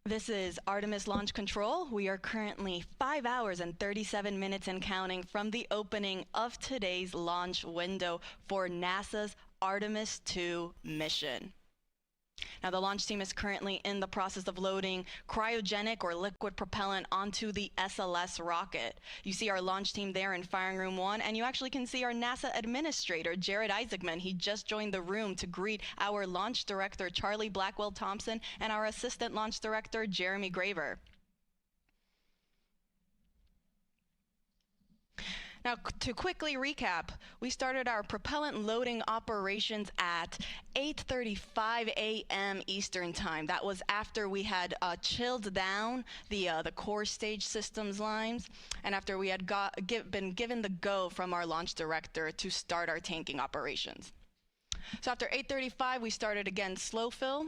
This is Artemis Launch Control. We are currently 5 hours and 37 minutes and counting from the opening of today's launch window for NASA's Artemis II mission. Now, the launch team is currently in the process of loading cryogenic or liquid propellant onto the SLS rocket. You see our launch team there in Firing Room 1, and you actually can see our NASA administrator, Jared Isaacman. He just joined the room to greet our launch director, Charlie Blackwell Thompson, and our assistant launch director, Jeremy Graver. Now, to quickly recap, we started our propellant loading operations at 8:35 a.m. Eastern Time. That was after we had chilled down the core stage systems lines, and after we had been given the go from our launch director to start our tanking operations. So after 8:35, we started again slow fill.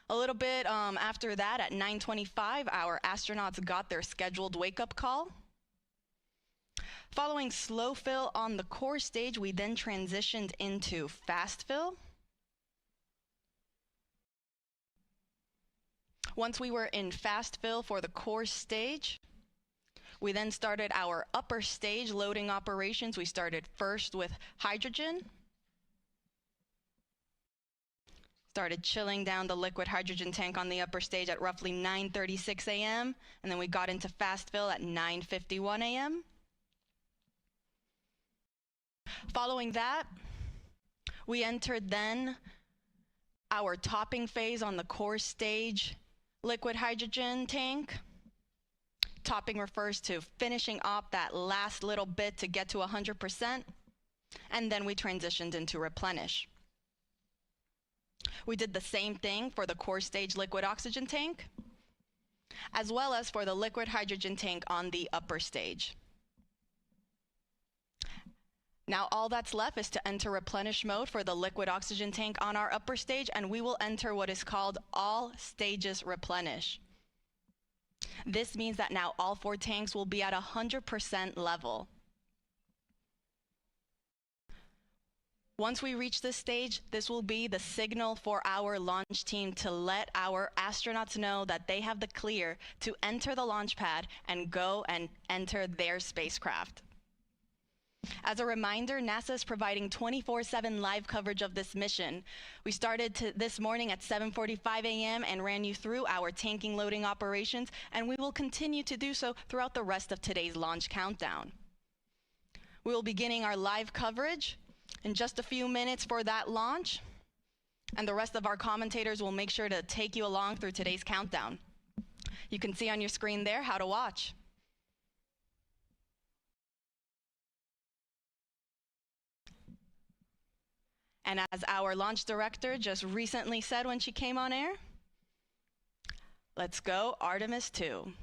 A little bit after that, at 9:25, our astronauts got their scheduled wake-up call. Following slow fill on the core stage, we then transitioned into fast fill. Once we were in fast fill for the core stage, we then started our upper stage loading operations. We started first with hydrogen. Started chilling down the liquid hydrogen tank on the upper stage at roughly 9:36 a.m. And then we got into fast fill at 9:51 a.m. Following that, we entered then our topping phase on the core stage liquid hydrogen tank. Topping refers to finishing up that last little bit to get to 100%, and then we transitioned into replenish. We did the same thing for the core stage liquid oxygen tank, as well as for the liquid hydrogen tank on the upper stage. Now all that's left is to enter replenish mode for the liquid oxygen tank on our upper stage, and we will enter what is called all stages replenish. This means that now all 4 tanks will be at 100% level. Once we reach this stage, this will be the signal for our launch team to let our astronauts know that they have the clear to enter the launch pad and go and enter their spacecraft. As a reminder, NASA is providing 24/7 live coverage of this mission. We started this morning at 7:45 a.m. and ran you through our tanking loading operations, and we will continue to do so throughout the rest of today's launch countdown. We will be beginning our live coverage in just a few minutes for that launch, and the rest of our commentators will make sure to take you along through today's countdown. You can see on your screen there how to watch. And as our launch director just recently said when she came on air, let's go Artemis II.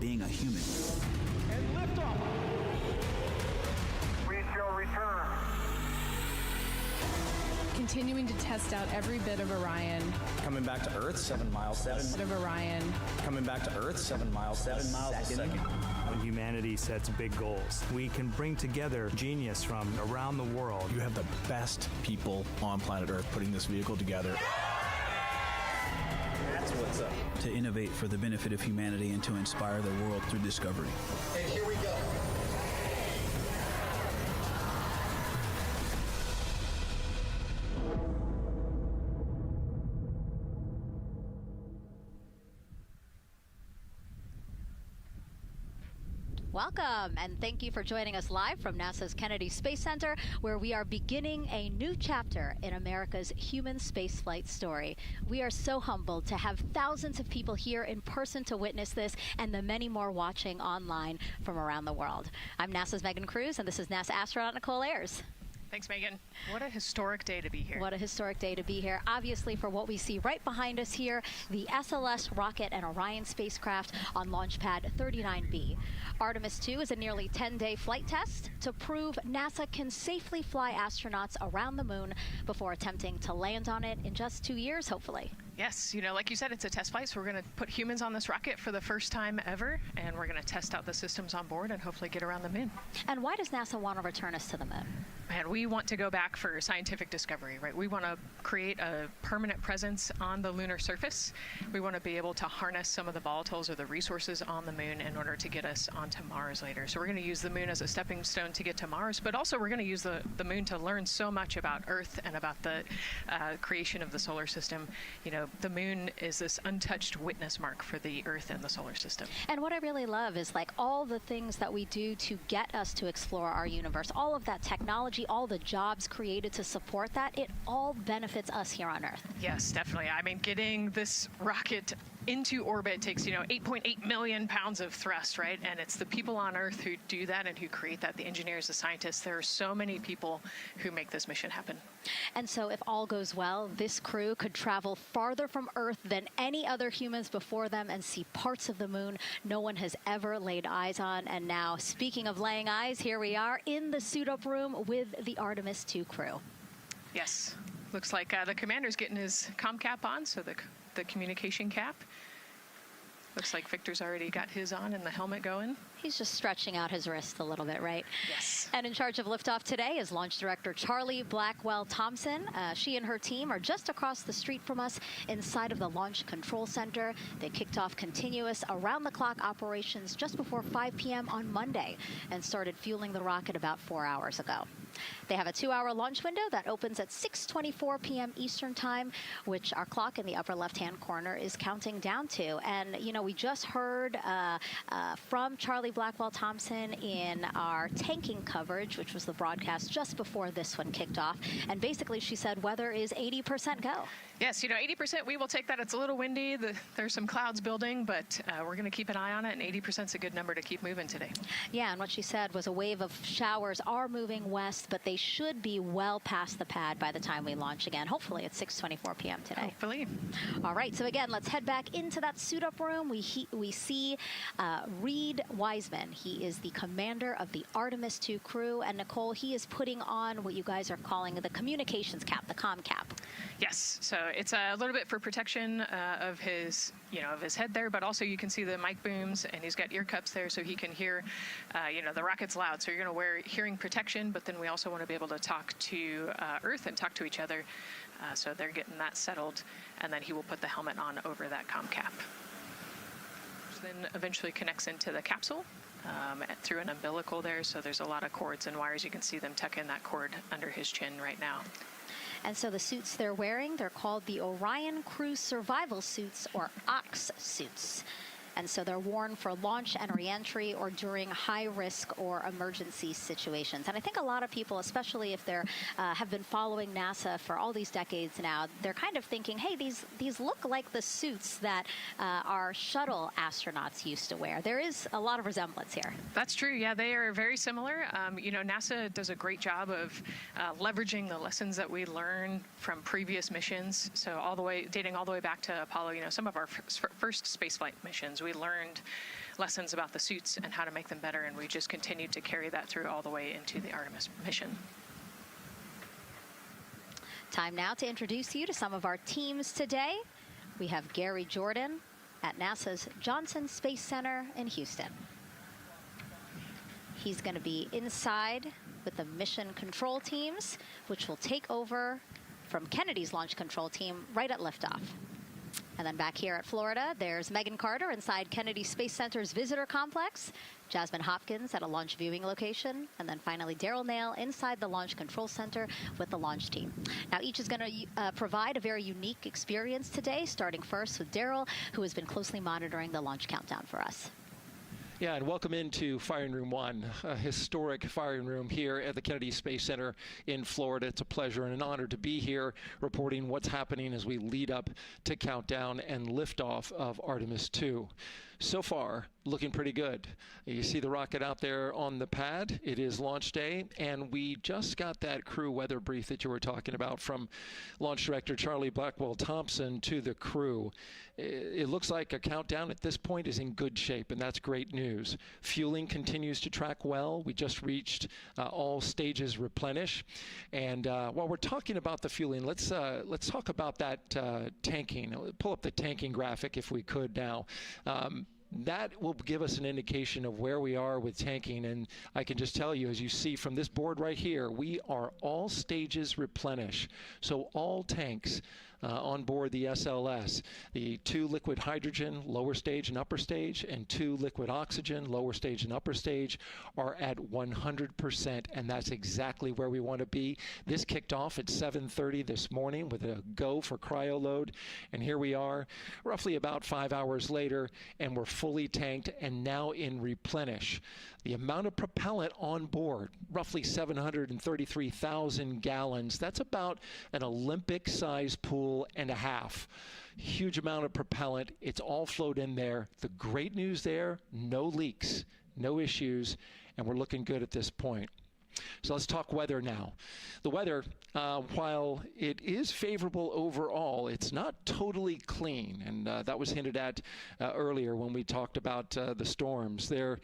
being a human. And liftoff. We shall return. Continuing to test out every bit of Orion. Coming back to Earth, 7 miles. Bit of Orion. Coming back to Earth, 7 miles. 7 miles a second. When humanity sets big goals, we can bring together genius from around the world. You have the best people on planet Earth putting this vehicle together. That's what's up. To innovate for the benefit of humanity and to inspire the world through discovery. And here we go. Welcome, and thank you for joining us live from NASA's Kennedy Space Center, where we are beginning a new chapter in America's human spaceflight story. We are so humbled to have thousands of people here in person to witness this, and the many more watching online from around the world. I'm NASA's Megan Cruz, and this is NASA astronaut Nicole Ayers. Thanks, Megan. What a historic day to be here. What a historic day to be here. Obviously, for what we see right behind us here, the SLS rocket and Orion spacecraft on launch pad 39B. Artemis 2 is a nearly 10-day flight test to prove NASA can safely fly astronauts around the moon before attempting to land on it in just 2 years, hopefully. Yes, you know, like you said, it's a test flight, so we're going to put humans on this rocket for the first time ever, and we're going to test out the systems on board and hopefully get around the moon. And why does NASA want to return us to the moon? Man, we want to go back for scientific discovery, right? We want to create a permanent presence on the lunar surface. We want to be able to harness some of the volatiles or the resources on the moon in order to get us onto Mars later. So we're going to use the moon as a stepping stone to get to Mars, but also we're going to use the moon to learn so much about Earth and about the creation of the solar system. You know, the moon is this untouched witness mark for the Earth and the solar system. And what I really love is like all the things that we do to get us to explore our universe, all of that technology, all the jobs created to support that, it all benefits us here on Earth. Yes, definitely. I mean, getting this rocket into orbit takes, 8.8 million pounds of thrust, right? And it's the people on Earth who do that and who create that, the engineers, the scientists. There are so many people who make this mission happen. And so if all goes well, this crew could travel farther from Earth than any other humans before them and see parts of the moon no one has ever laid eyes on. And now, speaking of laying eyes, here we are in the suit-up room with the Artemis 2 crew. Yes. Looks like the commander's getting his comm cap on, so the communication cap. Looks like Victor's already got his on and the helmet going. He's just stretching out his wrist a little bit, right? Yes. And in charge of liftoff today is Launch Director Charlie Blackwell-Thompson. She and her team are just across the street from us inside of the Launch Control Center. They kicked off continuous around-the-clock operations just before 5 p.m. on Monday and started fueling the rocket about 4 hours ago. They have a 2-hour launch window that opens at 6:24 p.m. Eastern Time, which our clock in the upper left-hand corner is counting down to. And, we just heard from Charlie Blackwell-Thompson in our tanking coverage, which was the broadcast just before this one kicked off. And basically, she said weather is 80% go. Yes, 80%, we will take that. It's a little windy. There's some clouds building, but we're going to keep an eye on it, and 80% is a good number to keep moving today. Yeah, and what she said was a wave of showers are moving west, but they should be well past the pad by the time we launch again. Hopefully at 6:24 p.m. today. Hopefully. All right, so again, let's head back into that suit-up room. We see Reed Wiseman. He is the commander of the Artemis 2 crew, and Nicole, he is putting on what you guys are calling the communications cap, the comm cap. Yes, so it's a little bit for protection of his, of his head there, but also you can see the mic booms, and he's got ear cups there so he can hear, the rocket's loud. So you're going to wear hearing protection, but then we also want to be able to talk to Earth and talk to each other. So they're getting that settled, and then he will put the helmet on over that comm cap. Which then eventually connects into the capsule through an umbilical there. So there's a lot of cords and wires. You can see them tuck in that cord under his chin right now. And so the suits they're wearing, they're called the Orion Crew Survival Suits, or OX suits. And so they're worn for launch and reentry or during high-risk or emergency situations. And I think a lot of people, especially if they're have been following NASA for all these decades now, they're kind of thinking, hey, these look like the suits that our shuttle astronauts used to wear. There is a lot of resemblance here. That's true. Yeah, they are very similar. NASA does a great job of leveraging the lessons that we learn from previous missions. So dating all the way back to Apollo, some of our first spaceflight missions, we learned lessons about the suits and how to make them better, and we just continued to carry that through all the way into the Artemis mission. Time now to introduce you to some of our teams today. We have Gary Jordan at NASA's Johnson Space Center in Houston. He's going to be inside with the mission control teams, which will take over from Kennedy's launch control team right at liftoff. And then back here at Florida, there's Megan Carter inside Kennedy Space Center's visitor complex, Jasmine Hopkins at a launch viewing location, and then finally Daryl Nail inside the launch control center with the launch team. Now, each is going to provide a very unique experience today, starting first with Daryl, who has been closely monitoring the launch countdown for us. Yeah, and welcome into Firing Room 1, a historic firing room here at the Kennedy Space Center in Florida. It's a pleasure and an honor to be here reporting what's happening as we lead up to countdown and liftoff of Artemis 2. So far, looking pretty good. You see the rocket out there on the pad. It is launch day, and we just got that crew weather brief that you were talking about from Launch Director Charlie Blackwell Thompson to the crew. It looks like a countdown at this point is in good shape, and that's great news. Fueling continues to track well. We just reached all stages replenish. And while we're talking about the fueling, let's talk about that tanking. Pull up the tanking graphic if we could now. That will give us an indication of where we are with tanking, and I can just tell you, as you see from this board right here, we are all stages replenish. So all tanks on board the SLS, the 2 liquid hydrogen, lower stage and upper stage, and 2 liquid oxygen, lower stage and upper stage, are at 100%, and that's exactly where we want to be. This kicked off at 7:30 this morning with a go for cryo load, and here we are roughly about 5 hours later, and we're fully tanked and now in replenish. The amount of propellant on board, roughly 733,000 gallons. That's about an Olympic-sized pool and a half. Huge amount of propellant. It's all flowed in there. The great news there, no leaks, no issues, and we're looking good at this point. So let's talk weather now. The weather, while it is favorable overall, it's not totally clean, and that was hinted at earlier when we talked about the storms. There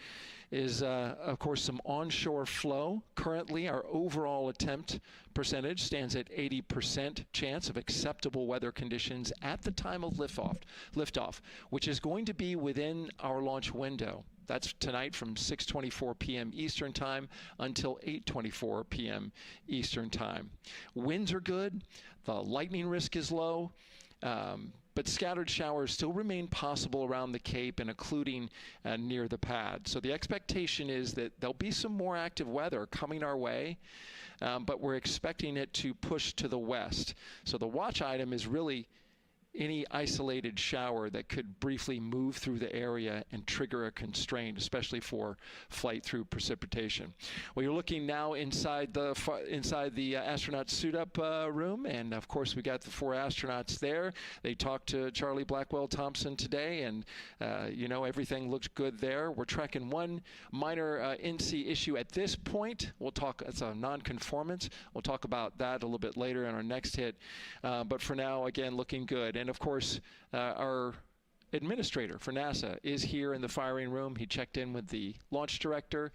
is, of course, some onshore flow. Currently, our overall attempt percentage stands at 80% chance of acceptable weather conditions at the time of liftoff, which is going to be within our launch window. That's tonight from 6:24 p.m. Eastern Time until 8:24 p.m. Eastern Time. Winds are good. The lightning risk is low. But scattered showers still remain possible around the Cape and including near the pad. So the expectation is that there'll be some more active weather coming our way, but we're expecting it to push to the west. So the watch item is really any isolated shower that could briefly move through the area and trigger a constraint, especially for flight through precipitation. Well, you're looking now inside the astronaut suit-up room, and of course we got the 4 astronauts there. They talked to Charlie Blackwell Thompson today, and you know, everything looks good there. We're tracking one minor NC issue at this point. We'll talk. It's a non-conformance. We'll talk about that a little bit later in our next hit. But for now, again, looking good. And of course, our administrator for NASA is here in the firing room. He checked in with the launch director,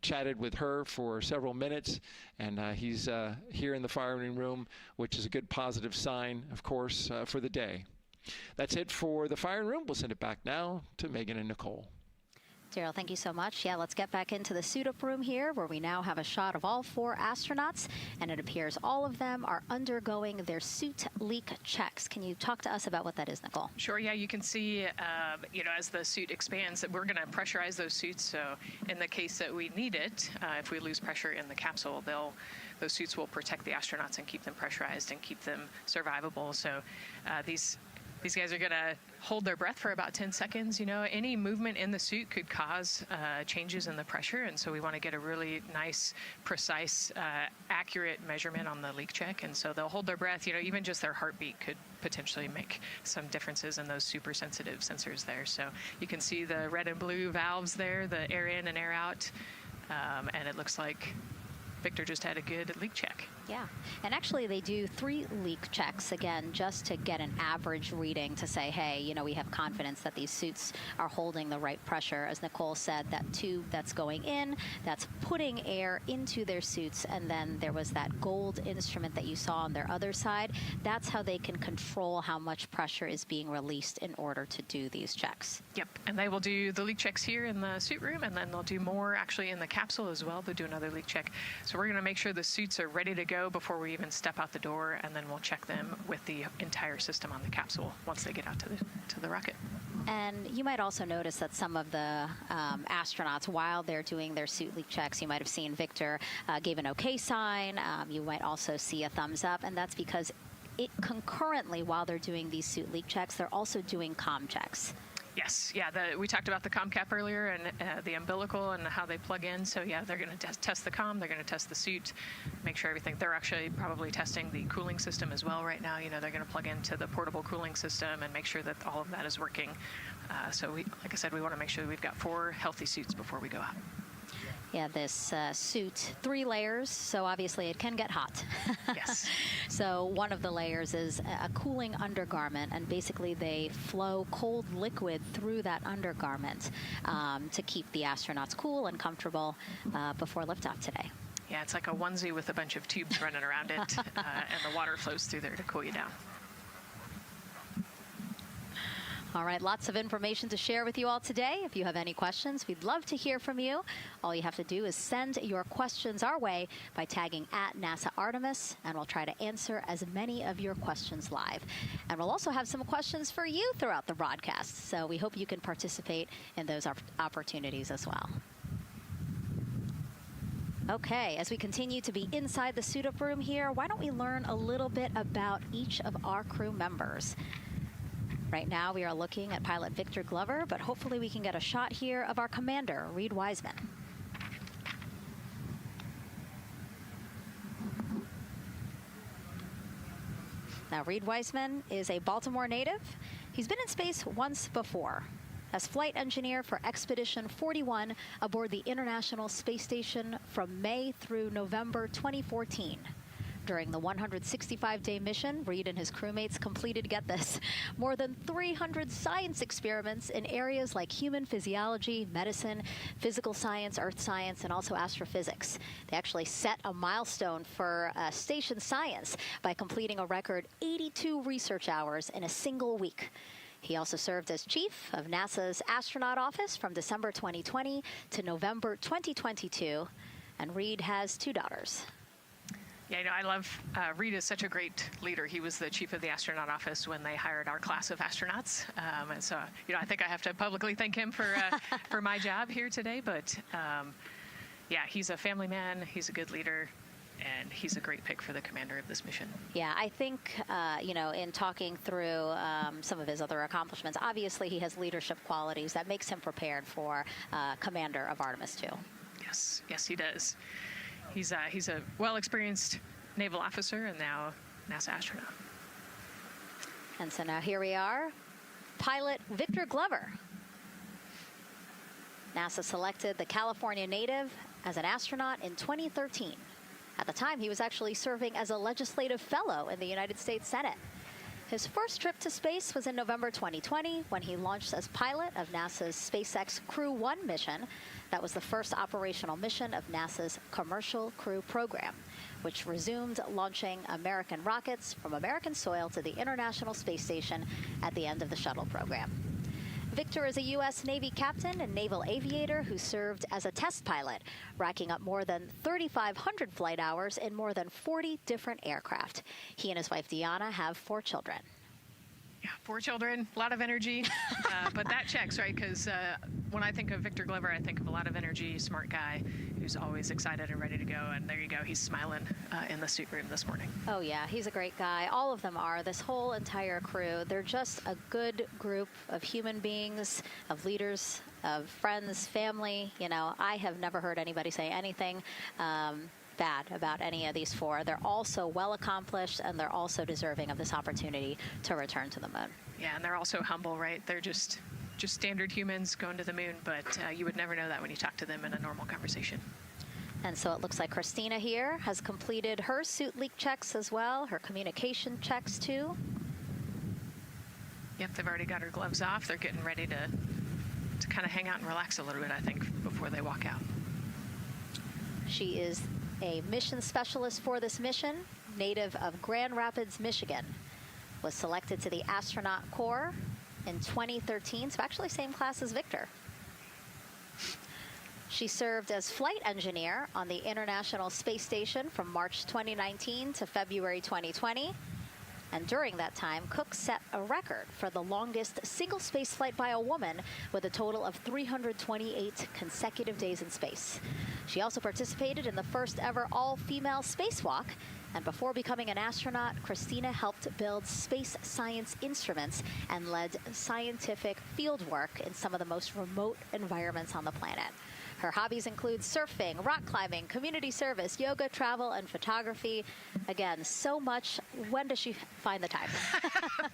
chatted with her for several minutes, and he's here in the firing room, which is a good positive sign, of course, for the day. That's it for the firing room. We'll send it back now to Megan and Nicole. Daryl, thank you so much. Yeah, let's get back into the suit-up room here, where we now have a shot of all 4 astronauts, and it appears all of them are undergoing their suit leak checks. Can you talk to us about what that is, Nicole? Sure, yeah, you can see, you know, as the suit expands, that we're going to pressurize those suits. So in the case that we need it, if we lose pressure in the capsule, those suits will protect the astronauts and keep them pressurized and keep them survivable. So these guys are going to hold their breath for about 10 seconds. You know, any movement in the suit could cause changes in the pressure, and so we want to get a really nice, precise, accurate measurement on the leak check. And so they'll hold their breath. You know, even just their heartbeat could potentially make some differences in those super sensitive sensors there. So you can see the red and blue valves there, the air in and air out, and it looks like Victor just had a good leak check. Yeah, and actually they do 3 leak checks, again, just to get an average reading to say, hey, you know, we have confidence that these suits are holding the right pressure. As Nicole said, that tube that's going in, that's putting air into their suits, and then there was that gold instrument that you saw on their other side. That's how they can control how much pressure is being released in order to do these checks. Yep, and they will do the leak checks here in the suit room, and then they'll do more actually in the capsule as well. They'll do another leak check. So we're going to make sure the suits are ready to go before we even step out the door, and then we'll check them with the entire system on the capsule once they get out to the rocket. And you might also notice that some of the astronauts, while they're doing their suit leak checks, you might have seen Victor gave an okay sign. You might also see a thumbs up, and that's because concurrently, while they're doing these suit leak checks, they're also doing comm checks. Yes, yeah, we talked about the comm cap earlier and the umbilical and how they plug in. So yeah, they're going to test the comm, they're going to test the suit, make sure everything. They're actually probably testing the cooling system as well right now. You know, they're going to plug into the portable cooling system and make sure that all of that is working. So like I said, we want to make sure that we've got 4 healthy suits before we go out. Yeah, this suit, 3 layers, so obviously it can get hot. Yes. So one of the layers is a cooling undergarment, and basically they flow cold liquid through that undergarment to keep the astronauts cool and comfortable before liftoff today. Yeah, it's like a onesie with a bunch of tubes running around it, and the water flows through there to cool you down. All right, lots of information to share with you all today. If you have any questions, we'd love to hear from you. All you have to do is send your questions our way by tagging @NASA Artemis, and we'll try to answer as many of your questions live. And we'll also have some questions for you throughout the broadcast, so we hope you can participate in those opportunities as well. Okay, as we continue to be inside the suit-up room here, why don't we learn a little bit about each of our crew members? Right now, we are looking at pilot Victor Glover, but hopefully we can get a shot here of our commander, Reed Wiseman. Now, Reed Wiseman is a Baltimore native. He's been in space once before as flight engineer for Expedition 41 aboard the International Space Station from May through November 2014. During the 165-day mission, Reed and his crewmates completed, get this, more than 300 science experiments in areas like human physiology, medicine, physical science, earth science, and also astrophysics. They actually set a milestone for station science by completing a record 82 research hours in a single week. He also served as chief of NASA's astronaut office from December 2020 to November 2022, and Reed has 2 daughters. Yeah, you know, I love, Reed is such a great leader. He was the chief of the astronaut office when they hired our class of astronauts. And so, you know, I think I have to publicly thank him for my job here today. But yeah, he's a family man, he's a good leader, and he's a great pick for the commander of this mission. Yeah, I think, you know, in talking through some of his other accomplishments, obviously he has leadership qualities that makes him prepared for commander of Artemis 2. Yes, yes, he does. He's a well-experienced naval officer and now NASA astronaut. And so now here we are, pilot Victor Glover. NASA selected the California native as an astronaut in 2013. At the time, he was actually serving as a legislative fellow in the United States Senate. His first trip to space was in November 2020 when he launched as pilot of NASA's SpaceX Crew 1 mission. That was the first operational mission of NASA's Commercial Crew program, which resumed launching American rockets from American soil to the International Space Station at the end of the shuttle program. Victor is a U.S. Navy captain and naval aviator who served as a test pilot, racking up more than 3,500 flight hours in more than 40 different aircraft. He and his wife, Deanna, have 4 children. Yeah, 4 children, a lot of energy, but that checks, right? Because when I think of Victor Glover, I think of a lot of energy, smart guy who's always excited and ready to go. And there you go, he's smiling in the suit room this morning. Oh yeah, he's a great guy. All of them are. This whole entire crew, they're just a good group of human beings, of leaders, of friends, family. You know, I have never heard anybody say anything bad about any of these 4. They're also well accomplished, and they're also deserving of this opportunity to return to the moon. Yeah, and they're also humble, right? They're just standard humans going to the moon, but you would never know that when you talk to them in a normal conversation. And so it looks like Christina here has completed her suit leak checks as well, her communication checks too. Yep, they've already got her gloves off. They're getting ready to kind of hang out and relax a little bit, I think, before they walk out. She is a mission specialist for this mission, native of Grand Rapids, Michigan. Was selected to the Astronaut Corps in 2013, so actually same class as Victor. She served as flight engineer on the International Space Station from March 2019 to February 2020. And during that time, Cook set a record for the longest single space flight by a woman with a total of 328 consecutive days in space. She also participated in the first ever all-female spacewalk. And before becoming an astronaut, Christina helped build space science instruments and led scientific field work in some of the most remote environments on the planet. Her hobbies include surfing, rock climbing, community service, yoga, travel, and photography. Again, so much. When does she find the time?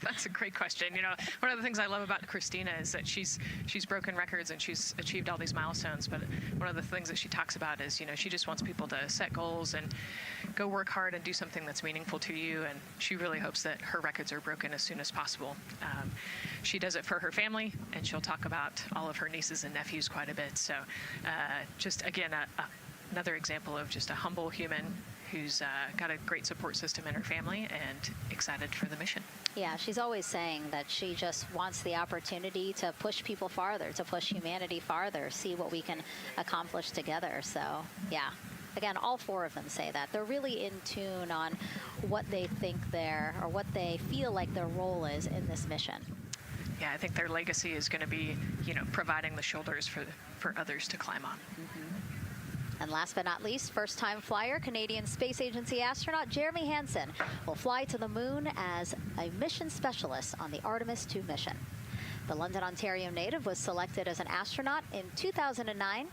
That's a great question. You know, one of the things I love about Christina is that she's broken records and she's achieved all these milestones. But one of the things that she talks about is, you know, she just wants people to set goals and go work hard and do something that's meaningful to you. And she really hopes that her records are broken as soon as possible. She does it for her family, and she'll talk about all of her nieces and nephews quite a bit. So just, again, another example of just a humble human who's got a great support system in her family and excited for the mission. Yeah, she's always saying that she just wants the opportunity to push people farther, to push humanity farther, see what we can accomplish together. So, yeah. Again, all four of them say that. They're really in tune on what they think or what they feel like their role is in this mission. Yeah, I think their legacy is going to be, you know, providing the shoulders for others to climb on. Mm-hmm. And last but not least, first-time flyer, Canadian Space Agency astronaut Jeremy Hansen will fly to the moon as a mission specialist on the Artemis II mission. The London, Ontario native was selected as an astronaut in 2009.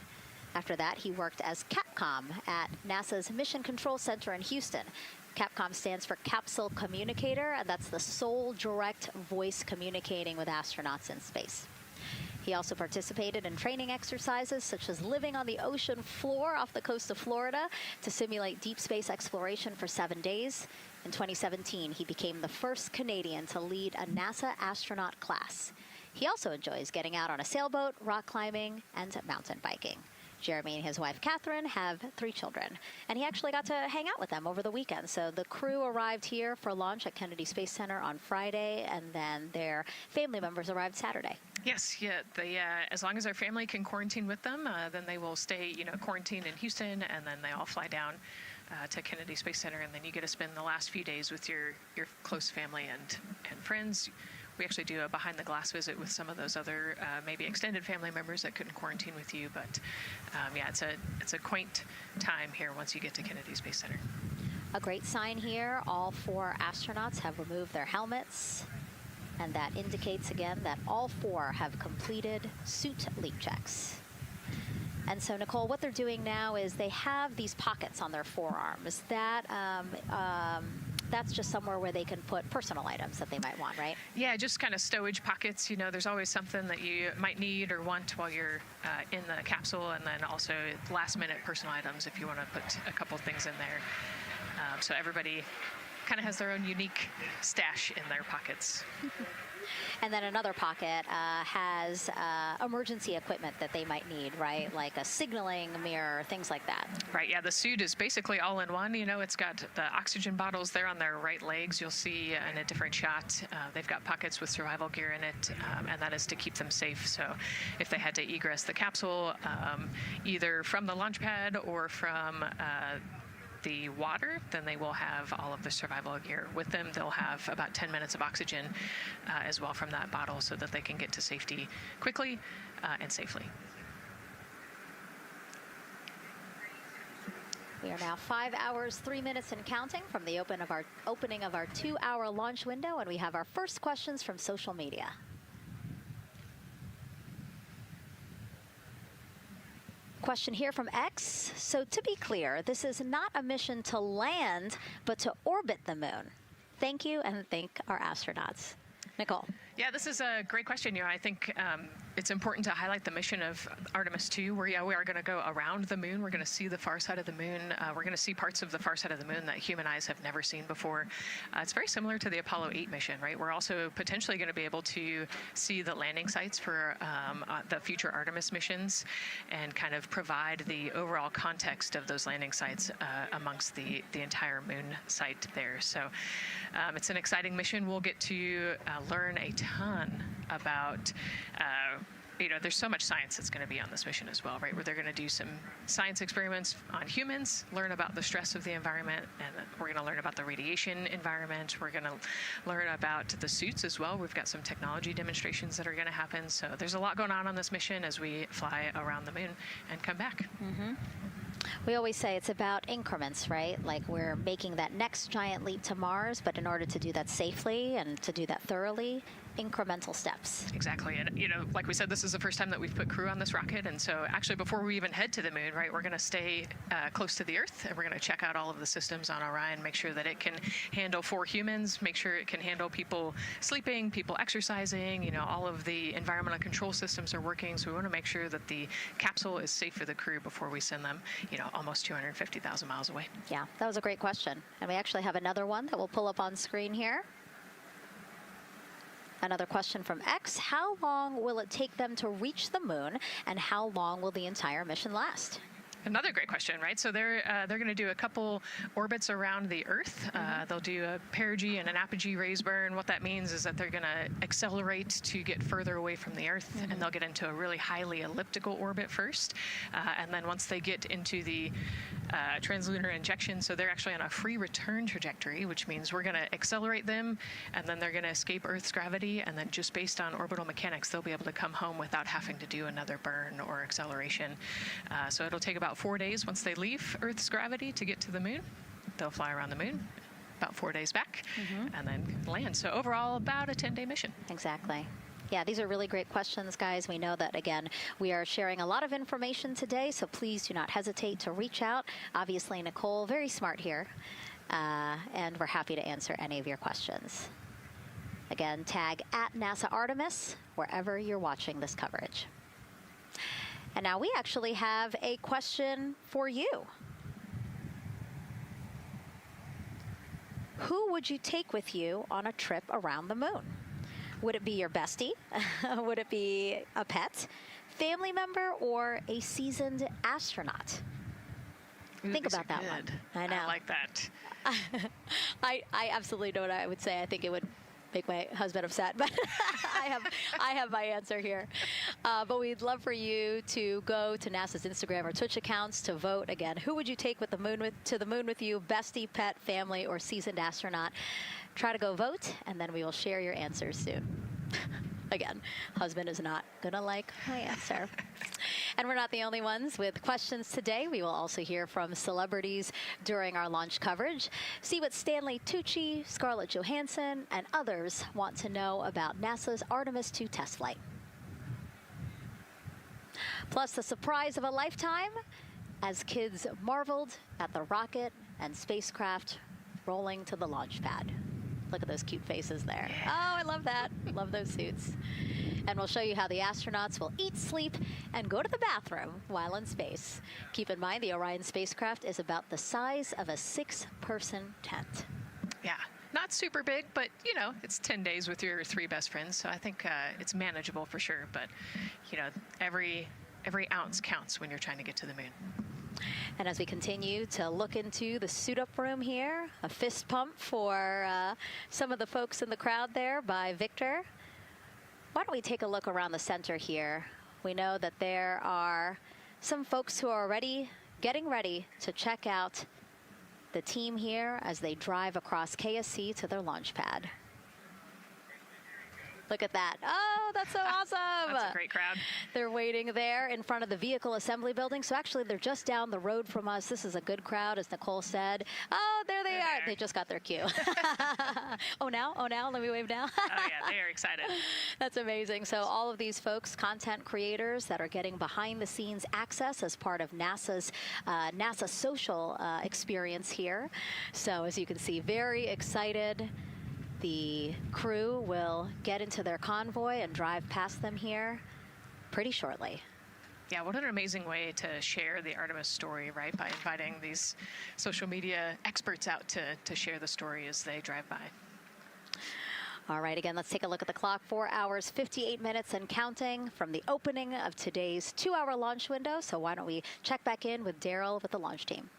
After that, he worked as Capcom at NASA's Mission Control Center in Houston. Capcom stands for Capsule Communicator, and that's the sole direct voice communicating with astronauts in space. He also participated in training exercises such as living on the ocean floor off the coast of Florida to simulate deep space exploration for 7 days. In 2017, he became the first Canadian to lead a NASA astronaut class. He also enjoys getting out on a sailboat, rock climbing, and mountain biking. Jeremy and his wife, Catherine, have 3 children, and he actually got to hang out with them over the weekend. So the crew arrived here for launch at Kennedy Space Center on Friday, and then their family members arrived Saturday. Yes, yeah. As long as their family can quarantine with them, then they will stay, you know, quarantined in Houston, and then they all fly down to Kennedy Space Center, and then you get to spend the last few days with your close family and friends. We actually do a behind-the-glass visit with some of those other maybe extended family members that couldn't quarantine with you. But yeah, it's a quaint time here once you get to Kennedy Space Center. A great sign here, all 4 astronauts have removed their helmets. And that indicates again that all 4 have completed suit leak checks. And so, Nicole, what they're doing now is they have these pockets on their forearms. That's just somewhere where they can put personal items that they might want, right? Yeah, just kind of stowage pockets. You know, there's always something that you might need or want while you're in the capsule, and then also last-minute personal items if you want to put a couple things in there. So everybody kind of has their own unique stash in their pockets. And then another pocket has emergency equipment that they might need, right? Like a signaling mirror, things like that. Right, yeah, the suit is basically all in one. You know, it's got the oxygen bottles there on their right legs. You'll see in a different shot, they've got pockets with survival gear in it, and that is to keep them safe. So if they had to egress the capsule, either from the launch pad or from the water, then they will have all of the survival gear with them. They'll have about 10 minutes of oxygen as well from that bottle so that they can get to safety quickly and safely. We are now 5 hours, 3 minutes and counting from the opening of our 2-hour launch window, and we have our first questions from social media. Question here from X. So to be clear, this is not a mission to land, but to orbit the moon. Thank you, and thank our astronauts. Nicole. Yeah, this is a great question. You know, I think it's important to highlight the mission of Artemis 2, where we are going to go around the moon. We're going to see the far side of the moon. We're going to see parts of the far side of the moon that human eyes have never seen before. It's very similar to the Apollo 8 mission, right? We're also potentially going to be able to see the landing sites for the future Artemis missions and kind of provide the overall context of those landing sites amongst the entire moon site there. So it's an exciting mission. We'll get to learn a ton about there's so much science that's going to be on this mission as well, right? Where they're going to do some science experiments on humans, learn about the stress of the environment, and we're going to learn about the radiation environment. We're going to learn about the suits as well. We've got some technology demonstrations that are going to happen. So there's a lot going on this mission as we fly around the moon and come back. Mm-hmm. We always say it's about increments, right? Like we're making that next giant leap to Mars, but in order to do that safely and to do that thoroughly, incremental steps. Exactly. And, like we said, this is the first time that we've put crew on this rocket. And so actually before we even head to the moon, right, we're going to stay close to the Earth, and we're going to check out all of the systems on Orion, make sure that it can handle 4 humans, make sure it can handle people sleeping, people exercising, all of the environmental control systems are working. So we want to make sure that the capsule is safe for the crew before we send them, almost 250,000 miles away. Yeah, that was a great question. And we actually have another one that we'll pull up on screen here. Another question from X. How long will it take them to reach the moon, and how long will the entire mission last? Another great question, right? So they're going to do a couple orbits around the Earth. They'll do a perigee and an apogee raise burn. What that means is that they're going to accelerate to get further away from the Earth, and they'll get into a really highly elliptical orbit first. And then once they get into the translunar injection, so they're actually on a free return trajectory, which means we're going to accelerate them, and then they're going to escape Earth's gravity, and then just based on orbital mechanics, they'll be able to come home without having to do another burn or acceleration. So it'll take about 4 days once they leave Earth's gravity to get to the moon. They'll fly around the moon, about 4 days back, and then land. So overall, about a 10-day mission. Exactly. Yeah, these are really great questions, guys. We know that, again, we are sharing a lot of information today, so please do not hesitate to reach out. Obviously, Nicole, very smart here, and we're happy to answer any of your questions. Again, tag @NASA Artemis wherever you're watching this coverage. And now we actually have a question for you. Who would you take with you on a trip around the moon? Would it be your bestie? Would it be a pet, family member, or a seasoned astronaut? Ooh, Think about that one. I know. I like that. I absolutely know what I would say. I think it would make my husband upset, but I have my answer here. But we'd love for you to go to NASA's Instagram or Twitch accounts to vote. Again, who would you take to the moon with you? Bestie, pet, family, or seasoned astronaut? Try to go vote, and then we will share your answers soon. Again, husband is not going to like my answer. And we're not the only ones with questions today. We will also hear from celebrities during our launch coverage. See what Stanley Tucci, Scarlett Johansson, and others want to know about NASA's Artemis 2 test flight. Plus, the surprise of a lifetime as kids marveled at the rocket and spacecraft rolling to the launch pad. Look at those cute faces there. Oh, I love that. Love those suits. And we'll show you how the astronauts will eat, sleep, and go to the bathroom while in space. Keep in mind, the Orion spacecraft is about the size of a 6-person tent. Yeah, not super big, but, it's 10 days with your 3 best friends. So I think it's manageable for sure. But, every ounce counts when you're trying to get to the moon. And as we continue to look into the suit-up room here, a fist pump for some of the folks in the crowd there by Victor. Why don't we take a look around the center here? We know that there are some folks who are already getting ready to check out the team here as they drive across KSC to their launch pad. Look at that. Oh, that's so awesome. That's a great crowd. They're waiting there in front of the vehicle assembly building. So actually, they're just down the road from us. This is a good crowd, as Nicole said. Oh, there they are. They just got their cue. Oh, now? Let me wave now. Oh, yeah, they are excited. That's amazing. So all of these folks, content creators that are getting behind-the-scenes access as part of NASA's NASA social experience here. So as you can see, very excited. The crew will get into their convoy and drive past them here pretty shortly. Yeah, what an amazing way to share the Artemis story, right? By inviting these social media experts out to share the story as they drive by. All right, again, let's take a look at the clock. 4 hours, 58 minutes and counting from the opening of today's 2-hour launch window. So why don't we check back in with Daryl with the launch team.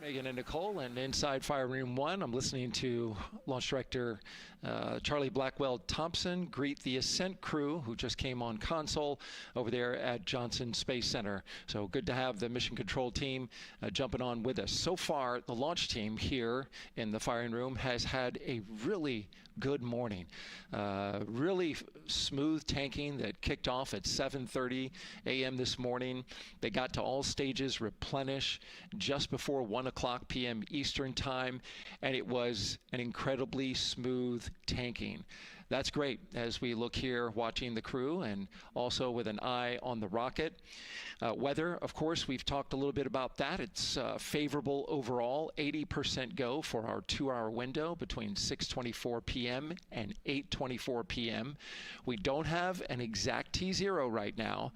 Megan and Nicole, and inside Fire Room 1, I'm listening to Launch Director Charlie Blackwell Thompson greet the Ascent crew who just came on console over there at Johnson Space Center. So good to have the Mission Control team jumping on with us. So far, the launch team here in the firing room has had a really good morning. Really smooth tanking that kicked off at 7:30 a.m. this morning. They got to all stages replenish just before 1 o'clock p.m. Eastern time, and it was an incredibly smooth tanking. That's great as we look here watching the crew and also with an eye on the rocket. Weather, of course, we've talked a little bit about that. It's favorable overall, 80% go for our 2-hour window between 6:24 p.m. and 8:24 p.m. We don't have an exact T0 right now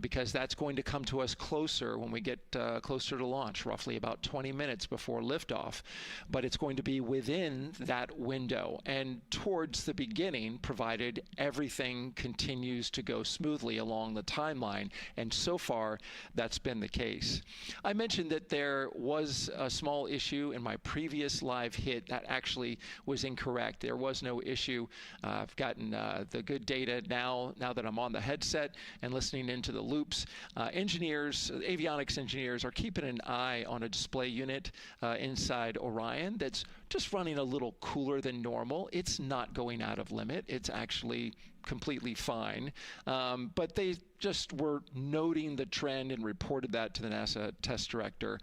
because that's going to come to us closer when we get closer to launch, roughly about 20 minutes before liftoff. But it's going to be within that window and towards the beginning, provided everything continues to go smoothly along the timeline. And so far, that's been the case. I mentioned that there was a small issue in my previous live hit that actually was incorrect. There was no issue. I've gotten the good data now that I'm on the headset and listening into the loops. Avionics engineers are keeping an eye on a display unit inside Orion that's just running a little cooler than normal. It's not going out of limit. It's actually completely fine. But they just were noting the trend and reported that to the NASA test director.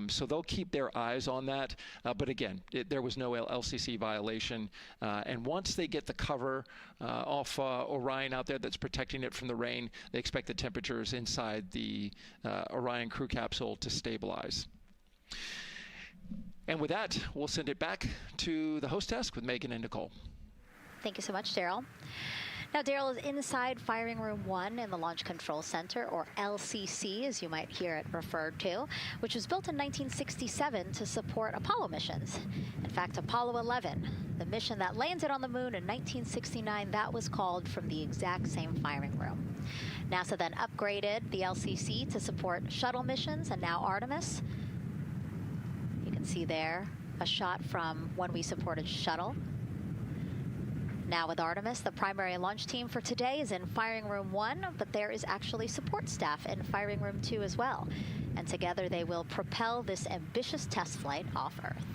So they'll keep their eyes on that. But again, there was no LCC violation. And once they get the cover off Orion out there that's protecting it from the rain, they expect the temperatures inside the Orion crew capsule to stabilize. And with that, we'll send it back to the host desk with Megan and Nicole. Thank you so much, Daryl. Now, Daryl is inside Firing Room 1 in the Launch Control Center, or LCC, as you might hear it referred to, which was built in 1967 to support Apollo missions. In fact, Apollo 11, the mission that landed on the moon in 1969, that was called from the exact same firing room. NASA then upgraded the LCC to support shuttle missions, and now Artemis. You can see there a shot from when we supported shuttle. Now with Artemis, the primary launch team for today is in Firing Room 1, but there is actually support staff in Firing Room 2 as well. And together they will propel this ambitious test flight off Earth.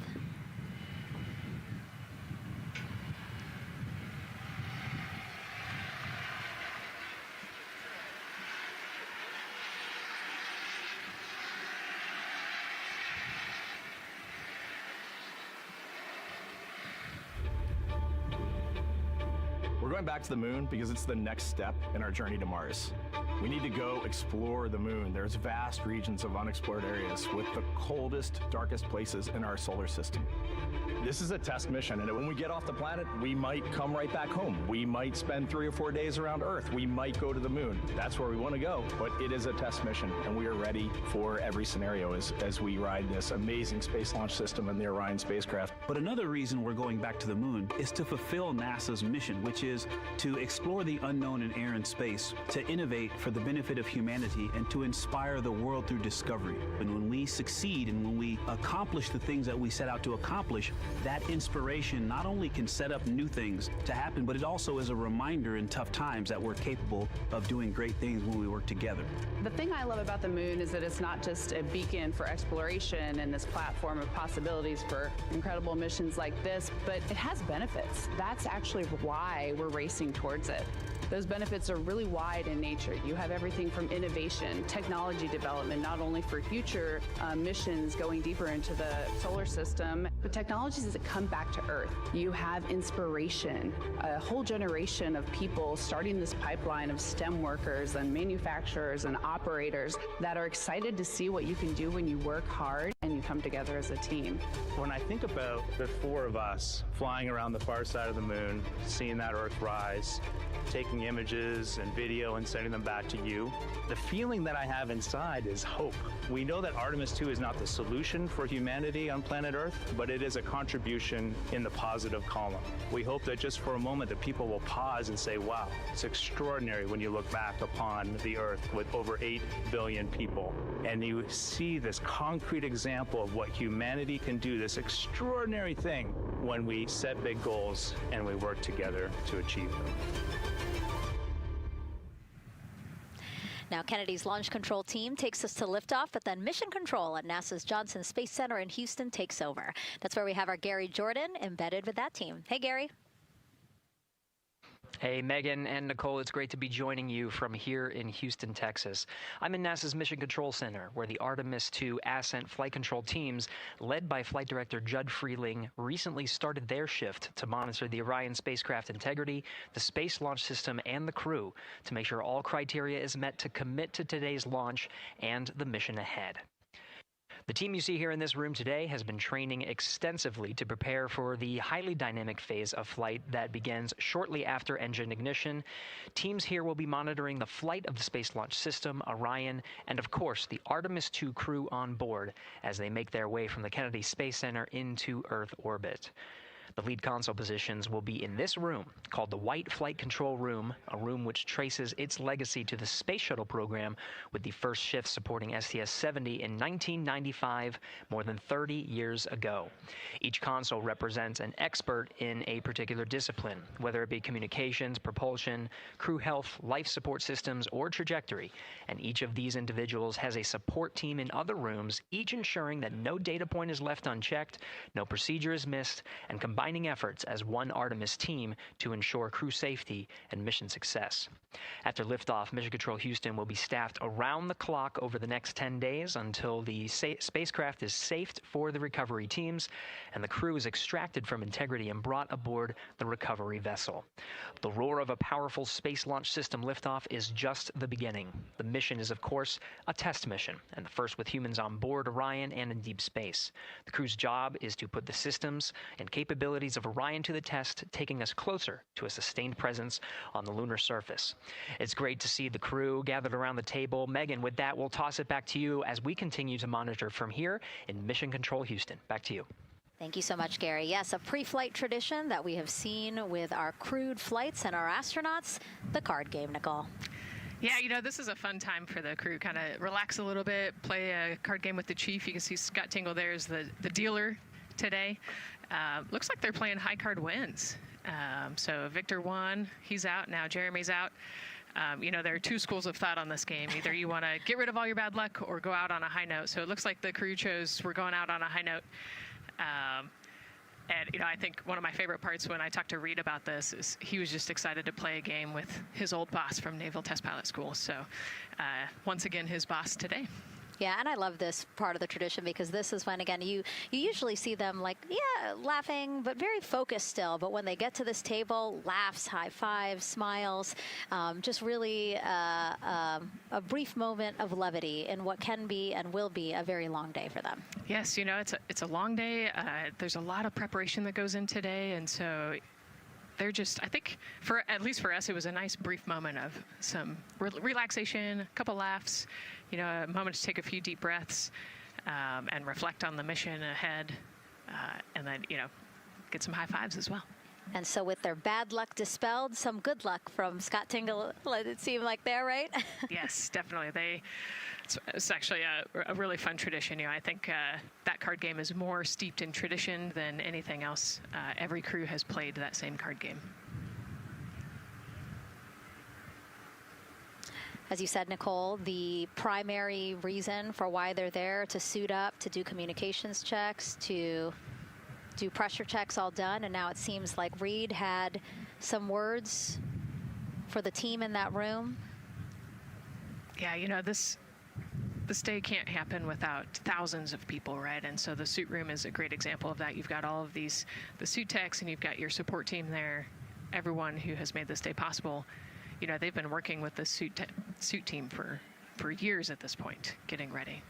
We're going back to the moon because it's the next step in our journey to Mars. We need to go explore the moon. There's vast regions of unexplored areas with the coldest, darkest places in our solar system. This is a test mission, and when we get off the planet, we might come right back home. We might spend 3 or 4 days around Earth. We might go to the moon. That's where we want to go, but it is a test mission, and we are ready for every scenario as we ride this amazing space launch system in the Orion spacecraft. But another reason we're going back to the moon is to fulfill NASA's mission, which is to explore the unknown in air and space, to innovate for the benefit of humanity, and to inspire the world through discovery. And when we succeed and when we accomplish the things that we set out to accomplish, that inspiration not only can set up new things to happen, but it also is a reminder in tough times that we're capable of doing great things when we work together. The thing I love about the moon is that it's not just a beacon for exploration and this platform of possibilities for incredible missions like this, but it has benefits. That's actually why we're racing towards it. Those benefits are really wide in nature. You have everything from innovation, technology development, not only for future missions going deeper into the solar system, but technologies that come back to Earth. You have inspiration, a whole generation of people starting this pipeline of STEM workers and manufacturers and operators that are excited to see what you can do when you work hard and you come together as a team. When I think about the four of us flying around the far side of the moon, seeing that Earth rise, taking images and video and sending them back to you, the feeling that I have inside is hope. We know that Artemis 2 is not the solution for humanity on planet Earth, but it is a contribution in the positive column. We hope that just for a moment that people will pause and say, wow, it's extraordinary when you look back upon the Earth with over 8 billion people, and you see this concrete example of what humanity can do, this extraordinary thing when we set big goals and we work together to achieve them. Now, Kennedy's launch control team takes us to liftoff, but then mission control at NASA's Johnson Space Center in Houston takes over. That's where we have our Gary Jordan embedded with that team. Hey, Gary. Hey, Megan and Nicole, it's great to be joining you from here in Houston, Texas. I'm in NASA's Mission Control Center, where the Artemis II Ascent flight control teams, led by Flight Director Judd Freeling, recently started their shift to monitor the Orion spacecraft integrity, the Space Launch System, and the crew to make sure all criteria is met to commit to today's launch and the mission ahead. The team you see here in this room today has been training extensively to prepare for the highly dynamic phase of flight that begins shortly after engine ignition. Teams here will be monitoring the flight of the Space Launch System, Orion, and of course the Artemis II crew on board as they make their way from the Kennedy Space Center into Earth orbit. The lead console positions will be in this room, called the White Flight Control Room, a room which traces its legacy to the Space Shuttle program, with the first shift supporting STS-70 in 1995, more than 30 years ago. Each console represents an expert in a particular discipline, whether it be communications, propulsion, crew health, life support systems, or trajectory. And each of these individuals has a support team in other rooms, each ensuring that no data point is left unchecked, no procedure is missed, and combining efforts as one Artemis team to ensure crew safety and mission success. After liftoff, Mission Control Houston will be staffed around the clock over the next 10 days until the spacecraft is safed for the recovery teams and the crew is extracted from integrity and brought aboard the recovery vessel. The roar of a powerful Space Launch System liftoff is just the beginning. The mission is, of course, a test mission, and the first with humans on board Orion and in deep space. The crew's job is to put the systems and capabilities of Orion to the test, taking us closer to a sustained presence on the lunar surface. It's great to see the crew gathered around the table. Megan, with that, we'll toss it back to you as we continue to monitor from here in Mission Control Houston. Back to you. Thank you so much, Gary. Yes, a pre-flight tradition that we have seen with our crewed flights and our astronauts, the card game, Nicole. Yeah, you know, this is a fun time for the crew. Kind of relax a little bit, play a card game with the chief. You can see Scott Tingle there is the dealer today. Looks like they're playing high card wins. So Victor won, he's out, now Jeremy's out. You know, there are two schools of thought on this game. Either you want to get rid of all your bad luck or go out on a high note. So it looks like the crew chose we're going out on a high note. And, you know, I think one of my favorite parts when I talked to Reed about this is he was just excited to play a game with his old boss from Naval Test Pilot School. So once again, his boss today. Yeah, and I love this part of the tradition because this is when, again, you usually see them like, yeah, laughing, but very focused still. But when they get to this table, laughs, high fives, smiles, just really a brief moment of levity in what can be and will be a very long day for them. Yes, you know, it's a long day. There's a lot of preparation that goes in today, and so they're just, I think, at least for us, it was a nice brief moment of some relaxation, a couple laughs, you know, a moment to take a few deep breaths and reflect on the mission ahead, and then, you know, get some high fives as well. And so with their bad luck dispelled, some good luck from Scott Tingle, let it seem like there, right? Yes, definitely. It's actually a really fun tradition. You know, I think that card game is more steeped in tradition than anything else. Every crew has played that same card game. As you said, Nicole, the primary reason for why they're there to suit up, to do communications checks, to do pressure checks all done. And now it seems like Reed had some words for the team in that room. Yeah, you know, this day can't happen without thousands of people, right? And so the suit room is a great example of that. You've got all of the suit techs, and you've got your support team there, everyone who has made this day possible. You know, they've been working with the suit team for years at this point, getting ready.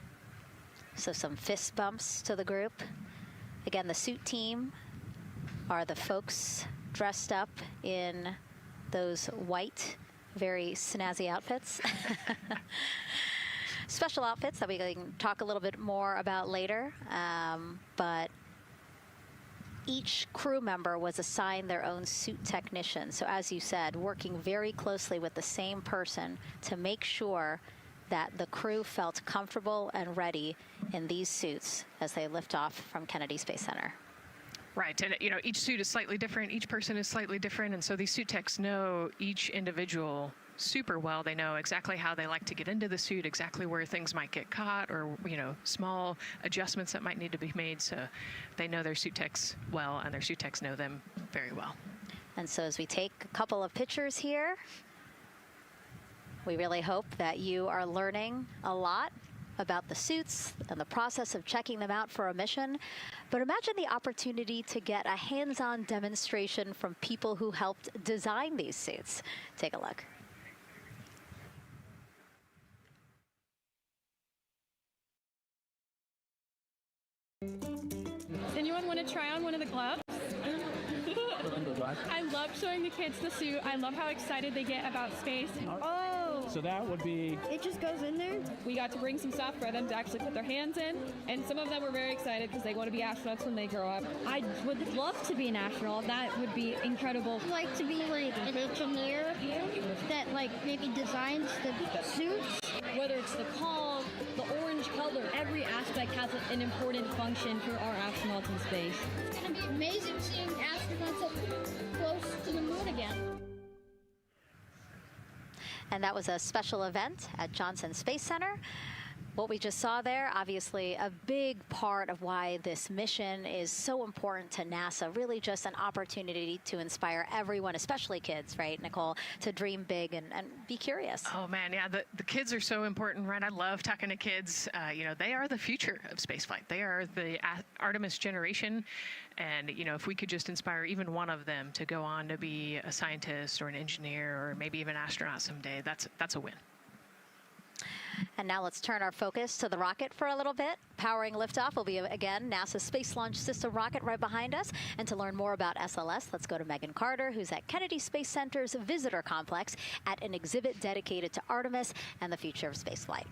So some fist bumps to the group. Again, the suit team are the folks dressed up in those white, very snazzy outfits. Special outfits that we can talk a little bit more about later. But each crew member was assigned their own suit technician. So as you said, working very closely with the same person to make sure that the crew felt comfortable and ready in these suits as they lift off from Kennedy Space Center. Right, and you know, each suit is slightly different, each person is slightly different, and so these suit techs know each individual super well. They know exactly how they like to get into the suit, exactly where things might get caught, or, you know, small adjustments that might need to be made. So they know their suit techs well, and their suit techs know them very well. And so as we take a couple of pictures here, we really hope that you are learning a lot about the suits and the process of checking them out for a mission. But imagine the opportunity to get a hands-on demonstration from people who helped design these suits. Take a look. Does anyone want to try on one of the gloves? I love showing the kids the suit. I love how excited they get about space. Oh! So that would be... It just goes in there? We got to bring some stuff for them to actually put their hands in, and some of them were very excited because they want to be astronauts when they grow up. I would love to be an astronaut. That would be incredible. I'd like to be like an engineer that like maybe designs the suits. Whether it's the calm, the orange color, every aspect has an important function for our astronauts in space. It's going to be amazing seeing astronauts up close to the moon again. And that was a special event at Johnson Space Center. What we just saw there, obviously a big part of why this mission is so important to NASA, really just an opportunity to inspire everyone, especially kids, right, Nicole, to dream big and be curious. Oh man, yeah, the kids are so important, right? I love talking to kids. You know, they are the future of spaceflight. They are the Artemis generation. And, you know, if we could just inspire even one of them to go on to be a scientist or an engineer or maybe even an astronaut someday, that's a win. And now let's turn our focus to the rocket for a little bit. Powering liftoff will be, again, NASA's Space Launch System rocket right behind us. And to learn more about SLS, let's go to Megan Carter, who's at Kennedy Space Center's Visitor Complex at an exhibit dedicated to Artemis and the future of spaceflight.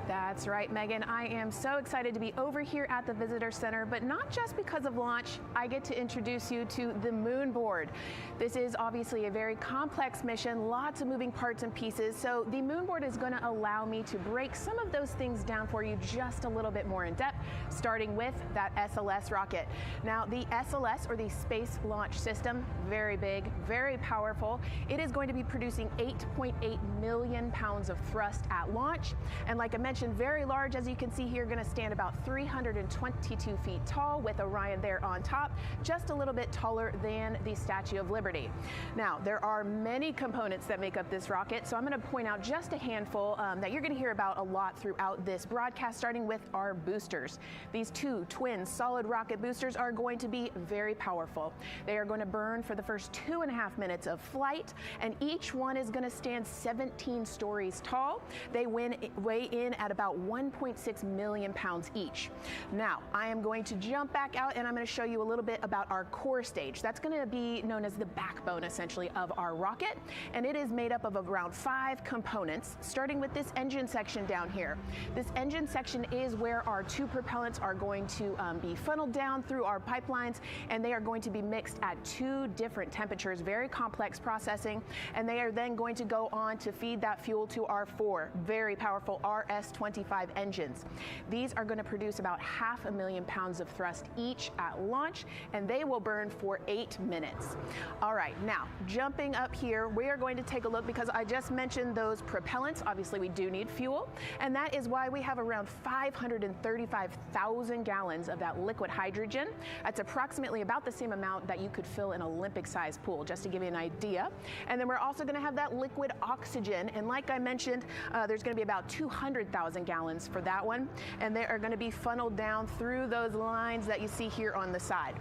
That's right, Megan. I am so excited to be over here at the Visitor Center, but not just because of launch. I get to introduce you to the moon board. This is obviously a very complex mission, lots of moving parts and pieces. So the moon board is going to allow me to break some of those things down for you just a little bit more in depth, starting with that SLS rocket. Now, the SLS, or the Space Launch System, very big, very powerful. It is going to be producing 8.8 million pounds of thrust at launch. And like I mentioned, very large, as you can see here, going to stand about 322 feet tall with Orion there on top, just a little bit taller than the Statue of Liberty. Now, there are many components that make up this rocket, so I'm going to point out just a handful that you're going to hear about a lot throughout this broadcast, starting with our boosters. These two twin solid rocket boosters are going to be very powerful. They are going to burn for the first 2.5 minutes of flight, and each one is going to stand 17 stories tall. They weigh in at about 1.6 million pounds each. Now, I am going to jump back out and I'm going to show you a little bit about our core stage. That's going to be known as the backbone, essentially, of our rocket, and it is made up of around 5 components, starting with this engine section down here. This engine section is where our 2 propellants are going to be funneled down through our pipelines, and they are going to be mixed at 2 different temperatures, very complex processing, and they are then going to go on to feed that fuel to our 4 very powerful RS RS-25 engines. These are going to produce about 500,000 pounds of thrust each at launch, and they will burn for 8 minutes. All right, now jumping up here, we are going to take a look because I just mentioned those propellants. Obviously, we do need fuel, and that is why we have around 535,000 gallons of that liquid hydrogen. That's approximately about the same amount that you could fill an Olympic-sized pool, just to give you an idea. And then we're also going to have that liquid oxygen, and like I mentioned, there's going to be about 200,000 gallons for that one, and they are going to be funneled down through those lines that you see here on the side.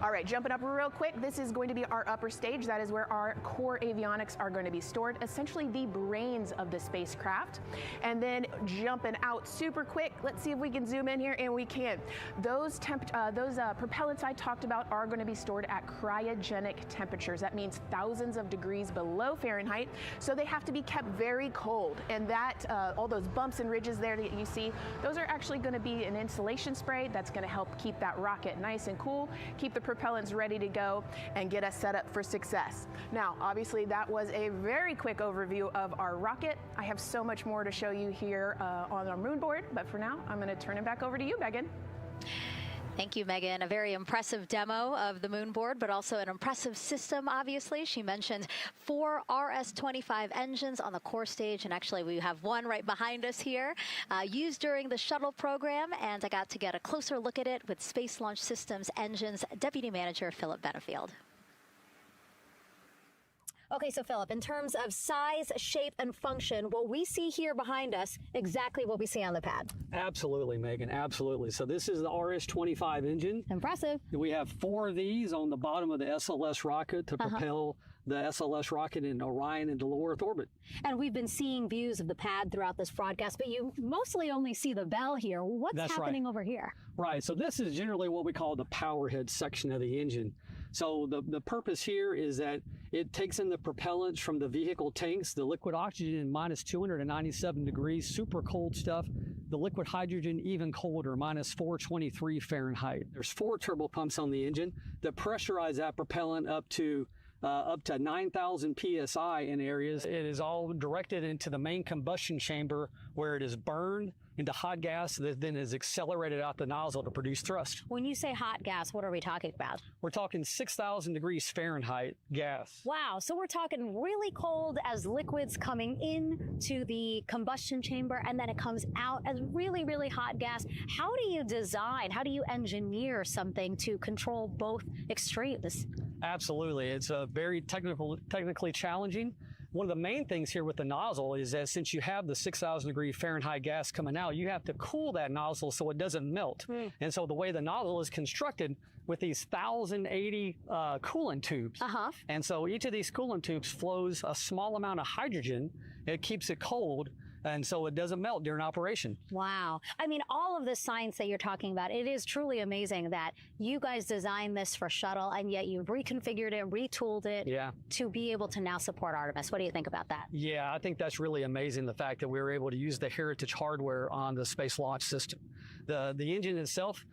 All right, jumping up real quick, this is going to be our upper stage. That is where our core avionics are going to be stored, essentially the brains of the spacecraft. And then jumping out super quick, let's see if we can zoom in here, and we can. Those propellants I talked about are going to be stored at cryogenic temperatures. That means thousands of degrees below Fahrenheit, so they have to be kept very cold. And that, all those bumps and ridges there that you see, those are actually going to be an insulation spray that's going to help keep that rocket nice and cool, keep the propellants ready to go, and get us set up for success. Now, obviously, that was a very quick overview of our rocket. I have so much more to show you here on our moon board, but for now, I'm going to turn it back over to you, Megan. Thank you, Megan. A very impressive demo of the moon board, but also an impressive system, obviously. She mentioned 4 RS-25 engines on the core stage, and actually we have one right behind us here, used during the shuttle program, and I got to get a closer look at it with Space Launch Systems Engines Deputy Manager Philip Benefield. Okay, so Philip, in terms of size, shape, and function, what we see here behind us, exactly what we see on the pad. Absolutely, Megan, absolutely. So this is the RS-25 engine. Impressive. We have 4 of these on the bottom of the SLS rocket to propel the SLS rocket in Orion into low Earth orbit. And we've been seeing views of the pad throughout this broadcast, but you mostly only see the bell here. What's happening over here? Right, so this is generally what we call the power head section of the engine. So the purpose here is that it takes in the propellants from the vehicle tanks, the liquid oxygen minus 297 degrees, super cold stuff. The liquid hydrogen even colder, minus 423 Fahrenheit. There's 4 turbo pumps on the engine that pressurize that propellant up to 9,000 PSI in areas. It is all directed into the main combustion chamber where it is burned into hot gas that then is accelerated out the nozzle to produce thrust. When you say hot gas, what are we talking about? We're talking 6,000 degrees Fahrenheit gas. Wow, so we're talking really cold as liquids coming into the combustion chamber, and then it comes out as really, really hot gas. How do you design, how do you engineer something to control both extremes? Absolutely, it's very technically challenging. One of the main things here with the nozzle is that since you have the 6,000 degree Fahrenheit gas coming out, you have to cool that nozzle so it doesn't melt. And so the way the nozzle is constructed with these 1,080 coolant tubes. And so each of these coolant tubes flows a small amount of hydrogen. It keeps it cold, and so it doesn't melt during operation. Wow. I mean, all of the science that you're talking about, it is truly amazing that you guys designed this for shuttle, and yet you've reconfigured it, retooled it to be able to now support Artemis. What do you think about that? Yeah, I think that's really amazing, the fact that we were able to use the heritage hardware on the Space Launch System. The engine itself,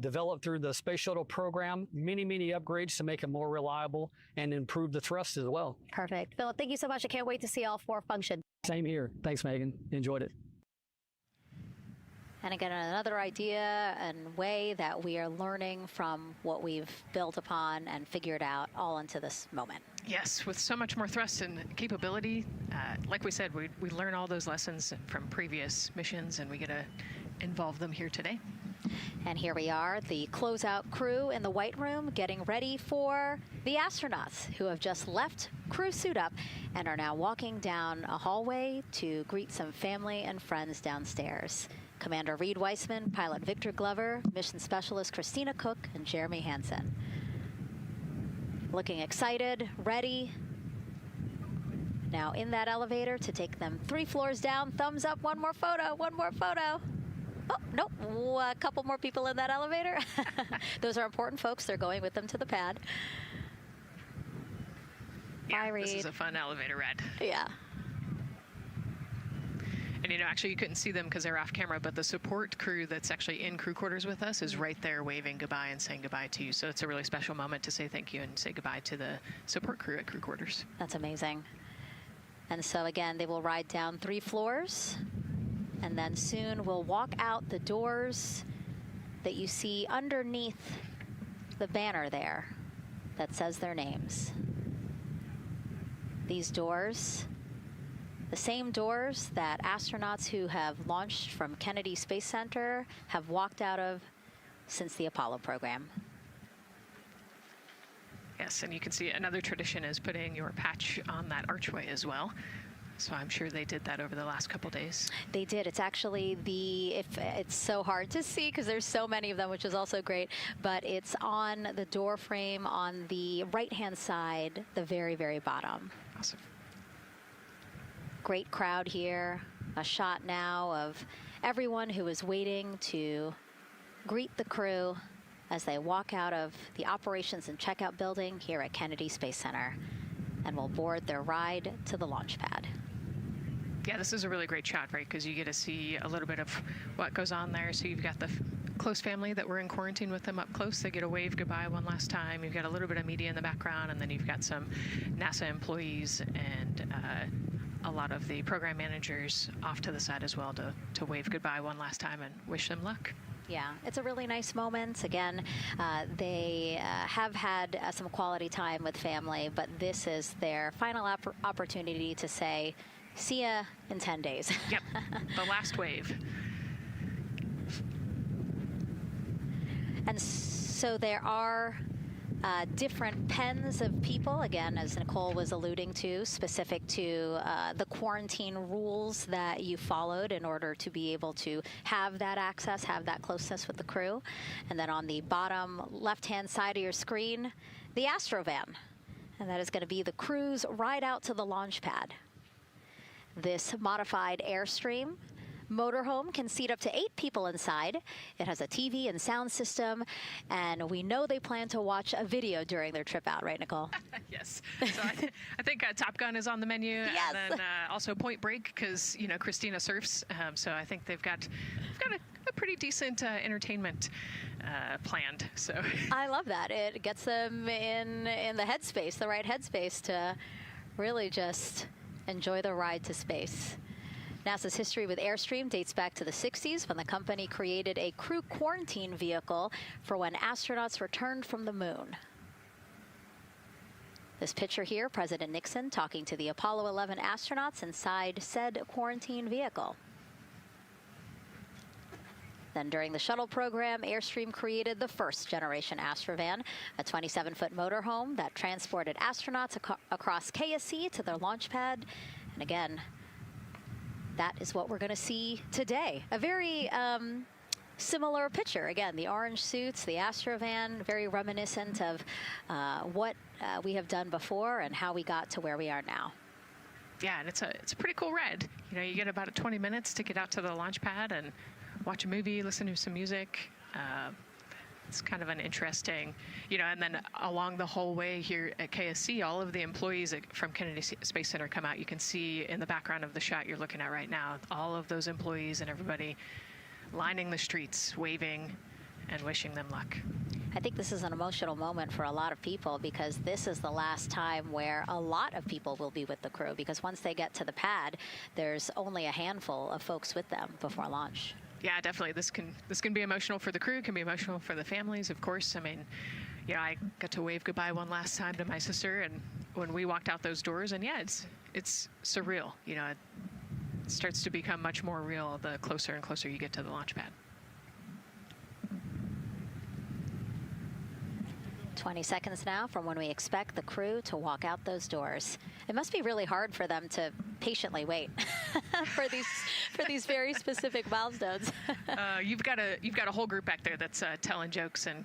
developed through the Space Shuttle program, many upgrades to make it more reliable and improve the thrust as well. Perfect. Philip, thank you so much. I can't wait to see all 4 function. Same here. Thanks, Megan. Enjoyed it. And again, another idea and way that we are learning from what we've built upon and figured out all into this moment. Yes, with so much more thrust and capability, like we said, we learn all those lessons from previous missions, and we get to involve them here today. And here we are, the closeout crew in the White Room, getting ready for the astronauts who have just left crew suit up and are now walking down a hallway to greet some family and friends downstairs. Commander Reed Weissman, Pilot Victor Glover, Mission Specialist Christina Cook, and Jeremy Hansen. Looking excited, ready. Now in that elevator to take them 3 floors down. Thumbs up, one more photo, one more photo. Oh, nope, a couple more people in that elevator. Those are important folks. They're going with them to the pad. Yeah, Bye, Reed. This is a fun elevator ride. Yeah. And, you know, actually you couldn't see them because they're off camera, but the support crew that's actually in crew quarters with us is right there waving goodbye and saying goodbye to you. So it's a really special moment to say thank you and say goodbye to the support crew at crew quarters. That's amazing. And so, again, they will ride down 3 floors. and then soon we'll walk out the doors that you see underneath the banner there that says their names. These doors, the same doors that astronauts who have launched from Kennedy Space Center have walked out of since the Apollo program. Yes, and you can see another tradition is putting your patch on that archway as well. So I'm sure they did that over the last couple days. They did. It's actually it's so hard to see because there's so many of them, which is also great, but it's on the door frame on the right-hand side, the very, very bottom. Awesome. Great crowd here. A shot now of everyone who is waiting to greet the crew as they walk out of the operations and checkout building here at Kennedy Space Center and will board their ride to the launch pad. Yeah, this is a really great shot, right? Because you get to see a little bit of what goes on there. So you've got the close family that were in quarantine with them up close. They get to wave goodbye one last time. You've got a little bit of media in the background, and then you've got some NASA employees and a lot of the program managers off to the side as well to wave goodbye one last time and wish them luck. Yeah, it's a really nice moment. Again, they have had some quality time with family, but this is their final opportunity to say, see ya in 10 days. Yep, the last wave. And so there are different pens of people, again, as Nicole was alluding to, specific to the quarantine rules that you followed in order to be able to have that access, have that closeness with the crew. And then on the bottom left-hand side of your screen, the Astrovan. And that is going to be the crew's ride out to the launch pad. This modified Airstream motorhome can seat up to 8 people inside. It has a TV and sound system, and we know they plan to watch a video during their trip out, right, Nicole? Yes. So I think Top Gun is on the menu, yes. And then also Point Break, because Christina surfs. So I think they've got a pretty decent entertainment planned. So I love that. It gets them in the headspace, the right headspace, to really just enjoy the ride to space. NASA's history with Airstream dates back to the 60s when the company created a crew quarantine vehicle for when astronauts returned from the moon. This picture here, President Nixon talking to the Apollo 11 astronauts inside said quarantine vehicle. Then during the shuttle program, Airstream created the first generation Astrovan, a 27-foot motorhome that transported astronauts across KSC to their launch pad. And again, that is what we're going to see today. A very similar picture. Again, the orange suits, the Astrovan, very reminiscent of what we have done before and how we got to where we are now. Yeah, and it's a pretty cool ride. You get about 20 minutes to get out to the launch pad and watch a movie, listen to some music. It's kind of an interesting, and then along the whole way here at KSC, all of the employees from Kennedy Space Center come out. You can see in the background of the shot you're looking at right now, all of those employees and everybody lining the streets, waving and wishing them luck. I think this is an emotional moment for a lot of people because this is the last time where a lot of people will be with the crew, because once they get to the pad, there's only a handful of folks with them before launch. Yeah, definitely. This can be emotional for the crew, can be emotional for the families, of course. I mean, I got to wave goodbye one last time to my sister, and when we walked out those doors, and yeah, it's surreal. It starts to become much more real the closer and closer you get to the launch pad. 20 seconds now from when we expect the crew to walk out those doors. It must be really hard for them to patiently wait for these very specific milestones. You've got a whole group back there that's telling jokes and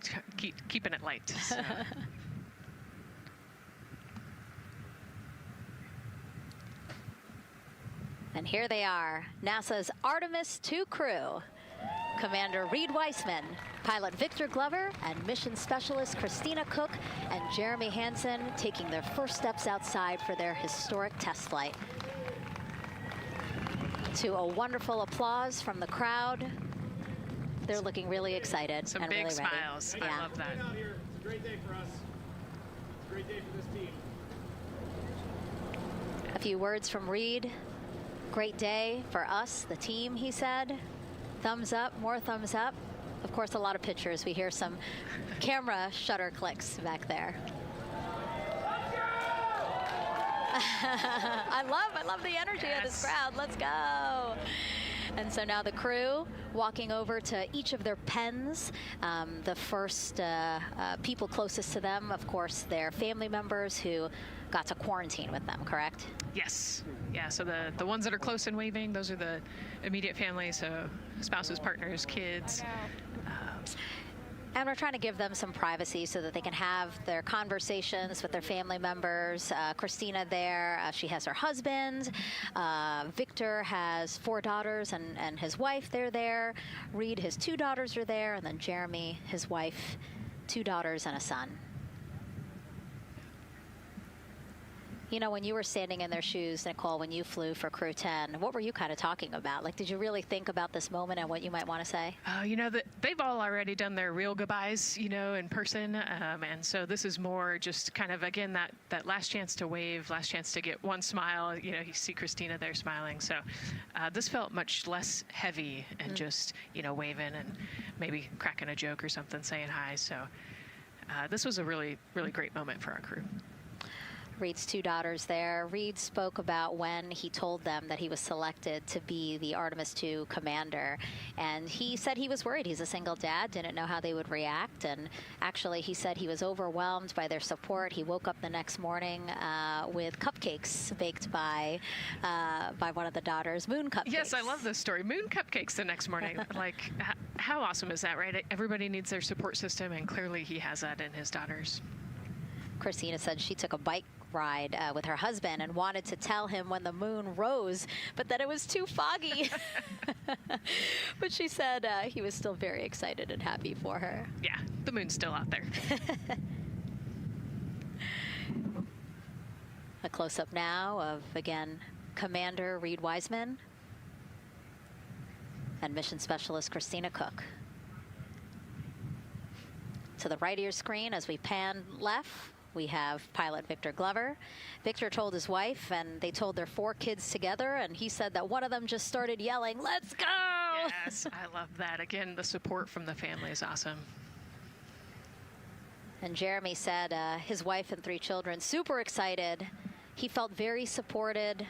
keeping it light. So. And here they are, NASA's Artemis II crew. Commander Reed Weissman, pilot Victor Glover, and mission specialist Christina Cook and Jeremy Hansen taking their first steps outside for their historic test flight. To a wonderful applause from the crowd. They're looking really excited. Some and big really smiles. Ready. I love that. It's a great day for us. It's a great day for this team. A few words from Reed Great day for us, the team, he said. Thumbs up, more thumbs up. Of course, a lot of pictures. We hear some camera shutter clicks back there. I love the energy of this crowd. Let's go. And so now the crew walking over to each of their pens. The first people closest to them, of course, their family members who got to quarantine with them, correct? Yes. Yeah, so the ones that are close and waving, those are the immediate family, so spouses, partners, kids. And we're trying to give them some privacy so that they can have their conversations with their family members. Christina there, she has her husband. Victor has 4 daughters and his wife, they're there. Reed, his 2 daughters are there. And then Jeremy, his wife, 2 daughters and a son. You know, when you were standing in their shoes, Nicole, when you flew for Crew 10, what were you kind of talking about? Like, did you really think about this moment and what you might want to say? You know, they've all already done their real goodbyes, you know, in person. And so this is more just kind of, again, that last chance to wave, last chance to get one smile. You know, you see Christina there smiling. So this felt much less heavy and just, you know, waving and maybe cracking a joke or something, saying hi. So this was a really, really great moment for our crew. Reed's 2 daughters there. Reed spoke about when he told them that he was selected to be the Artemis II commander. And he said he was worried. He's a single dad, didn't know how they would react. And actually, he said he was overwhelmed by their support. He woke up the next morning with cupcakes baked by one of the daughters, moon cupcakes. Yes, I love this story. Moon cupcakes the next morning. Like, how awesome is that, right? Everybody needs their support system, and clearly he has that in his daughters. Christina said she took a bike ride with her husband and wanted to tell him when the moon rose, but that it was too foggy. But she said he was still very excited and happy for her. Yeah, the moon's still out there. A close-up now of, again, Commander Reed Wiseman and Mission Specialist Christina Cook. To the right of your screen, as we pan left, we have pilot Victor Glover. Victor told his wife, and they told their 4 kids together, and he said that one of them just started yelling, "Let's go!" Yes, I love that. Again, the support from the family is awesome. And Jeremy said his wife and 3 children, super excited. He felt very supported.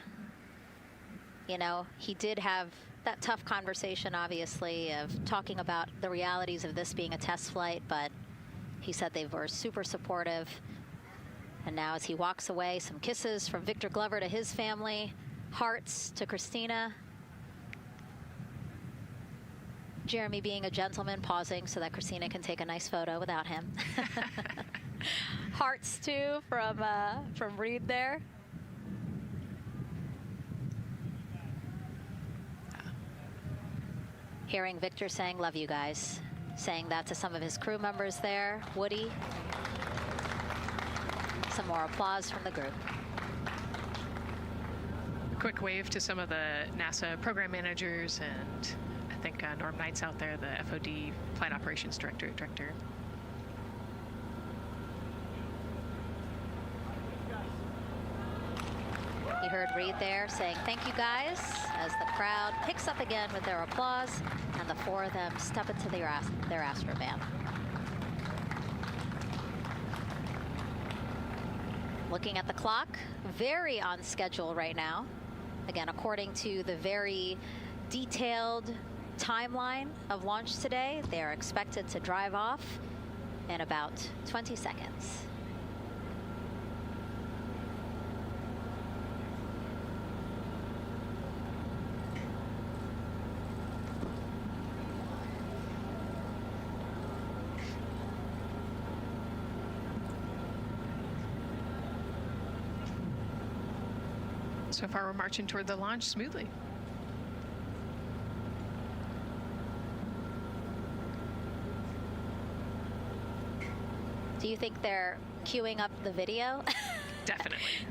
You know, he did have that tough conversation, obviously, of talking about the realities of this being a test flight, but he said they were super supportive. And now as he walks away, some kisses from Victor Glover to his family, hearts to Christina. Jeremy being a gentleman, pausing so that Christina can take a nice photo without him. Hearts too from Reed there. Hearing Victor saying, "Love you guys." Saying that to some of his crew members there. Woody. Some more applause from the group. A quick wave to some of the NASA program managers, and I think Norm Knight's out there, the FOD Flight Operations Director. You heard Reed there saying, "Thank you guys," as the crowd picks up again with their applause, and the 4 of them step into their Astrovan. Looking at the clock, very on schedule right now. Again, according to the very detailed timeline of launch today, they are expected to drive off in about 20 seconds. So far, we're marching toward the launch smoothly. Do you think they're queuing up the video? Definitely.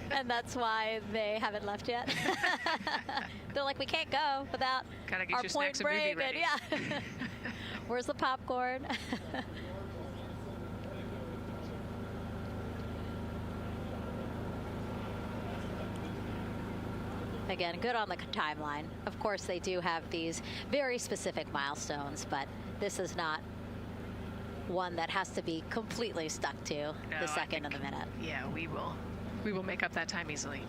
And that's why they haven't left yet? They're like, we can't go without Gotta get our your point snacks and movie break. ready. And yeah. Where's the popcorn? Again, good on the timeline. Of course, they do have these very specific milestones, but this is not one that has to be completely stuck to the second and the minute. Yeah, we will make up that time easily.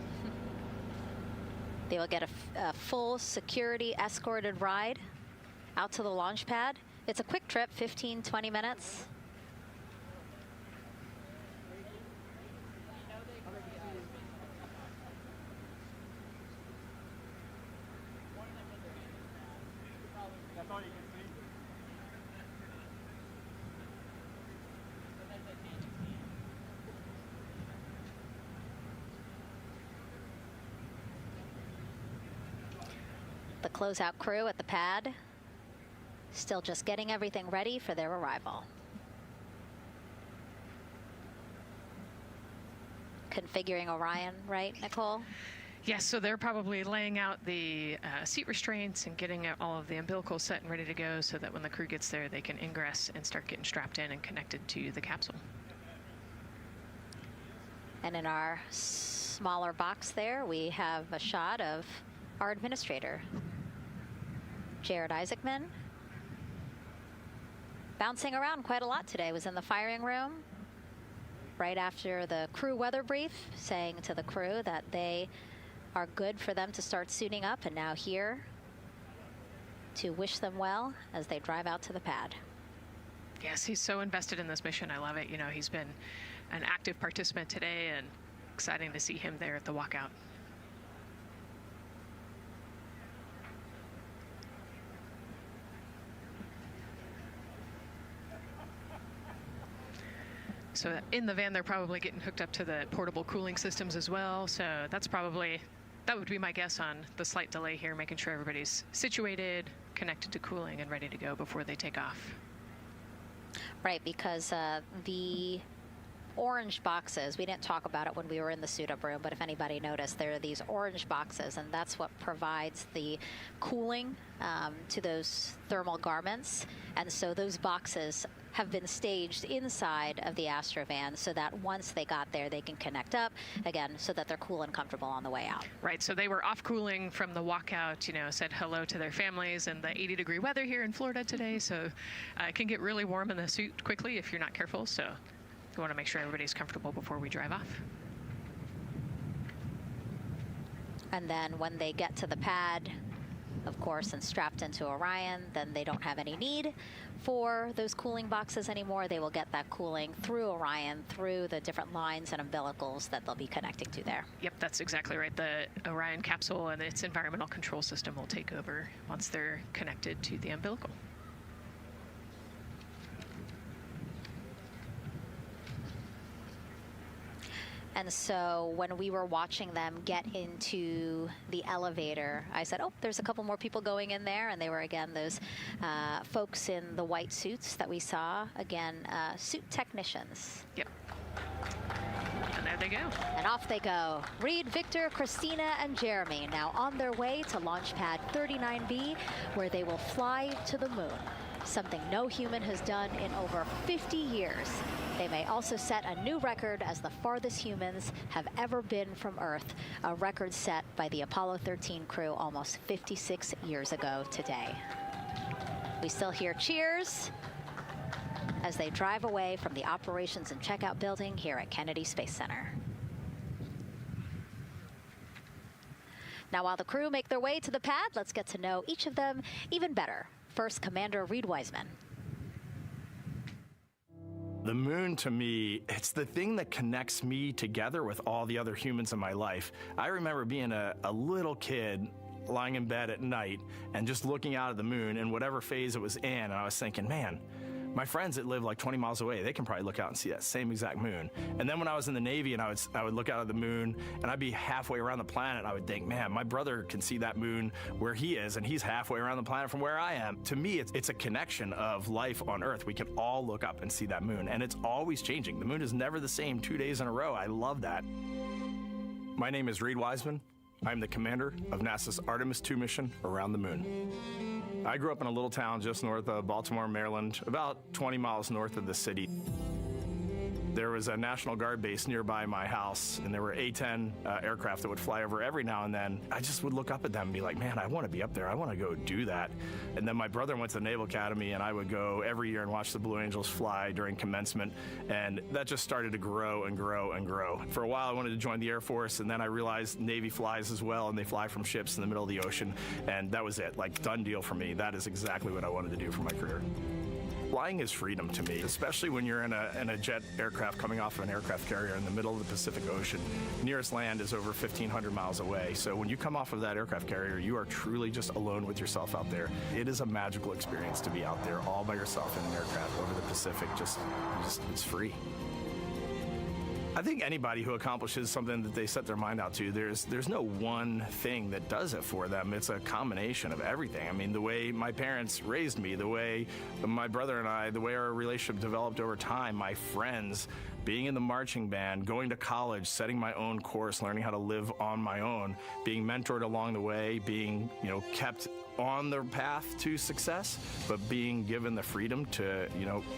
They will get a full security escorted ride out to the launch pad. It's a quick trip, 15, 20 minutes. The closeout crew at the pad still just getting everything ready for their arrival. Configuring Orion, right, Nicole? Yes, so they're probably laying out the seat restraints and getting all of the umbilicals set and ready to go so that when the crew gets there, they can ingress and start getting strapped in and connected to the capsule. And in our smaller box there, we have a shot of our administrator, Jared Isaacman, bouncing around quite a lot today. Was in the firing room right after the crew weather brief, saying to the crew that they are good for them to start suiting up, and now here to wish them well as they drive out to the pad. Yes, he's so invested in this mission. I love it. You know, he's been an active participant today, and exciting to see him there at the walkout. So in the van, they're probably getting hooked up to the portable cooling systems as well. So that would be my guess on the slight delay here, making sure everybody's situated, connected to cooling, and ready to go before they take off. Right, because the orange boxes, we didn't talk about it when we were in the suit-up room, but if anybody noticed, there are these orange boxes, and that's what provides the cooling to those thermal garments. And so those boxes have been staged inside of the Astrovan so that once they got there, they can connect up again so that they're cool and comfortable on the way out. Right, so they were off cooling from the walkout, you know, said hello to their families in the 80-degree weather here in Florida today. So it can get really warm in the suit quickly if you're not careful. So we want to make sure everybody's comfortable before we drive off. And then when they get to the pad, of course, and strapped into Orion, then they don't have any need for those cooling boxes anymore. They will get that cooling through Orion, through the different lines and umbilicals that they'll be connecting to there. Yep, that's exactly right. The Orion capsule and its environmental control system will take over once they're connected to the umbilical. And so when we were watching them get into the elevator, I said, oh, there's a couple more people going in there. And they were, again, those folks in the white suits that we saw. Again, suit technicians. Yep. And there they go. And off they go. Reed, Victor, Christina, and Jeremy now on their way to launch pad 39B, where they will fly to the moon, something no human has done in over 50 years. They may also set a new record as the farthest humans have ever been from Earth, a record set by the Apollo 13 crew almost 56 years ago today. We still hear cheers as they drive away from the operations and checkout building here at Kennedy Space Center. Now, while the crew make their way to the pad, let's get to know each of them even better. First, Commander Reed Wiseman. The moon, to me, it's the thing that connects me together with all the other humans in my life. I remember being a little kid lying in bed at night and just looking out at the moon in whatever phase it was in, and I was thinking, man, my friends that live like 20 miles away, they can probably look out and see that same exact moon. And then when I was in the Navy and I would look out at the moon and I'd be halfway around the planet, I would think, man, my brother can see that moon where he is, and he's halfway around the planet from where I am. To me, it's a connection of life on Earth. We can all look up and see that moon, and it's always changing. The moon is never the same 2 days in a row. I love that. My name is Reed Wiseman. I'm the commander of NASA's Artemis II mission around the moon. I grew up in a little town just north of Baltimore, Maryland, about 20 miles north of the city. There was a National Guard base nearby my house, and there were A-10 aircraft that would fly over every now and then. I just would look up at them and be like, man, I want to be up there. I want to go do that. And then my brother went to the Naval Academy, and I would go every year and watch the Blue Angels fly during commencement, and that just started to grow and grow and grow. For a while, I wanted to join the Air Force, and then I realized Navy flies as well, and they fly from ships in the middle of the ocean, and that was it. Like, done deal for me. That is exactly what I wanted to do for my career. Flying is freedom to me, especially when you're in a jet aircraft coming off of an aircraft carrier in the middle of the Pacific Ocean. Nearest land is over 1,500 miles away. So when you come off of that aircraft carrier, you are truly just alone with yourself out there. It is a magical experience to be out there all by yourself in an aircraft over the Pacific. Just it's free. I think anybody who accomplishes something that they set their mind out to, there's no one thing that does it for them. It's a combination of everything. I mean, the way my parents raised me, the way my brother and I, the way our relationship developed over time, my friends, being in the marching band, going to college, setting my own course, learning how to live on my own, being mentored along the way, being, kept on the path to success, but being given the freedom to,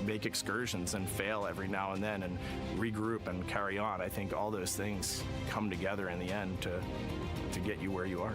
make excursions and fail every now and then and regroup and carry on. I think all those things come together in the end to get you where you are.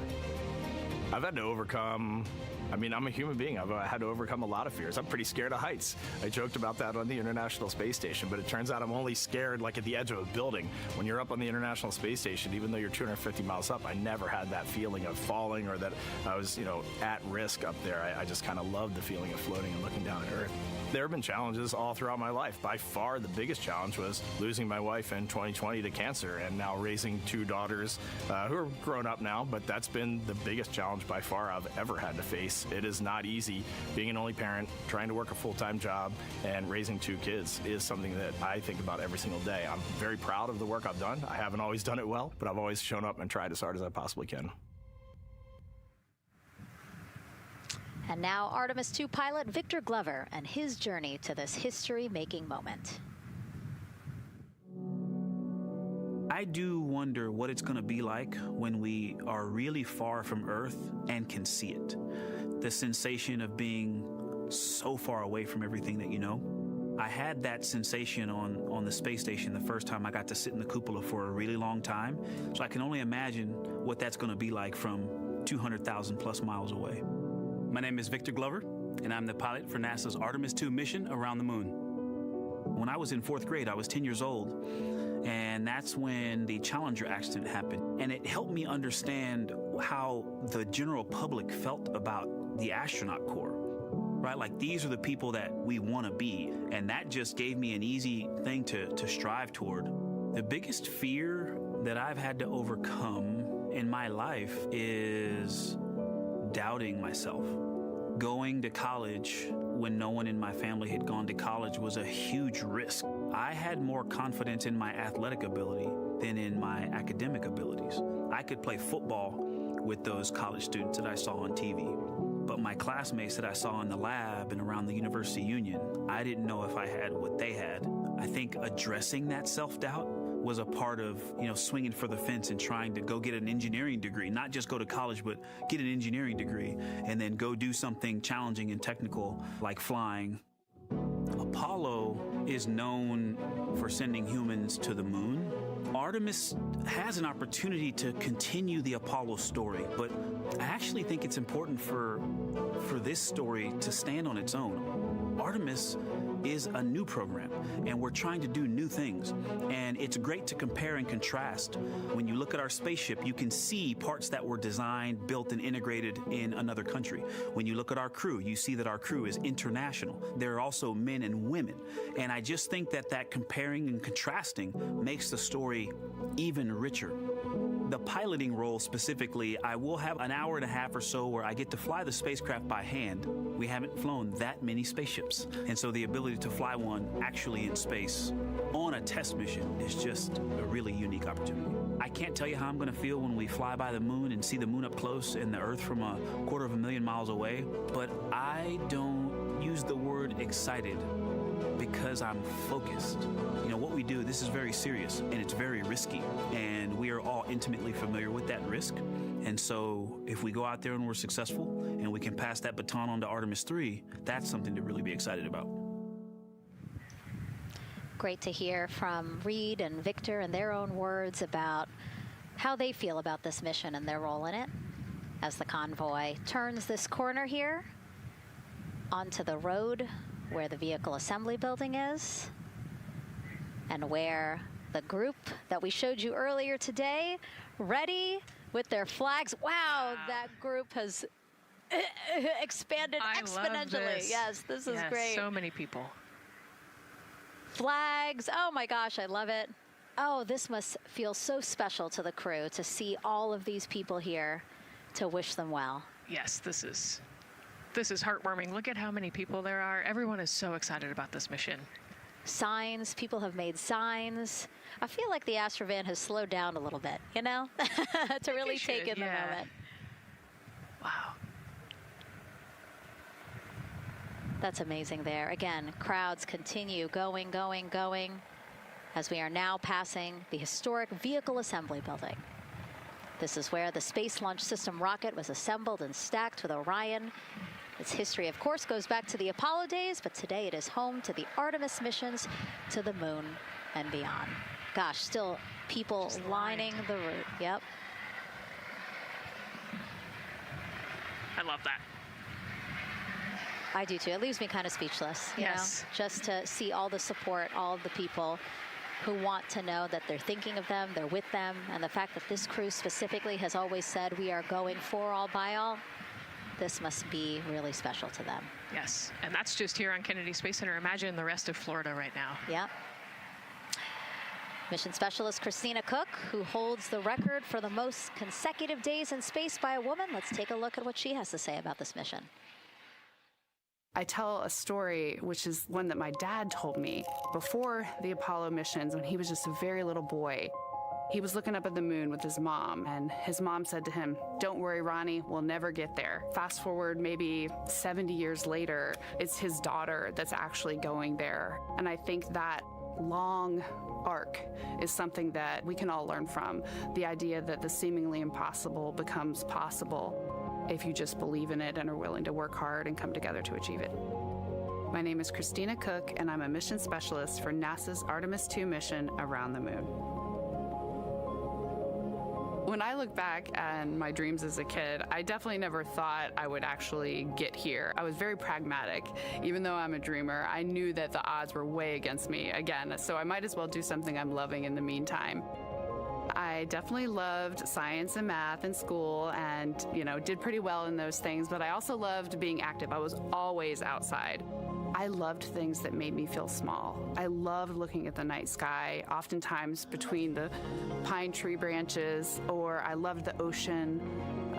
I've had to overcome, I'm a human being. I've had to overcome a lot of fears. I'm pretty scared of heights. I joked about that on the International Space Station, but it turns out I'm only scared like at the edge of a building. When you're up on the International Space Station, even though you're 250 miles up, I never had that feeling of falling or that I was, at risk up there. I just kind of loved the feeling of floating and looking down at Earth. There have been challenges all throughout my life. By far, the biggest challenge was losing my wife in 2020 to cancer and now raising two daughters who are grown up now, but that's been the biggest challenge by far I've ever had to face. It is not easy being an only parent, trying to work a full-time job, and raising two kids is something that I think about every single day. I'm very proud of the work I've done. I haven't always done it well, but I've always shown up and tried as hard as I possibly can. And now Artemis II pilot Victor Glover and his journey to this history-making moment. I do wonder what it's going to be like when we are really far from Earth and can see it. The sensation of being so far away from everything that you know. I had that sensation on the space station the first time I got to sit in the cupola for a really long time. So I can only imagine what that's going to be like from 200,000 plus miles away. My name is Victor Glover, and I'm the pilot for NASA's Artemis II mission around the moon. When I was in 4th grade, I was 10 years old, and that's when the Challenger accident happened. And it helped me understand how the general public felt about the astronaut corps, right? Like, these are the people that we want to be, and that just gave me an easy thing to strive toward. The biggest fear that I've had to overcome in my life is doubting myself. Going to college when no one in my family had gone to college was a huge risk. I had more confidence in my athletic ability than in my academic abilities. I could play football with those college students that I saw on TV, but my classmates that I saw in the lab and around the University Union, I didn't know if I had what they had. I think addressing that self-doubt was a part of, swinging for the fence and trying to go get an engineering degree, not just go to college, but get an engineering degree and then go do something challenging and technical like flying. Apollo is known for sending humans to the moon. Artemis has an opportunity to continue the Apollo story, but I actually think it's important for this story to stand on its own. Artemis is a new program, and we're trying to do new things. And it's great to compare and contrast. When you look at our spaceship, you can see parts that were designed, built, and integrated in another country. When you look at our crew, you see that our crew is international. There are also men and women. And I just think that comparing and contrasting makes the story even richer. The piloting role specifically, I will have an hour and a half or so where I get to fly the spacecraft by hand. We haven't flown that many spaceships. And so the ability to fly one actually in space on a test mission is just a really unique opportunity. I can't tell you how I'm going to feel when we fly by the moon and see the moon up close and the Earth from 250,000 miles away, but I don't use the word excited because I'm focused. What we do, this is very serious and it's very risky, and we are all intimately familiar with that risk. And so if we go out there and we're successful and we can pass that baton on to Artemis III, that's something to really be excited about. Great to hear from Reed and Victor in their own words about how they feel about this mission and their role in it as the convoy turns this corner here onto the road where the vehicle assembly building is and where the group that we showed you earlier today, ready with their flags. Wow, that group has expanded exponentially. Yes, this is great. So many people. Flags. Oh my gosh, I love it. Oh, this must feel so special to the crew to see all of these people here to wish them well. Yes, this is heartwarming. Look at how many people there are. Everyone is so excited about this mission. Signs, people have made signs. I feel like the Astrovan has slowed down a little bit, you know, to really take in the moment. Wow. That's amazing there. Again, crowds continue going, going, going as we are now passing the historic vehicle assembly building. This is where the Space Launch System rocket was assembled and stacked with Orion. Its history, of course, goes back to the Apollo days, but today it is home to the Artemis missions to the moon and beyond. Gosh, still people lining the route. Yep. I love that. I do too. It leaves me kind of speechless, you know, just to see all the support, all of the people who want to know that they're thinking of them, they're with them, and the fact that this crew specifically has always said we are going for all by all. This must be really special to them. Yes, and that's just here on Kennedy Space Center. Imagine the rest of Florida right now. Yep. Mission specialist Christina Cook, who holds the record for the most consecutive days in space by a woman. Let's take a look at what she has to say about this mission. I tell a story, which is one that my dad told me before the Apollo missions when he was just a very little boy. He was looking up at the moon with his mom, and his mom said to him, "Don't worry, Ronnie, we'll never get there." Fast forward maybe 70 years later, it's his daughter that's actually going there. And I think that long arc is something that we can all learn from. The idea that the seemingly impossible becomes possible if you just believe in it and are willing to work hard and come together to achieve it. My name is Christina Cook, and I'm a mission specialist for NASA's Artemis II mission around the moon. When I look back on my dreams as a kid, I definitely never thought I would actually get here. I was very pragmatic. Even though I'm a dreamer, I knew that the odds were way against me again, so I might as well do something I'm loving in the meantime. I definitely loved science and math in school and, you know, did pretty well in those things, but I also loved being active. I was always outside. I loved things that made me feel small. I loved looking at the night sky, oftentimes between the pine tree branches, or I loved the ocean.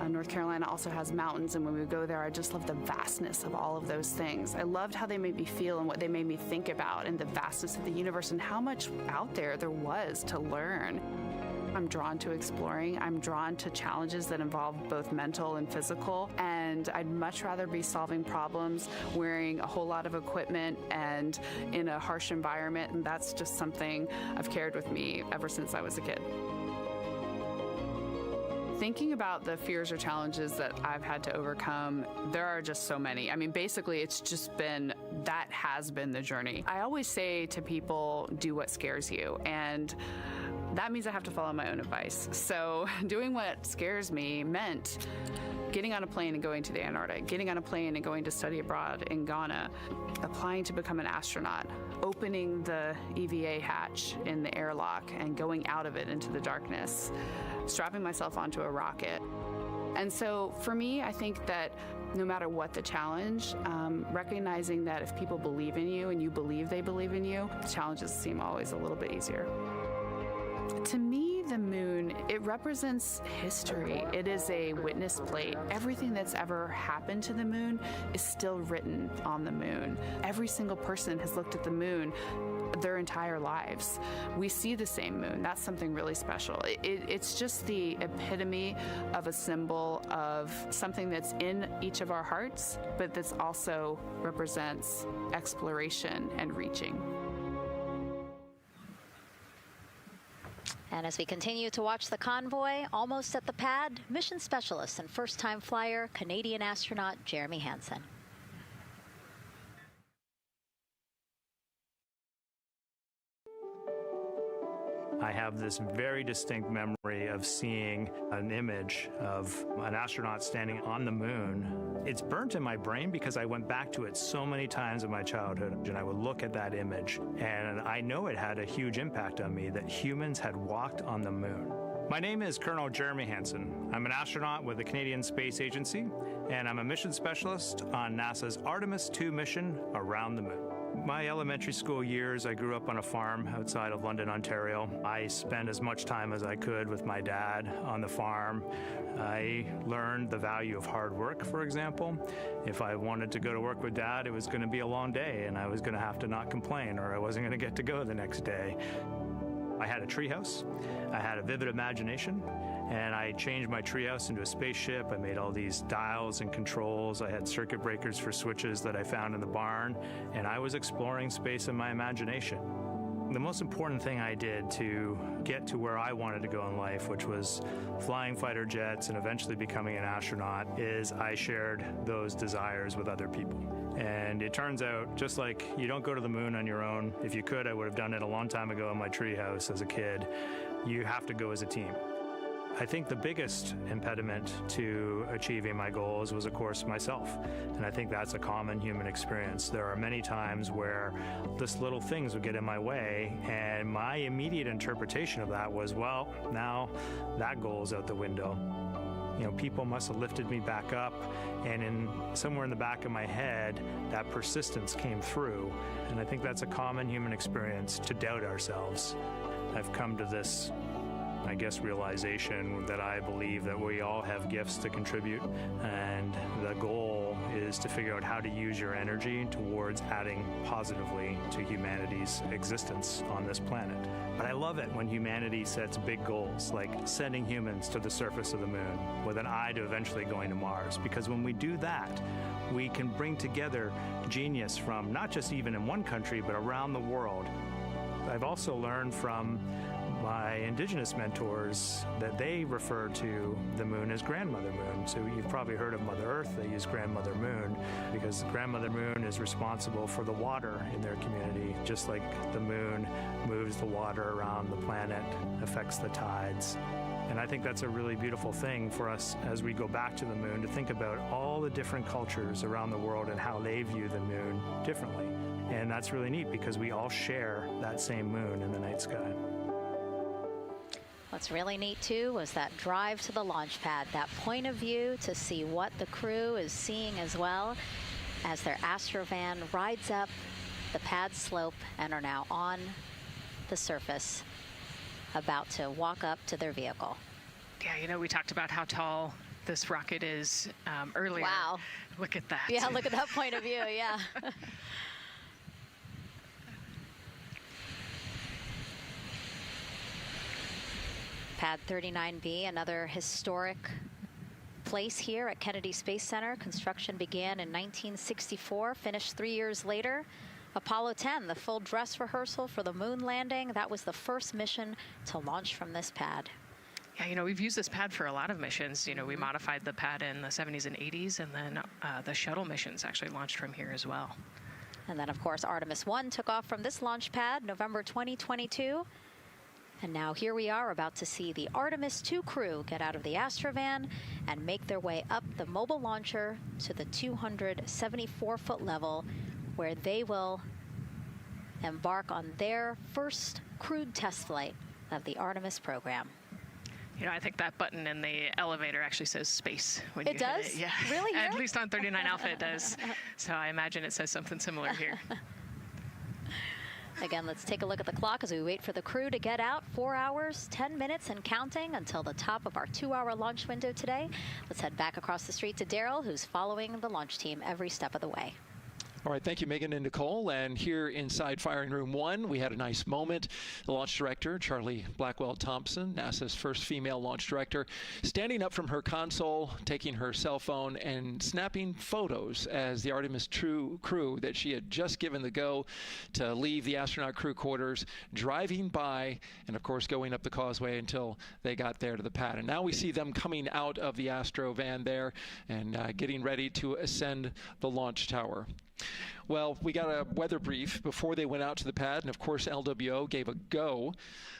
North Carolina also has mountains, and when we go there, I just love the vastness of all of those things. I loved how they made me feel and what they made me think about, and the vastness of the universe and how much out there was to learn. I'm drawn to exploring. I'm drawn to challenges that involve both mental and physical, and I'd much rather be solving problems wearing a whole lot of equipment and in a harsh environment, and that's just something I've carried with me ever since I was a kid. Thinking about the fears or challenges that I've had to overcome, there are just so many. I mean, basically, it's just been, that has been the journey. I always say to people, do what scares you, and that means I have to follow my own advice. So doing what scares me meant getting on a plane and going to the Antarctic, getting on a plane and going to study abroad in Ghana, applying to become an astronaut, opening the EVA hatch in the airlock and going out of it into the darkness, strapping myself onto a rocket. And so for me, I think that no matter what the challenge, recognizing that if people believe in you and you believe they believe in you, challenges seem always a little bit easier. To me, the moon, it represents history. It is a witness plate. Everything that's ever happened to the moon is still written on the moon. Every single person has looked at the moon their entire lives. We see the same moon. That's something really special. It's just the epitome of a symbol of something that's in each of our hearts, but that's also represents exploration and reaching. And as we continue to watch the convoy, almost at the pad, mission specialist and first-time flyer, Canadian astronaut Jeremy Hansen. I have this very distinct memory of seeing an image of an astronaut standing on the moon. It's burnt in my brain because I went back to it so many times in my childhood, and I would look at that image, and I know it had a huge impact on me that humans had walked on the moon. My name is Colonel Jeremy Hansen. I'm an astronaut with the Canadian Space Agency, and I'm a mission specialist on NASA's Artemis II mission around the moon. My elementary school years, I grew up on a farm outside of London, Ontario. I spent as much time as I could with my dad on the farm. I learned the value of hard work, for example. If I wanted to go to work with Dad, it was going to be a long day, and I was going to have to not complain, or I wasn't going to get to go the next day. I had a treehouse. I had a vivid imagination, and I changed my treehouse into a spaceship. I made all these dials and controls. I had circuit breakers for switches that I found in the barn, and I was exploring space in my imagination. The most important thing I did to get to where I wanted to go in life, which was flying fighter jets and eventually becoming an astronaut, is I shared those desires with other people. And it turns out, just like you don't go to the moon on your own, if you could, I would have done it a long time ago in my treehouse as a kid. You have to go as a team. I think the biggest impediment to achieving my goals was, of course, myself. And I think that's a common human experience. There are many times where just little things would get in my way, and my immediate interpretation of that was, well, now that goal is out the window. You know, people must have lifted me back up, and somewhere in the back of my head, that persistence came through. And I think that's a common human experience, to doubt ourselves. I've come to this, I guess, realization that I believe that we all have gifts to contribute, and the goal is to figure out how to use your energy towards adding positively to humanity's existence on this planet. But I love it when humanity sets big goals, like sending humans to the surface of the moon with an eye to eventually going to Mars, because when we do that, we can bring together genius from not just even in one country, but around the world. I've also learned from my indigenous mentors that they refer to the moon as Grandmother Moon. So you've probably heard of Mother Earth. They use Grandmother Moon because Grandmother Moon is responsible for the water in their community, just like the moon moves the water around the planet, affects the tides. And I think that's a really beautiful thing for us as we go back to the moon, to think about all the different cultures around the world and how they view the moon differently. And that's really neat because we all share that same moon in the night sky. What's really neat, too, was that drive to the launch pad, that point of view to see what the crew is seeing as well as their Astrovan rides up the pad slope and are now on the surface, about to walk up to their vehicle. Yeah, you know, we talked about how tall this rocket is earlier. Wow. Look at that. Yeah, look at that point of view, yeah. Pad 39B, another historic place here at Kennedy Space Center. Construction began in 1964, finished 3 years later. Apollo 10, the full dress rehearsal for the moon landing. That was the first mission to launch from this pad. Yeah, you know, we've used this pad for a lot of missions. You know, we modified the pad in the 70s and 80s, and then the shuttle missions actually launched from here as well. And then, of course, Artemis 1 took off from this launch pad, November 2022. And now here we are about to see the Artemis 2 crew get out of the Astrovan and make their way up the mobile launcher to the 274-foot level, where they will embark on their first crewed test flight of the Artemis program. You know, I think that button in the elevator actually says space when it you does? hit it. Yeah. Really? At least on 39 Alpha it does. So I imagine it says something similar here. Again, let's take a look at the clock as we wait for the crew to get out. 4 hours, 10 minutes and counting until the top of our 2-hour launch window today. Let's head back across the street to Daryl, who's following the launch team every step of the way. All right, thank you, Megan and Nicole. And here inside Firing Room 1, we had a nice moment. The launch director, Charlie Blackwell Thompson, NASA's first female launch director, standing up from her console, taking her cell phone and snapping photos as the Artemis crew that she had just given the go to leave the astronaut crew quarters, driving by, and of course going up the causeway until they got there to the pad. And now we see them coming out of the Astro van there and getting ready to ascend the launch tower. Well, we got a weather brief before they went out to the pad, and of course LWO gave a go.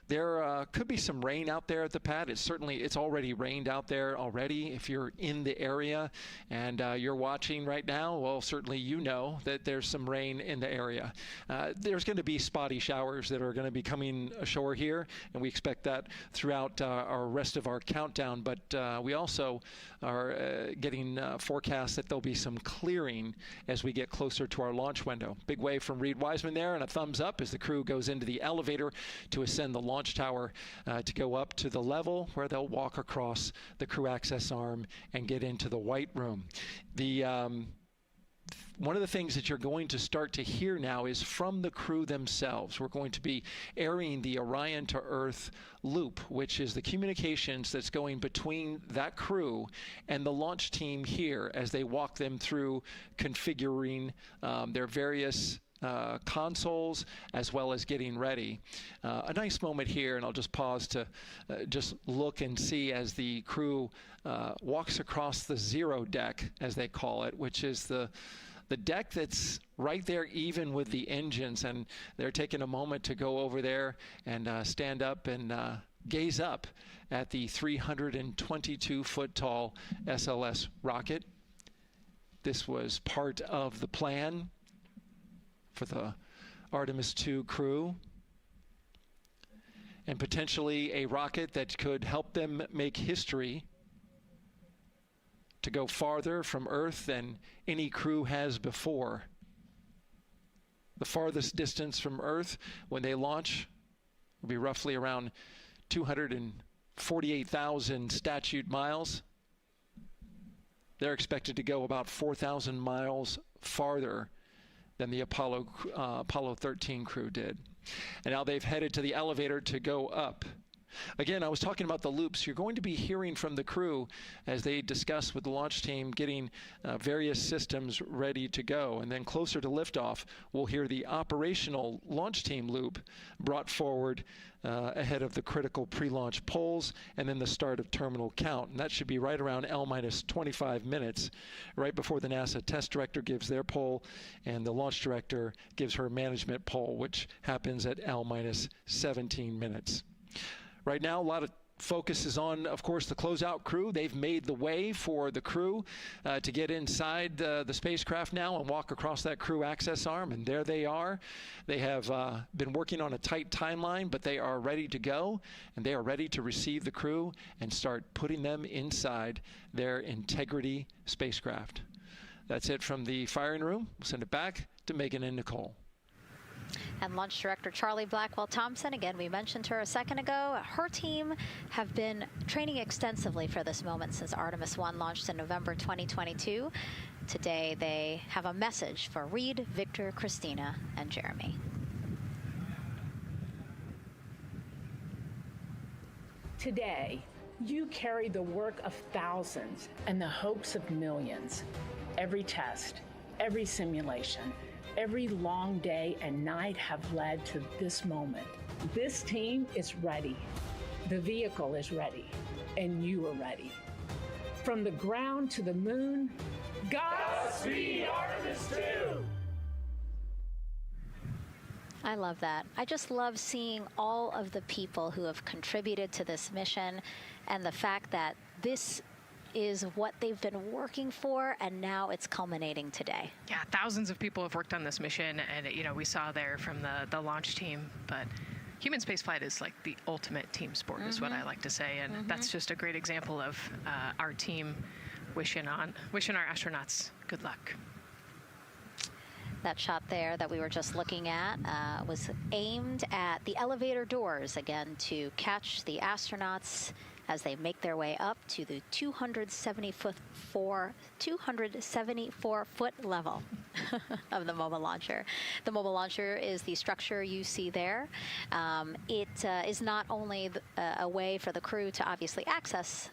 There could be some rain out there at the pad. It's already rained out there already. If you're in the area and you're watching right now, well, certainly you know that there's some rain in the area. There's going to be spotty showers that are going to be coming ashore here, and we expect that throughout our rest of our countdown. But we also are getting forecasts that there'll be some clearing as we get closer to our launch window. Big wave from Reed Wiseman there, and a thumbs up as the crew goes into the elevator to ascend the launch tower to go up to the level where they'll walk across the crew access arm and get into the white room. One of the things that you're going to start to hear now is from the crew themselves. We're going to be airing the Orion to Earth loop, which is the communications that's going between that crew and the launch team here as they walk them through configuring their various consoles as well as getting ready. A nice moment here, and I'll just pause to just look and see as the crew walks across the zero deck, as they call it, which is the deck that's right there even with the engines, and they're taking a moment to go over there and stand up and gaze up at the 322-foot tall SLS rocket. This was part of the plan for the Artemis II crew, and potentially a rocket that could help them make history to go farther from Earth than any crew has before. The farthest distance from Earth when they launch will be roughly around 248,000 statute miles. They're expected to go about 4,000 miles farther than the Apollo 13 crew did. And now they've headed to the elevator to go up. Again, I was talking about the loops. You're going to be hearing from the crew as they discuss with the launch team getting various systems ready to go. And then closer to liftoff, we'll hear the operational launch team loop brought forward ahead of the critical pre-launch polls and then the start of terminal count. And that should be right around L-25 minutes, right before the NASA test director gives their poll and the launch director gives her management poll, which happens at L-17 minutes. Right now, a lot of focus is on, of course, the closeout crew. They've made the way for the crew to get inside the spacecraft now and walk across that crew access arm, and there they are. They have been working on a tight timeline, but they are ready to go, and they are ready to receive the crew and start putting them inside their Integrity spacecraft. That's it from the firing room. We'll send it back to Megan and Nicole. And Launch Director Charlie Blackwell-Thompson, again, we mentioned her a second ago. Her team have been training extensively for this moment since Artemis I launched in November 2022. Today, they have a message for Reed, Victor, Christina, and Jeremy. Today, you carry the work of thousands and the hopes of millions. Every test, every simulation, every long day and night have led to this moment. This team is ready. The vehicle is ready, and you are ready. From the ground to the moon, Godspeed, Artemis II! I love that. I just love seeing all of the people who have contributed to this mission and the fact that this is what they've been working for, and now it's culminating today. Yeah, thousands of people have worked on this mission, and we saw there from the launch team, but human spaceflight is like the ultimate team sport, is what I like to say, and that's just a great example of our team wishing our astronauts good luck. That shot there that we were just looking at was aimed at the elevator doors, again, to catch the astronauts as they make their way up to the 274-foot level of the mobile launcher. The mobile launcher is the structure you see there. It is not only a way for the crew to obviously access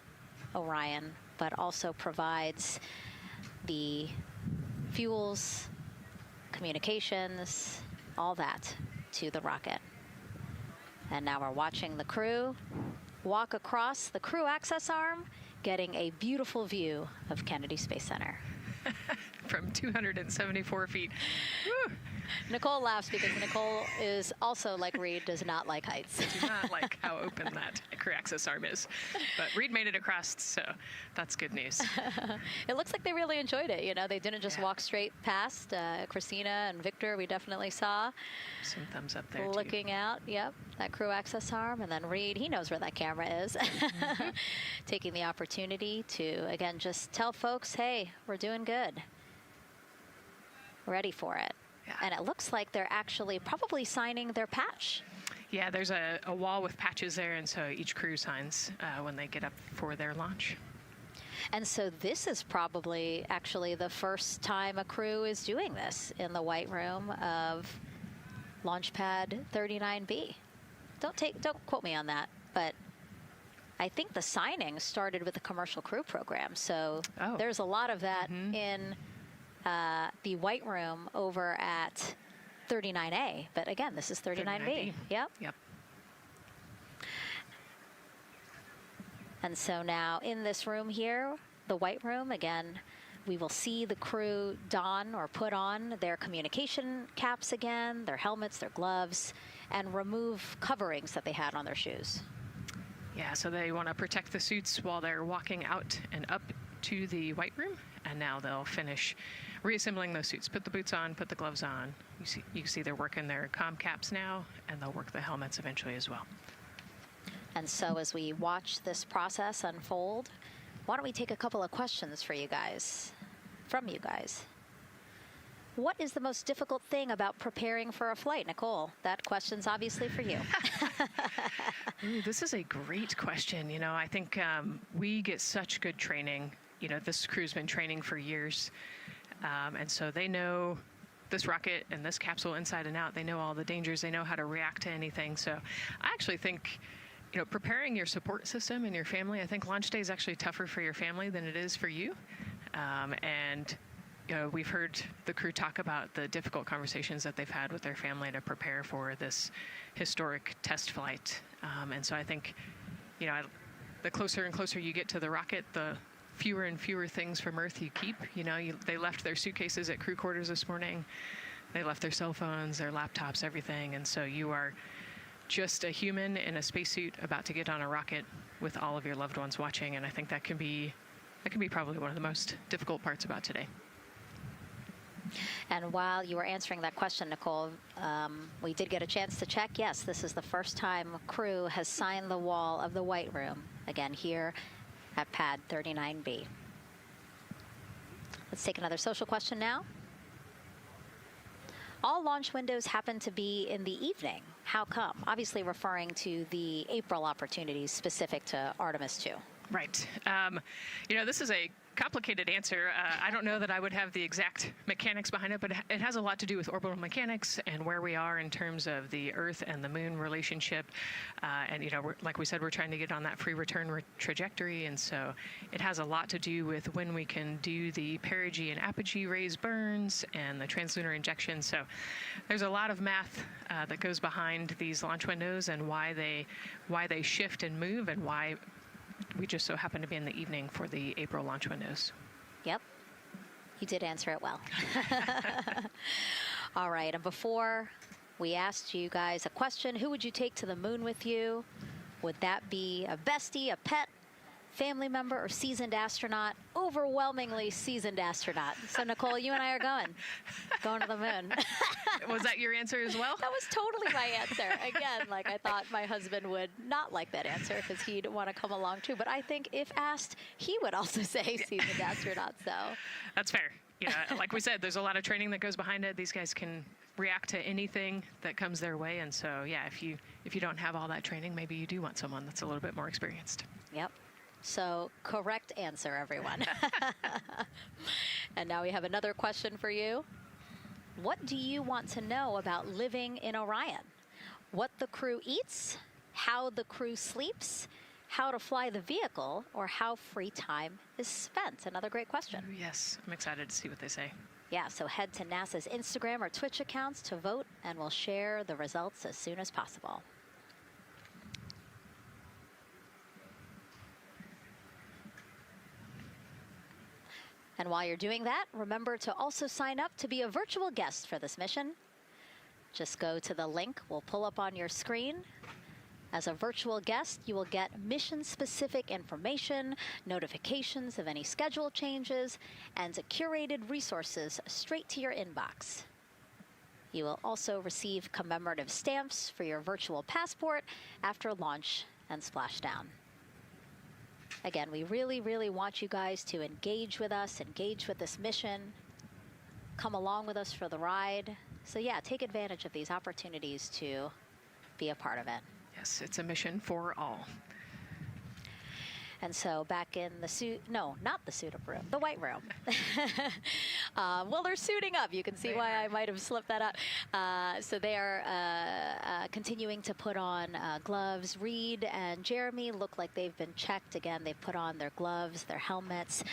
Orion, but also provides the fuels, communications, all that to the rocket. And now we're watching the crew walk across the crew access arm, getting a beautiful view of Kennedy Space Center. from 274 feet. Woo. Nicole laughs because Nicole is also, like Reed, does not like heights. I do not like how open that crew access arm is. But Reed made it across, so that's good news. It looks like they really enjoyed it. You know, they didn't just walk straight past. Christina and Victor, we definitely saw. Some thumbs up there, looking too. out, yep, that crew access arm. And then Reed, he knows where that camera is. Taking the opportunity to, again, just tell folks, hey, we're doing good. Ready for it. Yeah. And it looks like they're actually probably signing their patch. Yeah, there's a wall with patches there, and so each crew signs when they get up for their launch. And so this is probably actually the first time a crew is doing this in the White Room of Launch Pad 39B. Don't quote me on that, but I think the signing started with the commercial crew program. So there's a lot of that in the White Room over at 39A. But again, this is 39B. Yep. And so now in this room here, the White Room, again, we will see the crew don or put on their communication caps again, their helmets, their gloves, and remove coverings that they had on their shoes. Yeah, so they want to protect the suits while they're walking out and up to the White Room, and now they'll finish reassembling those suits. Put the boots on, put the gloves on. You see they're working their comm caps now, and they'll work the helmets eventually as well. And so as we watch this process unfold, why don't we take a couple of questions from you guys? What is the most difficult thing about preparing for a flight? Nicole, that question's obviously for you. Ooh, this is a great question. You know, I think we get such good training. You know, this crew's been training for years. And so they know this rocket and this capsule inside and out. They know all the dangers. They know how to react to anything. So I actually think, you know, preparing your support system and your family, I think launch day is actually tougher for your family than it is for you. And you know, we've heard the crew talk about the difficult conversations that they've had with their family to prepare for this historic test flight. And so I think, you know, the closer and closer you get to the rocket, the fewer and fewer things from Earth you keep. You know, they left their suitcases at crew quarters this morning. They left their cell phones, their laptops, everything. And so you are just a human in a spacesuit about to get on a rocket with all of your loved ones watching. And I think that can be probably one of the most difficult parts about today. And while you were answering that question, Nicole, we did get a chance to check. Yes, this is the first time a crew has signed the wall of the White Room, again here at Pad 39B. Let's take another social question now. All launch windows happen to be in the evening. How come? Obviously referring to the April opportunities specific to Artemis 2. Right. You know, this is a complicated answer. I don't know that I would have the exact mechanics behind it, but it has a lot to do with orbital mechanics and where we are in terms of the Earth and the Moon relationship. And, you know, like we said, we're trying to get on that free return trajectory. And so it has a lot to do with when we can do the perigee and apogee raised burns and the translunar injection. So there's a lot of math that goes behind these launch windows and why they shift and move and why we just so happen to be in the evening for the April launch windows. Yep. You did answer it well. All right. And before we asked you guys a question, who would you take to the moon with you? Would that be a bestie, a pet, family member, or seasoned astronaut? Overwhelmingly seasoned astronaut. So, Nicole, you and I are going to the moon. Was that your answer as well? That was totally my answer. Again, like I thought my husband would not like that answer because he'd want to come along too. But I think if asked, he would also say seasoned astronaut. So that's fair. You know, like we said, there's a lot of training that goes behind it. These guys can react to anything that comes their way. And so, yeah, if you don't have all that training, maybe you do want someone that's a little bit more experienced. Yep. So correct answer, everyone. And now we have another question for you. What do you want to know about living in Orion? What the crew eats, how the crew sleeps, how to fly the vehicle, or how free time is spent? Another great question. Yes, I'm excited to see what they say. Yeah, so head to NASA's Instagram or Twitch accounts to vote, and we'll share the results as soon as possible. And while you're doing that, remember to also sign up to be a virtual guest for this mission. Just go to the link we'll pull up on your screen. As a virtual guest, you will get mission-specific information, notifications of any schedule changes, and curated resources straight to your inbox. You will also receive commemorative stamps for your virtual passport after launch and splashdown. Again, we really, really want you guys to engage with us, engage with this mission, come along with us for the ride. So yeah, take advantage of these opportunities to be a part of it. Yes, it's a mission for all. And so back in the suit, no, not the suit-up room, the white room. Well, they're suiting up. You can see why I might have slipped that up. So they are continuing to put on gloves. Reed and Jeremy look like they've been checked. Again, they've put on their gloves, their helmets.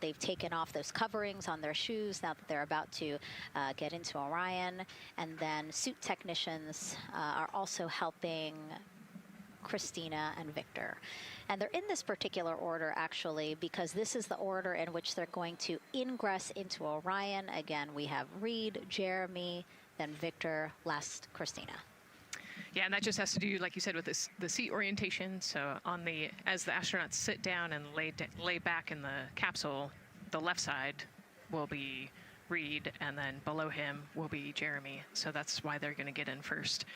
They've taken off those coverings on their shoes now that they're about to get into Orion. And then suit technicians are also helping Christina and Victor. And they're in this particular order, actually, because this is the order in which they're going to ingress into Orion. Again, we have Reed, Jeremy, then Victor, last Christina. Yeah, and that just has to do, like you said, with this, the seat orientation. So as the astronauts sit down and lay back in the capsule, the left side will be Reed, and then below him will be Jeremy. So that's why they're going to get in first,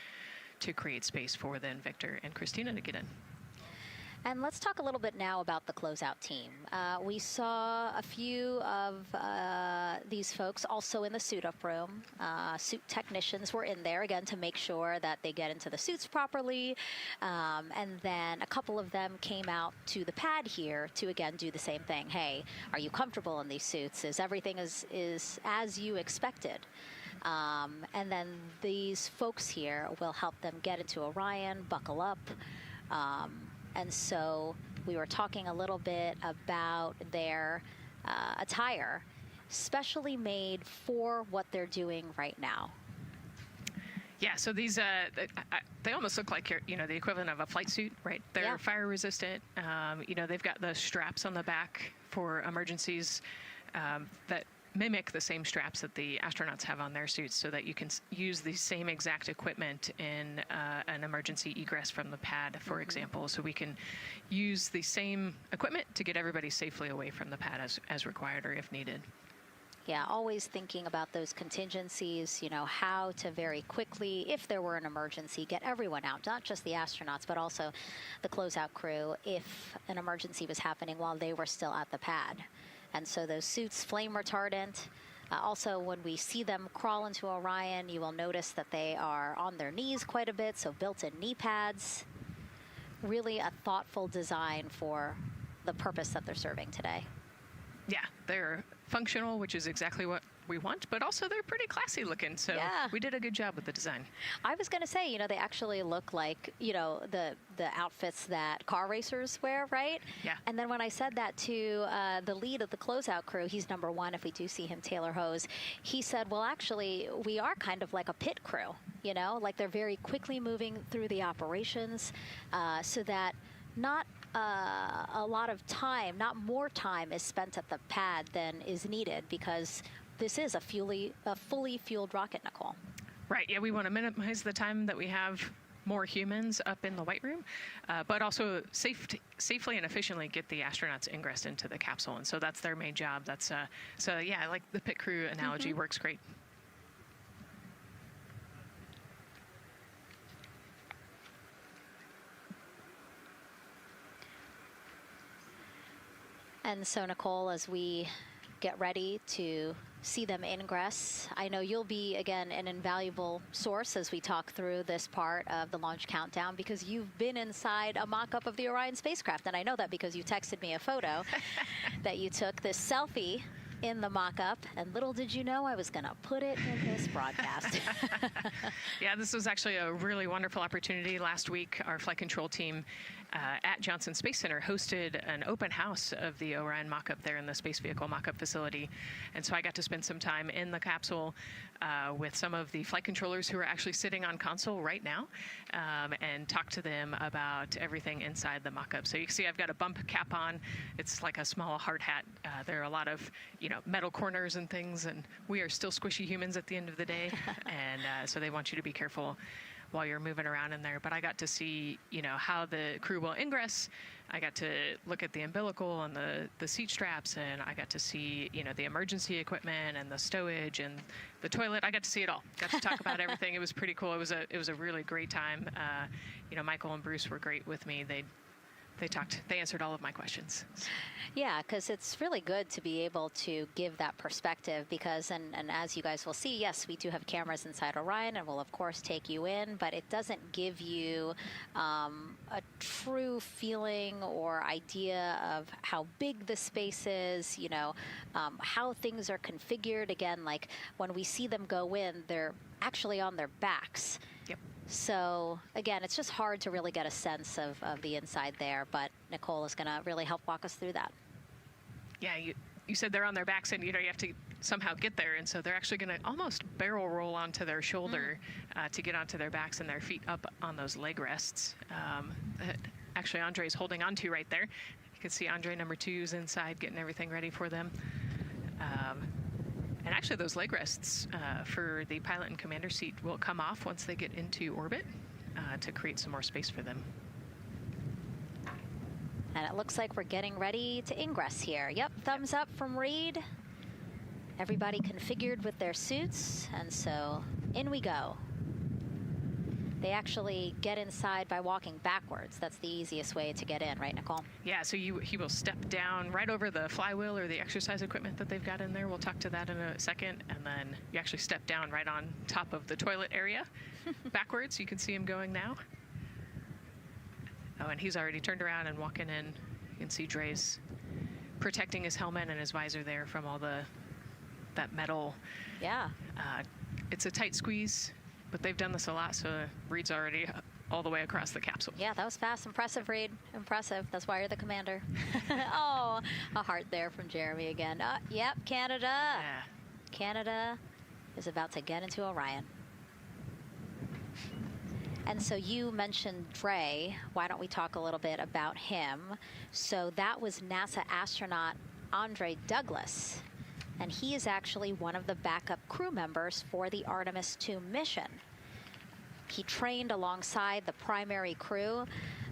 to create space for then Victor and Christina to get in. And let's talk a little bit now about the closeout team. We saw a few of these folks also in the suit-up room. Suit technicians were in there, again, to make sure that they get into the suits properly. And then a couple of them came out to the pad here to, again, do the same thing. Hey, are you comfortable in these suits? Is everything is as you expected? And then these folks here will help them get into Orion, buckle up. And so we were talking a little bit about their attire, specially made for what they're doing right now. Yeah, so these, they almost look like, the equivalent of a flight suit, right? They're fire resistant. They've got the straps on the back for emergencies that mimic the same straps that the astronauts have on their suits, so that you can use the same exact equipment in an emergency egress from the pad, for example. So we can use the same equipment to get everybody safely away from the pad as required or if needed. Yeah, always thinking about those contingencies, how to very quickly, if there were an emergency, get everyone out, not just the astronauts, but also the closeout crew if an emergency was happening while they were still at the pad. And so those suits, flame retardant. Also, when we see them crawl into Orion, you will notice that they are on their knees quite a bit, so built-in knee pads. Really a thoughtful design for the purpose that they're serving today. Yeah, they're functional, which is exactly what we want, but also they're pretty classy looking, so we did a good job with the design. I was going to say, they actually look like, the outfits that car racers wear, right? Yeah. And then when I said that to the lead of the closeout crew, he's number one, if we do see him, Taylor Hose, he said, well, actually, we are kind of like a pit crew, like they're very quickly moving through the operations so that not a lot of time, not more time is spent at the pad than is needed, because this is a fully fueled rocket, Nicole. Right, yeah, we want to minimize the time that we have more humans up in the white room, but also safely and efficiently get the astronauts ingressed into the capsule. And so that's their main job. That's so yeah, I like the pit crew analogy, works great. And so, Nicole, as we get ready to see them ingress, I know you'll be, again, an invaluable source as we talk through this part of the launch countdown, because you've been inside a mock-up of the Orion spacecraft. And I know that because you texted me a photo that you took, this selfie in the mock-up, and little did you know I was going to put it in this broadcast. Yeah, this was actually a really wonderful opportunity. Last week, our flight control team at Johnson Space Center hosted an open house of the Orion mock-up there in the space vehicle mock-up facility. And so I got to spend some time in the capsule with some of the flight controllers who are actually sitting on console right now and talk to them about everything inside the mock-up. So you can see I've got a bump cap on. It's like a small hard hat. There are a lot of, metal corners and things, and we are still squishy humans at the end of the day. And so they want you to be careful while you're moving around in there. But I got to see, how the crew will ingress. I got to look at the umbilical and the seat straps, and I got to see, the emergency equipment and the stowage and the toilet. I got to see it all. Got to talk about everything. It was pretty cool. It was a really great time. Michael and Bruce were great with me. They answered all of my questions. Yeah, because it's really good to be able to give that perspective because, and as you guys will see, yes, we do have cameras inside Orion and we'll of course take you in, but it doesn't give you a true feeling or idea of how big the space is, how things are configured. Again, like when we see them go in, they're actually on their backs. Yep. So, again, it's just hard to really get a sense of the inside there, but Nicole is going to really help walk us through that. Yeah, you said they're on their backs, and, you have to somehow get there, and so they're actually going to almost barrel roll onto their shoulder to get onto their backs and their feet up on those leg rests. Actually, Andre's holding on to right there. You can see Andre number 2's inside getting everything ready for them. And actually, those leg rests for the pilot and commander seat will come off once they get into orbit to create some more space for them. And it looks like we're getting ready to ingress here. Yep, thumbs up from Reed. Everybody configured with their suits, and so in we go. They actually get inside by walking backwards. That's the easiest way to get in, right, Nicole? Yeah, so he will step down right over the flywheel or the exercise equipment that they've got in there. We'll talk to that in a second. And then you actually step down right on top of the toilet area backwards. You can see him going now. Oh, and he's already turned around and walking in. You can see Dre's protecting his helmet and his visor there from all that metal. Yeah. It's a tight squeeze. But they've done this a lot, so Reed's already all the way across the capsule. Yeah, that was fast. Impressive, Reed. Impressive. That's why you're the commander. Oh, a heart there from Jeremy again. Yep, Canada. Yeah. Canada is about to get into Orion. And so you mentioned Dre. Why don't we talk a little bit about him? So that was NASA astronaut Andre Douglas. And he is actually one of the backup crew members for the Artemis II mission. He trained alongside the primary crew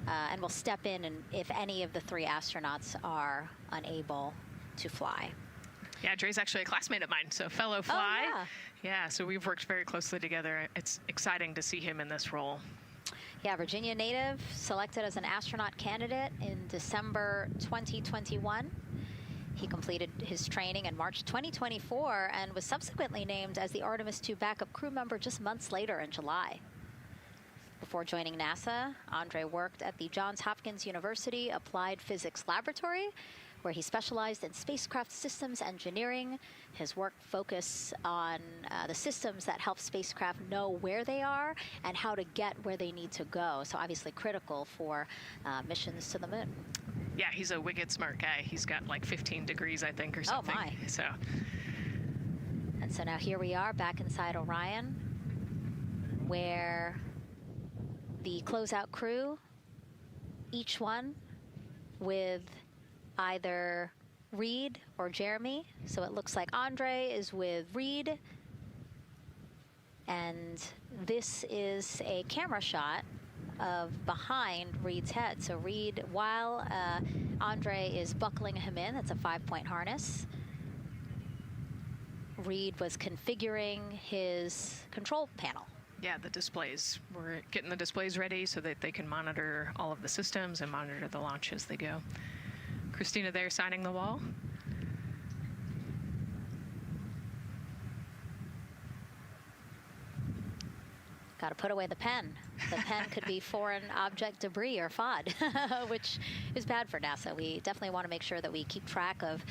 and will step in if any of the 3 astronauts are unable to fly. Yeah, Dre's actually a classmate of mine, so fellow fly. Oh, yeah, so we've worked very closely together. It's exciting to see him in this role. Yeah, Virginia native, selected as an astronaut candidate in December 2021. He completed his training in March 2024 and was subsequently named as the Artemis II backup crew member just months later in July. Before joining NASA, Andre worked at the Johns Hopkins University Applied Physics Laboratory, where he specialized in spacecraft systems engineering. His work focused on the systems that help spacecraft know where they are and how to get where they need to go. So obviously critical for missions to the moon. Yeah, he's a wicked smart guy. He's got like 15 degrees, I think, or something. Oh, my. So. And so now here we are back inside Orion, where the closeout crew, each one with either Reed or Jeremy. So it looks like Andre is with Reed. And this is a camera shot of behind Reed's head. So Reed, while Andre is buckling him in, that's a 5-point harness, Reed was configuring his control panel. Yeah, the displays. We're getting the displays ready so that they can monitor all of the systems and monitor the launch as they go. Christina there signing the wall. Got to put away the pen. The pen could be foreign object debris or FOD, which is bad for NASA. We definitely want to make sure that we keep track of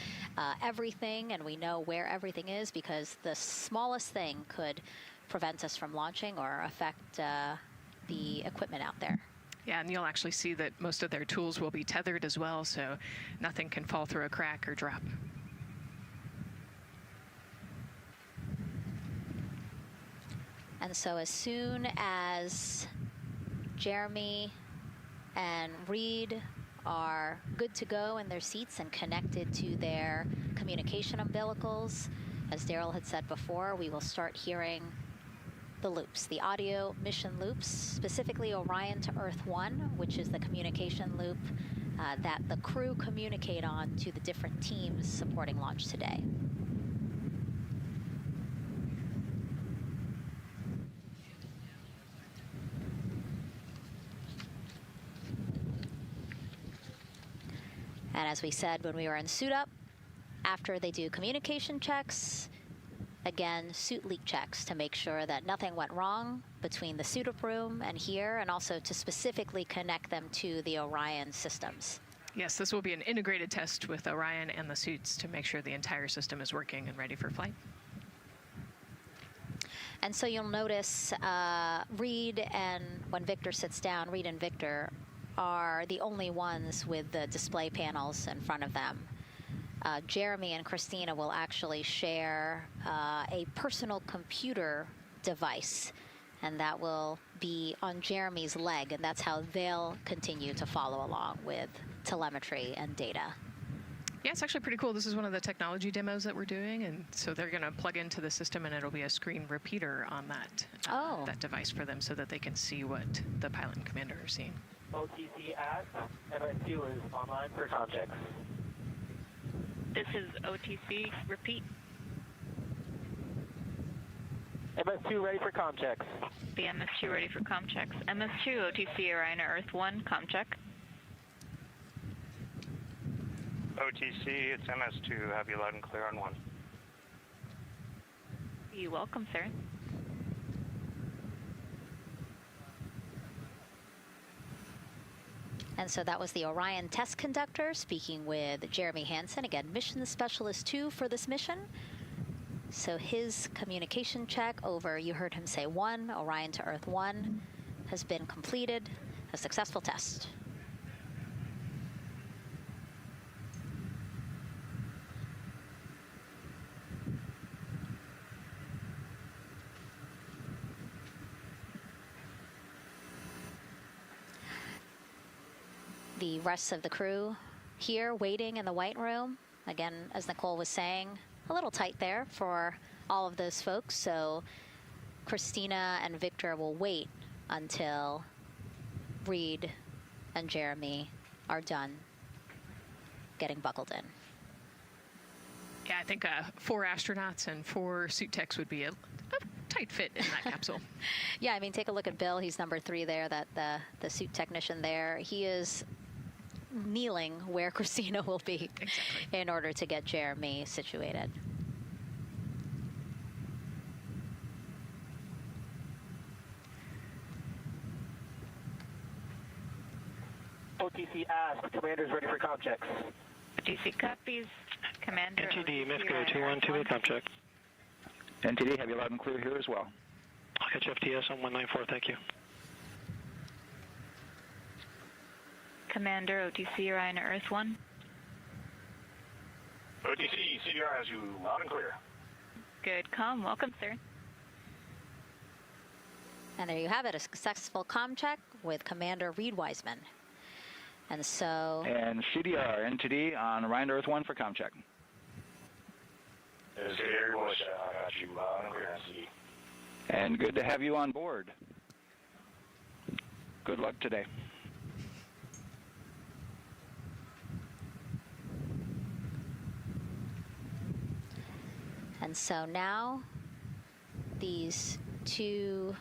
everything and we know where everything is, because the smallest thing could prevent us from launching or affect the equipment out there. Yeah, and you'll actually see that most of their tools will be tethered as well, so nothing can fall through a crack or drop. And so as soon as Jeremy and Reed are good to go in their seats and connected to their communication umbilicals, as Daryl had said before, we will start hearing the loops, the audio mission loops, specifically Orion to Earth 1, which is the communication loop that the crew communicate on to the different teams supporting launch today. And as we said when we were in suit up, after they do communication checks, again, suit leak checks to make sure that nothing went wrong between the suit up room and here, and also to specifically connect them to the Orion systems. Yes, this will be an integrated test with Orion and the suits to make sure the entire system is working and ready for flight. And so you'll notice Reed and when Victor sits down, Reed and Victor are the only ones with the display panels in front of them. Jeremy and Christina will actually share a personal computer device, and that will be on Jeremy's leg, and that's how they'll continue to follow along with telemetry and data. Yeah, it's actually pretty cool. This is one of the technology demos that we're doing, and so they're going to plug into the system, and it'll be a screen repeater on that that device for them, so that they can see what the pilot and commander are seeing. OTC at MS2 is online for context. This is OTC. Repeat. MS2 ready for comm checks. The MS2 ready for comm checks. MS2, OTC Orion Earth 1, comm check. OTC, it's MS2. Have you loud and clear on 1. You're welcome, sir. And so that was the Orion test conductor speaking with Jeremy Hansen, again, mission specialist 2 for this mission. So his communication check over, you heard him say 1, Orion to Earth 1, has been completed, a successful test. The rest of the crew here waiting in the white room. Again, as Nicole was saying, a little tight there for all of those folks. So Christina and Victor will wait until Reed and Jeremy are done getting buckled in. Yeah, I think 4 astronauts and 4 suit techs would be a tight fit in that capsule. Yeah, I mean, take a look at Bill. He's number 3 there, that the suit technician there. He is kneeling where Christina will be in order to get Jeremy situated. OTC ask, commander's ready for comm checks. OTC copies, commander. NTD, Misco 212, comm check. NTD, have you loud and clear here as well. I'll catch FTS on 194, thank you. Commander, OTC Orion Earth 1. OTC, CDR has you loud and clear. Good comm, welcome, sir. And there you have it, a successful comm check with Commander Reed Wiseman. And so... And CDR, NTD on Orion Earth 1 for comm check. I got you loud and clear, NTD. And good to have you on board. Good luck today. And so now these 2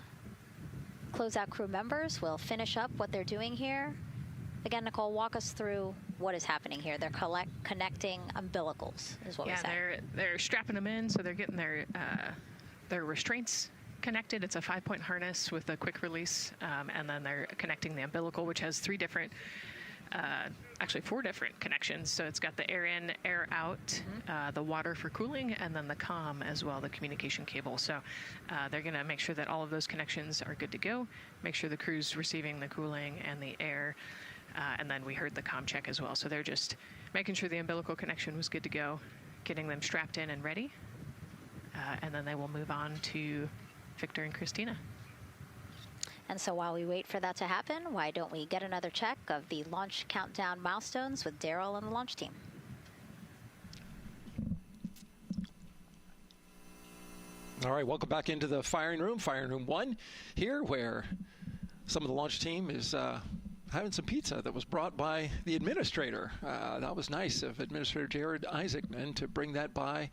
closeout crew members will finish up what they're doing here. Again, Nicole, walk us through what is happening here. They're connecting umbilicals, is what we said. Yeah, they're strapping them in, so they're getting their restraints connected. It's a 5-point harness with a quick release, and then they're connecting the umbilical, which has 3 different actually 4 different connections. So it's got the air in, air out, the water for cooling, and then the comm as well, the communication cable. So they're going to make sure that all of those connections are good to go, make sure the crew's receiving the cooling and the air, and then we heard the comm check as well. So they're just making sure the umbilical connection was good to go, getting them strapped in and ready, and then they will move on to Victor and Christina. And so while we wait for that to happen, why don't we get another check of the launch countdown milestones with Daryl and the launch team? All right, welcome back into the firing room 1 here, where some of the launch team is having some pizza that was brought by the administrator. That was nice of Administrator Jared Isaacman to bring that by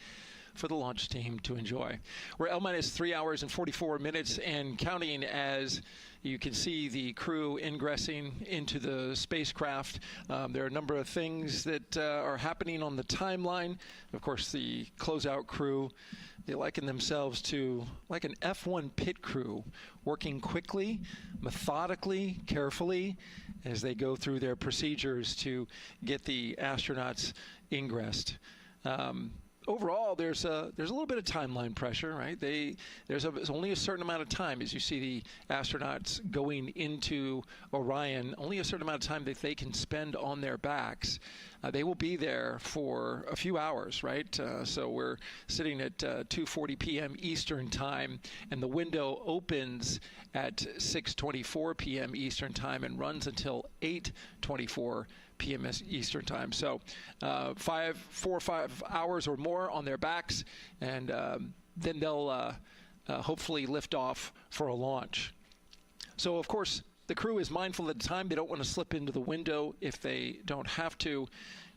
for the launch team to enjoy. We're L-minus 3 hours and 44 minutes and counting as you can see the crew ingressing into the spacecraft. There are a number of things that are happening on the timeline. Of course, the closeout crew, they liken themselves to like an F1 pit crew, working quickly, methodically, carefully as they go through their procedures to get the astronauts ingressed. Overall, there's a little bit of timeline pressure, right? There's only a certain amount of time as you see the astronauts going into Orion, only a certain amount of time that they can spend on their backs. They will be there for a few hours, right? So we're sitting at 2:40 p.m. Eastern time, and the window opens at 6:24 p.m. Eastern time and runs until 8:24 p.m. Eastern time. So 4 or 5 hours or more on their backs, and then they'll hopefully lift off for a launch. So, of course, the crew is mindful at the time. They don't want to slip into the window if they don't have to.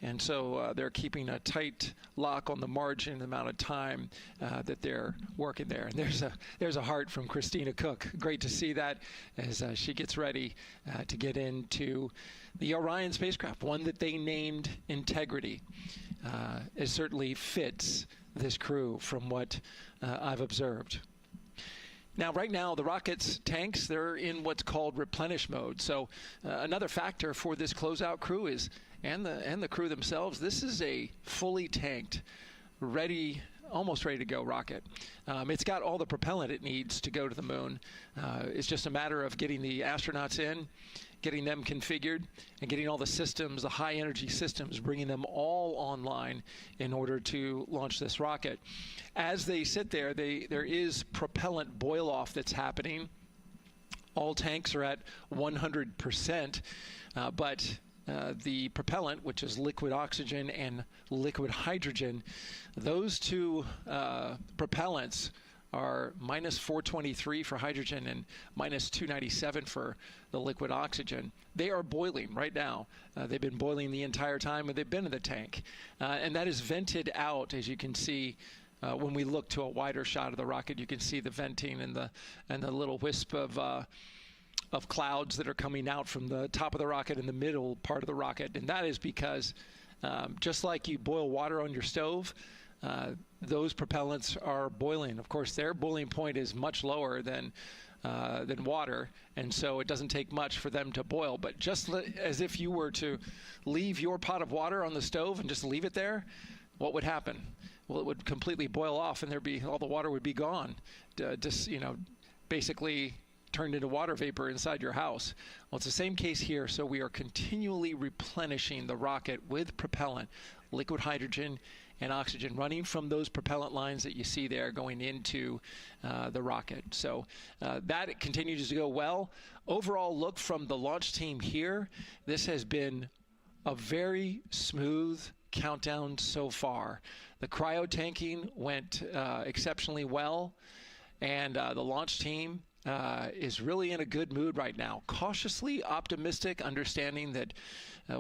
And so they're keeping a tight lock on the margin, the amount of time that they're working there. And there's a heart from Christina Cook. Great to see that as she gets ready to get into the Orion spacecraft, one that they named Integrity. It certainly fits this crew from what I've observed. Now, right now, the rocket's tanks, they're in what's called replenish mode. So another factor for this closeout crew is, and the crew themselves, this is a fully tanked, almost ready to go rocket. It's got all the propellant it needs to go to the moon. It's just a matter of getting the astronauts in, getting them configured, and getting all the systems, the high energy systems, bringing them all online in order to launch this rocket. As they sit there, there is propellant boil off that's happening. All tanks are at 100%, but the propellant, which is liquid oxygen and liquid hydrogen, those two propellants are minus 423 for hydrogen and minus 297 for the liquid oxygen. They are boiling right now. They've been boiling the entire time they've been in the tank. And that is vented out, as you can see. When we look to a wider shot of the rocket, you can see the venting and the little wisp of clouds that are coming out from the top of the rocket and the middle part of the rocket. And that is because just like you boil water on your stove, those propellants are boiling. Of course, their boiling point is much lower than water, and so it doesn't take much for them to boil. But just as if you were to leave your pot of water on the stove and just leave it there, what would happen? Well, it would completely boil off, and all the water would be gone. Basically turned into water vapor inside your house. Well, it's the same case here. So we are continually replenishing the rocket with propellant, liquid hydrogen and oxygen, running from those propellant lines that you see there going into the rocket. So that continues to go well. Overall look from the launch team here, this has been a very smooth countdown so far. The cryo tanking went exceptionally well, and the launch team is really in a good mood right now. Cautiously optimistic, understanding that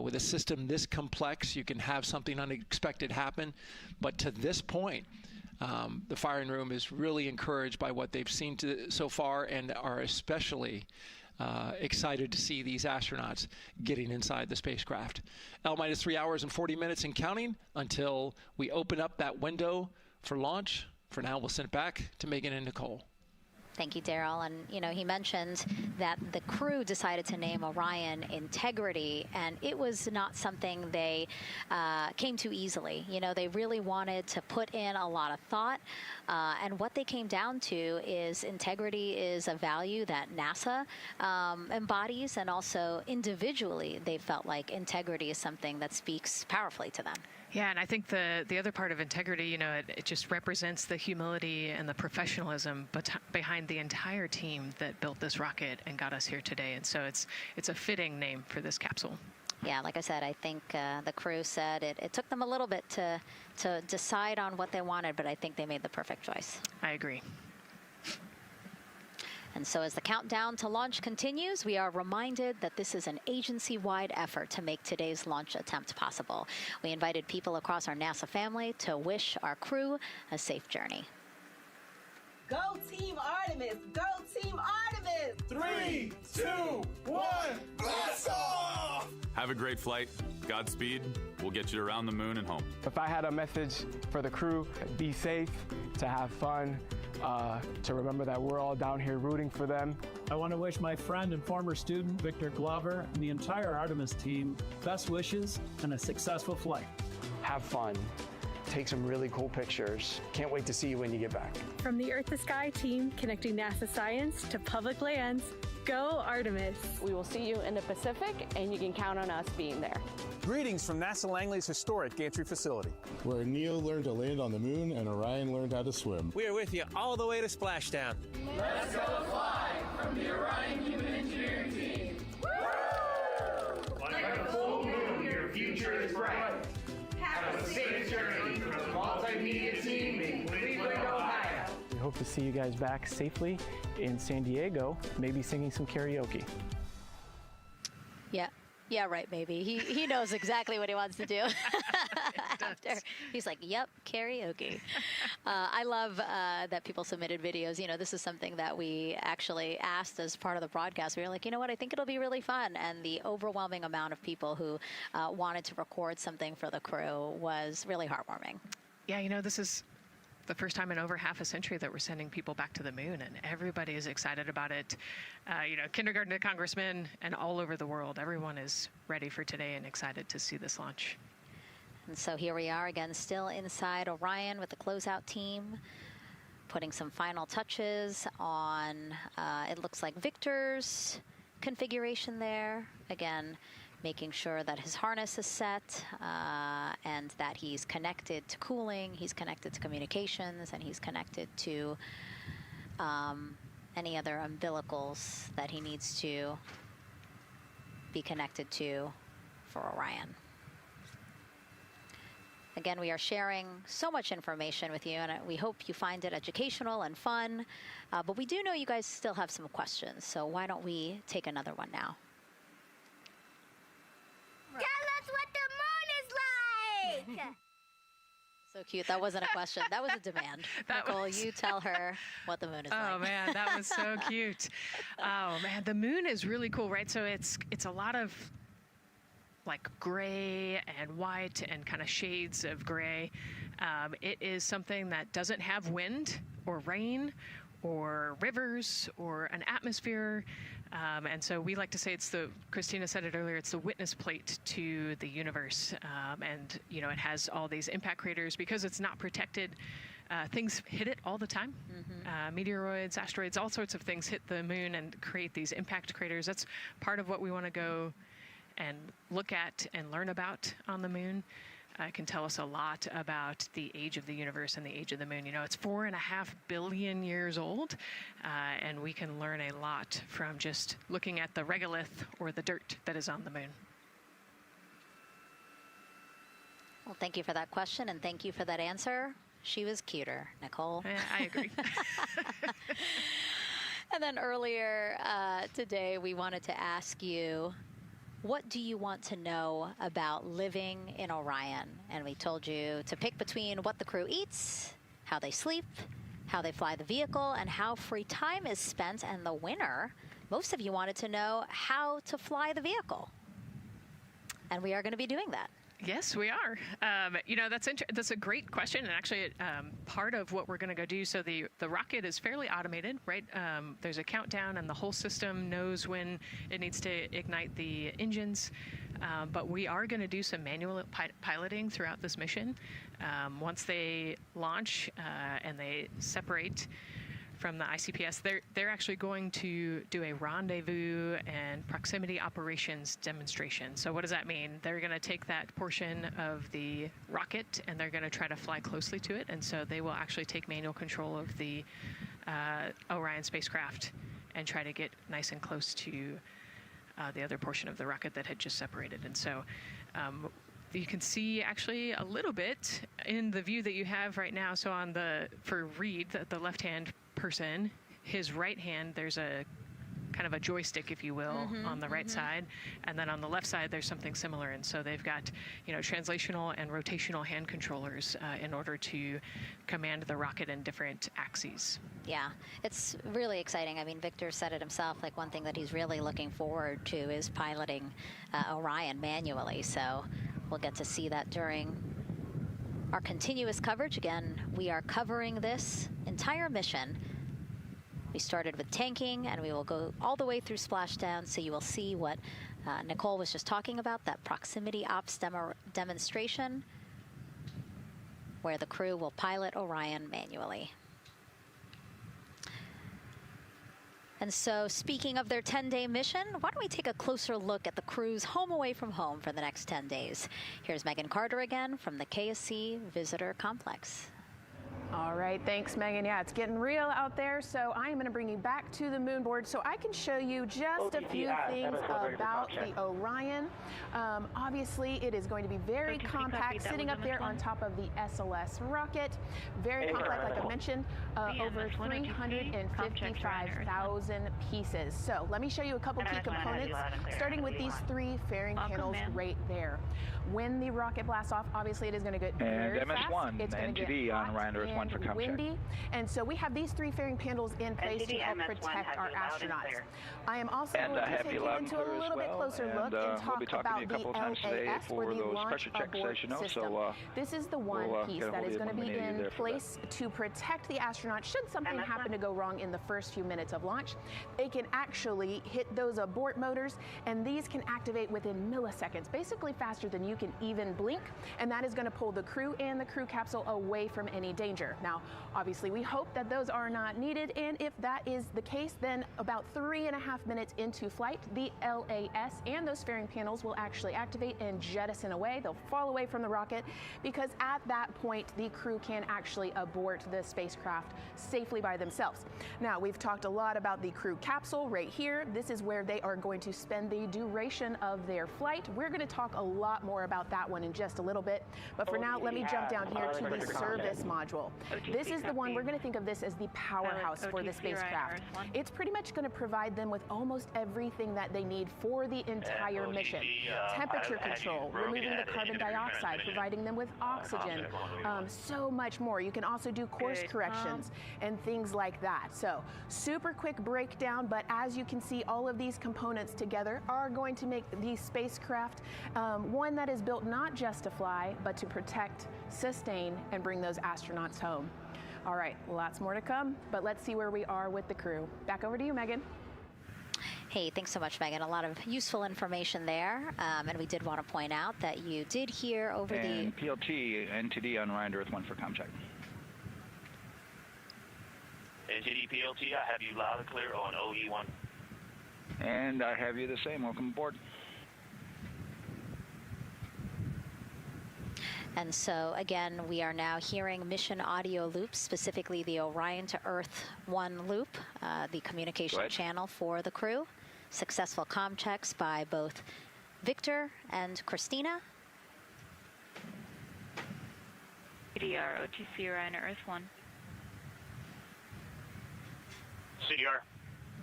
with a system this complex, you can have something unexpected happen. But to this point, the firing room is really encouraged by what they've seen so far, and are especially excited to see these astronauts getting inside the spacecraft. L-minus 3 hours and 40 minutes and counting until we open up that window for launch. For now, we'll send it back to Megan and Nicole. Thank you, Daryl. And, you know, he mentioned that the crew decided to name Orion Integrity, and it was not something they came to easily. You know, they really wanted to put in a lot of thought, and what they came down to is integrity is a value that NASA embodies, and also individually they felt like integrity is something that speaks powerfully to them. Yeah, and I think the other part of integrity, you know, it just represents the humility and the professionalism behind the entire team that built this rocket and got us here today. And so it's a fitting name for this capsule. Yeah, like I said, I think the crew said it took them a little bit to decide on what they wanted, but I think they made the perfect choice. I agree. And so as the countdown to launch continues, we are reminded that this is an agency-wide effort to make today's launch attempt possible. We invited people across our NASA family to wish our crew a safe journey. Go Team Artemis! Go Team Artemis! 3, 2, 1, blast off! Have a great flight. Godspeed. We'll get you around the moon and home. If I had a message for the crew, be safe, to have fun, to remember that we're all down here rooting for them. I want to wish my friend and former student, Victor Glover, and the entire Artemis team best wishes and a successful flight. Have fun. Take some really cool pictures. Can't wait to see you when you get back. From the Earth to Sky team connecting NASA science to public lands, go Artemis. We will see you in the Pacific, and you can count on us being there. Greetings from NASA Langley's historic gantry facility, where Neil learned to land on the moon and Orion learned how to swim. We are with you all the way to splashdown. Let's go fly from the Orion Human Engineering team. Woo! Like a full moon, your future is bright. Have a safe journey from the multimedia team in Cleveland, Ohio. We hope to see you guys back safely in San Diego, maybe singing some karaoke. Yeah, right, maybe. He knows exactly what he wants to do. After he's like, yep, karaoke. I love that people submitted videos. You know, this is something that we actually asked as part of the broadcast. We were like, you know what, I think it'll be really fun. And the overwhelming amount of people who wanted to record something for the crew was really heartwarming. Yeah, you know, this is the first time in over half a century that we're sending people back to the moon, and everybody is excited about it. You know, kindergarten to congressmen and all over the world, everyone is ready for today and excited to see this launch. And so here we are again, still inside Orion with the closeout team, putting some final touches on, it looks like Victor's configuration there. Again, making sure that his harness is set and that he's connected to cooling, he's connected to communications, and he's connected to any other umbilicals that he needs to be connected to for Orion. Again, we are sharing so much information with you, and we hope you find it educational and fun. But we do know you guys still have some questions, so why don't we take another one now? Tell us what the moon is like! So cute. That wasn't a question. That was a demand. Nicole, you tell her what the moon is like. Oh, man, that was so cute. Oh, man, the moon is really cool, right? So it's a lot of like gray and white and kind of shades of gray. It is something that doesn't have wind or rain or rivers or an atmosphere. And so we like to say Christina said it earlier, it's the witness plate to the universe. And, you know, it has all these impact craters because it's not protected. Things hit it all the time. Mm-hmm. Meteoroids, asteroids, all sorts of things hit the moon and create these impact craters. That's part of what we want to go and look at and learn about on the moon. It can tell us a lot about the age of the universe and the age of the moon. You know, it's 4.5 billion years old, and we can learn a lot from just looking at the regolith or the dirt that is on the moon. Well, thank you for that question, and thank you for that answer. She was cuter, Nicole. Yeah, I agree. And then earlier today, we wanted to ask you, what do you want to know about living in Orion? And we told you to pick between what the crew eats, how they sleep, how they fly the vehicle, and how free time is spent. And the winner, most of you wanted to know how to fly the vehicle. And we are going to be doing that. Yes, we are. That's a great question, and actually, part of what we're going to go do. So the rocket is fairly automated, right? There's a countdown, and the whole system knows when it needs to ignite the engines. But we are going to do some manual piloting throughout this mission. Once they launch and they separate from the ICPS, they're actually going to do a rendezvous and proximity operations demonstration. So what does that mean? They're going to take that portion of the rocket and they're going to try to fly closely to it. And so they will actually take manual control of the Orion spacecraft and try to get nice and close to the other portion of the rocket that had just separated. And so you can see actually a little bit in the view that you have right now. So for Reed, the left-hand person, his right hand, there's a kind of a joystick, if you will, on the right side. And then on the left side, there's something similar. And so they've got, translational and rotational hand controllers in order to command the rocket in different axes. Yeah, it's really exciting. I mean, Victor said it himself, like one thing that he's really looking forward to is piloting Orion manually. So we'll get to see that during our continuous coverage. Again, we are covering this entire mission. We started with tanking, and we will go all the way through splashdown, so you will see what Nicole was just talking about, that proximity ops demonstration, where the crew will pilot Orion manually. And so, speaking of their 10-day mission, why don't we take a closer look at the crew's home away from home for the next 10 days. Here's Megan Carter again from the KSC Visitor Complex. All right, thanks, Megan. Yeah, it's getting real out there, so I am going to bring you back to the moon board so I can show you just a few things about the Orion. Obviously, it is going to be very compact, sitting up there on top of the SLS rocket. Very compact, like I mentioned, over 355,000 pieces. So let me show you a couple key components, starting with these three fairing panels right there. When the rocket blasts off, obviously it is going to get very fast. MS1, it's going to get on Ryan Earth 1 for ComCheck. Windy, and so we have these three fairing panels in place to help protect our astronauts. I am also going to take you into a little bit closer look and talk about the LAS, or the Launch Abort System. This is the one piece that is going to be in place to protect the astronauts should something happen to go wrong in the first few minutes of launch. They can actually hit those abort motors, and these can activate within milliseconds, basically faster than you can even blink, and that is going to pull the crew and the crew capsule away from any danger. Now, obviously, we hope that those are not needed, and if that is the case, then about 3.5 minutes into flight, the LAS and those fairing panels will actually activate and jettison away. They'll fall away from the rocket, because at that point, the crew can actually abort the spacecraft safely by themselves. Now, we've talked a lot about the crew capsule right here. This is where they are going to spend the duration of their flight. We're going to talk a lot more about that one in just a little bit, but for now, let me jump down here to the service module. This is the one, we're going to think of this as the powerhouse for the spacecraft. It's pretty much going to provide them with almost everything that they need for the entire mission. Temperature control, removing the carbon dioxide, providing them with oxygen, so much more. You can also do course corrections and things like that. So, super quick breakdown, but as you can see, all of these components together are going to make the spacecraft one that is built not just to fly, but to protect, sustain, and bring those astronauts home. All right, lots more to come, but let's see where we are with the crew. Back over to you, Megan. Hey, thanks so much, Megan. A lot of useful information there. And we did want to point out that you did hear over and the... PLT, NTD on Ryan Earth 1 for ComCheck. NTD PLT, I have you loud and clear on OE1. And I have you the same. Welcome aboard. And so, again, we are now hearing mission audio loops, specifically the Orion to Earth 1 loop, the communication channel for the crew. Successful comm checks by both Victor and Christina. CDR, OTC Orion to Earth 1. CDR.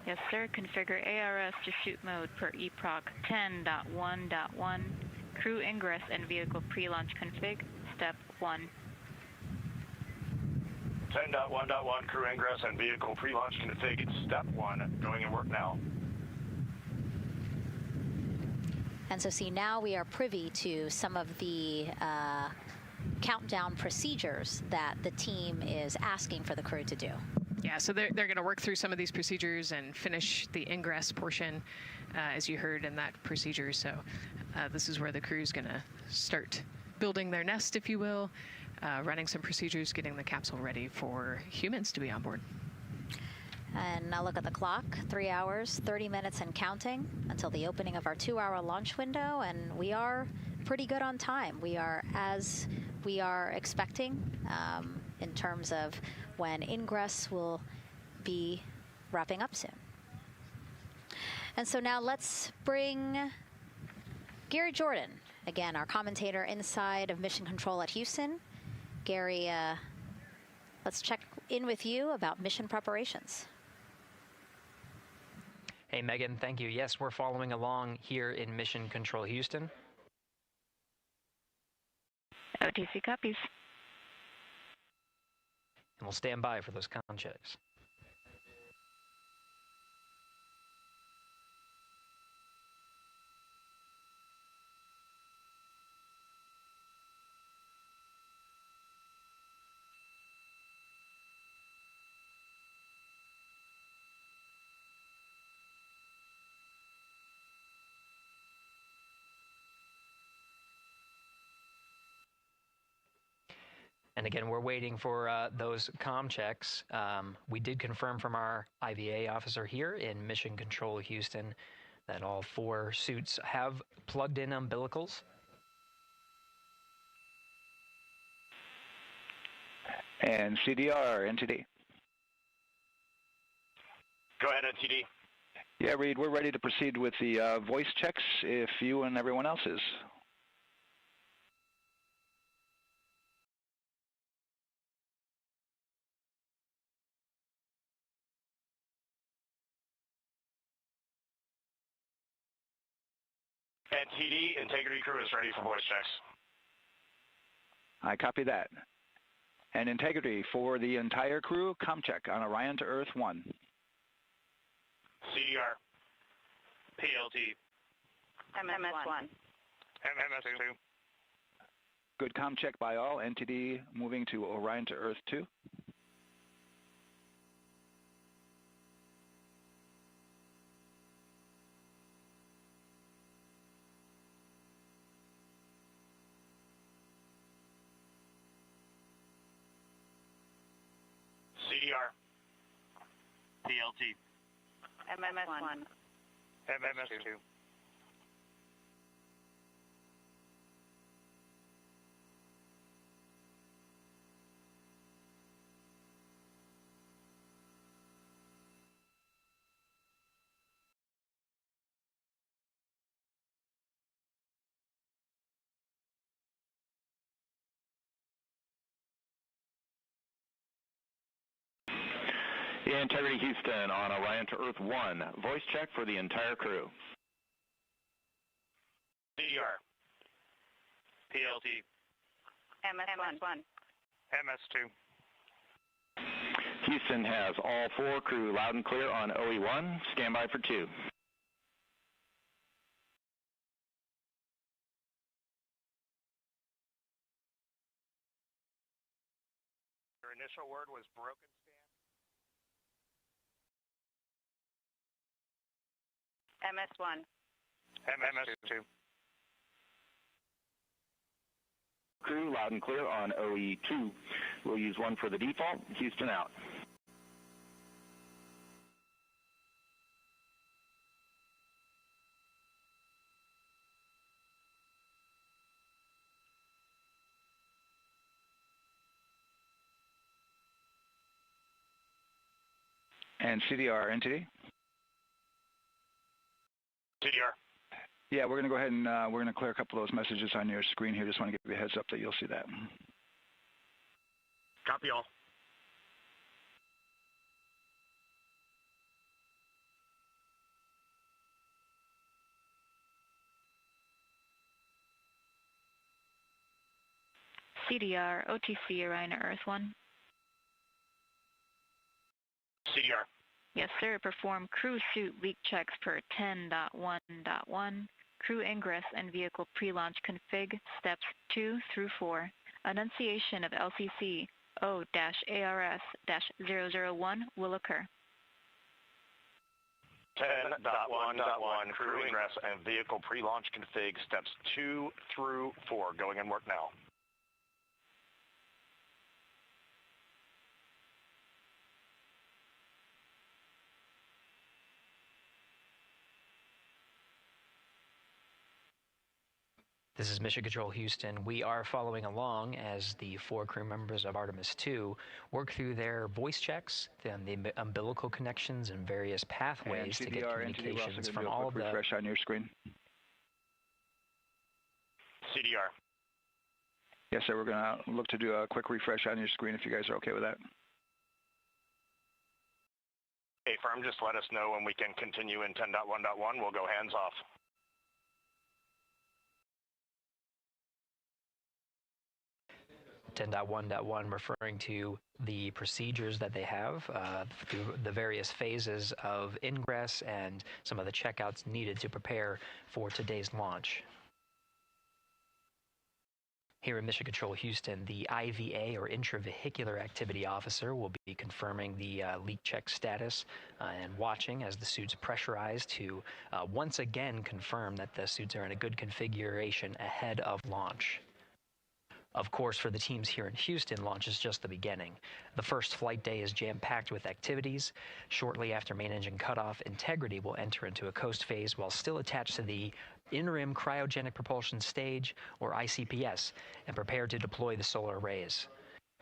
Yes, sir. Configure ARS to shoot mode per EPROC 10.1.1. Crew ingress and vehicle pre-launch config, step 1. 10.1.1, crew ingress and vehicle pre-launch config, step 1. Going in work now. And so see, now we are privy to some of the countdown procedures that the team is asking for the crew to do. Yeah, so they're going to work through some of these procedures and finish the ingress portion, as you heard in that procedure. So this is where the crew is going to start building their nest, if you will, running some procedures, getting the capsule ready for humans to be on board. And now look at the clock, 3 hours, 30 minutes and counting until the opening of our 2-hour launch window, and we are pretty good on time. We are as we are expecting in terms of when ingress will be wrapping up soon. And so now let's bring Gary Jordan, again, our commentator inside of Mission Control at Houston. Gary, let's check in with you about mission preparations. Hey, Megan, thank you. Yes, we're following along here in Mission Control Houston. OTC copies. And we'll stand by for those con checks. And again, we're waiting for those comm checks. We did confirm from our IVA officer here in Mission Control Houston that all 4 suits have plugged in umbilicals. And CDR, NTD. Go ahead, NTD. Yeah, Reed, we're ready to proceed with the voice checks if you and everyone else is. NTD, Integrity Crew is ready for voice checks. I copy that. And Integrity for the entire crew, comm check on Orion to Earth 1. CDR, PLT, MS1. MS2. Good comm check by all. NTD moving to Orion to Earth 2. CDR, PLT, MS1. MS2. Integrity Houston on Orion to Earth 1. Voice check for the entire crew. CDR, PLT, MS1. MS2. Houston has all 4 crew loud and clear on OE1. Stand by for 2. Your initial word was broken. MS1. MS2. Crew loud and clear on OE2. We'll use 1 for the default. Houston out. And CDR, NTD? CDR. Yeah, we're going to go ahead and we're going to clear a couple of those messages on your screen here. Just want to give you a heads up that you'll see that. Copy all. CDR, OTC, Orion to Earth 1. CDR. Yes, sir. Perform crew suit leak checks per 10.1.1. crew ingress and vehicle pre-launch config steps 2 through 4, enunciation of LCC O-ARS-001 will occur. 10.1.1 crew ingress and vehicle pre-launch config steps 2 through 4 going in work now. This is Mission Control Houston. We are following along as the 4 crew members of Artemis II work through their voice checks, then the umbilical connections and various pathways to get communications from all of the... Refresh on your screen. CDR. Yes, sir. We're going to look to do a quick refresh on your screen if you guys are okay with that. Hey, firm, just let us know when we can continue in 10.1.1. We'll go hands off. .1.1 referring to the procedures that they have through the various phases of ingress and some of the checkouts needed to prepare for today's launch. Here in Mission Control Houston, the IVA or Intravehicular Activity Officer will be confirming the leak check status and watching as the suits pressurize to once again confirm that the suits are in a good configuration ahead of launch. Of course, for the teams here in Houston, launch is just the beginning. The first flight day is jam-packed with activities. Shortly after main engine cutoff, Integrity will enter into a coast phase while still attached to the Interim Cryogenic Propulsion Stage, or ICPS, and prepare to deploy the solar arrays.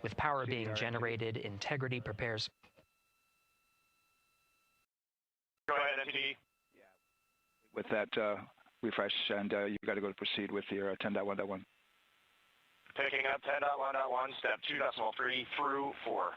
With power being generated, Integrity prepares... Go ahead, NTD. With that refresh, and you've got to go to proceed with your 10.1.1. Picking up 10.1.1, step 2.3 through 4.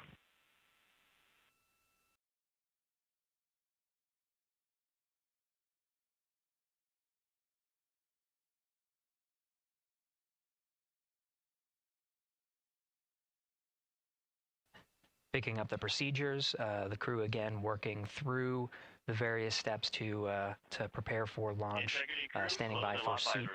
Picking up the procedures, the crew again working through the various steps to prepare for launch, standing by for suit.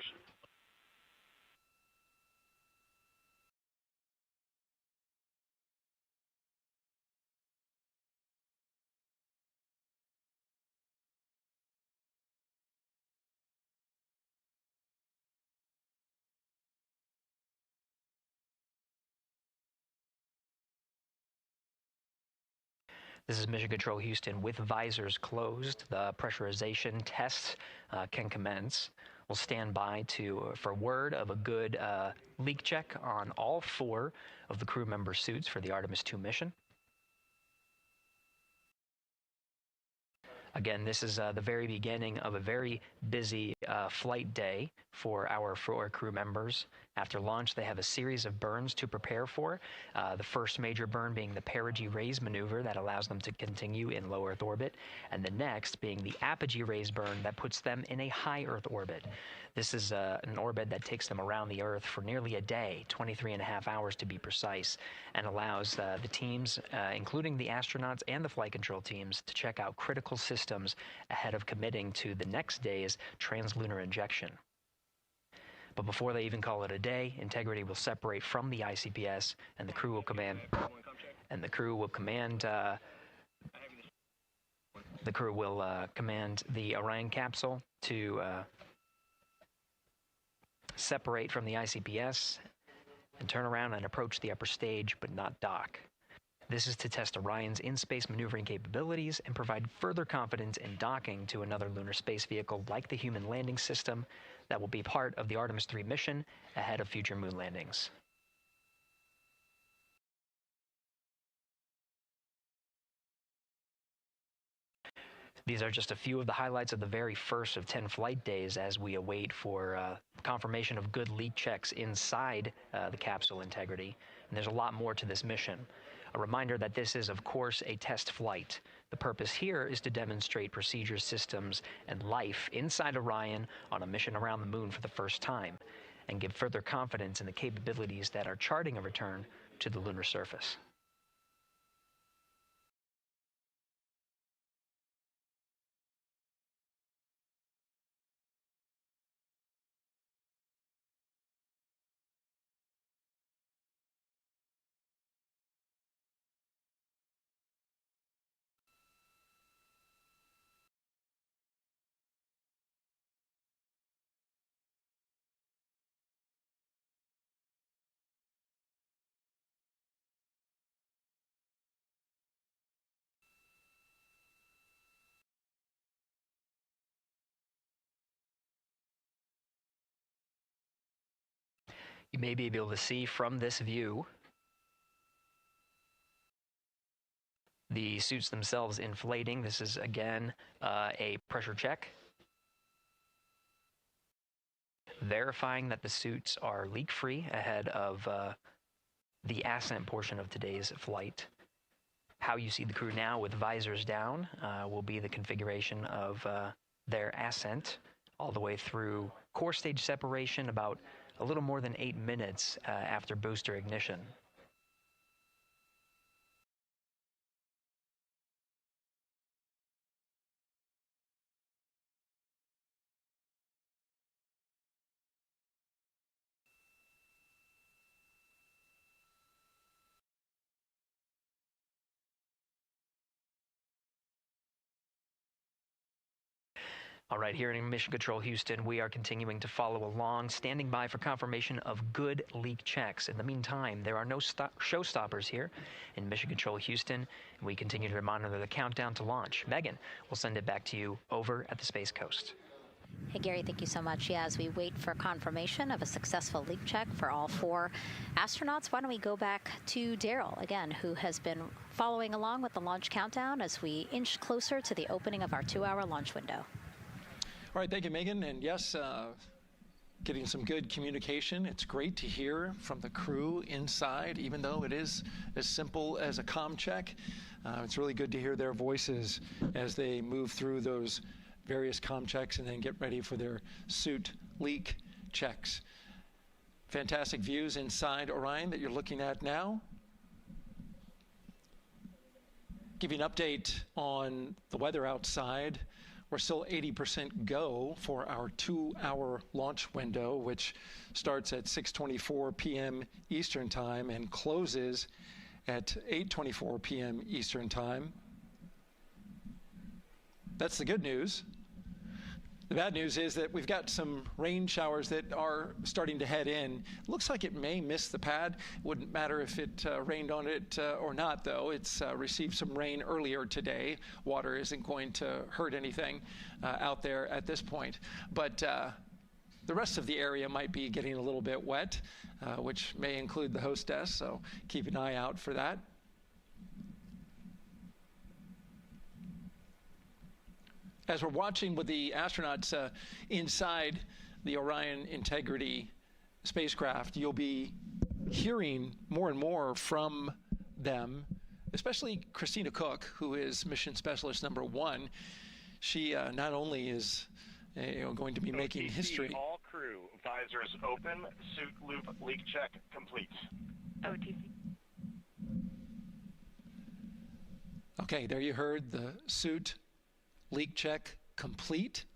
This is Mission Control Houston. With visors closed, the pressurization tests can commence. We'll stand by for word of a good leak check on all 4 of the crew member suits for the Artemis II mission. Again, this is the very beginning of a very busy flight day for our 4 crew members. After launch, they have a series of burns to prepare for. The first major burn being the perigee raise maneuver that allows them to continue in low Earth orbit, and the next being the apogee raise burn that puts them in a high Earth orbit. This is an orbit that takes them around the Earth for nearly a day, 23.5 hours to be precise, and allows the teams, including the astronauts and the flight control teams, to check out critical systems ahead of committing to the next day's translunar injection. But before they even call it a day, Integrity will separate from the ICPS, and the crew will command the Orion capsule to separate from the ICPS and turn around and approach the upper stage, but not dock. This is to test Orion's in-space maneuvering capabilities and provide further confidence in docking to another lunar space vehicle like the Human Landing System that will be part of the Artemis III mission ahead of future moon landings. These are just a few of the highlights of the very first of 10 flight days as we await for confirmation of good leak checks inside the capsule Integrity. And there's a lot more to this mission. A reminder that this is, of course, a test flight. The purpose here is to demonstrate procedures, systems, and life inside Orion on a mission around the moon for the first time, and give further confidence in the capabilities that are charting a return to the lunar surface. You may be able to see from this view the suits themselves inflating. This is, again, a pressure check, verifying that the suits are leak-free ahead of the ascent portion of today's flight. How you see the crew now with visors down will be the configuration of their ascent all the way through core stage separation about a little more than 8 minutes after booster ignition. All right, here in Mission Control Houston, we are continuing to follow along, standing by for confirmation of good leak checks. In the meantime, there are no showstoppers here in Mission Control Houston, and we continue to monitor the countdown to launch. Megan, we'll send it back to you over at the Space Coast. Hey, Gary, thank you so much. Yeah, as we wait for confirmation of a successful leak check for all 4 astronauts, why don't we go back to Daryl, again, who has been following along with the launch countdown as we inch closer to the opening of our 2-hour launch window. All right, thank you, Megan. And yes, getting some good communication. It's great to hear from the crew inside, even though it is as simple as a comm check. It's really good to hear their voices as they move through those various comm checks and then get ready for their suit leak checks. Fantastic views inside Orion that you're looking at now. Give you an update on the weather outside. We're still 80% go for our 2-hour launch window, which starts at 6:24 p.m. Eastern Time and closes at 8:24 p.m. Eastern Time. That's the good news. The bad news is that we've got some rain showers that are starting to head in. Looks like it may miss the pad. Wouldn't matter if it rained on it or not, though. It's received some rain earlier today. Water isn't going to hurt anything out there at this point. But the rest of the area might be getting a little bit wet, which may include the hostess, so keep an eye out for that. As we're watching with the astronauts inside the Orion Integrity spacecraft, you'll be hearing more and more from them, especially Christina Cook, who is Mission Specialist number 1. She not only is going to be making history. All crew, visors open, suit loop leak check complete. OTC. Okay, there you heard the suit leak check complete.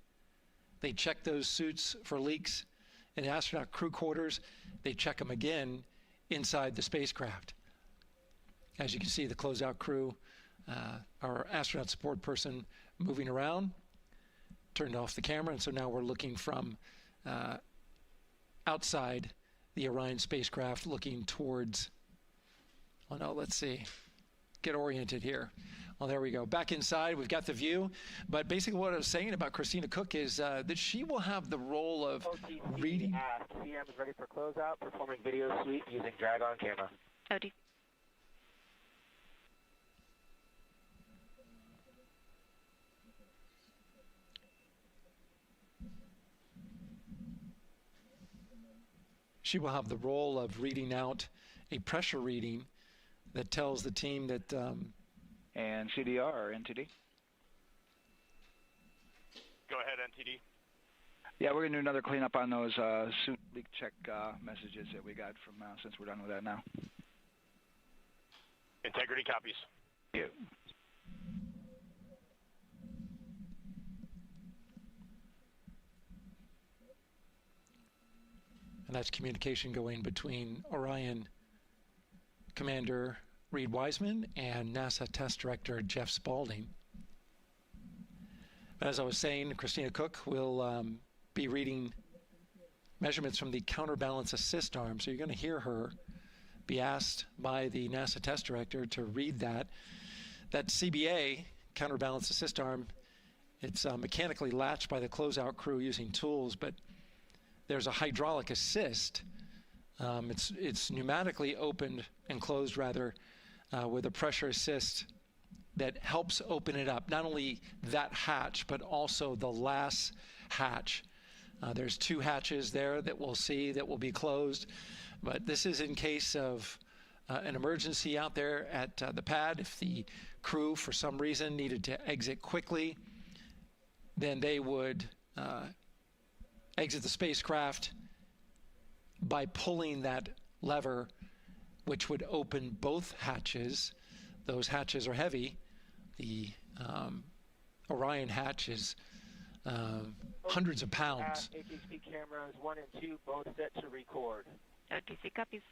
They check those suits for leaks in astronaut crew quarters. They check them again inside the spacecraft. As you can see, the closeout crew, our astronaut support person moving around, turned off the camera, and so now we're looking from outside the Orion spacecraft, looking towards, oh no, let's see, get oriented here. Well, there we go. Back inside, we've got the view. But basically what I was saying about Christina Cook is that she will have the role of reading. CM is ready for closeout, performing video sweep using drag-on camera. OD. She will have the role of reading out a pressure reading that tells the team that... and CDR or NTD? Go ahead, NTD. Yeah, we're going to do another cleanup on those suit leak check messages that we got from since we're done with that now. Integrity copies. Yeah. And that's communication going between Orion Commander Reed Wiseman and NASA Test Director Jeff Spaulding. But as I was saying, Christina Cook will be reading measurements from the counterbalance assist arm. So you're going to hear her be asked by the NASA Test Director to read that. That CBA, counterbalance assist arm, it's mechanically latched by the closeout crew using tools, but there's a hydraulic assist It's pneumatically opened and closed, rather, with a pressure assist that helps open it up. Not only that hatch, but also the last hatch. There's 2 hatches there that we'll see that will be closed. But this is in case of an emergency out there at the pad. If the crew, for some reason, needed to exit quickly, then they would exit the spacecraft by pulling that lever, which would open both hatches. Those hatches are heavy. The Orion hatch is hundreds of pounds. ATC cameras 1 and 2 both set to record. OTC copies.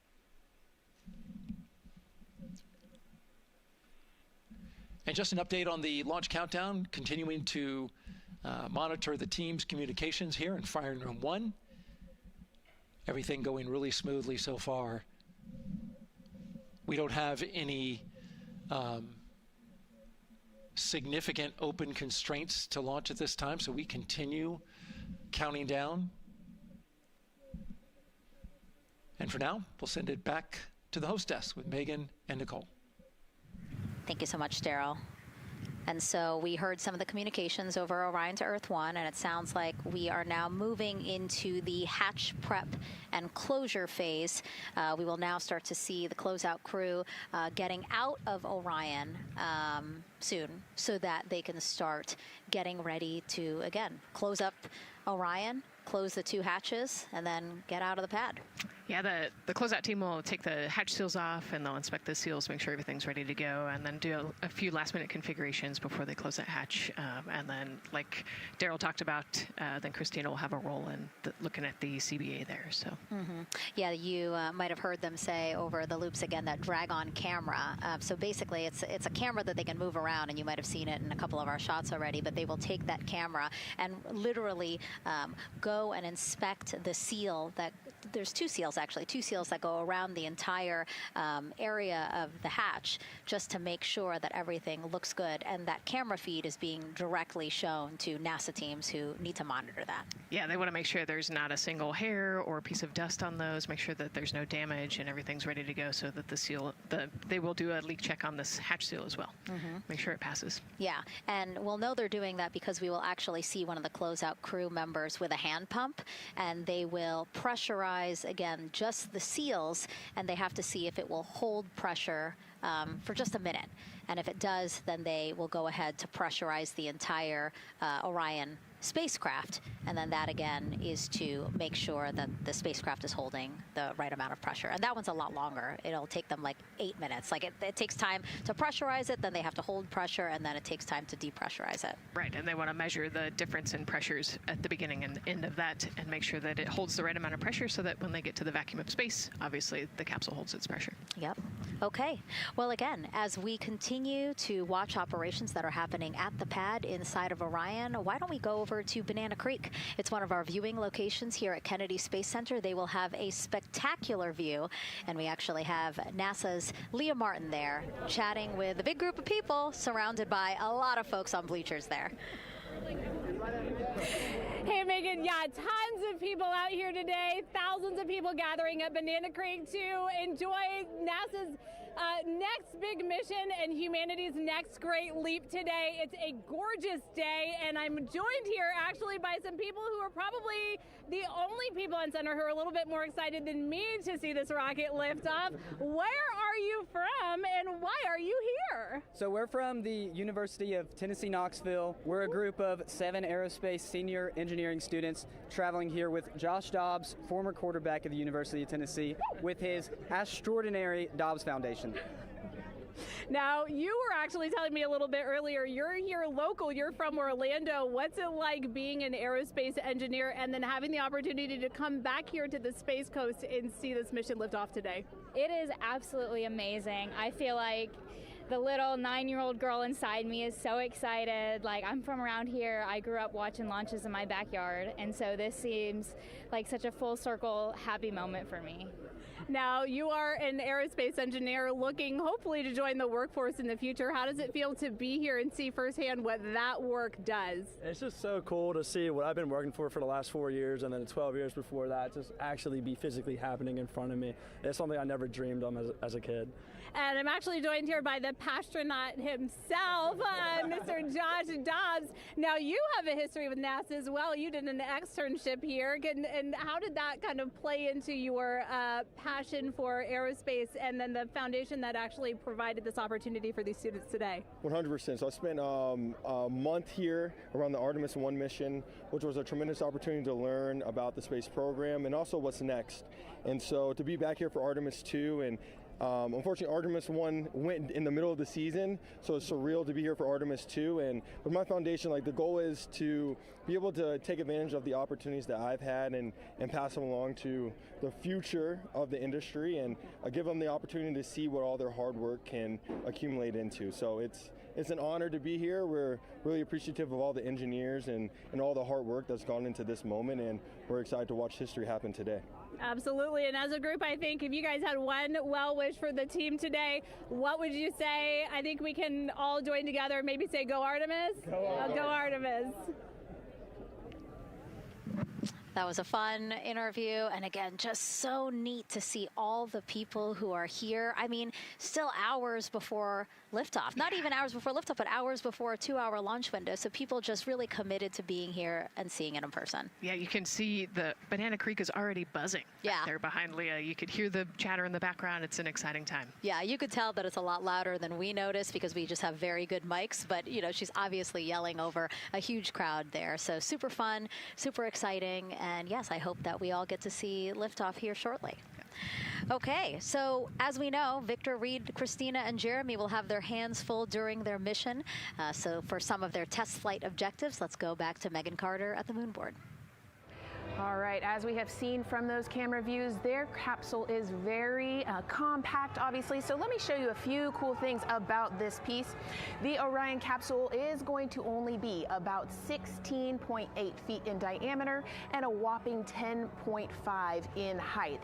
And just an update on the launch countdown, continuing to monitor the team's communications here in Firing Room 1. Everything going really smoothly so far. We don't have any significant open constraints to launch at this time, so we continue counting down. And for now, we'll send it back to the host desk with Megan and Nicole. Thank you so much, Daryl. And so we heard some of the communications over Orion to Earth 1, and it sounds like we are now moving into the hatch prep and closure phase. We will now start to see the closeout crew getting out of Orion soon so that they can start getting ready to, again, close up Orion, close the 2 hatches, and then get out of the pad. Yeah, the closeout team will take the hatch seals off, and they'll inspect the seals, make sure everything's ready to go, and then do a few last-minute configurations before they close that hatch. And then, like Daryl talked about, then Christina will have a role in looking at the CBA there. So. Yeah, you might have heard them say over the loops again that drag-on camera. So basically, it's a camera that they can move around, and you might have seen it in a couple of our shots already. But they will take that camera and literally go and inspect the seal that. There's 2 seals, actually, 2 seals that go around the entire area of the hatch just to make sure that everything looks good. And that camera feed is being directly shown to NASA teams who need to monitor that. Yeah, they want to make sure there's not a single hair or piece of dust on those, make sure that there's no damage and everything's ready to go so that the seal, they will do a leak check on this hatch seal as well. Make sure it passes. Yeah, and we'll know they're doing that because we will actually see one of the closeout crew members with a hand pump, and they will pressurize, again, just the seals, and they have to see if it will hold pressure for just a minute. And if it does, then they will go ahead to pressurize the entire Orion spacecraft, and then that again is to make sure that the spacecraft is holding the right amount of pressure. And that one's a lot longer. It'll take them like 8 minutes. Like it takes time to pressurize it, then they have to hold pressure, and then it takes time to depressurize it. Right, and they want to measure the difference in pressures at the beginning and end of that and make sure that it holds the right amount of pressure so that when they get to the vacuum of space, obviously the capsule holds its pressure. Yep. Okay. Well, again, as we continue to watch operations that are happening at the pad inside of Orion, why don't we go over to Banana Creek? It's one of our viewing locations here at Kennedy Space Center. They will have a spectacular view, and we actually have NASA's Leah Martin there chatting with a big group of people surrounded by a lot of folks on bleachers there. Hey, Megan, yeah, tons of people out here today, thousands of people gathering at Banana Creek to enjoy NASA's next big mission and humanity's next great leap today. It's a gorgeous day, and I'm joined here actually by some people who are probably the only people on center who are a little bit more excited than me to see this rocket lift off. Where are you from, and why are you here? So we're from the University of Tennessee, Knoxville. We're a group of 7 aerospace senior engineering students traveling here with Josh Dobbs, former quarterback of the University of Tennessee, with his extraordinary Dobbs Foundation. Now, you were actually telling me a little bit earlier, you're here local, you're from Orlando. What's it like being an aerospace engineer and then having the opportunity to come back here to the Space Coast and see this mission lift off today? It is absolutely amazing. I feel like the little 9-year-old girl inside me is so excited. Like, I'm from around here. I grew up watching launches in my backyard, and so this seems like such a full circle happy moment for me. Now, you are an aerospace engineer looking hopefully to join the workforce in the future. How does it feel to be here and see firsthand what that work does? It's just so cool to see what I've been working for the last 4 years and then 12 years before that just actually be physically happening in front of me. It's something I never dreamed of as a kid. And I'm actually joined here by the pastronaut himself, Mr. Josh Dobbs. Now, you have a history with NASA as well. You did an externship here. And how did that kind of play into your passion for aerospace and then the foundation that actually provided this opportunity for these students today? 100%. So I spent a month here around the Artemis 1 mission, which was a tremendous opportunity to learn about the space program and also what's next. And so to be back here for Artemis 2 and unfortunately, Artemis 1 went in the middle of the season, so it's surreal to be here for Artemis 2. And with my foundation, like the goal is to be able to take advantage of the opportunities that I've had and pass them along to the future of the industry and give them the opportunity to see what all their hard work can accumulate into. So it's an honor to be here. We're really appreciative of all the engineers and all the hard work that's gone into this moment, and we're excited to watch history happen today. Absolutely, and as a group, I think if you guys had one well wish for the team today, what would you say? I think we can all join together and maybe say, go Artemis. Go Artemis. That was a fun interview, and again, just so neat to see all the people who are here. I mean, still hours before liftoff. Not even hours before liftoff, but hours before a 2-hour launch window. So people just really committed to being here and seeing it in person. Yeah, you can see the Banana Creek is already buzzing. Yeah. There behind Leah. You could hear the chatter in the background. It's an exciting time. Yeah, you could tell that it's a lot louder than we noticed because we just have very good mics. But, you know, she's obviously yelling over a huge crowd there. So super fun, super exciting. And yes, I hope that we all get to see liftoff here shortly. Okay, so as we know, Victor, Reed, Christina, and Jeremy will have their hands full during their mission. So for some of their test flight objectives, let's go back to Megan Carter at the moon board. All right, as we have seen from those camera views, their capsule is very compact, obviously. So let me show you a few cool things about this piece. The Orion capsule is going to only be about 16.8 feet in diameter and a whopping 10.5 in height.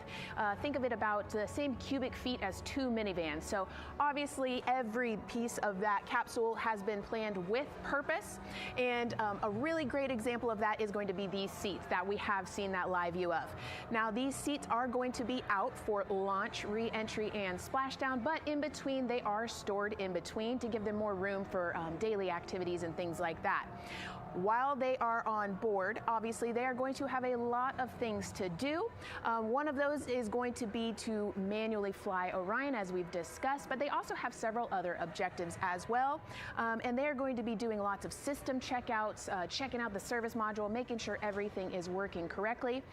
Think of it about the same cubic feet as 2 minivans. So obviously every piece of that capsule has been planned with purpose. And a really great example of that is going to be these seats that we have seen that live view of. Now these seats are going to be out for launch, re-entry, and splashdown, but in between they are stored in between to give them more room for daily activities and things like that. While they are on board, obviously they are going to have a lot of things to do. One of those is going to be to manually fly Orion, as we've discussed, but they also have several other objectives as well. And they are going to be doing lots of system checkouts, checking out the service module, making sure everything is working correctly.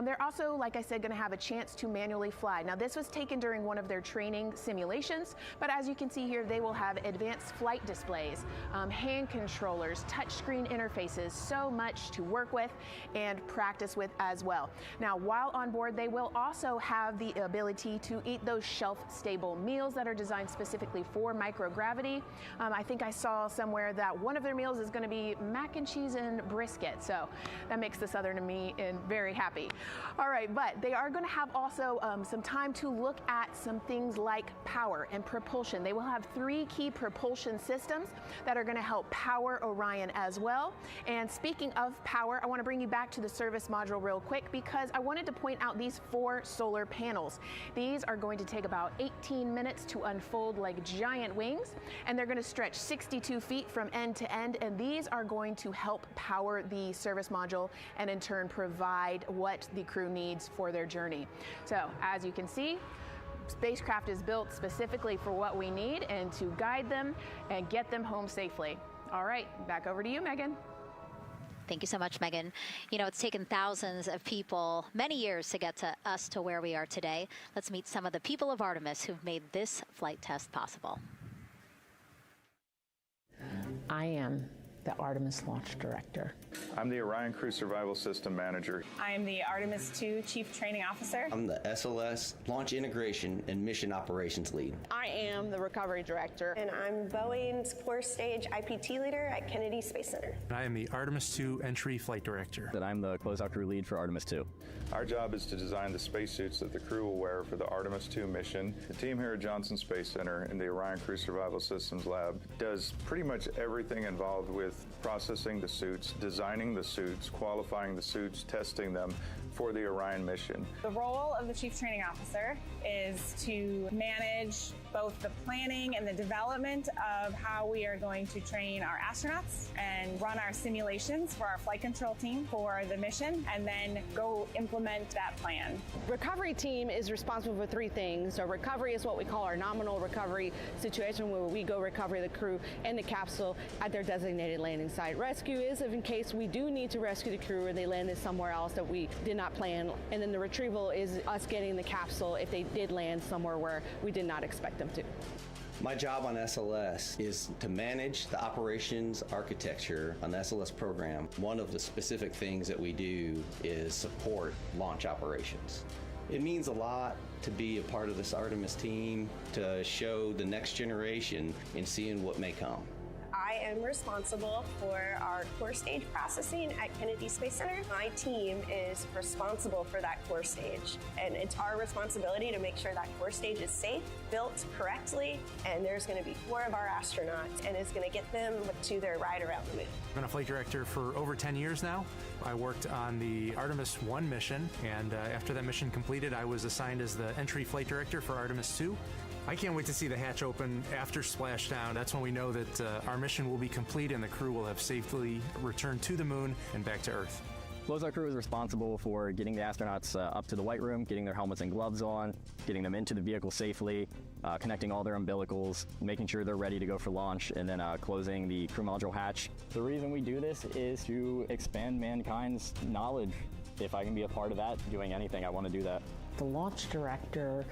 They're also, like I said, going to have a chance to manually fly. Now this was taken during one of their training simulations, but as you can see here, they will have advanced flight displays, hand controllers, touchscreen interfaces, so much to work with and practice with as well. Now, while on board, they will also have the ability to eat those shelf-stable meals that are designed specifically for microgravity. I think I saw somewhere that one of their meals is going to be mac and cheese and brisket, so that makes the Southern in me very happy. All right, but they are going to have also some time to look at some things like power and propulsion. They will have 3 key propulsion systems that are going to help power Orion as well. And speaking of power, I want to bring you back to the service module real quick because I wanted to point out these 4 solar panels. These are going to take about 18 minutes to unfold like giant wings, and they're going to stretch 62 feet from end to end, and these are going to help power the service module and in turn provide what the crew needs for their journey. So as you can see, spacecraft is built specifically for what we need and to guide them and get them home safely. All right, back over to you, Megan. Thank you so much, Megan. You know, it's taken thousands of people many years to get to us to where we are today. Let's meet some of the people of Artemis who've made this flight test possible. I am the Artemis Launch Director. I'm the Orion Crew Survival System Manager. I am the Artemis II Chief Training Officer. I'm the SLS Launch Integration and Mission Operations Lead. I am the Recovery Director. And I'm Boeing's Core Stage IPT Leader at Kennedy Space Center. I am the Artemis II Entry Flight Director. And I'm the Closeout Crew Lead for Artemis II. Our job is to design the spacesuits that the crew will wear for the Artemis II mission. The team here at Johnson Space Center in the Orion Crew Survival Systems Lab does pretty much everything involved with processing the suits, designing the suits, qualifying the suits, testing them for the Orion mission. The role of the Chief Training Officer is to manage both the planning and the development of how we are going to train our astronauts and run our simulations for our flight control team for the mission, and then go implement that plan. Recovery team is responsible for three things. So recovery is what we call our nominal recovery situation, where we go recover the crew and the capsule at their designated landing site. Rescue is in case we do need to rescue the crew or they landed somewhere else that we did not plan. And then the retrieval is us getting the capsule if they did land somewhere where we did not expect them to. My job on SLS is to manage the operations architecture on the SLS program. One of the specific things that we do is support launch operations. It means a lot to be a part of this Artemis team, to show the next generation in seeing what may come. I am responsible for our core stage processing at Kennedy Space Center. My team is responsible for that core stage, and it's our responsibility to make sure that core stage is safe, built correctly, and there's going to be 4 of our astronauts, and it's going to get them to their ride around the moon. I've been a flight director for over 10 years now. I worked on the Artemis I mission, and after that mission completed, I was assigned as the entry flight director for Artemis II. I can't wait to see the hatch open after splashdown. That's when we know that our mission will be complete and the crew will have safely returned to the moon and back to Earth. Closeout Crew is responsible for getting the astronauts up to the white room, getting their helmets and gloves on, getting them into the vehicle safely, connecting all their umbilicals, making sure they're ready to go for launch, and then closing the crew module hatch. The reason we do this is to expand mankind's knowledge. If I can be a part of that, doing anything, I want to do that. The launch director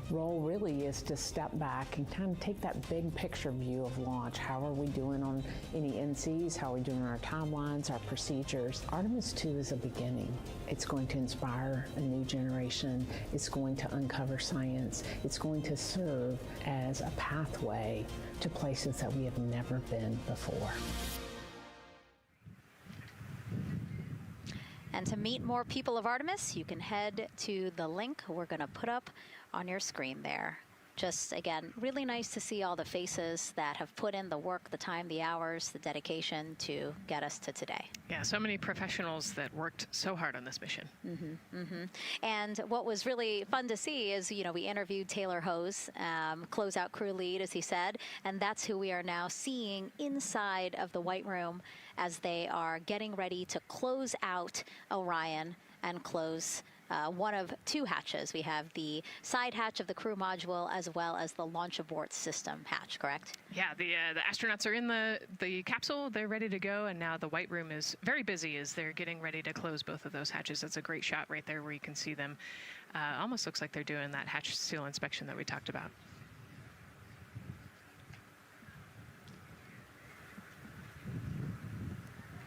role really is to step back and kind of take that big picture view of launch. How are we doing on any NCs? How are we doing on our timelines, our procedures? Artemis II is a beginning. It's going to inspire a new generation. It's going to uncover science. It's going to serve as a pathway to places that we have never been before. And to meet more people of Artemis, you can head to the link we're going to put up on your screen there. Just, again, really nice to see all the faces that have put in the work, the time, the hours, the dedication to get us to today. Yeah, so many professionals that worked so hard on this mission. And what was really fun to see is, you know, we interviewed Taylor Hose, closeout crew lead, as he said, and that's who we are now seeing inside of the White Room as they are getting ready to close out Orion and close one of 2 hatches. We have the side hatch of the crew module as well as the launch abort system hatch, correct? Yeah, the astronauts are in the capsule. They're ready to go, and now the White Room is very busy as they're getting ready to close both of those hatches. That's a great shot right there where you can see them. Almost looks like they're doing that hatch seal inspection that we talked about.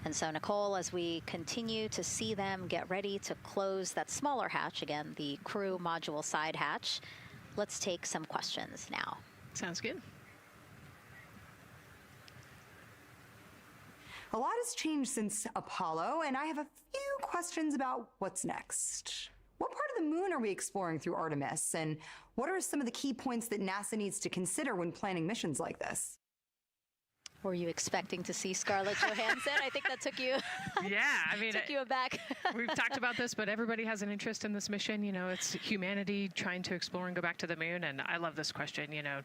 And so, Nicole, as we continue to see them get ready to close that smaller hatch, again, the crew module side hatch, let's take some questions now. Sounds good. A lot has changed since Apollo, and I have a few questions about what's next. What part of the moon are we exploring through Artemis, and what are some of the key points that NASA needs to consider when planning missions like this? Were you expecting to see Scarlett Johansson? I think that took you. Yeah, I mean, took you aback. We've talked about this, but everybody has an interest in this mission. You know, it's humanity trying to explore and go back to the moon. And I love this question. You know,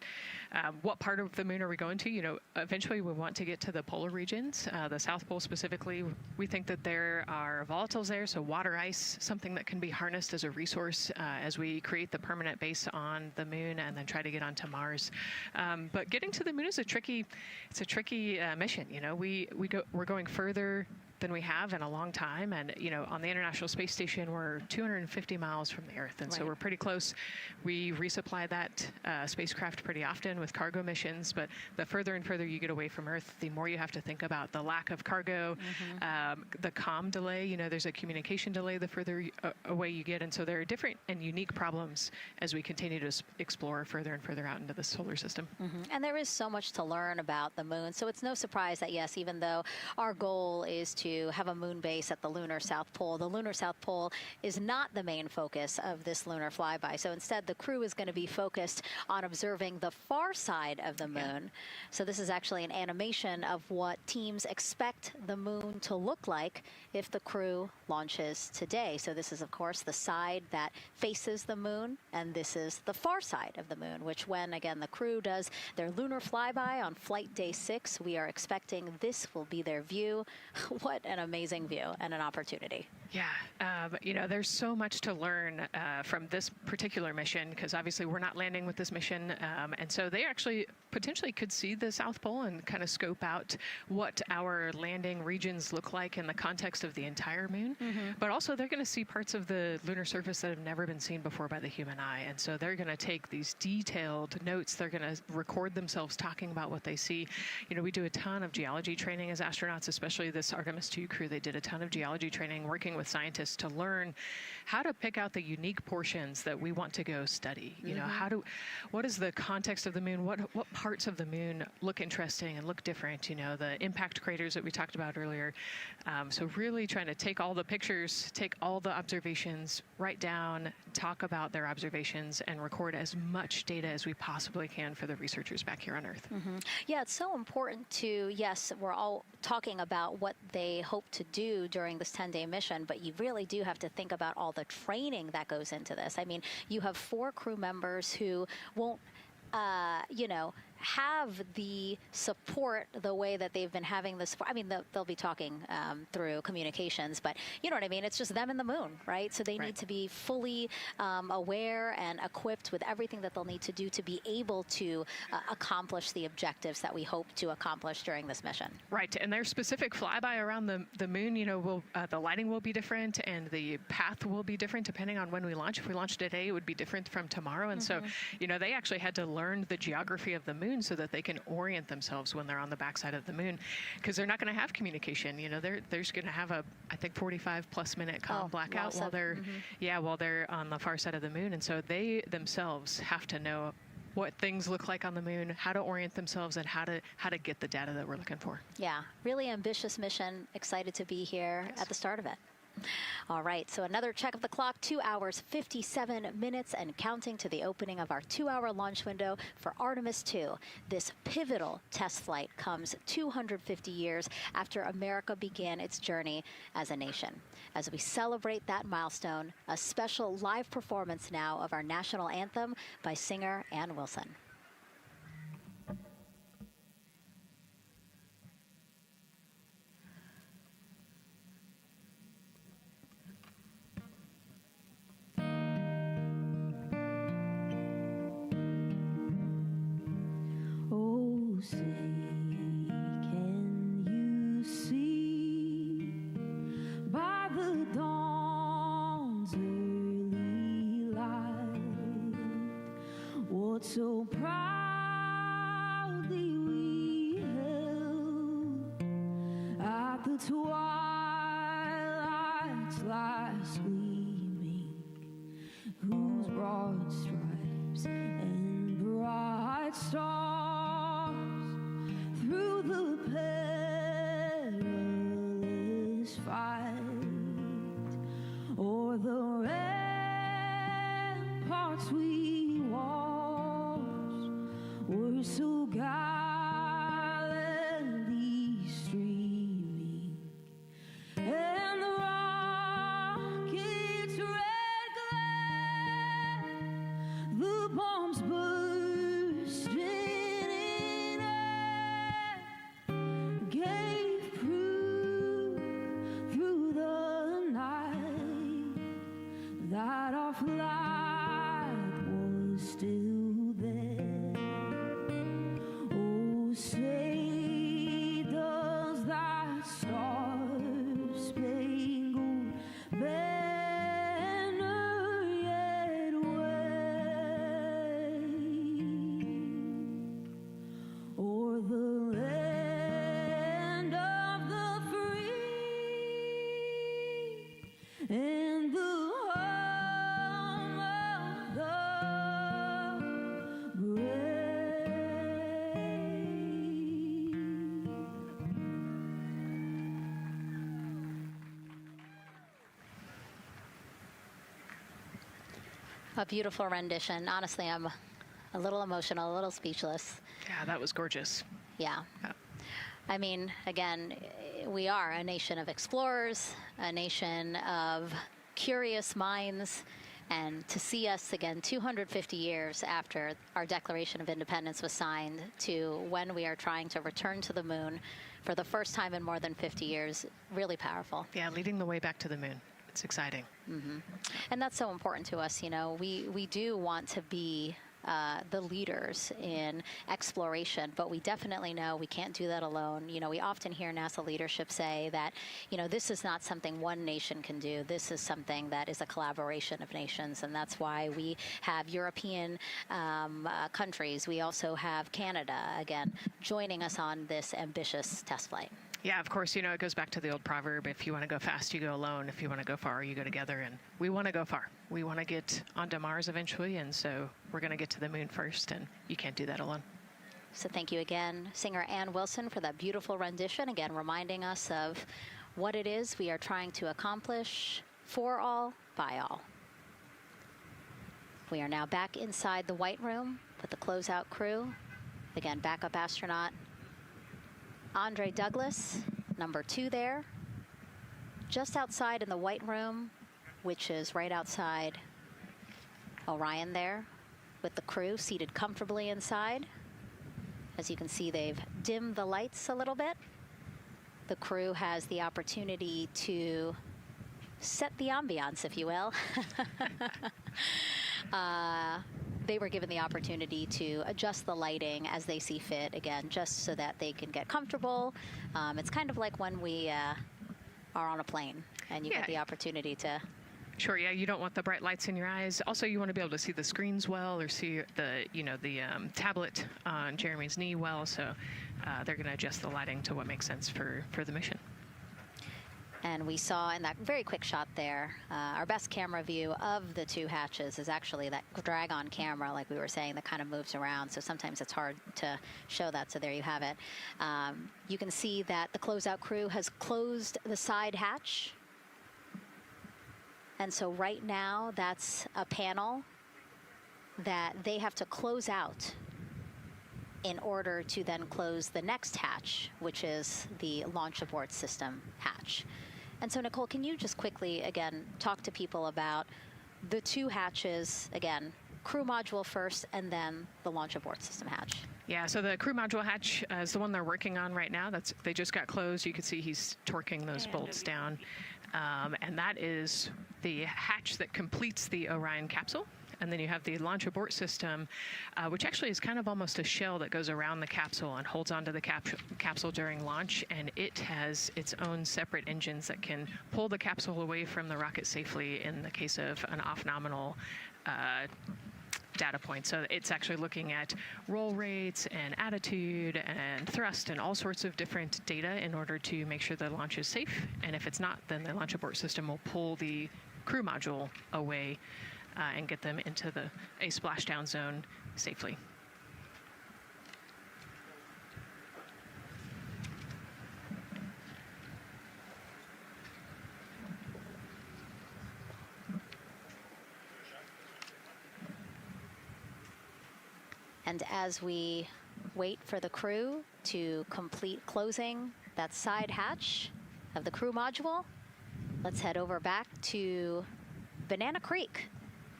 what part of the moon are we going to? You know, eventually we want to get to the polar regions, the South Pole specifically. We think that there are volatiles there, so water ice, something that can be harnessed as a resource as we create the permanent base on the moon and then try to get onto Mars. But getting to the moon is a tricky mission. You know, we're going further than we have in a long time. And, on the International Space Station, we're 250 miles from the Earth. And so we're pretty close. We resupply that spacecraft pretty often with cargo missions. But the further and further you get away from Earth, the more you have to think about the lack of cargo, the comm delay. There's a communication delay the further away you get. And so there are different and unique problems as we continue to explore further and further out into the solar system. And there is so much to learn about the moon. So it's no surprise that, yes, even though our goal is to have a moon base at the lunar South Pole, the lunar South Pole is not the main focus of this lunar flyby. So instead, the crew is going to be focused on observing the far side of the moon. So this is actually an animation of what teams expect the moon to look like if the crew launches today. So this is, of course, the side that faces the moon, and this is the far side of the moon, which when, again, the crew does their lunar flyby on flight day 6, we are expecting this will be their view. What an amazing view and an opportunity. Yeah, there's so much to learn from this particular mission, because obviously we're not landing with this mission. And so they actually potentially could see the South Pole and kind of scope out what our landing regions look like in the context of the entire moon. But also they're going to see parts of the lunar surface that have never been seen before by the human eye. And so they're going to take these detailed notes. They're going to record themselves talking about what they see. We do a ton of geology training as astronauts, especially this Artemis II crew. They did a ton of geology training working with scientists to learn how to pick out the unique portions that we want to go study. What is the context of the moon? What parts of the moon look interesting and look different? The impact craters that we talked about earlier. So really trying to take all the pictures, take all the observations, write down, talk about their observations, and record as much data as we possibly can for the researchers back here on Earth. Yeah, it's so important to, yes, we're all talking about what they hope to do during this 10-day mission, but you really do have to think about all the training that goes into this. I mean, you have 4 crew members who won't, have the support the way that they've been having this. I mean, they'll be talking through communications, but you know what I mean? It's just them and the moon, right? So they need to be fully aware and equipped with everything that they'll need to do to be able to accomplish the objectives that we hope to accomplish during this mission. Right, and their specific flyby around the moon, the lighting will be different and the path will be different depending on when we launch. If we launch today, it would be different from tomorrow. And so, they actually had to learn the geography of the moon so that they can orient themselves when they're on the backside of the moon, because they're not going to have communication. They're going to have I think 45+ minute comm blackout while they're on the far side of the moon. And so they themselves have to know what things look like on the moon, how to orient themselves, and how to get the data that we're looking for. Yeah, really ambitious mission. Excited to be here at the start of it. All right, so another check of the clock, 2 hours, 57 minutes and counting to the opening of our 2-hour launch window for Artemis II. This pivotal test flight comes 250 years after America began its journey as a nation. As we celebrate that milestone, a special live performance now of our national anthem by singer Ann Wilson. Say, can you see by the dawn's early light what so proudly we held at the twilight's last gleaming, whose broad stripes and bright stars through the perilous fight, o'er the ramparts we watched, were so gallantly streaming, and the rocket's red glare, the bombs bursting in air, gave proof through the night that our flag was still there. Oh, say does that star A beautiful rendition. Honestly, I'm a little emotional, a little speechless. Yeah, that was gorgeous. Yeah. I mean, again, we are a nation of explorers, a nation of curious minds, and to see us again 250 years after our Declaration of Independence was signed to when we are trying to return to the moon for the first time in more than 50 years, really powerful. Yeah, leading the way back to the moon. It's exciting. And that's so important to us. You know, we do want to be the leaders in exploration, but we definitely know we can't do that alone. You know, we often hear NASA leadership say that, you know, this is not something one nation can do. This is something that is a collaboration of nations, and that's why we have European countries. We also have Canada, again, joining us on this ambitious test flight. Yeah, of course, you know, it goes back to the old proverb, if you want to go fast, you go alone. If you want to go far, you go together. And we want to go far. We want to get onto Mars eventually, and so we're going to get to the moon first, and you can't do that alone. So thank you again, singer Ann Wilson, for that beautiful rendition, again reminding us of what it is we are trying to accomplish for all, by all. We are now back inside the White Room with the closeout crew. Again, backup astronaut Andre Douglas, number 2 there, just outside in the White Room, which is right outside Orion there, with the crew seated comfortably inside. As you can see, they've dimmed the lights a little bit. The crew has the opportunity to set the ambiance, if you will. They were given the opportunity to adjust the lighting as they see fit, again, just so that they can get comfortable. It's kind of like when we are on a plane and you get the opportunity to... Sure, yeah, you don't want the bright lights in your eyes. Also, you want to be able to see the screens well, or see the, you know, the tablet on Jeremy's knee well, so they're going to adjust the lighting to what makes sense for the mission. And we saw in that very quick shot there, our best camera view of the 2 hatches is actually that drag-on camera, like we were saying, that kind of moves around. So sometimes it's hard to show that. So there you have it. You can see that the closeout crew has closed the side hatch. And so right now, that's a panel that they have to close out in order to then close the next hatch, which is the launch abort system hatch. And so, Nicole, can you just quickly, again, talk to people about the 2 hatches, again, crew module first, and then the launch abort system hatch? Yeah, so the crew module hatch is the one they're working on right now. They just got closed. You can see he's torquing those bolts down. And that is the hatch that completes the Orion capsule. And then you have the launch abort system, which actually is kind of almost a shell that goes around the capsule and holds onto the capsule during launch. And it has its own separate engines that can pull the capsule away from the rocket safely in the case of an off-nominal data point. So it's actually looking at roll rates and attitude and thrust and all sorts of different data in order to make sure the launch is safe. And if it's not, then the launch abort system will pull the crew module away and get them into a splashdown zone safely. And as we wait for the crew to complete closing that side hatch of the crew module, let's head over back to Banana Creek,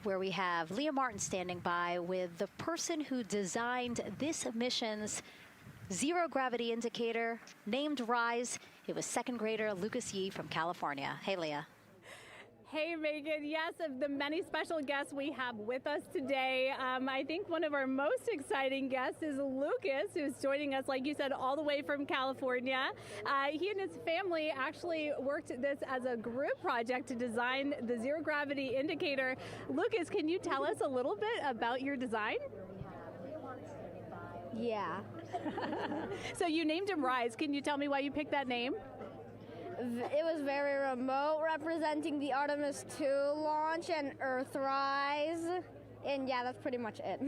where we have Leah Martin standing by with the person who designed this mission's zero gravity indicator, named RISE. It was 2nd grader Lucas Yee from California. Hey, Leah. Hey, Megan. Yes, of the many special guests we have with us today, I think one of our most exciting guests is Lucas, who's joining us, like you said, all the way from California. He and his family actually worked this as a group project to design the zero gravity indicator. Lucas, can you tell us a little bit about your design? Yeah. So you named him RISE. Can you tell me why you picked that name? It was very remote, representing the Artemis 2 launch and Earthrise. And yeah, that's pretty much it.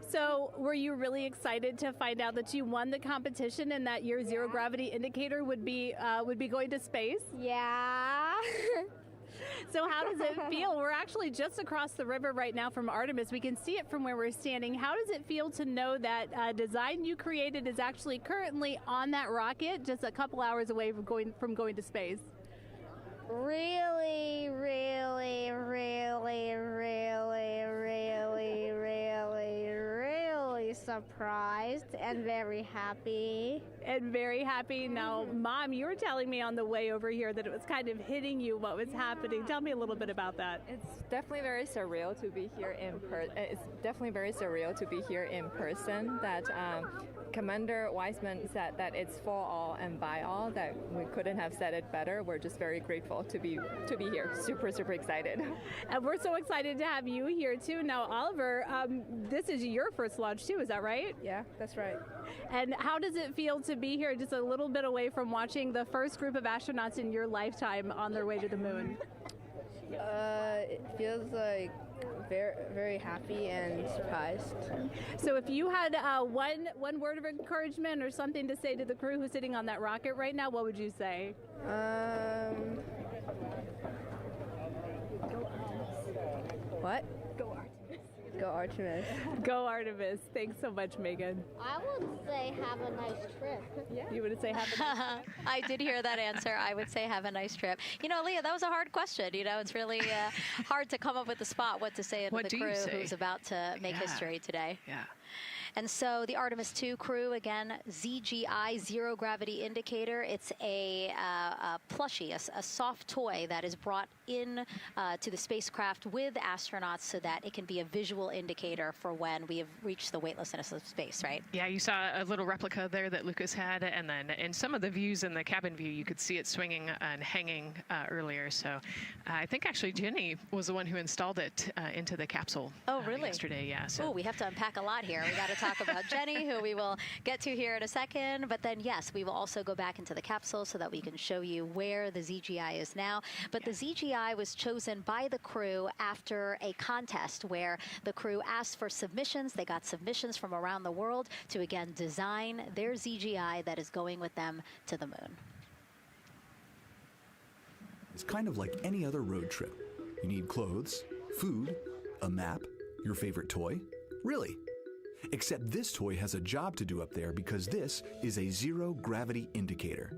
So were you really excited to find out that you won the competition and that your zero gravity indicator would be going to space? Yeah. So how does it feel? We're actually just across the river right now from Artemis. We can see it from where we're standing. How does it feel to know that design you created is actually currently on that rocket just a couple hours away from going to space? Really, really, really, really, really, really, really surprised and very happy. And very happy. Now, Mom, you were telling me on the way over here that it was kind of hitting you what was happening. Tell me a little bit about that. It's definitely very surreal to be here in person. It's definitely very surreal to be here in person. That Commander Weissman said that it's for all and by all. That we couldn't have said it better. We're just very grateful to be here. Super, super excited. And we're so excited to have you here too. Now, Oliver, this is your first launch too. Is that right? Yeah, that's right. And how does it feel to be here just a little bit away from watching the first group of astronauts in your lifetime on their way to the moon? It feels like very, very happy and surprised. So if you had one word of encouragement or something to say to the crew who's sitting on that rocket right now, what would you say? What? Go Artemis. Go Artemis. Thanks so much, Megan. I would say have a nice trip. Yeah. You would say have a nice trip? I did hear that answer. I would say have a nice trip. You know, Leah, that was a hard question. You know, it's really hard to come up with the spot what to say to the crew who's about to make history today. Yeah. And so the Artemis 2 crew, again, ZGI, Zero Gravity Indicator. It's a plushie, a soft toy that is brought in to the spacecraft with astronauts so that it can be a visual indicator for when we have reached the weightlessness of space, right? Yeah, you saw a little replica there that Lucas had, and then in some of the views in the cabin view, you could see it swinging and hanging earlier. So I think actually Jenny was the one who installed it into the capsule. Oh, really? Yesterday, yeah. So. Oh, we have to unpack a lot here. We got to talk about Jenny, who we will get to here in a second. But then, yes, we will also go back into the capsule so that we can show you where the ZGI is now. But the ZGI was chosen by the crew after a contest where the crew asked for submissions. They got submissions from around the world to, again, design their ZGI that is going with them to the moon. It's kind of like any other road trip. You need clothes, food, a map, your favorite toy. Really. Except this toy has a job to do up there because this is a zero-gravity indicator.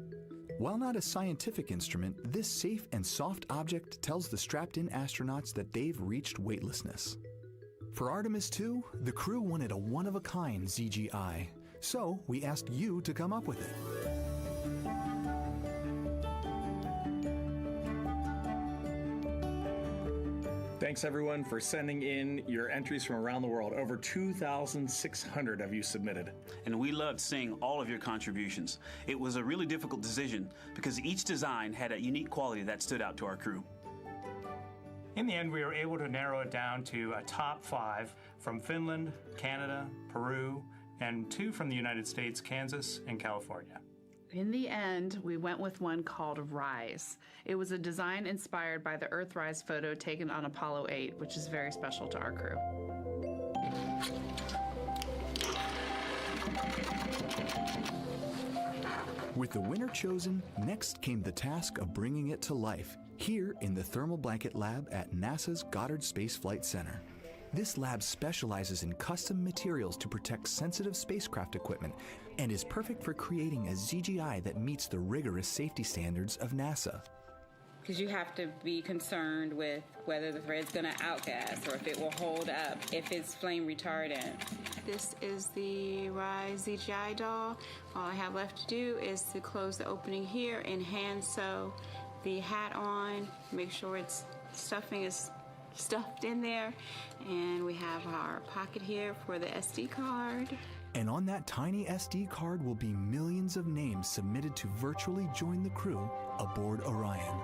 While not a scientific instrument, this safe and soft object tells the strapped-in astronauts that they've reached weightlessness. For Artemis 2, the crew wanted a one-of-a-kind ZGI, so we asked you to come up with it. Thanks everyone for sending in your entries from around the world. Over 2,600 of you submitted. And we loved seeing all of your contributions. It was a really difficult decision because each design had a unique quality that stood out to our crew. In the end, we were able to narrow it down to a top 5 from Finland, Canada, Peru, and 2 from the United States, Kansas and California. In the end, we went with one called Rise. It was a design inspired by the Earthrise photo taken on Apollo 8, which is very special to our crew. With the winner chosen, next came the task of bringing it to life here in the Thermal Blanket Lab at NASA's Goddard Space Flight Center. This lab specializes in custom materials to protect sensitive spacecraft equipment and is perfect for creating a ZGI that meets the rigorous safety standards of NASA. Because you have to be concerned with whether the thread's going to outgas or if it will hold up, if it's flame retardant. This is the Rise ZGI doll. All I have left to do is to close the opening here and hand sew the hat on, make sure its stuffing is stuffed in there, and we have our pocket here for the SD card. And on that tiny SD card will be millions of names submitted to virtually join the crew aboard Orion.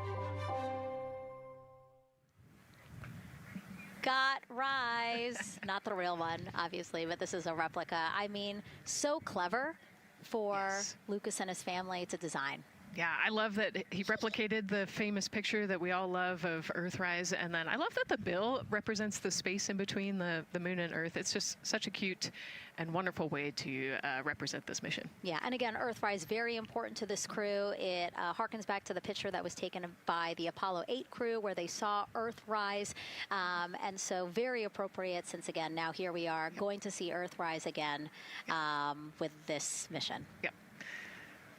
Got Rise. Not the real one, obviously, but this is a replica. I mean, so clever for Lucas and his family to design. Yeah, I love that he replicated the famous picture that we all love of Earthrise. And then I love that the bill represents the space in between the moon and Earth. It's just such a cute and wonderful way to represent this mission. Yeah, and again, Earthrise, very important to this crew. It harkens back to the picture that was taken by the Apollo 8 crew where they saw Earthrise. And so very appropriate since, again, now here we are going to see Earthrise again with this mission. Yep.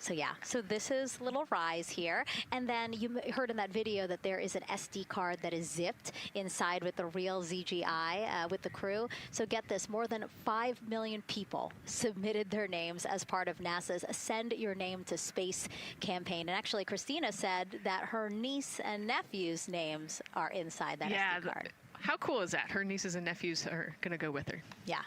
So yeah, so this is little Rise here. And then you heard in that video that there is an SD card that is zipped inside with the real ZGI with the crew. So get this, more than 5 million people submitted their names as part of NASA's Send Your Name to Space campaign. And actually, Christina said that her niece and nephew's names are inside that SD card. How cool is that? Her nieces and nephews are going to go with her. Yeah.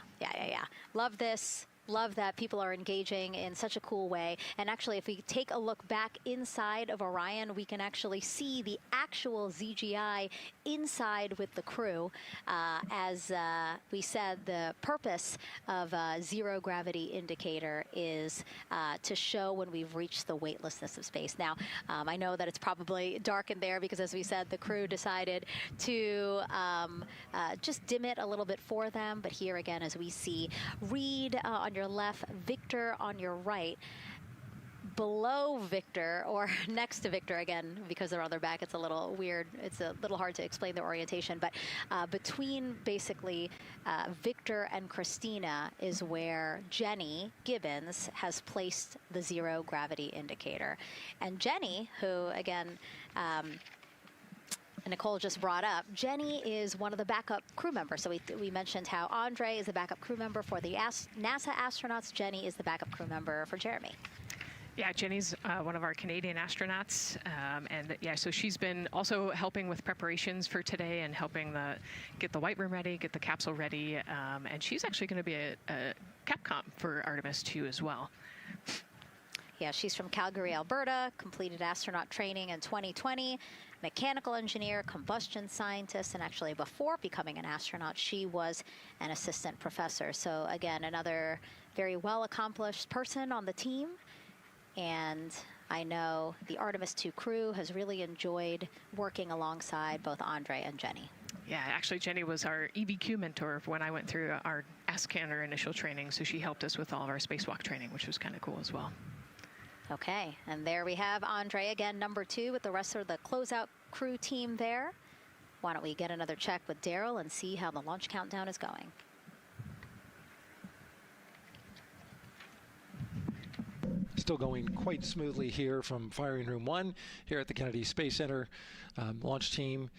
Love this. Love that people are engaging in such a cool way. And actually, if we take a look back inside of Orion, we can actually see the actual ZGI inside with the crew. As we said, the purpose of zero gravity indicator is to show when we've reached the weightlessness of space. Now, I know that it's probably dark in there because, as we said, the crew decided to just dim it a little bit for them. But here again, as we see, Reed on your left, Victor on your right. Below Victor, or next to Victor, again, because they're on their back, it's a little weird. It's a little hard to explain their orientation. But between basically Victor and Christina is where Jenny Gibbons has placed the zero gravity indicator. And Jenny, who, again, Nicole just brought up, Jenny is one of the backup crew members. So we mentioned how Andre is the backup crew member for the NASA astronauts. Jenny is the backup crew member for Jeremy. Yeah, Jenny's one of our Canadian astronauts, and yeah, so she's been also helping with preparations for today and helping get the White Room ready, get the capsule ready, and she's actually going to be a Capcom for Artemis 2 as well. Yeah, she's from Calgary, Alberta, completed astronaut training in 2020, mechanical engineer, combustion scientist, and actually before becoming an astronaut, she was an assistant professor. So again, another very well-accomplished person on the team. And I know the Artemis 2 crew has really enjoyed working alongside both Andre and Jenny. Yeah, actually, Jenny was our EBQ mentor when I went through our AskCanner initial training, so she helped us with all of our spacewalk training, which was kind of cool as well. Okay, and there we have Andre again, number 2, with the rest of the closeout crew team there. Why don't we get another check with Daryl and see how the launch countdown is going. Still going quite smoothly here from Firing Room 1 here at the Kennedy Space Center. Launch team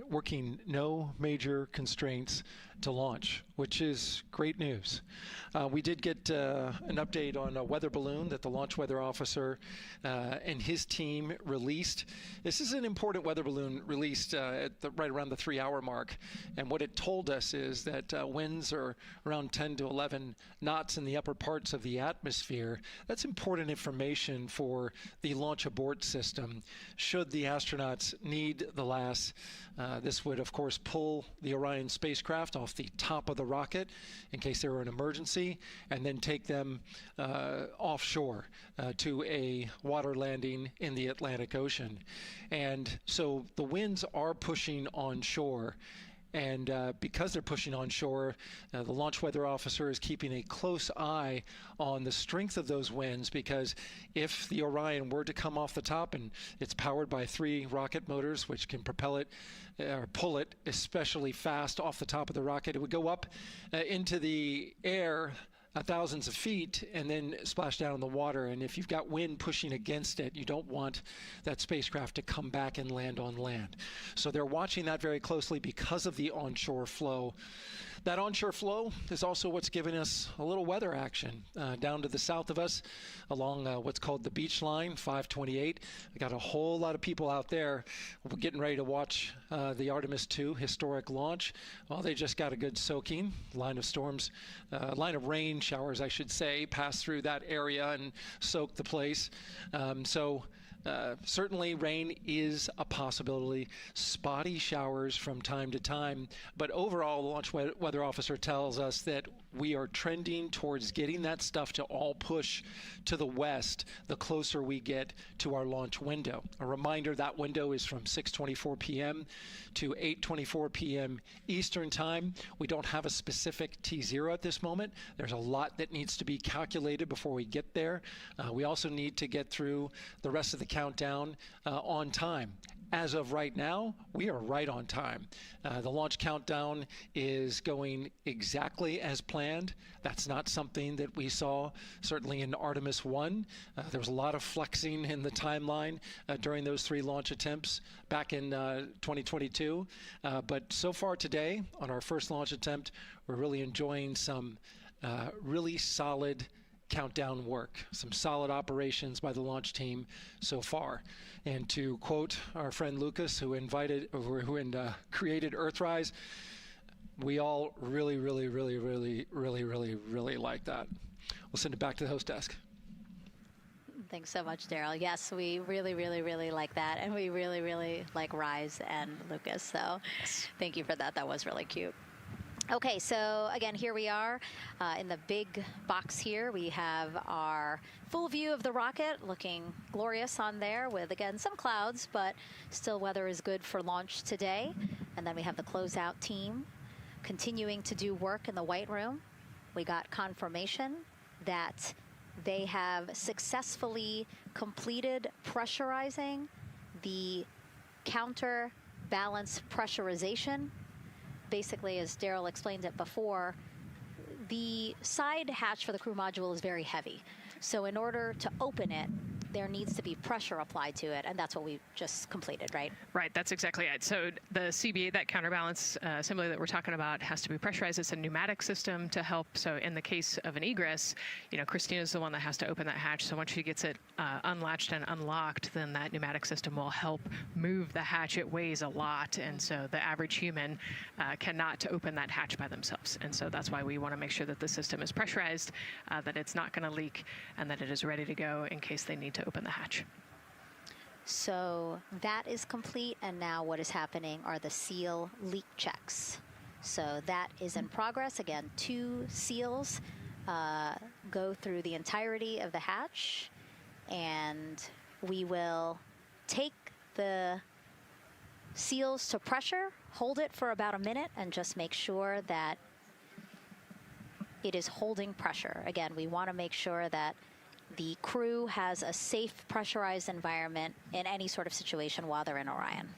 working no major constraints to launch, which is great news. We did get an update on a weather balloon that the launch weather officer and his team released. This is an important weather balloon released at right around the 3-hour mark. And what it told us is that winds are around 10 to 11 knots in the upper parts of the atmosphere. That's important information for the launch abort system. Should the astronauts need the LAS, this would, of course, pull the Orion spacecraft off the top of the rocket in case there were an emergency, and then take them offshore to a water landing in the Atlantic Ocean. And so the winds are pushing onshore. And because they're pushing onshore, the launch weather officer is keeping a close eye on the strength of those winds, because if the Orion were to come off the top, and it's powered by 3 rocket motors which can propel it or pull it especially fast off the top of the rocket, it would go up into the air thousands of feet and then splash down in the water. And if you've got wind pushing against it, you don't want that spacecraft to come back and land on land. So they're watching that very closely because of the onshore flow. That onshore flow is also what's giving us a little weather action down to the south of us along what's called the beach line, 528. We got a whole lot of people out there getting ready to watch the Artemis 2 historic launch. Well, they just got a good soaking. Line of rain showers, I should say, passed through that area and soaked the place. So Certainly rain is a possibility, spotty showers from time to time, but overall the launch weather officer tells us that we are trending towards getting that stuff to all push to the west the closer we get to our launch window. A reminder, that window is from 6:24 p.m. to 8:24 p.m. Eastern Time. We don't have a specific T0 at this moment. There's a lot that needs to be calculated before we get there. We also need to get through the rest of the countdown on time. As of right now, we are right on time. The launch countdown is going exactly as planned. That's not something that we saw certainly in Artemis 1. There was a lot of flexing in the timeline during those 3 launch attempts back in 2022. But so far today, on our first launch attempt, we're really enjoying some really solid countdown work, some solid operations by the launch team so far. And to quote our friend Lucas, who created Earthrise, we all really like that. We'll send it back to the host desk. Thanks so much, Daryl. Yes, we really like that, and we really like Rise and Lucas. So thank you for that. That was really cute. Okay, so again, here we are in the big box here. We have our full view of the rocket, looking glorious on there with, again, some clouds, but still weather is good for launch today. And then we have the closeout team continuing to do work in the White Room. We got confirmation that they have successfully completed pressurizing the counterbalance pressurization. Basically, as Daryl explained it before, the side hatch for the crew module is very heavy. So in order to open it, there needs to be pressure applied to it, and that's what we just completed, right? Right, that's exactly it. So the CB8, that counterbalance assembly that we're talking about, has to be pressurized. It's a pneumatic system to help. So in the case of an egress, Christina's the one that has to open that hatch. So once she gets it unlatched and unlocked, then that pneumatic system will help move the hatch. It weighs a lot, and so the average human cannot open that hatch by themselves. And so that's why we want to make sure that the system is pressurized, that it's not going to leak, and that it is ready to go in case they need to open the hatch. So that is complete, and now what is happening are the seal leak checks. So that is in progress. Again, 2 seals go through the entirety of the hatch, and we will take the seals to pressure, hold it for about a minute, and just make sure that it is holding pressure. Again, we want to make sure that the crew has a safe, pressurized environment in any sort of situation while they're in Orion.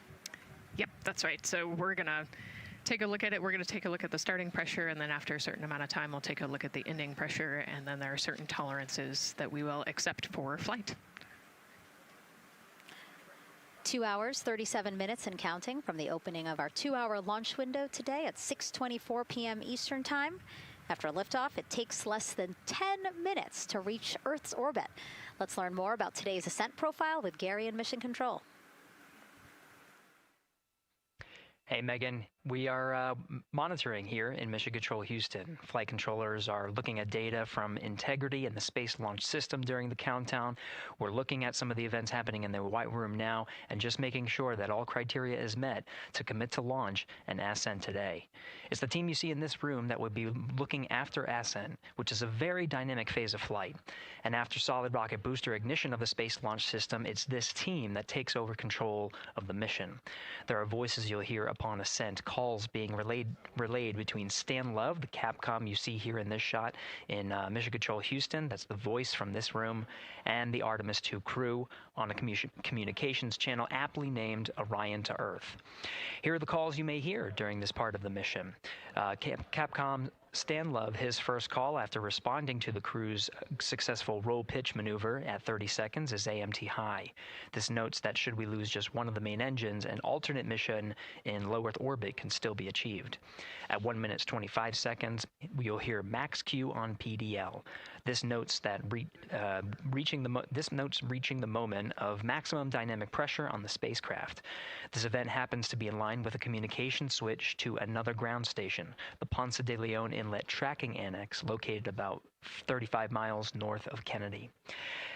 Yep, that's right. So we're going to take a look at it. We're going to take a look at the starting pressure, and then after a certain amount of time, we'll take a look at the ending pressure, and then there are certain tolerances that we will accept for flight. 2 hours, 37 minutes and counting from the opening of our 2-hour launch window today at 6:24 p.m. Eastern Time. After liftoff, it takes less than 10 minutes to reach Earth's orbit. Let's learn more about today's ascent profile with Gary in Mission Control. Hey, Megan. We are monitoring here in Mission Control Houston. Flight controllers are looking at data from integrity in the Space Launch System during the countdown. We're looking at some of the events happening in the White Room now and just making sure that all criteria is met to commit to launch and ascent today. It's the team you see in this room that would be looking after ascent, which is a very dynamic phase of flight. And after solid rocket booster ignition of the Space Launch System, it's this team that takes over control of the mission. There are voices you'll hear upon ascent, calls being relayed between Stan Love, the Capcom you see here in this shot in Mission Control Houston, that's the voice from this room, and the Artemis II crew on a communications channel aptly named Orion to Earth. Here are the calls you may hear during this part of the mission. Capcom Stan Love, his first call after responding to the crew's successful roll pitch maneuver at 30 seconds is AMT high. This notes that should we lose just one of the main engines, an alternate mission in low Earth orbit can still be achieved. At 1 minute 25 seconds, you'll hear max Q on PDL. This notes that reaching the moment of maximum dynamic pressure on the spacecraft. This event happens to be in line with a communication switch to another ground station, the Ponce de Leon Inlet Tracking Annex located about 35 miles north of Kennedy.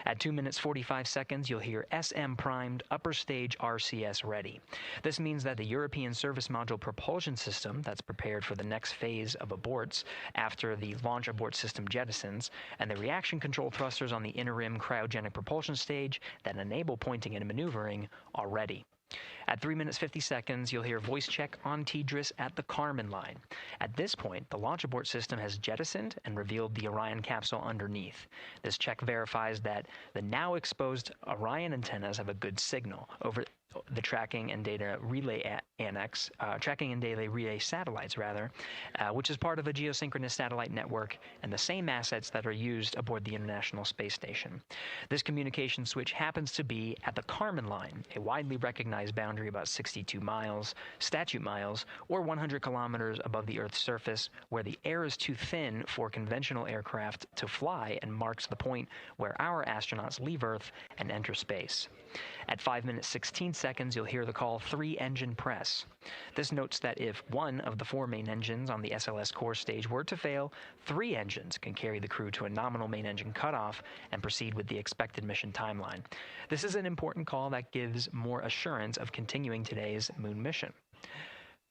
At 2 minutes 45 seconds, you'll hear SM primed upper stage RCS ready. This means that the European Service Module propulsion system that's prepared for the next phase of aborts after the launch abort system jettisons, and the reaction control thrusters on the inner rim cryogenic propulsion stage that enable pointing and maneuvering are ready. At 3 minutes 50 seconds, you'll hear voice check on TDRS at the Kármán line. At this point, the launch abort system has jettisoned and revealed the Orion capsule underneath. This check verifies that the now exposed Orion antennas have a good signal over the tracking and data relay annex, tracking and data relay satellites which is part of a geosynchronous satellite network and the same assets that are used aboard the International Space Station. This communication switch happens to be at the Kármán line, a widely recognized boundary about 62 miles, statute miles, or 100 kilometers above the Earth's surface, where the air is too thin for conventional aircraft to fly and marks the point where our astronauts leave Earth and enter space. At 5 minutes 16 seconds, you'll hear the call 3-engine press. This notes that if one of the 4 main engines on the SLS core stage were to fail, 3 engines can carry the crew to a nominal main engine cutoff and proceed with the expected mission timeline. This is an important call that gives more assurance of continuing today's moon mission.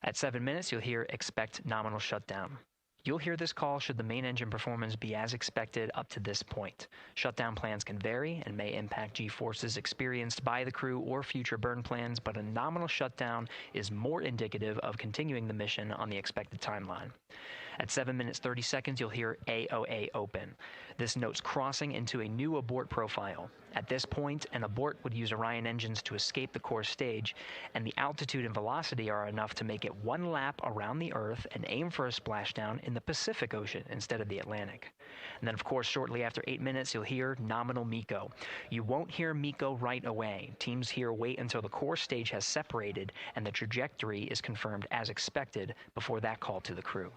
At 7 minutes, you'll hear expect nominal shutdown. You'll hear this call should the main engine performance be as expected up to this point. Shutdown plans can vary and may impact G-forces experienced by the crew or future burn plans, but a nominal shutdown is more indicative of continuing the mission on the expected timeline. At 7 minutes 30 seconds, you'll hear AOA open. This notes crossing into a new abort profile. At this point, an abort would use Orion engines to escape the core stage, and the altitude and velocity are enough to make it 1 lap around the Earth and aim for a splashdown in the Pacific Ocean instead of the Atlantic. And then, of course, shortly after 8 minutes, you'll hear nominal MECO. You won't hear MECO right away. Teams here wait until the core stage has separated and the trajectory is confirmed as expected before that call to the crew.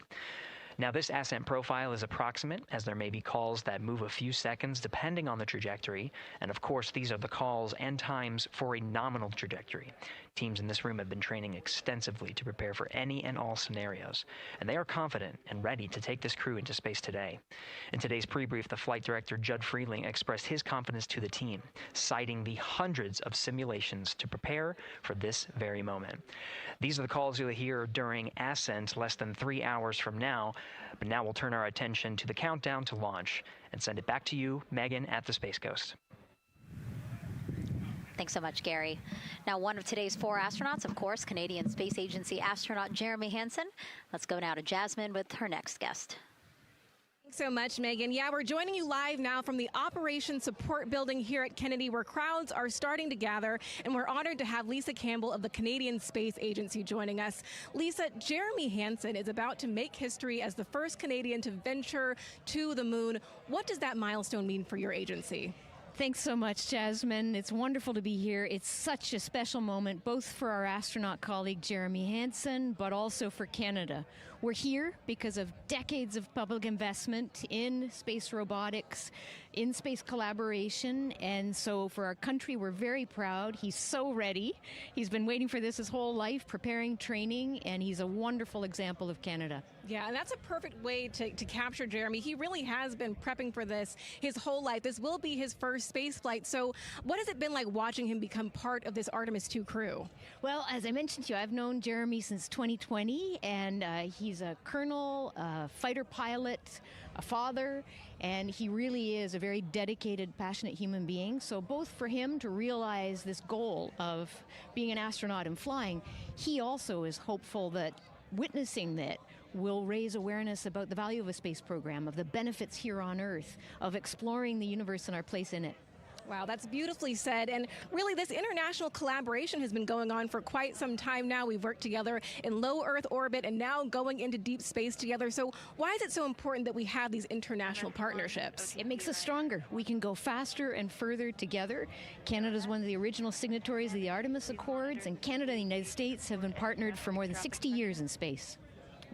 Now, this ascent profile is approximate, as there may be calls that move a few seconds depending on the trajectory, and of course these are the calls and times for a nominal trajectory. Teams in this room have been training extensively to prepare for any and all scenarios, and they are confident and ready to take this crew into space today. In today's pre-brief, the flight director, Judd Freeling, expressed his confidence to the team, citing the hundreds of simulations to prepare for this very moment. These are the calls you'll hear during ascent less than 3 hours from now, but now we'll turn our attention to the countdown to launch and send it back to you, Megan, at the Space Coast. Thanks so much, Gary. Now, one of today's 4 astronauts, of course, Canadian Space Agency astronaut Jeremy Hansen. Let's go now to Jasmine with her next guest. Thanks so much, Megan. Yeah, we're joining you live now from the Operations Support Building here at Kennedy, where crowds are starting to gather, and we're honored to have Lisa Campbell of the Canadian Space Agency joining us. Lisa, Jeremy Hansen is about to make history as the first Canadian to venture to the moon. What does that milestone mean for your agency? Thanks so much, Jasmine. It's wonderful to be here. It's such a special moment, both for our astronaut colleague Jeremy Hansen, but also for Canada. We're here because of decades of public investment in space robotics, in space collaboration, and so for our country, we're very proud. He's so ready. He's been waiting for this his whole life, preparing, training, and he's a wonderful example of Canada. Yeah, and that's a perfect way to capture Jeremy. He really has been prepping for this his whole life. This will be his first space flight. So what has it been like watching him become part of this Artemis II crew? Well, as I mentioned to you, I've known Jeremy since 2020, and he's a colonel, a fighter pilot, a father, and he really is a very dedicated, passionate human being. So both for him to realize this goal of being an astronaut and flying, he also is hopeful that witnessing that will raise awareness about the value of a space program, of the benefits here on Earth, of exploring the universe and our place in it. Wow, that's beautifully said. And really, this international collaboration has been going on for quite some time now. We've worked together in low Earth orbit and now going into deep space together. So why is it so important that we have these international partnerships? It makes us stronger. We can go faster and further together. Canada is one of the original signatories of the Artemis Accords, and Canada and the United States have been partnered for more than 60 years in space.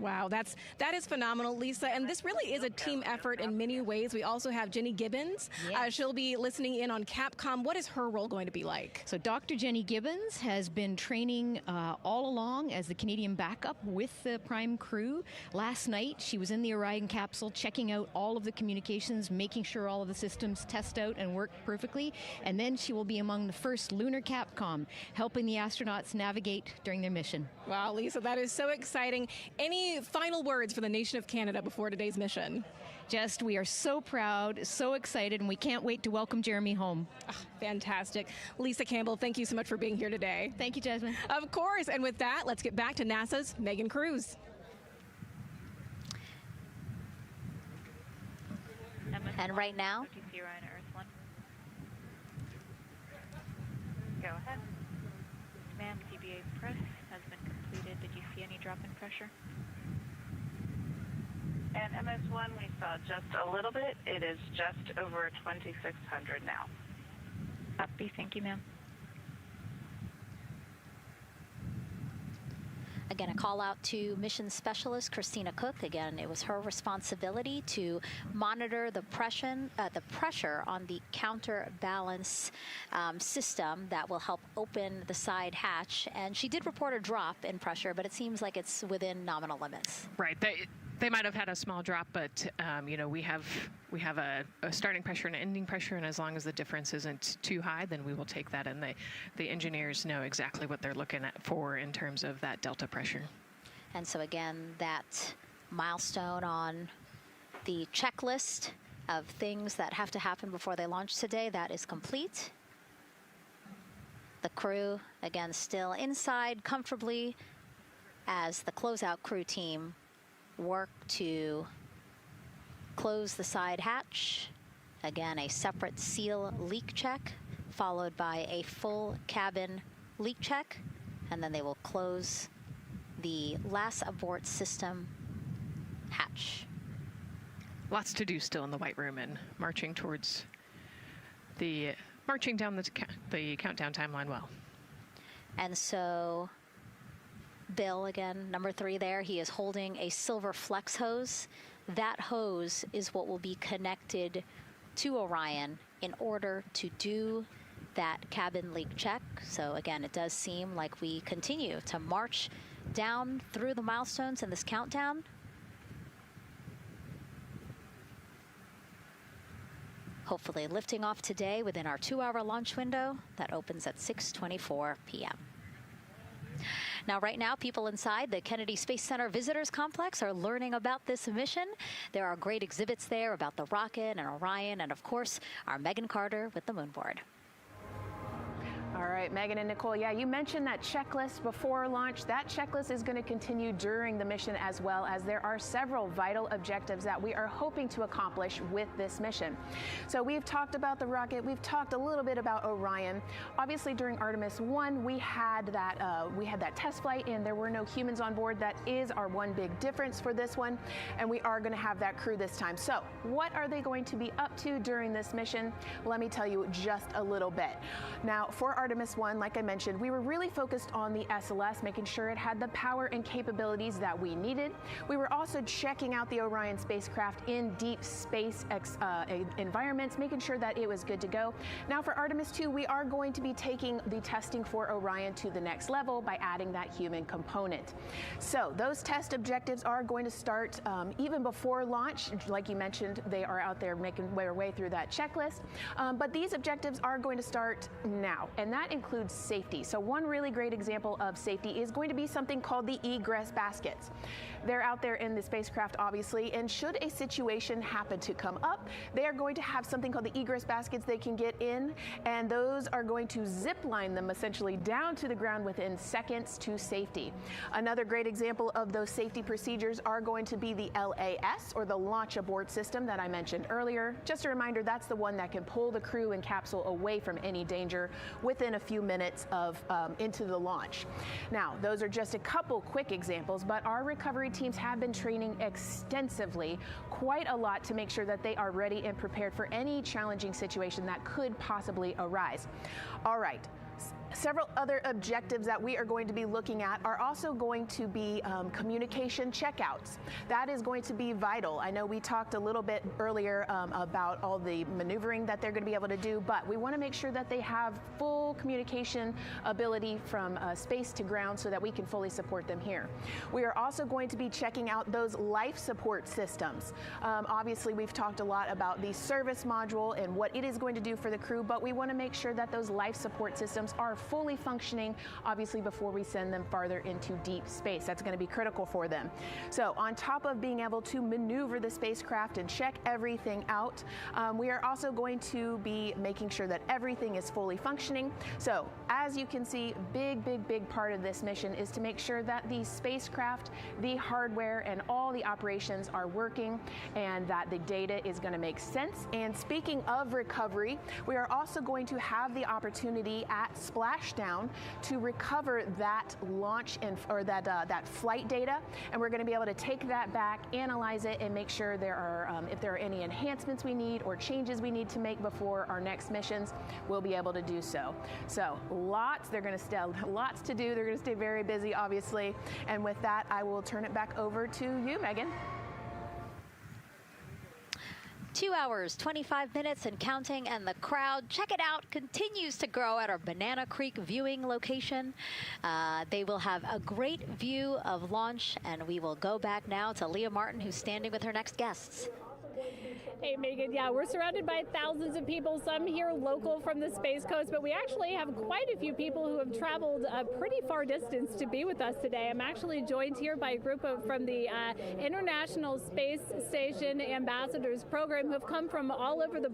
Wow, that is phenomenal, Lisa. And this really is a team effort in many ways. We also have Jenny Gibbons. Yes. She'll be listening in on Capcom. What is her role going to be like? So Dr. Jenny Gibbons has been training all along as the Canadian backup with the Prime crew. Last night, she was in the Orion capsule checking out all of the communications, making sure all of the systems test out and work perfectly. And then she will be among the first lunar Capcom, helping the astronauts navigate during their mission. Wow, Lisa, that is so exciting. Any final words for the nation of Canada before today's mission? Just, we are so proud, so excited, and we can't wait to welcome Jeremy home. Fantastic. Lisa Campbell, thank you so much for being here today. Thank you, Jasmine. Of course. And with that, let's get back to NASA's Megan Cruz. And right now, Go ahead. Ma'am, TBA press has been completed. Did you see any drop in pressure? And MS1, we saw just a little bit. It is just over 2,600 now. Copy. Thank you, ma'am. again, a call out to mission specialist Christina Cook. Again, it was her responsibility to monitor the pressure on the counterbalance system that will help open the side hatch. And she did report a drop in pressure, but it seems like it's within nominal limits. Right. They might have had a small drop, but you know, we have a starting pressure and an ending pressure, and as long as the difference isn't too high, then we will take that, and the engineers know exactly what they're looking at for in terms of that delta pressure. And so again, that milestone on the checklist of things that have to happen before they launch today, that is complete. The crew, again, still inside comfortably as the closeout crew team work to close the side hatch. Again, a separate seal leak check, followed by a full cabin leak check, and then they will close the last abort system hatch. Lots to do still in the White Room and marching down the countdown timeline well. And so Bill, again, number 3 there, he is holding a silver flex hose. That hose is what will be connected to Orion in order to do that cabin leak check. So again, it does seem like we continue to march down through the milestones in this countdown. Hopefully lifting off today within our 2-hour launch window that opens at 6:24 p.m. Now, right now, people inside the Kennedy Space Center Visitors Complex are learning about this mission. There are great exhibits there about the rocket and Orion, and of course, our Megan Carter with the Moonboard. All right, Megan and Nicole, yeah, you mentioned that checklist before launch. That checklist is going to continue during the mission, as well as there are several vital objectives that we are hoping to accomplish with this mission. So we've talked about the rocket. We've talked a little bit about Orion. Obviously, during Artemis 1, we had that test flight, and there were no humans on board. That is our one big difference for this one, and we are going to have that crew this time. So what are they going to be up to during this mission? Let me tell you just a little bit. Now, for Artemis 1, like I mentioned, we were really focused on the SLS, making sure it had the power and capabilities that we needed. We were also checking out the Orion spacecraft in deep space environments, making sure that it was good to go. Now for Artemis 2, we are going to be taking the testing for Orion to the next level by adding that human component. So those test objectives are going to start even before launch. Like you mentioned, they are out there making their way through that checklist. But these objectives are going to start now, and that includes safety. So one really great example of safety is going to be something called the egress baskets. They're out there in the spacecraft, obviously, and should a situation happen to come up, they are going to have something called the egress baskets they can get in, and those are going to zip line them essentially down to the ground within seconds to safety. Another great example of those safety procedures are going to be the LAS, or the launch abort system that I mentioned earlier. Just a reminder, that's the one that can pull the crew and capsule away from any danger within a few minutes of into the launch. Now, those are just a couple quick examples, but our recovery teams have been training extensively, quite a lot, to make sure that they are ready and prepared for any challenging situation that could possibly arise. All right. Several other objectives that we are going to be looking at are also going to be communication checkouts. That is going to be vital. I know we talked a little bit earlier about all the maneuvering that they're going to be able to do, but we want to make sure that they have full communication ability from space to ground so that we can fully support them here. We are also going to be checking out those life support systems. Obviously, we've talked a lot about the service module and what it is going to do for the crew, but we want to make sure that those life support systems are fully functioning, obviously, before we send them farther into deep space. That's going to be critical for them. So on top of being able to maneuver the spacecraft and check everything out, we are also going to be making sure that everything is fully functioning. So as you can see, big part of this mission is to make sure that the spacecraft, the hardware, and all the operations are working and that the data is going to make sense. And speaking of recovery, we are also going to have the opportunity at splashdown to recover that launch or that flight data, and we're going to be able to take that back, analyze it, and make sure there are if there are any enhancements we need or changes we need to make before our next missions, we'll be able to do so. So lots to do. They're going to stay very busy, obviously. And with that, I will turn it back over to you, Megan. 2 hours, 25 minutes and counting, and the crowd, check it out, continues to grow at our Banana Creek viewing location. They will have a great view of launch, and we will go back now to Leah Martin, who's standing with her next guests. Hey, Megan. Yeah, we're surrounded by thousands of people, some here local from the Space Coast, but we actually have quite a few people who have traveled a pretty far distance to be with us today. I'm actually joined here by a group from the International Space Station Ambassadors Program who have come from all over the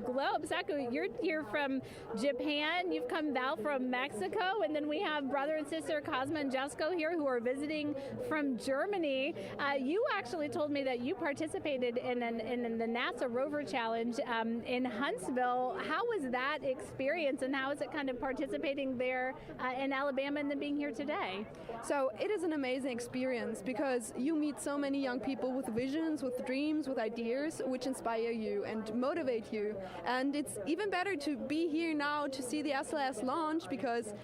globe. Saku, you're here from Japan. You've come, Val, from Mexico, and then we have brother and sister Cosma and Jesco here who are visiting from Germany. You actually told me that you participated in the NASA Rover Challenge in Huntsville. How was that experience, and how is it kind of participating there in Alabama and then being here today? So it is an amazing experience because you meet so many young people with visions, with dreams, with ideas, which inspire you and motivate you. And it's even better to be here now to see the SLS launch because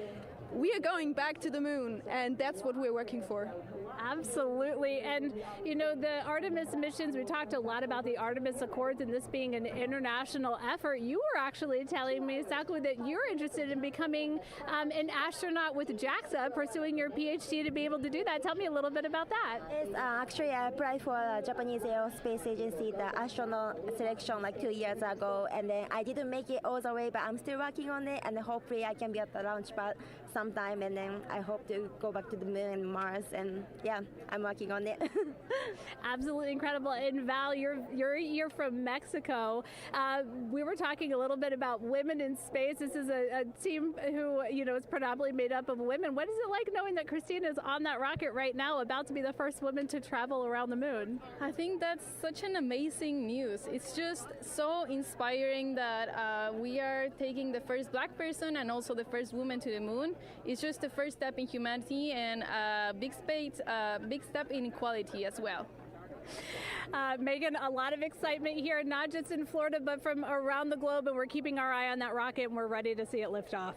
we are going back to the moon, and that's what we're working for. Absolutely. And, you know, the Artemis missions, we talked a lot about the Artemis Accords and this being an international effort. You were actually telling me, Saku, that you're interested in becoming an astronaut with JAXA, pursuing your PhD to be able to do that. Tell me a little bit about that. Yes, actually, I applied for the Japanese Aerospace Agency, the astronaut selection like 2 years ago, and then I didn't make it all the way, but I'm still working on it, and hopefully I can be at the launch pad sometime, and then I hope to go back to the moon and Mars, and yeah, I'm working on it. Absolutely incredible. And Val, you're from Mexico. We were talking a little bit about women in space. This is a team who, you know, is predominantly made up of women. What is it like knowing that Christina is on that rocket right now, about to be the first woman to travel around the moon? I think that's such an amazing news. It's just so inspiring that we are taking the first black person and also the first woman to the moon. It's just the first step in humanity and a big step in equality as well. Megan, a lot of excitement here, not just in Florida, but from around the globe, and we're keeping our eye on that rocket, and we're ready to see it lift off.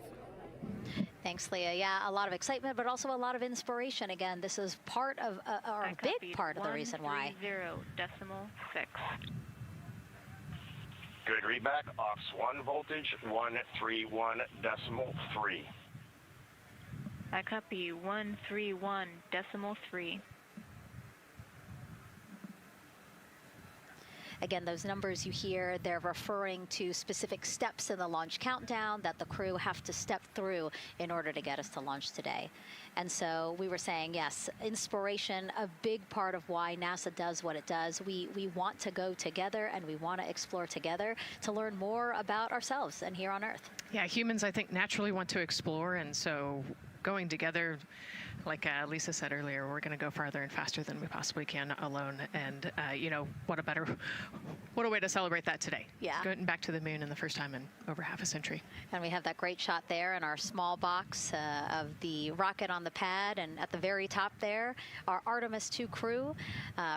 Thanks, Leah. Yeah, a lot of excitement, but also a lot of inspiration. Again, this is part of, or a big part of the reason why. 130.6. Good readback. Aux 1 voltage, 131.3. I copy 131.3. Again, those numbers you hear, they're referring to specific steps in the launch countdown that the crew have to step through in order to get us to launch today. And so we were saying, yes, inspiration, a big part of why NASA does what it does. We want to go together, and we want to explore together to learn more about ourselves and here on Earth. Yeah, humans, I think, naturally want to explore, and so going together, like Lisa said earlier, we're going to go farther and faster than we possibly can alone. And, you know, what a way to celebrate that today. Yeah. Going back to the moon in the first time in over half a century. And we have that great shot there in our small box of the rocket on the pad. And at the very top there, our Artemis 2 crew.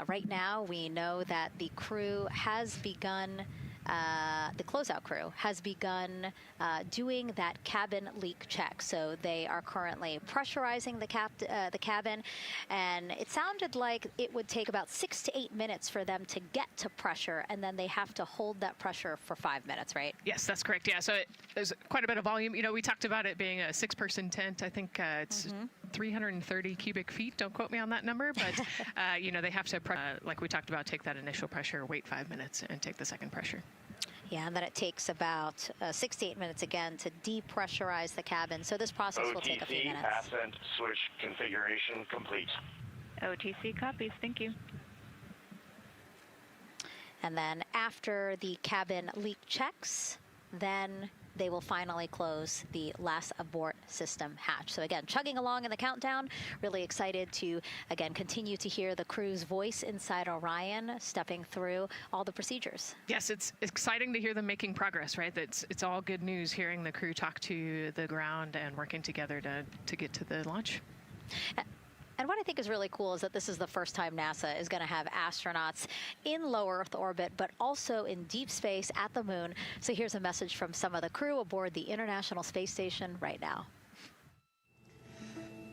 Right now, we know that the crew has begun the closeout crew, has begun doing that cabin leak check. So they are currently pressurizing the cabin, and it sounded like it would take about 6 to 8 minutes for them to get to pressure, and then they have to hold that pressure for 5 minutes, right? Yes, that's correct. Yeah, so there's quite a bit of volume. You know, we talked about it being a 6-person tent. I think it's 330 cubic feet. Don't quote me on that number, but you know, they have to, like we talked about, take that initial pressure, wait 5 minutes, and take the second pressure. Yeah, and then it takes about 6 to 8 minutes again to depressurize the cabin. So this process will take a few minutes. OTC ascent switch configuration complete. OTC copies. Thank you. And then after the cabin leak checks, then they will finally close the last abort system hatch. So again, chugging along in the countdown, really excited to, again, continue to hear the crew's voice inside Orion, stepping through all the procedures. Yes, it's exciting to hear them making progress, right? It's all good news hearing the crew talk to the ground and working together to get to the launch. And what I think is really cool is that this is the first time NASA is going to have astronauts in low Earth orbit, but also in deep space at the moon. So here's a message from some of the crew aboard the International Space Station right now.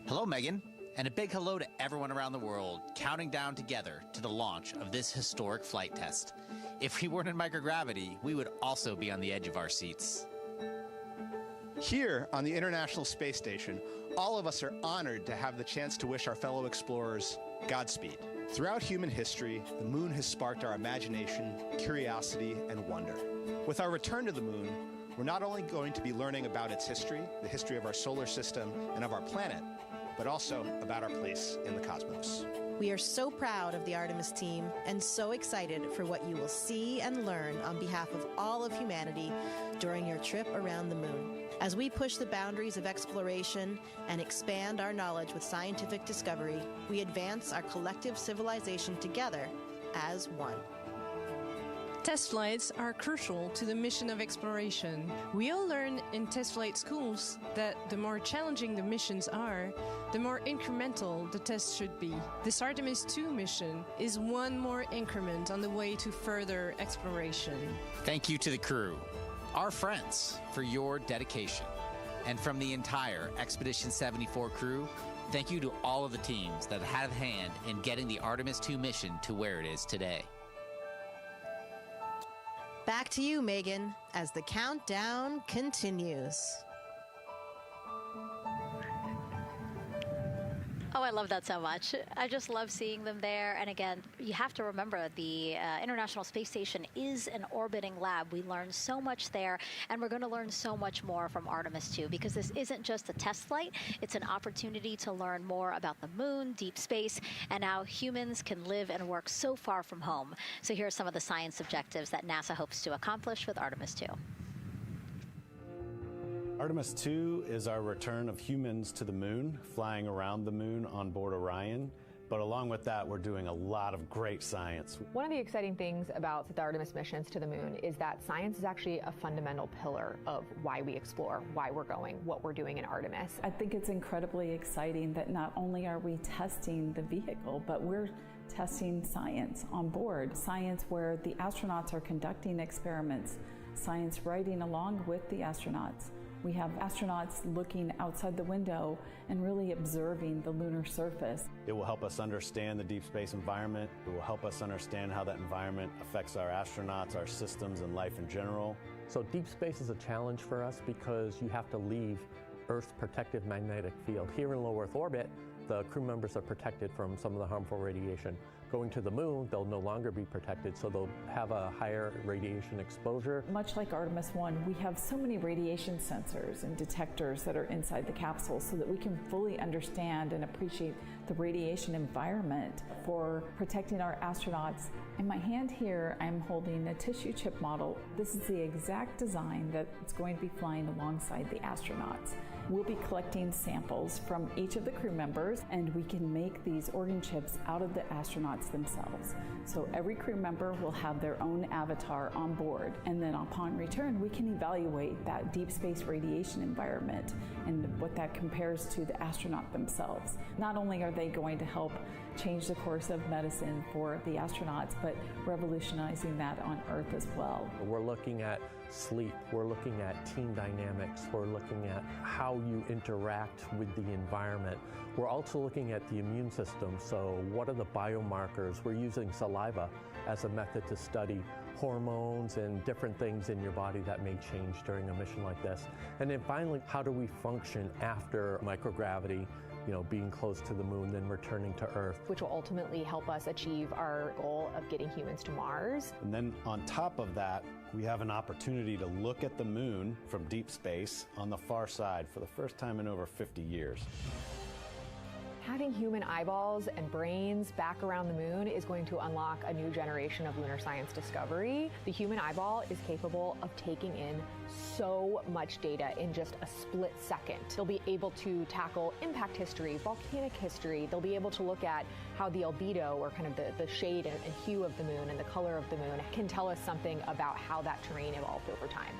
Hello, Megan, and a big hello to everyone around the world counting down together to the launch of this historic flight test. If we weren't in microgravity, we would also be on the edge of our seats. Here on the International Space Station, all of us are honored to have the chance to wish our fellow explorers Godspeed. Throughout human history, the moon has sparked our imagination, curiosity, and wonder. With our return to the moon, we're not only going to be learning about its history, the history of our solar system and of our planet, but also about our place in the cosmos. We are so proud of the Artemis team and so excited for what you will see and learn on behalf of all of humanity during your trip around the moon. As we push the boundaries of exploration and expand our knowledge with scientific discovery, we advance our collective civilization together as one. Test flights are crucial to the mission of exploration. We all learn in test flight schools that the more challenging the missions are, the more incremental the tests should be. This Artemis II mission is one more increment on the way to further exploration. Thank you to the crew, our friends, for your dedication. And from the entire Expedition 74 crew, thank you to all of the teams that had a hand in getting the Artemis II mission to where it is today. Back to you, Megan, as the countdown continues. Oh, I love that so much. I just love seeing them there. And again, you have to remember the International Space Station is an orbiting lab. We learn so much there, and we're going to learn so much more from Artemis II, because this isn't just a test flight. It's an opportunity to learn more about the moon, deep space, and how humans can live and work so far from home. So here are some of the science objectives that NASA hopes to accomplish with Artemis II. Artemis II is our return of humans to the moon, flying around the moon on board Orion. But along with that, we're doing a lot of great science. One of the exciting things about the Artemis missions to the moon is that science is actually a fundamental pillar of why we explore, why we're going, what we're doing in Artemis. I think it's incredibly exciting that not only are we testing the vehicle, but we're testing science on board. Science where the astronauts are conducting experiments, science riding along with the astronauts. We have astronauts looking outside the window and really observing the lunar surface. It will help us understand the deep space environment. It will help us understand how that environment affects our astronauts, our systems, and life in general. So deep space is a challenge for us because you have to leave Earth's protective magnetic field. Here in low Earth orbit, the crew members are protected from some of the harmful radiation. Going to the moon, they'll no longer be protected, so they'll have a higher radiation exposure. Much like Artemis 1, we have so many radiation sensors and detectors that are inside the capsule so that we can fully understand and appreciate the radiation environment for protecting our astronauts. In my hand here, I'm holding a tissue chip model. This is the exact design that's going to be flying alongside the astronauts. We'll be collecting samples from each of the crew members, and we can make these organ chips out of the astronauts themselves. So every crew member will have their own avatar on board, and then upon return, we can evaluate that deep space radiation environment and what that compares to the astronaut themselves. Not only are they going to help change the course of medicine for the astronauts, but revolutionizing that on Earth as well. We're looking at sleep, we're looking at team dynamics, we're looking at how you interact with the environment. We're also looking at the immune system, so what are the biomarkers? We're using saliva as a method to study hormones and different things in your body that may change during a mission like this. And then finally, how do we function after microgravity, being close to the moon, then returning to Earth? Which will ultimately help us achieve our goal of getting humans to Mars. And then on top of that, we have an opportunity to look at the moon from deep space on the far side for the first time in over 50 years. Having human eyeballs and brains back around the moon is going to unlock a new generation of lunar science discovery. The human eyeball is capable of taking in so much data in just a split second. They'll be able to tackle impact history, volcanic history. They'll be able to look at how the albedo, or kind of the shade and hue of the moon and the color of the moon, can tell us something about how that terrain evolved over time.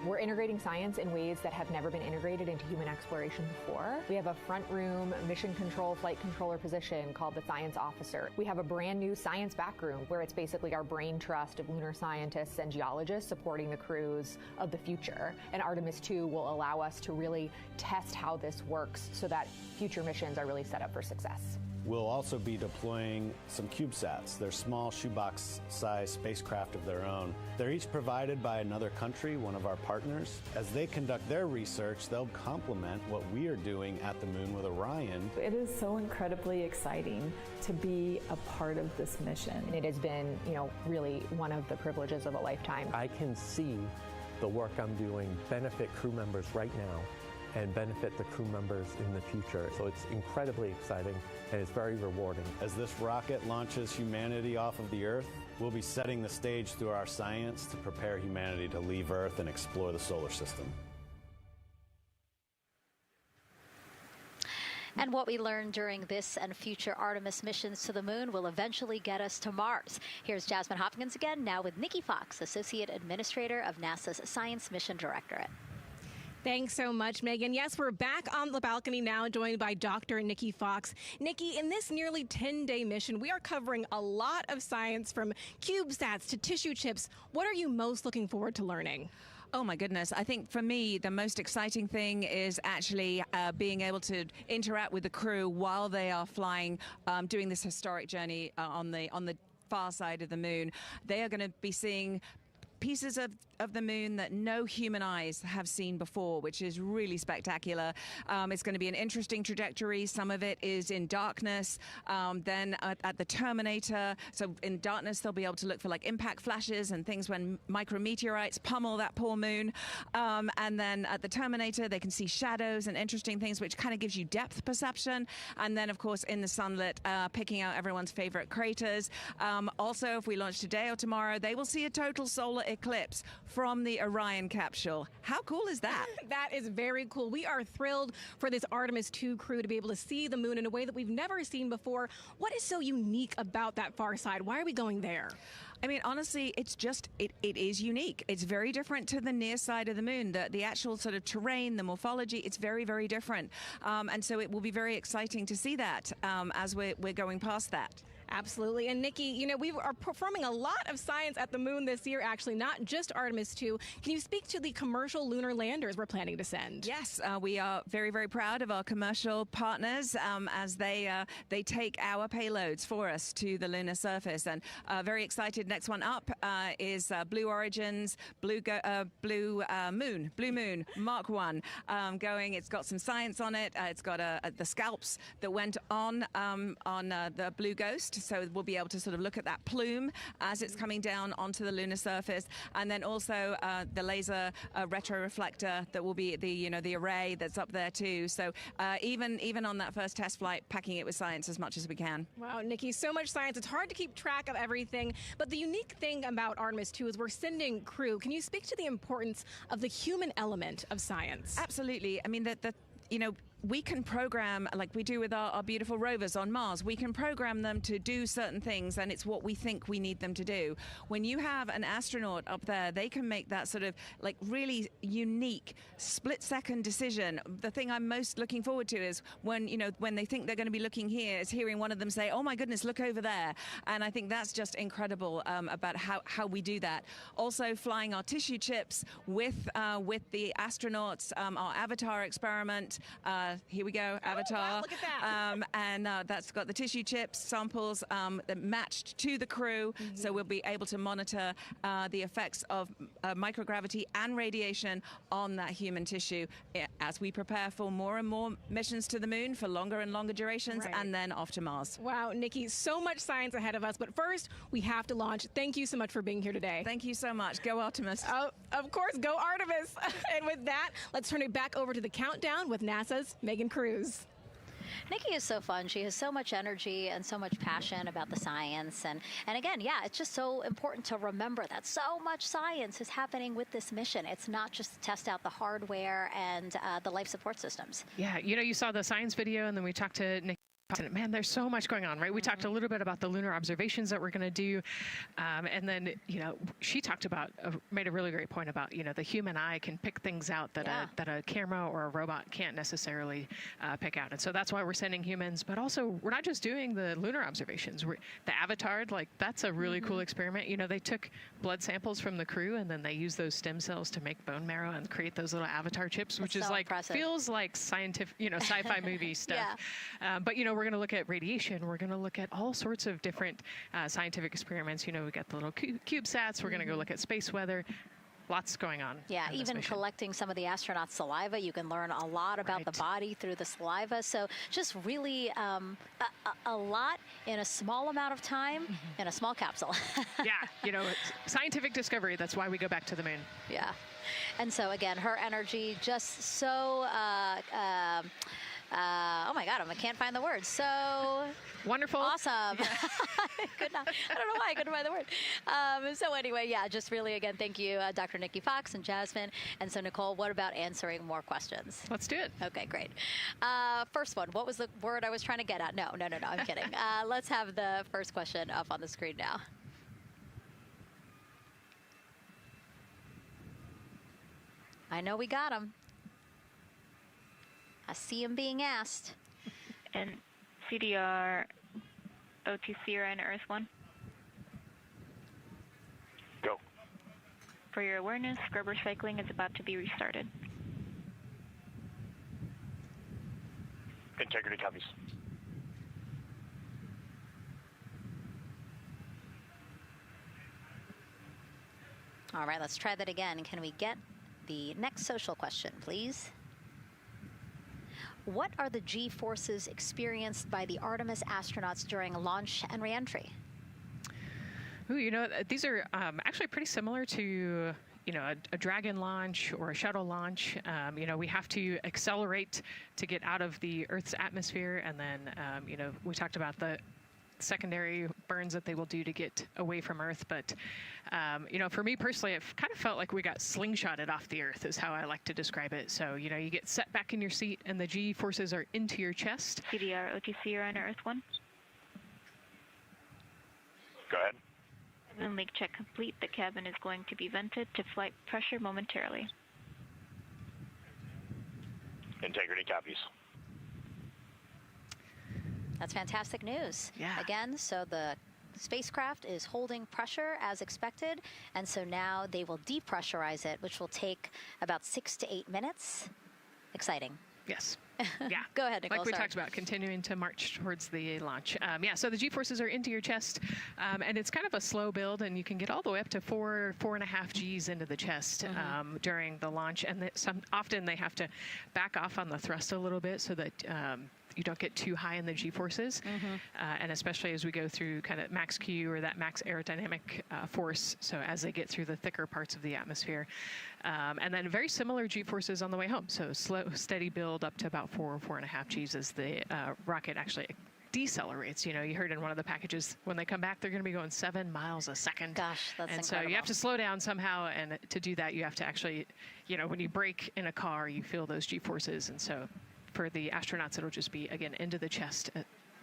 We're integrating science in ways that have never been integrated into human exploration before. We have a front room mission control flight controller position called the Science Officer. We have a brand new science back room where it's basically our brain trust of lunar scientists and geologists supporting the crews of the future. And Artemis 2 will allow us to really test how this works so that future missions are really set up for success. We'll also be deploying some CubeSats. They're small shoebox-sized spacecraft of their own. They're each provided by another country, one of our partners. As they conduct their research, they'll complement what we are doing at the moon with Orion. It is so incredibly exciting to be a part of this mission. It has been, really one of the privileges of a lifetime. I can see the work I'm doing benefit crew members right now and benefit the crew members in the future. So it's incredibly exciting and it's very rewarding. As this rocket launches humanity off of the Earth, we'll be setting the stage through our science to prepare humanity to leave Earth and explore the solar system. And what we learn during this and future Artemis missions to the moon will eventually get us to Mars. Here's Jasmine Hopkins again, now with Nikki Fox, Associate Administrator of NASA's Science Mission Directorate. Thanks so much, Megan. Yes, we're back on the balcony now, joined by Dr. Nikki Fox. Nikki, in this nearly 10-day mission, we are covering a lot of science, from CubeSats to tissue chips. What are you most looking forward to learning? Oh my goodness. I think for me, the most exciting thing is actually being able to interact with the crew while they are flying, doing this historic journey on the far side of the moon. They are going to be seeing pieces of the moon that no human eyes have seen before, which is really spectacular. It's going to be an interesting trajectory. Some of it is in darkness. Then at the terminator, so in darkness, they'll be able to look for like impact flashes and things when micrometeorites pummel that poor moon. And then at the terminator, they can see shadows and interesting things, which kind of gives you depth perception. And then, of course, in the sunlit, picking out everyone's favorite craters. Also, if we launch today or tomorrow, they will see a total solar eclipse from the Orion capsule. How cool is that? That is very cool. We are thrilled for this Artemis 2 crew to be able to see the moon in a way that we've never seen before. What is so unique about that far side? Why are we going there? I mean, honestly, it's just, it is unique. It's very different to the near side of the moon. The actual sort of terrain, the morphology, it's very, very different. And so it will be very exciting to see that as we're going past that. Absolutely. And Nikki, we are performing a lot of science at the moon this year, actually, not just Artemis 2. Can you speak to the commercial lunar landers we're planning to send? Yes, we are very, very proud of our commercial partners as they take our payloads for us to the lunar surface. And very excited. Next one up is Blue Origin's Blue Moon Mark 1 going. It's got some science on it. It's got the scalps that went on the Blue Ghost. So we'll be able to sort of look at that plume as it's coming down onto the lunar surface, and then also the laser retroreflector that will be the array that's up there too. So even on that first test flight, packing it with science as much as we can. Wow, Nikki, so much science. It's hard to keep track of everything. But the unique thing about Artemis 2 is we're sending crew. Can you speak to the importance of the human element of science? Absolutely. I mean, we can program, like we do with our beautiful rovers on Mars, we can program them to do certain things, and it's what we think we need them to do. When you have an astronaut up there, they can make that sort of like really unique split-second decision. The thing I'm most looking forward to is when, you know, when they think they're going to be looking here, is hearing one of them say, "Oh my goodness, look over there." And I think that's just incredible about how we do that. Also, flying our tissue chips with the astronauts, our Avatar experiment. Here we go, Avatar. Wow, look at that. And that's got the tissue chips samples that matched to the crew, so we'll be able to monitor the effects of microgravity and radiation on that human tissue as we prepare for more and more missions to the moon for longer and longer durations, and then off to Mars. Wow, Nikki, so much science ahead of us, but first we have to launch. Thank you so much for being here today. Thank you so much. Go Artemis. Oh, of course, go Artemis. And with that, let's turn it back over to the countdown with NASA's Megan Cruz. Nikki is so fun. She has so much energy and so much passion about the science. And again, yeah, it's just so important to remember that so much science is happening with this mission. It's not just to test out the hardware and the life support systems. Yeah, you know, you saw the science video, and then we talked to Nikki. Man, there's so much going on, right? We talked a little bit about the lunar observations that we're going to do. And then, you know, she talked about, made a really great point about, you know, the human eye can pick things out that, that a camera or a robot can't necessarily pick out. And so that's why we're sending humans. But also, we're not just doing the lunar observations. The Avatar, like, that's a really cool experiment. You know, they took blood samples from the crew, and then they used those stem cells to make bone marrow and create those little Avatar chips, which is like, feels like scientific, you know, sci-fi movie stuff. But, you know, we're going to look at radiation. We're going to look at all sorts of different scientific experiments. You know, we got the little CubeSats. We're going to go look at space weather. Lots going on. Yeah, even collecting some of the astronauts' saliva. You can learn a lot about the body through the saliva. So just really a lot in a small amount of time in a small capsule. Yeah, you know, scientific discovery. That's why we go back to the moon. Yeah. And so, again, her energy just so... oh my God, I can't find the word. So wonderful. Awesome. I don't know why I couldn't find the word. So anyway, yeah, just really, again, thank you, Dr. Nikki Fox and Jasmine. And so, Nicole, what about answering more questions? Let's do it. Okay, great. First one, what was the word I was trying to get at? No, I'm kidding. Let's have the first question up on the screen now. I know we got him. I see him being asked. And CDR, OTC, or Earth 1? Go. For your awareness, scrubber cycling is about to be restarted. Integrity copies. All right, let's try that again. Can we get the next social question, please? What are the G-forces experienced by the Artemis astronauts during launch and reentry? Ooh, you know, these are actually pretty similar to, you know, a Dragon launch or a shuttle launch. You know, we have to accelerate to get out of the Earth's atmosphere, and then, you know, we talked about the secondary burns that they will do to get away from Earth. But, you know, for me personally, it kind of felt like we got slingshotted off the Earth is how I like to describe it. So, you know, you get set back in your seat and the G-forces are into your chest. CDR, OTC, or Earth 1? Go ahead. Moon leak check complete. The cabin is going to be vented to flight pressure momentarily. Integrity copies. That's fantastic news. Yeah. Again, so the spacecraft is holding pressure as expected, and so now they will depressurize it, which will take about 6 to 8 minutes. Exciting. Yes. Yeah. Go ahead, Nicole. Like we talked about, continuing to march towards the launch. Yeah, so the G-forces are into your chest, and it's kind of a slow build, and you can get all the way up to 4.5 Gs into the chest during the launch, and often they have to back off on the thrust a little bit so that you don't get too high in the G-forces, and especially as we go through kind of max Q, or that max aerodynamic force, so as they get through the thicker parts of the atmosphere. And then very similar G-forces on the way home, so slow, steady build up to about 4.5 Gs as the rocket actually decelerates. You know, you heard in one of the packages, when they come back, they're going to be going 7 miles a second. Gosh, that's and incredible. So you have to slow down somehow, and to do that, you have to actually, you know, when you brake in a car, you feel those G-forces, and so for the astronauts, it'll just be, again, into the chest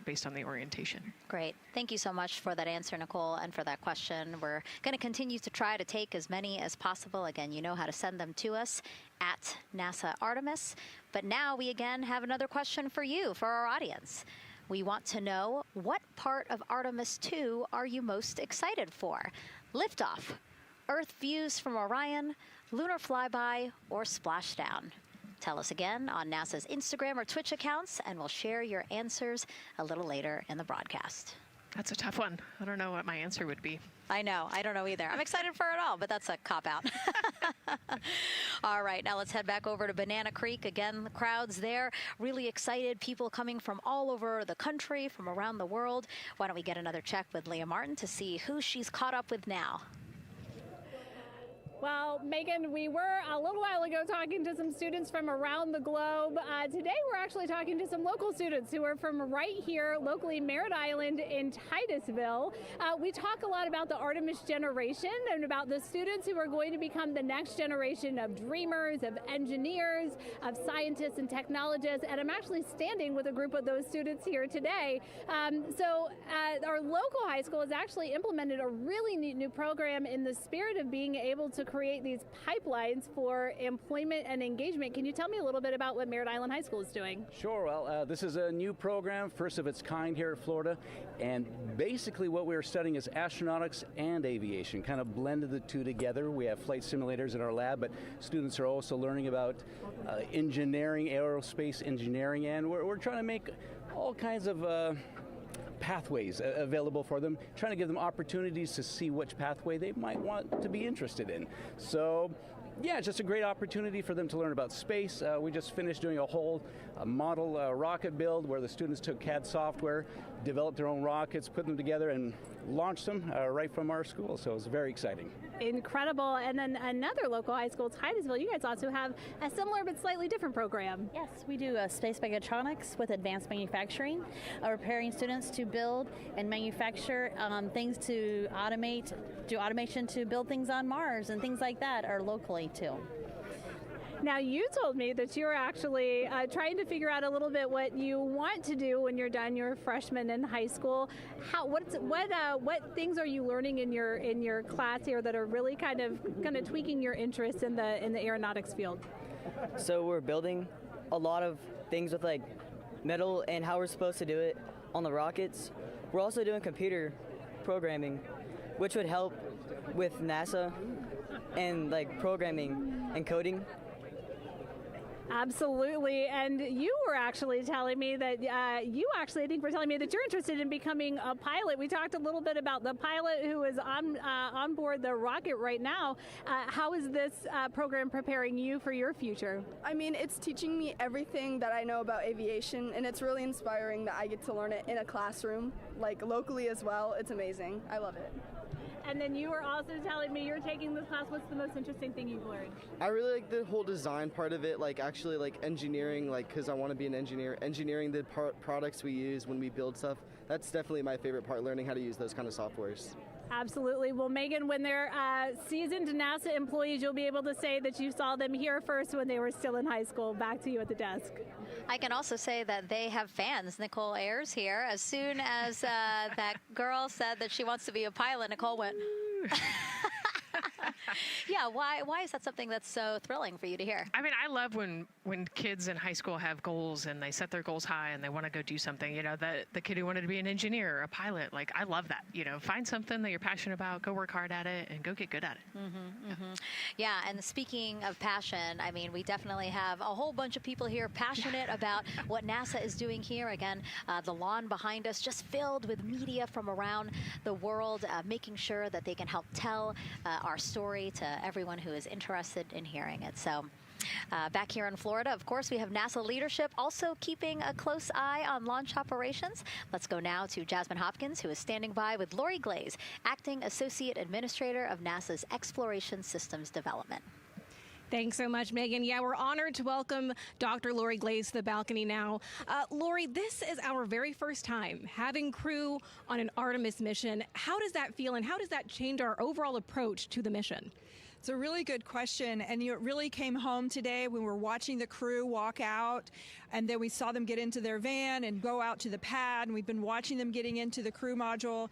based on the orientation. Great. Thank you so much for that answer, Nicole, and for that question. We're going to continue to try to take as many as possible. Again, you know how to send them to us at NASA Artemis. But now we again have another question for you, for our audience. We want to know, what part of Artemis 2 are you most excited for? Liftoff, Earth views from Orion, lunar flyby, or splashdown? Tell us again on NASA's Instagram or Twitch accounts, and we'll share your answers a little later in the broadcast. That's a tough one. I don't know what my answer would be. I know. I don't know either. I'm excited for it all, but that's a cop-out. All right, now let's head back over to Banana Creek. Again, the crowds there, really excited. People coming from all over the country, from around the world. Why don't we get another check with Leah Martin to see who she's caught up with now. Well, Megan, we were a little while ago talking to some students from around the globe. Today, we're actually talking to some local students who are from right here, locally, Merritt Island in Titusville. We talk a lot about the Artemis generation and about the students who are going to become the next generation of dreamers, of engineers, of scientists and technologists. And I'm actually standing with a group of those students here today. Our local high school has actually implemented a really neat new program in the spirit of being able to create these pipelines for employment and engagement. Can you tell me a little bit about what Merritt Island High School is doing? Sure. Well, this is a new program, first of its kind here at Florida. And basically what we're studying is astronautics and aviation, kind of blended the two together. We have flight simulators in our lab, but students are also learning about engineering, aerospace engineering, and we're trying to make all kinds of pathways available for them, trying to give them opportunities to see which pathway they might want to be interested in. So, yeah, it's just a great opportunity for them to learn about space. We just finished doing a whole model rocket build where the students took CAD software, developed their own rockets, put them together, and launched them right from our school. So it was very exciting. Incredible. And then another local high school, Titusville, you guys also have a similar but slightly different program. Yes, we do space mechatronics with advanced manufacturing, preparing students to build and manufacture things to automate, do automation to build things on Mars and things like that, or locally too. Now, you told me that you're actually trying to figure out a little bit what you want to do when you're done your freshman in high school. What things are you learning in your class here that are really kind of tweaking your interest in the aeronautics field? So we're building a lot of things with like metal and how we're supposed to do it on the rockets. We're also doing computer programming, which would help with NASA and like programming and coding. Absolutely. And you were actually telling me that I think were telling me that you're interested in becoming a pilot. We talked a little bit about the pilot who is on board the rocket right now. How is this program preparing you for your future? I mean, it's teaching me everything that I know about aviation, and it's really inspiring that I get to learn it in a classroom, like locally as well. It's amazing. I love it. And then you were also telling me you're taking this class. What's the most interesting thing you've learned? I really like the whole design part of it, like actually like engineering, like because I want to be an engineer. Engineering the products we use when we build stuff, that's definitely my favorite part, learning how to use those kind of softwares. Absolutely. Well, Megan, when they're seasoned NASA employees, you'll be able to say that you saw them here first when they were still in high school. Back to you at the desk. I can also say that they have fans. Nicole Ayers here. As soon as that girl said that she wants to be a pilot, Nicole went, yeah, why is that something that's so thrilling for you to hear? I mean, I love when kids in high school have goals and they set their goals high and they want to go do something. You know, the kid who wanted to be an engineer or a pilot, like, I love that. You know, find something that you're passionate about, go work hard at it, and go get good at it. Yeah, and speaking of passion, I mean, we definitely have a whole bunch of people here passionate about what NASA is doing here. Again, the lawn behind us just filled with media from around the world, making sure that they can help tell our story to everyone who is interested in hearing it. So back here in Florida, of course, we have NASA leadership also keeping a close eye on launch operations. Let's go now to Jasmine Hopkins, who is standing by with Lori Glaze, Acting Associate Administrator of NASA's Exploration Systems Development. Thanks so much, Megan. Yeah, we're honored to welcome Dr. Lori Glaze to the balcony now. Lori, this is our very first time having crew on an Artemis mission. How does that feel, and how does that change our overall approach to the mission? It's a really good question, and it really came home today when we were watching the crew walk out, and then we saw them get into their van and go out to the pad, and we've been watching them getting into the crew module.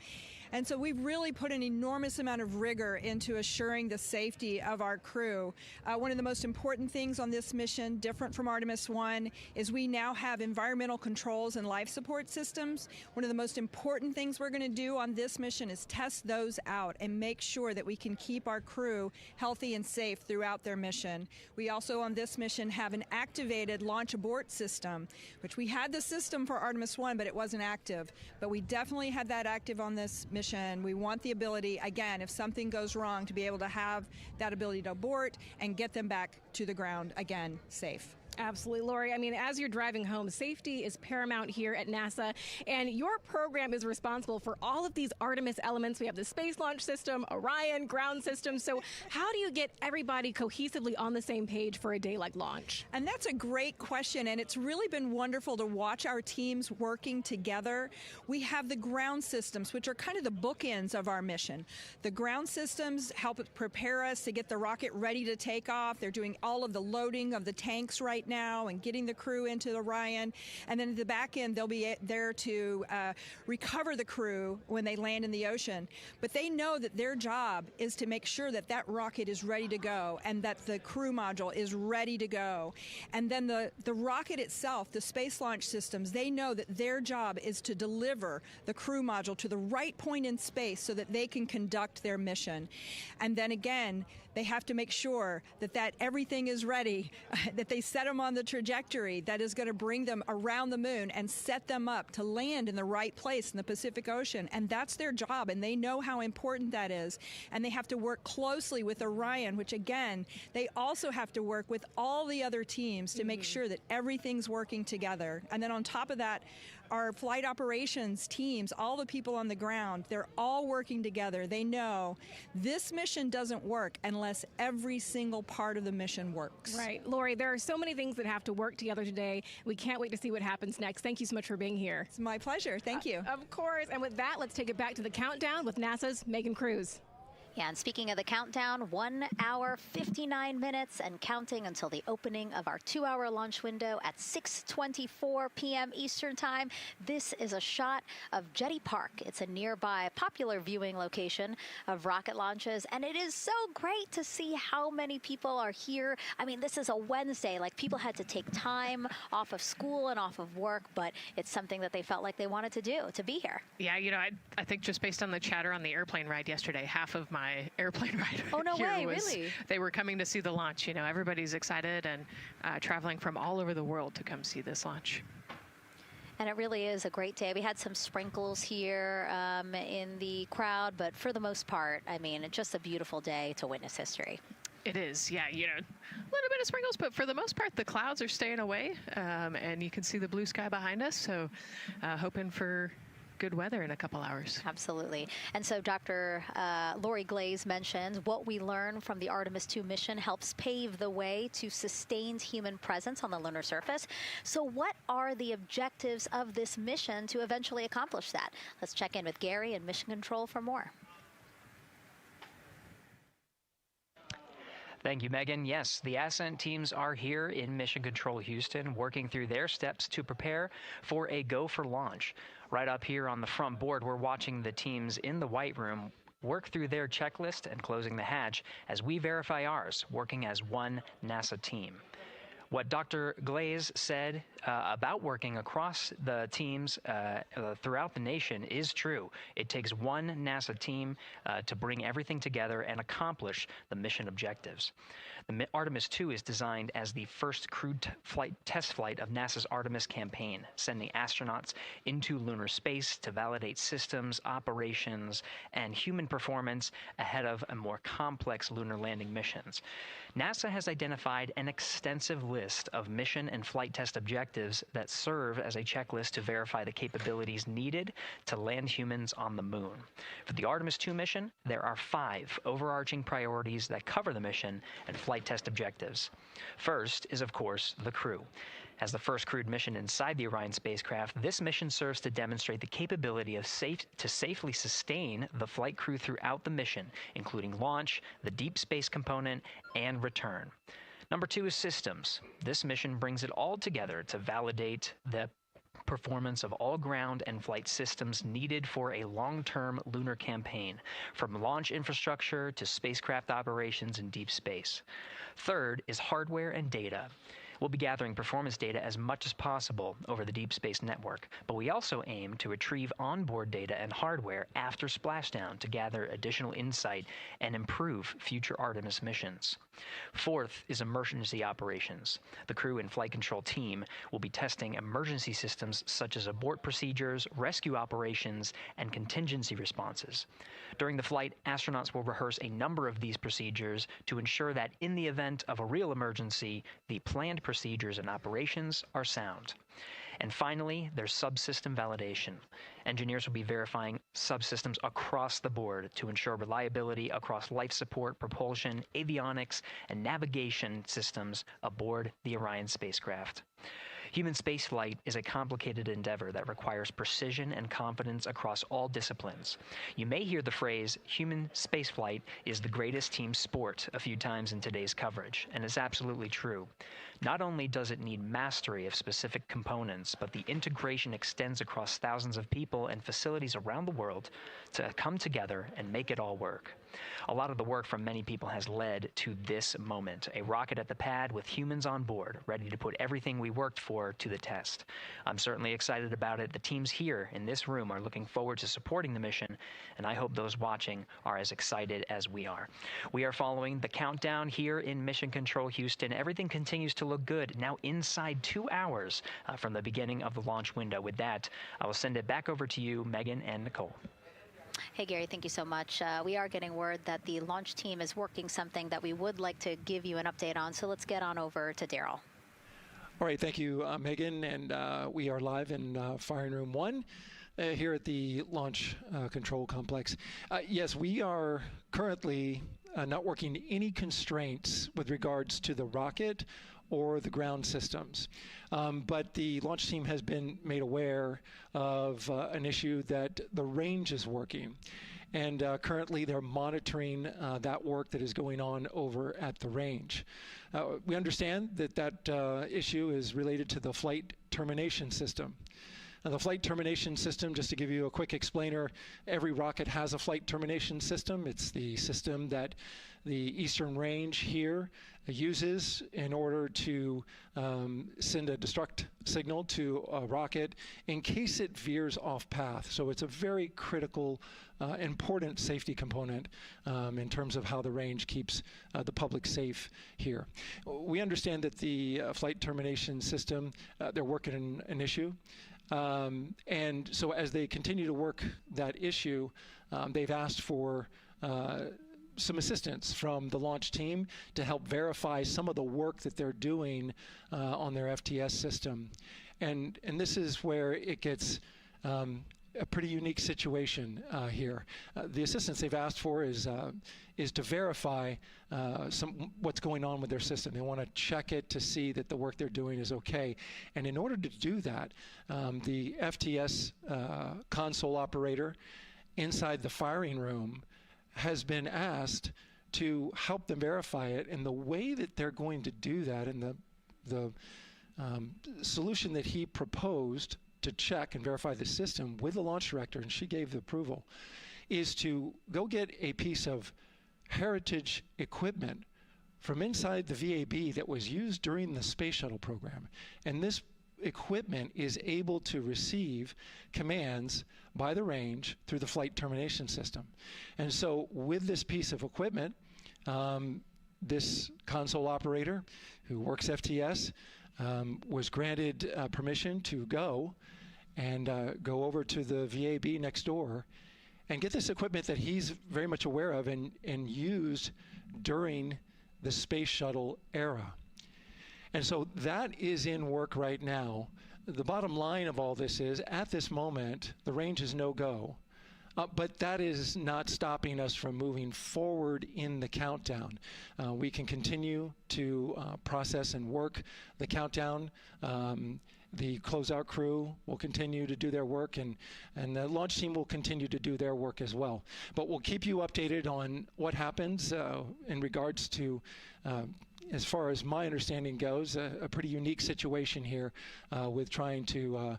And so we've really put an enormous amount of rigor into assuring the safety of our crew. One of the most important things on this mission, different from Artemis 1, is we now have environmental controls and life support systems. One of the most important things we're going to do on this mission is test those out and make sure that we can keep our crew healthy and safe throughout their mission. We also on this mission have an activated launch abort system, which we had the system for Artemis 1, but it wasn't active. But we definitely had that active on this mission. We want the ability, again, if something goes wrong, to be able to have that ability to abort and get them back to the ground, again, safe. Absolutely, Lori. I mean, as you're driving home, safety is paramount here at NASA, and your program is responsible for all of these Artemis elements. We have the Space Launch System, Orion, ground systems. So how do you get everybody cohesively on the same page for a day like launch? And that's a great question, and it's really been wonderful to watch our teams working together. We have the ground systems, which are kind of the bookends of our mission. The ground systems help prepare us to get the rocket ready to take off. They're doing all of the loading of the tanks right now and getting the crew into Orion. And then at the back end, they'll be there to recover the crew when they land in the ocean. But they know that their job is to make sure that that rocket is ready to go and that the crew module is ready to go. And then the rocket itself, the space launch systems, they know that their job is to deliver the crew module to the right point in space so that they can conduct their mission. And then again, they have to make sure that everything is ready, that they set them on the trajectory that is going to bring them around the moon and set them up to land in the right place in the Pacific Ocean. And that's their job, and they know how important that is. And they have to work closely with Orion, which again, they also have to work with all the other teams to make sure that everything's working together. And then on top of that, our flight operations teams, all the people on the ground, they're all working together. They know this mission doesn't work unless every single part of the mission works. Right. Lori, there are so many things that have to work together today. We can't wait to see what happens next. Thank you so much for being here. It's my pleasure. Thank you. Of course. And with that, let's take it back to the countdown with NASA's Megan Cruz. Yeah, and speaking of the countdown, 1 hour, 59 minutes and counting until the opening of our 2-hour launch window at 6:24 p.m. Eastern Time. This is a shot of Jetty Park. It's a nearby popular viewing location of rocket launches, and it is so great to see how many people are here. I mean, this is a Wednesday. Like, people had to take time off of school and off of work, but it's something that they felt like they wanted to do, to be here. Yeah, you know, I think just based on the chatter on the airplane ride yesterday, half of my airplane ride here was they were coming to see the launch. You know, everybody's excited and traveling from all over the world to come see this launch. And it really is a great day. We had some sprinkles here in the crowd, but for the most part, I mean, it's just a beautiful day to witness history. It is, yeah, you know, a little bit of sprinkles, but for the most part, the clouds are staying away, and you can see the blue sky behind us, so hoping for good weather in a couple hours. Absolutely. And so Dr. Lori Glaze mentioned what we learned from the Artemis 2 mission helps pave the way to sustained human presence on the lunar surface. So what are the objectives of this mission to eventually accomplish that? Let's check in with Gary in Mission Control for more. Thank you, Megan. Yes, the Ascent teams are here in Mission Control Houston, working through their steps to prepare for a go for launch. Right up here on the front board, we're watching the teams in the White Room work through their checklist and closing the hatch as we verify ours, working as one NASA team. What Dr. Glaze said about working across the teams throughout the nation is true. It takes one NASA team to bring everything together and accomplish the mission objectives. The Artemis 2 is designed as the first crewed test flight of NASA's Artemis campaign, sending astronauts into lunar space to validate systems, operations, and human performance ahead of a more complex lunar landing missions. NASA has identified an extensive list list of mission and flight test objectives that serve as a checklist to verify the capabilities needed to land humans on the moon. For the Artemis II mission, there are 5 overarching priorities that cover the mission and flight test objectives. First is, of course, the crew. As the first crewed mission inside the Orion spacecraft, this mission serves to demonstrate the capability of safely sustain the flight crew throughout the mission, including launch, the deep space component, and return. Number 2 is systems. This mission brings it all together to validate the performance of all ground and flight systems needed for a long-term lunar campaign, from launch infrastructure to spacecraft operations in deep space. Third is hardware and data. We'll be gathering performance data as much as possible over the Deep Space Network, but we also aim to retrieve onboard data and hardware after splashdown to gather additional insight and improve future Artemis missions. Fourth is emergency operations. The crew and flight control team will be testing emergency systems such as abort procedures, rescue operations, and contingency responses. During the flight, astronauts will rehearse a number of these procedures to ensure that in the event of a real emergency, the planned procedures and operations are sound. And finally, there's subsystem validation. Engineers will be verifying subsystems across the board to ensure reliability across life support, propulsion, avionics, and navigation systems aboard the Orion spacecraft. Human spaceflight is a complicated endeavor that requires precision and confidence across all disciplines. You may hear the phrase, human spaceflight is the greatest team sport, a few times in today's coverage, and it's absolutely true. Not only does it need mastery of specific components, but the integration extends across thousands of people and facilities around the world to come together and make it all work. A lot of the work from many people has led to this moment, a rocket at the pad with humans on board, ready to put everything we worked for to the test. I'm certainly excited about it. The teams here in this room are looking forward to supporting the mission, and I hope those watching are as excited as we are. We are following the countdown here in Mission Control Houston. Everything continues to look good. Now inside 2 hours from the beginning of the launch window. With that, I will send it back over to you, Megan and Nicole. Hey, Gary, thank you so much. We are getting word that the launch team is working something that we would like to give you an update on. So let's get on over to Daryl. All right, thank you, Megan. And we are live in Firing Room 1 here at the Launch Control Complex. Yes, we are currently not working any constraints with regards to the rocket or the ground systems. But the launch team has been made aware of an issue that the range is working. And currently they're monitoring that work that is going on over at the range. We understand that that issue is related to the flight termination system. Now, the flight termination system, just to give you a quick explainer, every rocket has a flight termination system. It's the system that the Eastern Range here uses in order to send a destruct signal to a rocket in case it veers off path. So it's a very critical, important safety component in terms of how the range keeps the public safe here. We understand that the flight termination system, they're working an issue. And so as they continue to work that issue, they've asked for some assistance from the launch team to help verify some of the work that they're doing on their FTS system. And this is where it gets a pretty unique situation here. The assistance they've asked for is to verify what's going on with their system. They want to check it to see that the work they're doing is okay. And in order to do that, the FTS console operator inside the firing room has been asked to help them verify it. And the way that they're going to do that, and the solution that he proposed to check and verify the system with the launch director, and she gave the approval, is to go get a piece of heritage equipment from inside the VAB that was used during the space shuttle program. And this equipment is able to receive commands by the range through the flight termination system. And so with this piece of equipment, this console operator who works FTS was granted permission to go go over to the VAB next door and get this equipment that he's very much aware of and used during the space shuttle era. And so that is in work right now. The bottom line of all this is, at this moment, the range is no-go. But that is not stopping us from moving forward in the countdown. We can continue to process and work the countdown. The closeout crew will continue to do their work, and the launch team will continue to do their work as well. But we'll keep you updated on what happens in regards to, as far as my understanding goes, a pretty unique situation here with trying to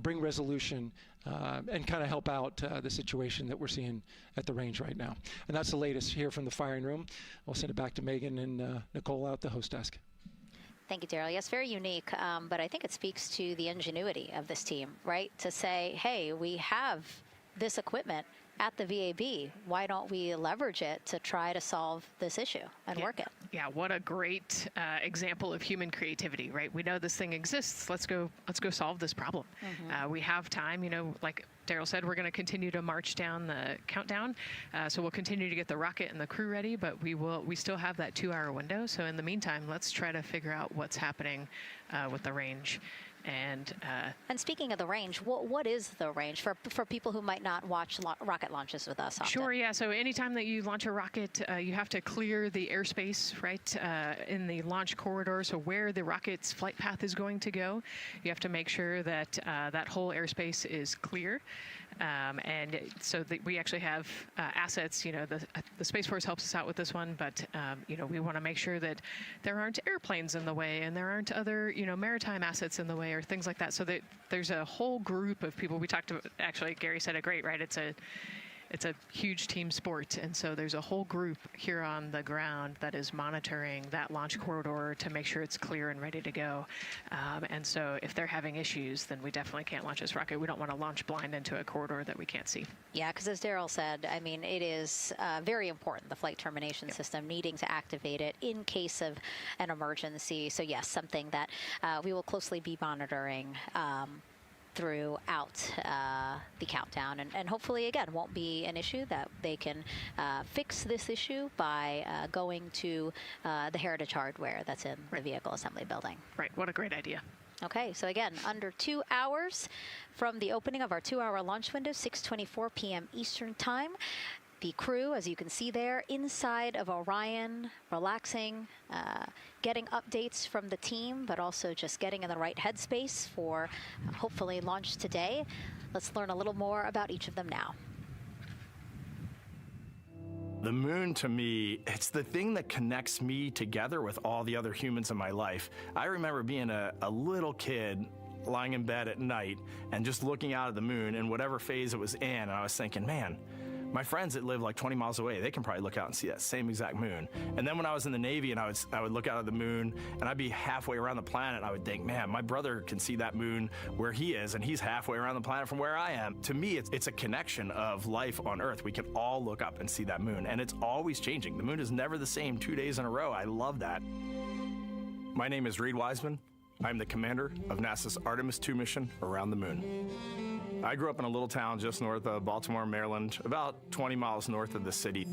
bring resolution and kind of help out the situation that we're seeing at the range right now. And that's the latest here from the firing room. I'll send it back to Megan and Nicole out the host desk. Thank you, Daryl. Yes, very unique, but I think it speaks to the ingenuity of this team, right? To say, hey, we have this equipment at the VAB. Why don't we leverage it to try to solve this issue and work it? Yeah, what a great example of human creativity, right? We know this thing exists. Let's go solve this problem. We have time, you know, like Daryl said, we're going to continue to march down the countdown. So we'll continue to get the rocket and the crew ready, but we still have that 2-hour window. So in the meantime, let's try to figure out what's happening with the range. And speaking of the range, what is the range for people who might not watch rocket launches with us often? Sure, yeah. So anytime that you launch a rocket, you have to clear the airspace, right, in the launch corridor. So where the rocket's flight path is going to go, you have to make sure that that whole airspace is clear. And so we actually have assets, you know, the Space Force helps us out with this one, but, you know, we want to make sure that there aren't airplanes in the way and there aren't other, you know, maritime assets in the way or things like that. So that there's a whole group of people. We talked to, actually, Gary said it great, right? It's a huge team sport, and so there's a whole group here on the ground that is monitoring that launch corridor to make sure it's clear and ready to go. And so if they're having issues, then we definitely can't launch this rocket. We don't want to launch blind into a corridor that we can't see. Yeah, because as Daryl said, I mean, it is very important, the flight termination system, needing to activate it in case of an emergency. So yes, something that we will closely be monitoring throughout the countdown, and hopefully again won't be an issue, that they can fix this issue by going to the heritage hardware that's in the vehicle assembly building. Right, what a great idea. Okay, so again, under 2 hours from the opening of our 2-hour launch window, 6:24 p.m. Eastern Time. The crew, as you can see there, inside of Orion, relaxing, getting updates from the team, but also just getting in the right headspace for hopefully launch today. Let's learn a little more about each of them now. The moon, to me, it's the thing that connects me together with all the other humans in my life. I remember being a little kid lying in bed at night and just looking out at the moon in whatever phase it was in, and I was thinking, man, my friends that live like 20 miles away, they can probably look out and see that same exact moon. And then when I was in the Navy and I would look out at the moon and I'd be halfway around the planet, and I would think, man, my brother can see that moon where he is, and he's halfway around the planet from where I am. To me, it's a connection of life on Earth. We can all look up and see that moon, and it's always changing. The moon is never the same 2 days in a row. I love that. My name is Reed Wiseman. I'm the commander of NASA's Artemis II mission around the moon. I grew up in a little town just north of Baltimore, Maryland, about 20 miles north of the city.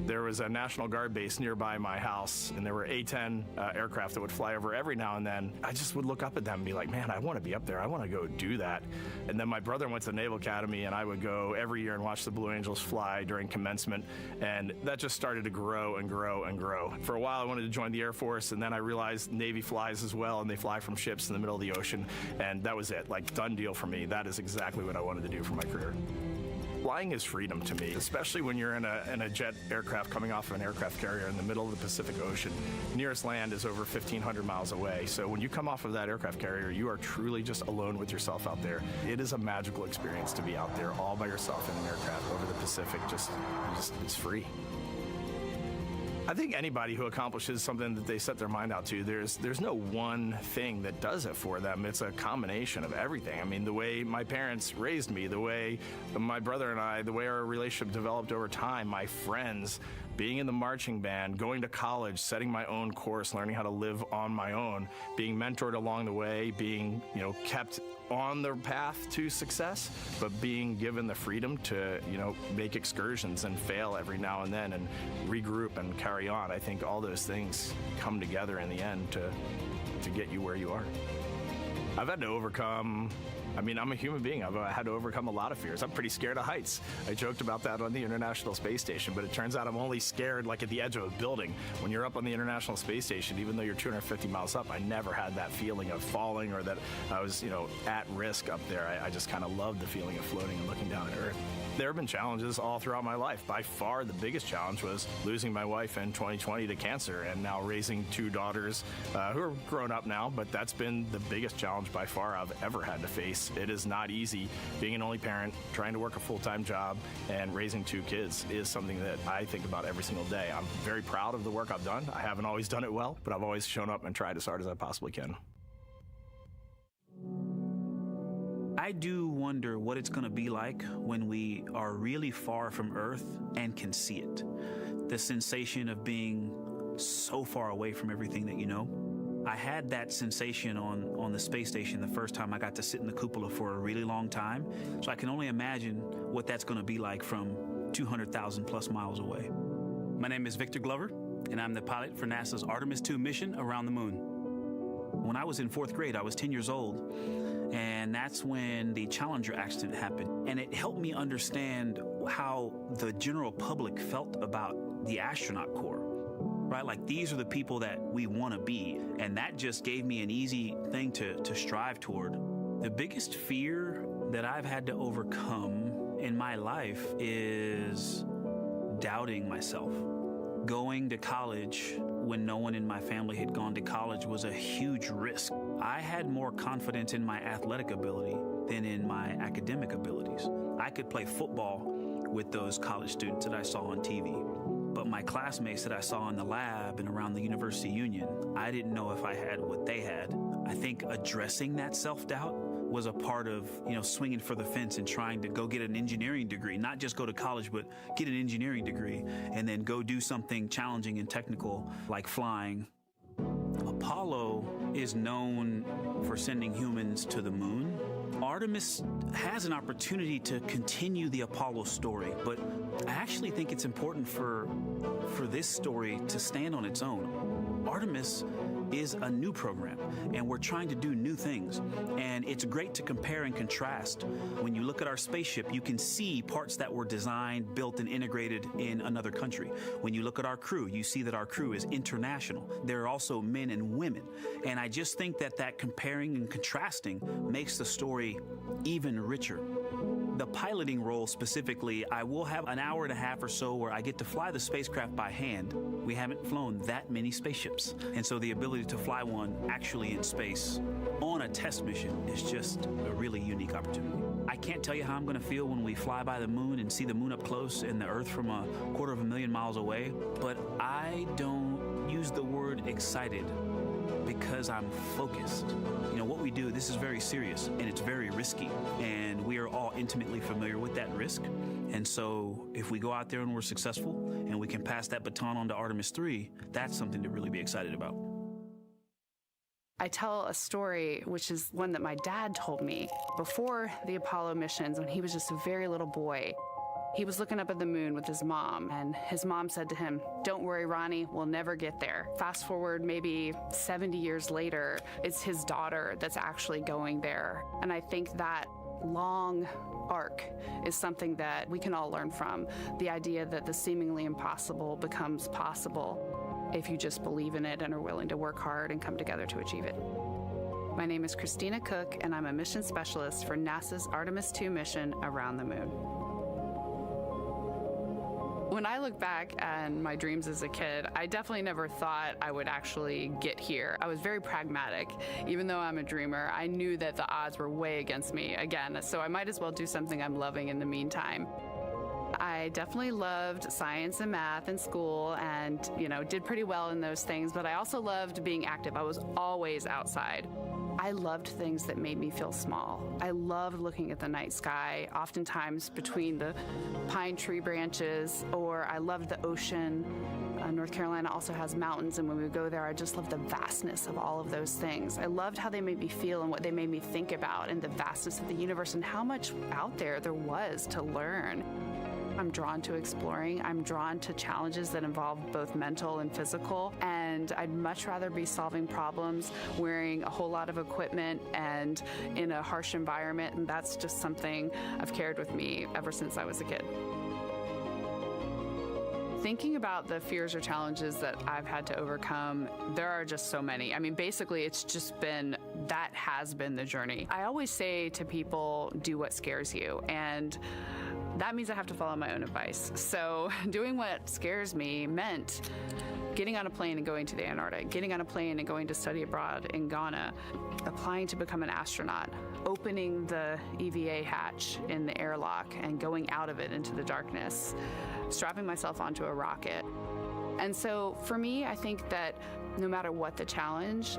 There was a National Guard base nearby my house, and there were A-10 aircraft that would fly over every now and then. I just would look up at them and be like, man, I want to be up there. I want to go do that. And then my brother went to the Naval Academy, and I would go every year and watch the Blue Angels fly during commencement, and that just started to grow and grow and grow. For a while, I wanted to join the Air Force, and then I realized Navy flies as well, and they fly from ships in the middle of the ocean, and that was it, like, done deal for me. That is exactly what I wanted to do for my career. Flying is freedom to me, especially when you're in a jet aircraft coming off of an aircraft carrier in the middle of the Pacific Ocean. Nearest land is over 1,500 miles away. So when you come off of that aircraft carrier, you are truly just alone with yourself out there. It is a magical experience to be out there all by yourself in an aircraft over the Pacific. Just it's free. I think anybody who accomplishes something that they set their mind out to, there's no one thing that does it for them. It's a combination of everything. I mean, the way my parents raised me, the way my brother and I, the way our relationship developed over time, my friends, being in the marching band, going to college, setting my own course, learning how to live on my own, being mentored along the way, being, kept on the path to success, but being given the freedom to, make excursions and fail every now and then and regroup and carry on. I think all those things come together in the end to get you where you are. I've had to overcome, I'm a human being. I've had to overcome a lot of fears. I'm pretty scared of heights. I joked about that on the International Space Station, but it turns out I'm only scared like at the edge of a building. When you're up on the International Space Station, even though you're 250 miles up, I never had that feeling of falling or that I was, at risk up there. I just kind of loved the feeling of floating and looking down at Earth. There have been challenges all throughout my life. By far, the biggest challenge was losing my wife in 2020 to cancer and now raising two daughters who are grown up now, but that's been the biggest challenge by far I've ever had to face. It is not easy. Being an only parent, trying to work a full-time job, and raising two kids is something that I think about every single day. I'm very proud of the work I've done. I haven't always done it well, but I've always shown up and tried as hard as I possibly can. I do wonder what it's going to be like when we are really far from Earth and can see it. The sensation of being so far away from everything that you know. I had that sensation on the space station the first time I got to sit in the cupola for a really long time. So I can only imagine what that's going to be like from 200,000 plus miles away. My name is Victor Glover, and I'm the pilot for NASA's Artemis II mission around the moon. When I was in 4th grade, I was 10 years old, and that's when the Challenger accident happened. And it helped me understand how the general public felt about the astronaut corps, right? Like, these are the people that we want to be, and that just gave me an easy thing to strive toward. The biggest fear that I've had to overcome in my life is doubting myself. Going to college when no one in my family had gone to college was a huge risk. I had more confidence in my athletic ability than in my academic abilities. I could play football with those college students that I saw on TV, but my classmates that I saw in the lab and around the University Union, I didn't know if I had what they had. I think addressing that self-doubt was a part of, swinging for the fence and trying to go get an engineering degree, not just go to college, but get an engineering degree and then go do something challenging and technical like flying. Apollo is known for sending humans to the moon. Artemis has an opportunity to continue the Apollo story, but I actually think it's important for this story to stand on its own. Artemis is a new program, and we're trying to do new things. And it's great to compare and contrast. When you look at our spaceship, you can see parts that were designed, built, and integrated in another country. When you look at our crew, you see that our crew is international. There are also men and women. And I just think that comparing and contrasting makes the story even richer. The piloting role specifically, I will have an hour and a half or so where I get to fly the spacecraft by hand. We haven't flown that many spaceships. And so the ability to fly one actually in space on a test mission is just a really unique opportunity. I can't tell you how I'm going to feel when we fly by the moon and see the moon up close and the Earth from 250,000 miles away, but I don't use the word excited because I'm focused. What we do, this is very serious and it's very risky, and we are all intimately familiar with that risk. And so if we go out there and we're successful and we can pass that baton on to Artemis 3, that's something to really be excited about. I tell a story, which is one that my dad told me before the Apollo missions when he was just a very little boy. He was looking up at the moon with his mom, and his mom said to him, "Don't worry, Ronnie, we'll never get there." Fast forward maybe 70 years later, it's his daughter that's actually going there. And I think that long arc is something that we can all learn from. The idea that the seemingly impossible becomes possible if you just believe in it and are willing to work hard and come together to achieve it. My name is Christina Cook, and I'm a mission specialist for NASA's Artemis II mission around the moon. When I look back at my dreams as a kid, I definitely never thought I would actually get here. I was very pragmatic. Even though I'm a dreamer, I knew that the odds were way against me again, so I might as well do something I'm loving in the meantime. I definitely loved science and math in school and, did pretty well in those things, but I also loved being active. I was always outside. I loved things that made me feel small. I loved looking at the night sky, oftentimes between the pine tree branches, or I loved the ocean. North Carolina also has mountains, and when we go there, I just loved the vastness of all of those things. I loved how they made me feel and what they made me think about, and the vastness of the universe and how much out there was to learn. I'm drawn to exploring. I'm drawn to challenges that involve both mental and physical, and I'd much rather be solving problems wearing a whole lot of equipment and in a harsh environment, and that's just something I've carried with me ever since I was a kid. Thinking about the fears or challenges that I've had to overcome, there are just so many. I mean, basically, it's just been, that has been the journey. I always say to people, do what scares you, and that means I have to follow my own advice. So doing what scares me meant getting on a plane and going to the Antarctic, getting on a plane and going to study abroad in Ghana, applying to become an astronaut, opening the EVA hatch in the airlock and going out of it into the darkness, strapping myself onto a rocket. And so for me, I think that no matter what the challenge,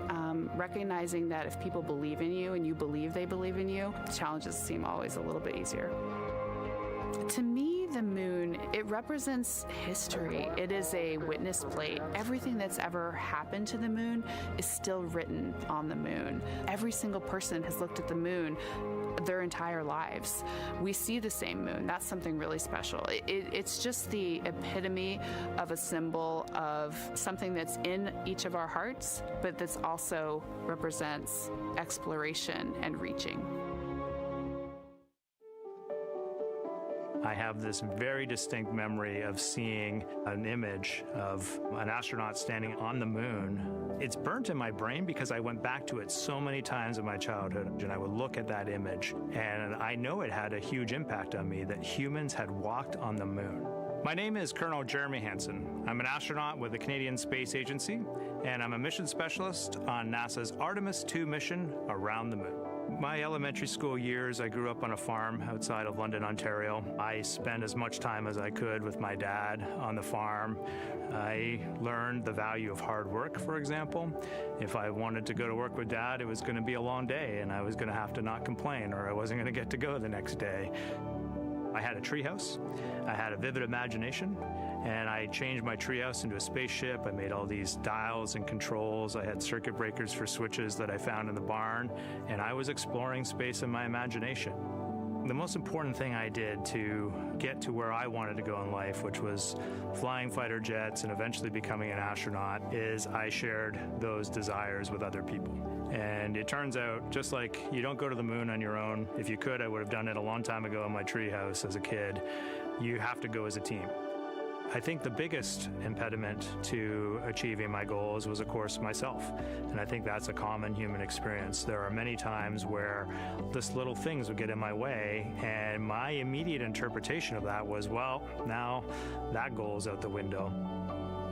recognizing that if people believe in you and you believe they believe in you, the challenges seem always a little bit easier. To me, the moon, it represents history. It is a witness plate. Everything that's ever happened to the moon is still written on the moon. Every single person has looked at the moon their entire lives. We see the same moon. That's something really special. It's just the epitome of a symbol of something that's in each of our hearts, but that's also represents exploration and reaching. I have this very distinct memory of seeing an image of an astronaut standing on the moon. It's burnt in my brain because I went back to it so many times in my childhood, and I would look at that image, and I know it had a huge impact on me that humans had walked on the moon. My name is Colonel Jeremy Hansen. I'm an astronaut with the Canadian Space Agency, and I'm a mission specialist on NASA's Artemis II mission around the moon. My elementary school years, I grew up on a farm outside of London, Ontario. I spent as much time as I could with my dad on the farm. I learned the value of hard work, for example. If I wanted to go to work with Dad, it was going to be a long day, and I was going to have to not complain, or I wasn't going to get to go the next day. I had a treehouse. I had a vivid imagination, and I changed my treehouse into a spaceship. I made all these dials and controls. I had circuit breakers for switches that I found in the barn, and I was exploring space in my imagination. The most important thing I did to get to where I wanted to go in life, which was flying fighter jets and eventually becoming an astronaut, is I shared those desires with other people. And it turns out, just like you don't go to the moon on your own, if you could, I would have done it a long time ago in my treehouse as a kid, you have to go as a team. I think the biggest impediment to achieving my goals was, of course, myself. And I think that's a common human experience. There are many times where just little things would get in my way, and my immediate interpretation of that was, well, now that goal's out the window.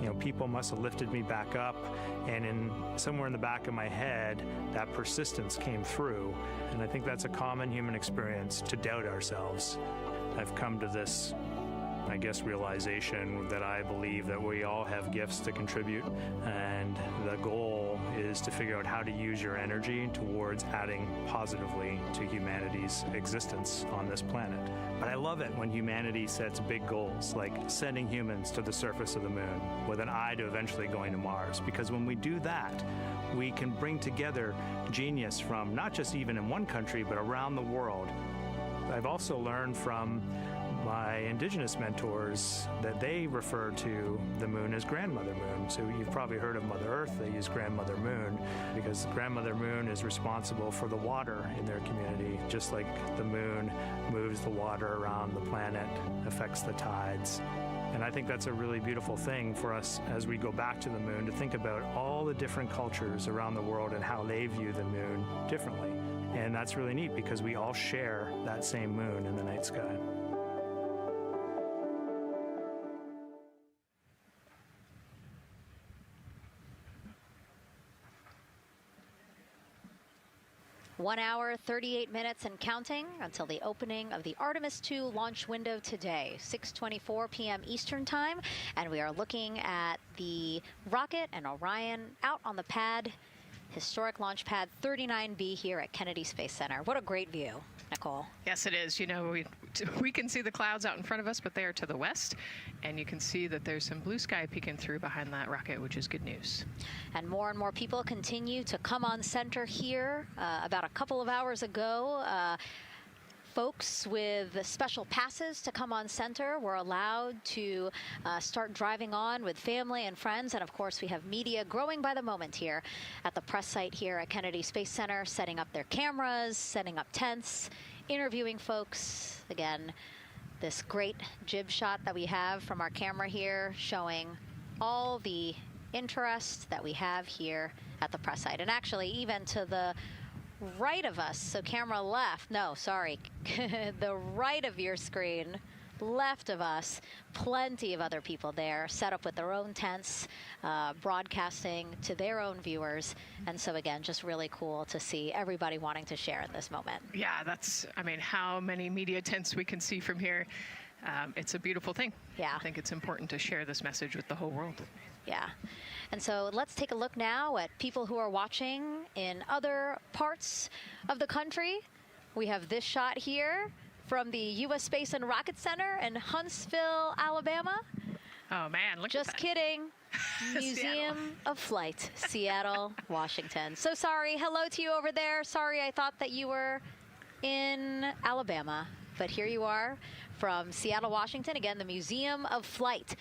You know, people must have lifted me back up, and somewhere in the back of my head, that persistence came through. And I think that's a common human experience, to doubt ourselves. I've come to this, I guess, realization that I believe that we all have gifts to contribute, and the goal is to figure out how to use your energy towards adding positively to humanity's existence on this planet. But I love it when humanity sets big goals, like sending humans to the surface of the moon with an eye to eventually going to Mars, because when we do that, we can bring together genius from not just even in one country, but around the world. I've also learned from my indigenous mentors that they refer to the moon as Grandmother Moon. So you've probably heard of Mother Earth. They use Grandmother Moon because Grandmother Moon is responsible for the water in their community, just like the moon moves the water around the planet, affects the tides. And I think that's a really beautiful thing for us as we go back to the moon, to think about all the different cultures around the world and how they view the moon differently. And that's really neat because we all share that same moon in the night sky. One hour, 38 minutes and counting until the opening of the Artemis II launch window today, 6:24 p.m. Eastern Time. And we are looking at the rocket and Orion out on the pad historic launch pad 39B here at Kennedy Space Center. What a great view, Nicole. Yes, it is. You know, we can see the clouds out in front of us, but they are to the west, and you can see that there's some blue sky peeking through behind that rocket, which is good news. And more people continue to come on center here. About a couple of hours ago, folks with special passes to come on center were allowed to start driving on with family and friends. And of course, we have media growing by the moment here at the press site here at Kennedy Space Center, setting up their cameras, setting up tents, interviewing folks. Again, this great jib shot that we have from our camera here showing all the interest that we have here at the press site. And actually, even to the right of us, so camera left, no, sorry, the right of your screen, left of us, plenty of other people there, set up with their own tents, broadcasting to their own viewers. And so again, just really cool to see everybody wanting to share in this moment. Yeah, that's, I mean, how many media tents we can see from here. It's a beautiful thing. Yeah. I think it's important to share this message with the whole world. Yeah. And so let's take a look now at people who are watching in other parts of the country. We have this shot here from the U.S. Space and Rocket Center in Huntsville, Alabama. Oh, man, look Just at that. kidding. Museum of Flight, Seattle, Washington. So sorry. Hello to you over there. Sorry, I thought that you were in Alabama. But here you are from Seattle, Washington. Again, the Museum of Flight.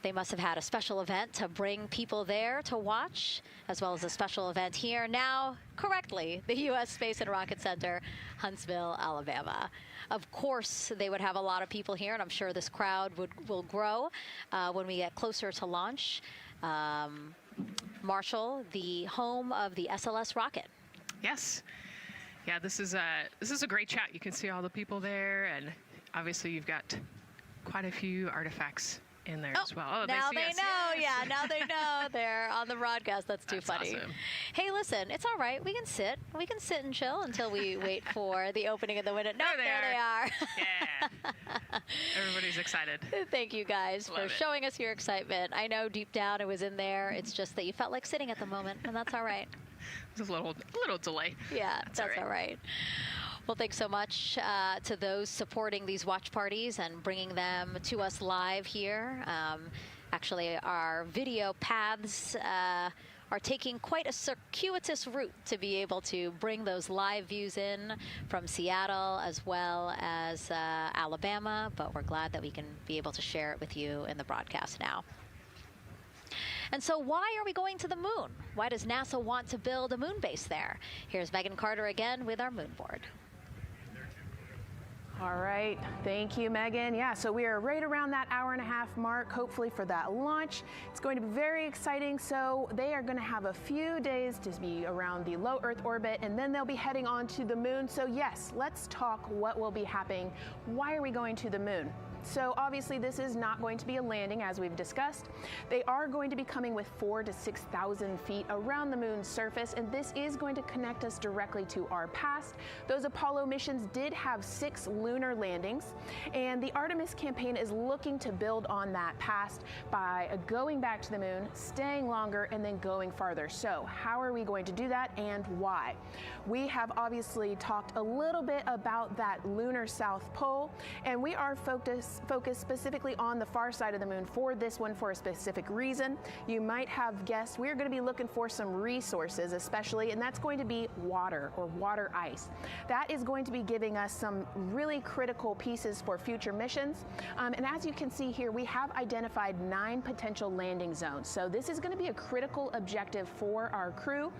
They must have had a special event to bring people there to watch, as well as a special event here. Now, correctly, the U.S. Space and Rocket Center, Huntsville, Alabama. Of course, they would have a lot of people here, and I'm sure this crowd will grow when we get closer to launch. Marshall, the home of the SLS rocket. Yes. Yeah, this is a great shot. You can see all the people there, and obviously you've got quite a few artifacts in there as well. Oh, now they know. Yes. Yeah, now they know. They're on the broadcast. That's funny. Awesome. Hey, listen, it's all right. We can sit. We can sit and chill until we wait for the opening of the window. No, there they are. Yeah. Everybody's excited. Thank you guys for showing us your excitement. I know deep down it was in there. It's just that you felt like sitting at the moment, and that's all right. There's a little delay. Yeah, that's all right. Well, thanks so much to those supporting these watch parties and bringing them to us live here. Actually, our video paths are taking quite a circuitous route to be able to bring those live views in from Seattle as well as Alabama, but we're glad that we can be able to share it with you in the broadcast now. And so why are we going to the moon? Why does NASA want to build a moon base there? Here's Megan Carter again with our moon board. All right, thank you, Megan. Yeah, so we are right around that hour-and-a-half mark, hopefully for that launch. It's going to be very exciting. So they are going to have a few days to be around the low Earth orbit, and then they'll be heading on to the moon. So yes, let's talk what will be happening. Why are we going to the moon? So obviously this is not going to be a landing, as we've discussed. They are going to be coming with 4,000 to 6,000 feet around the moon's surface, and this is going to connect us directly to our past. Those Apollo missions did have 6 lunar landings, and the Artemis campaign is looking to build on that past by going back to the moon, staying longer, and then going farther. So how are we going to do that, and why? We have obviously talked a little bit about that lunar South Pole, and we are focused specifically on the far side of the moon for this one for a specific reason. You might have guessed we're going to be looking for some resources especially, and that's going to be water or water ice. That is going to be giving us some really critical pieces for future missions. And as you can see here, we have identified 9 potential landing zones. So this is going to be a critical objective for our crew.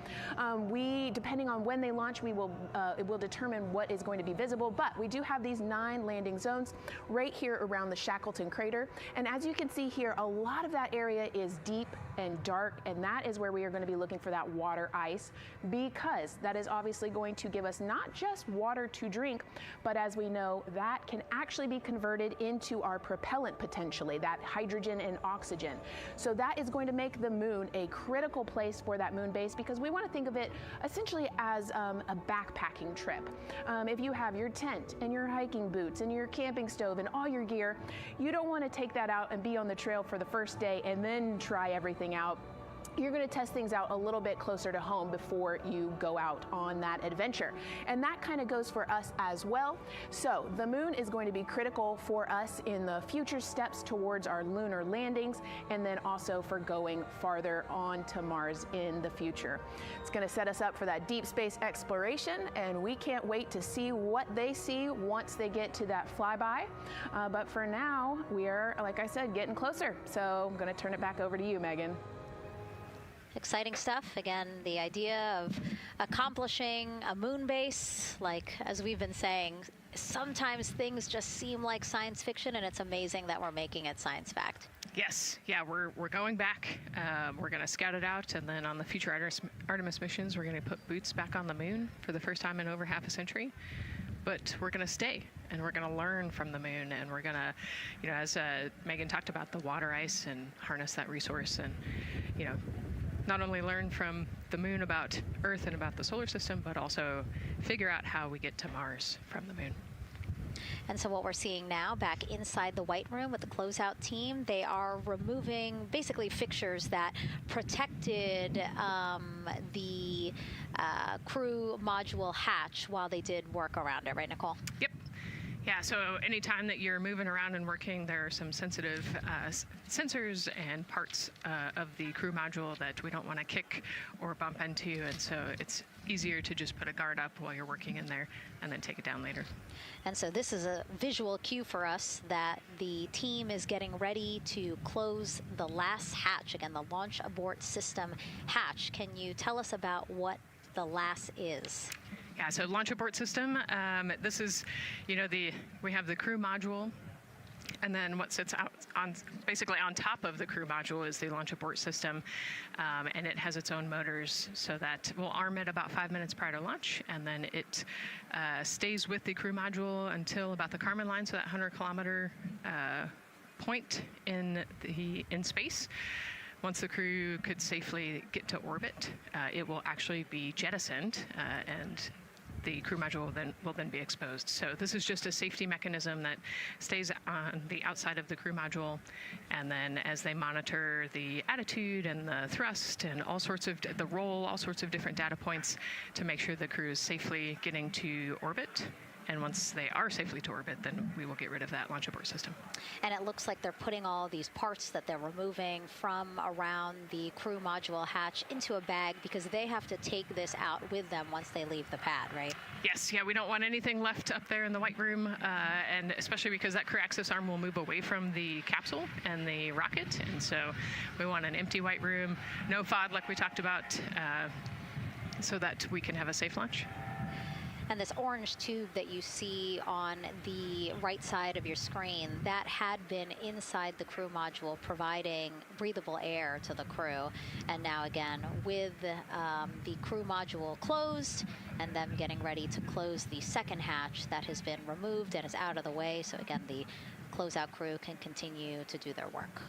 Depending on when they launch, it will determine what is going to be visible, but we do have these 9 landing zones right here around the Shackleton crater. And as you can see here, a lot of that area is deep and dark, and that is where we are going to be looking for that water ice, because that is obviously going to give us not just water to drink, but as we know, that can actually be converted into our propellant potentially, that hydrogen and oxygen. So that is going to make the moon a critical place for that moon base, because we want to think of it essentially as a backpacking trip. If you have your tent and your hiking boots and your camping stove and all your gear, you don't want to take that out and be on the trail for the first day and then try everything out you're going to test things out a little bit closer to home before you go out on that adventure. And that kind of goes for us as well. So the moon is going to be critical for us in the future steps towards our lunar landings, and then also for going farther on to Mars in the future. It's going to set us up for that deep space exploration, and we can't wait to see what they see once they get to that flyby. But for now, we are, like I said, getting closer. So I'm going to turn it back over to you, Megan. Exciting stuff. Again, the idea of accomplishing a moon base, like as we've been saying, sometimes things just seem like science fiction, and it's amazing that we're making it science fact. Yes, yeah, we're going back. We're going to scout it out, and then on the future Artemis missions, we're going to put boots back on the moon for the first time in over half a century. But we're going to stay, and we're going to learn from the moon, and we're going to, you know, as Megan talked about, the water ice, and harness that resource, and, you know, not only learn from the moon about Earth and about the solar system, but also figure out how we get to Mars from the moon. And so what we're seeing now back inside the White Room with the closeout team, they are removing basically fixtures that protected the crew module hatch while they did work around it, right, Nicole? Yep. Yeah, so anytime that you're moving around and working, there are some sensitive sensors and parts of the crew module that we don't want to kick or bump into, and so it's easier to just put a guard up while you're working in there and then take it down later. And so this is a visual cue for us that the team is getting ready to close the last hatch, again, the launch abort system hatch. Can you tell us about what the LAS is? Yeah, so launch abort system, this is, you know, we have the crew module, and then what sits out on basically on top of the crew module is the launch abort system, and it has its own motors, so that we'll arm it about 5 minutes prior to launch, and then it stays with the crew module until about the Kármán line, so that 100-kilometer point in space. Once the crew could safely get to orbit, it will actually be jettisoned, and the crew module will then be exposed. So this is just a safety mechanism that stays on the outside of the crew module, and then as they monitor the attitude and the thrust and all sorts of the roll, all sorts of different data points to make sure the crew is safely getting to orbit. And once they are safely to orbit, then we will get rid of that launch abort system. And it looks like they're putting all these parts that they're removing from around the crew module hatch into a bag, because they have to take this out with them once they leave the pad, right? Yes, yeah, we don't want anything left up there in the White Room, and especially because that crew access arm will move away from the capsule and the rocket, and so we want an empty White Room, no FOD like we talked about, so that we can have a safe launch. And this orange tube that you see on the right side of your screen, that had been inside the crew module providing breathable air to the crew. And now again, with the crew module closed and them getting ready to close the second hatch, that has been removed and is out of the way. So again, the closeout crew can continue to do their work.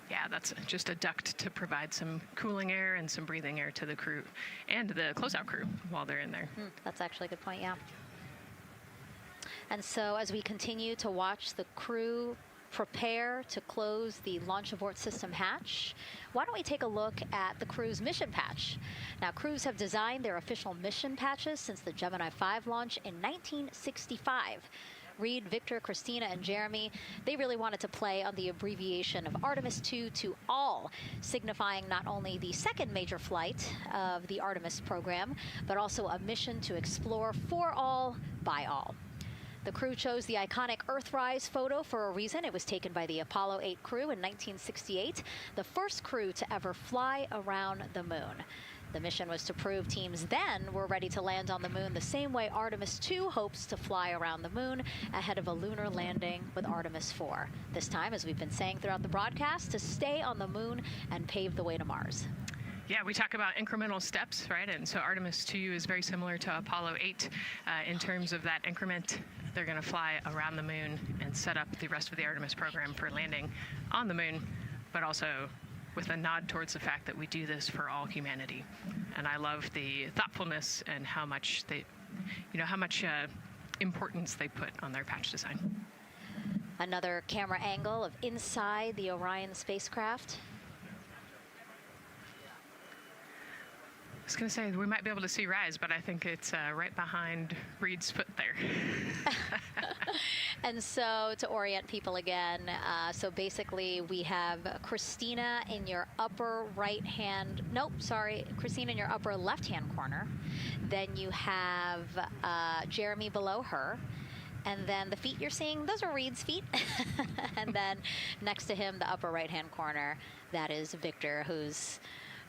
Yeah, that's just a duct to provide some cooling air and some breathing air to the crew and the closeout crew while they're in there. That's actually a good point, yeah. And so as we continue to watch the crew prepare to close the launch abort system hatch, why don't we take a look at the crew's mission patch? Now, crews have designed their official mission patches since the Gemini 5 launch in 1965. Reed, Victor, Christina, and Jeremy, they really wanted to play on the abbreviation of Artemis 2 to all, signifying not only the second major flight of the Artemis program, but also a mission to explore for all, by all. The crew chose the iconic Earthrise photo for a reason. It was taken by the Apollo 8 crew in 1968, the first crew to ever fly around the moon. The mission was to prove teams then were ready to land on the moon the same way Artemis 2 hopes to fly around the moon ahead of a lunar landing with Artemis 4. This time, as we've been saying throughout the broadcast, to stay on the moon and pave the way to Mars. Yeah, we talk about incremental steps, right? And so Artemis 2 is very similar to Apollo 8 in terms of that increment. They're going to fly around the moon and set up the rest of the Artemis program for landing on the moon, but also with a nod towards the fact that we do this for all humanity. And I love the thoughtfulness and how much importance they put on their patch design. Another camera angle of inside the Orion spacecraft. I was going to say, we might be able to see Rise, but I think it's right behind Reed's foot there. And so to orient people again, so basically we have Christina in your upper right hand, Christina in your upper left hand corner. Then you have Jeremy below her. And then the feet you're seeing, those are Reed's feet. And then next to him, the upper right hand corner, that is Victor, who's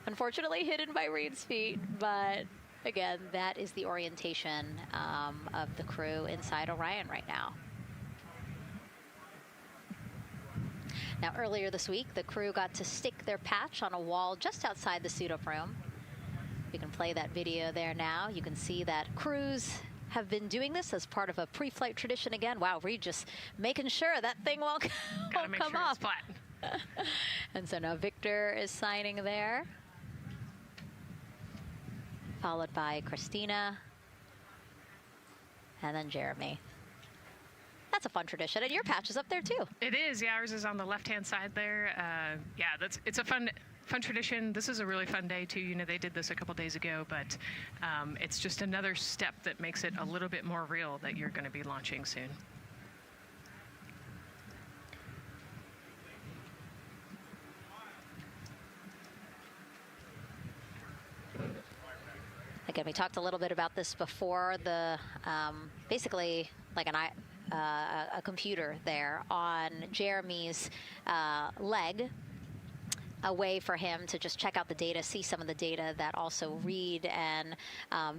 unfortunately hidden by Reed's feet. But again, that is the orientation of the crew inside Orion right now. Now, earlier this week, the crew got to stick their patch on a wall just outside the suit-up room. We can play that video there now. You can see that crews have been doing this as part of a pre-flight tradition again. Wow, Reed just making sure that thing won't come sure up. It's flat. And so now Victor is signing there, followed by Christina, and then Jeremy. That's a fun tradition, and your patch is up there too. It is, yeah, ours is on the left-hand side there. Yeah, it's a fun tradition. This is a really fun day too. You know, they did this a couple days ago, but it's just another step that makes it a little bit more real that you're going to be launching soon. Again, we talked a little bit about this before. The basically like a computer there on Jeremy's leg, a way for him to just check out the data, see some of the data that also Reed and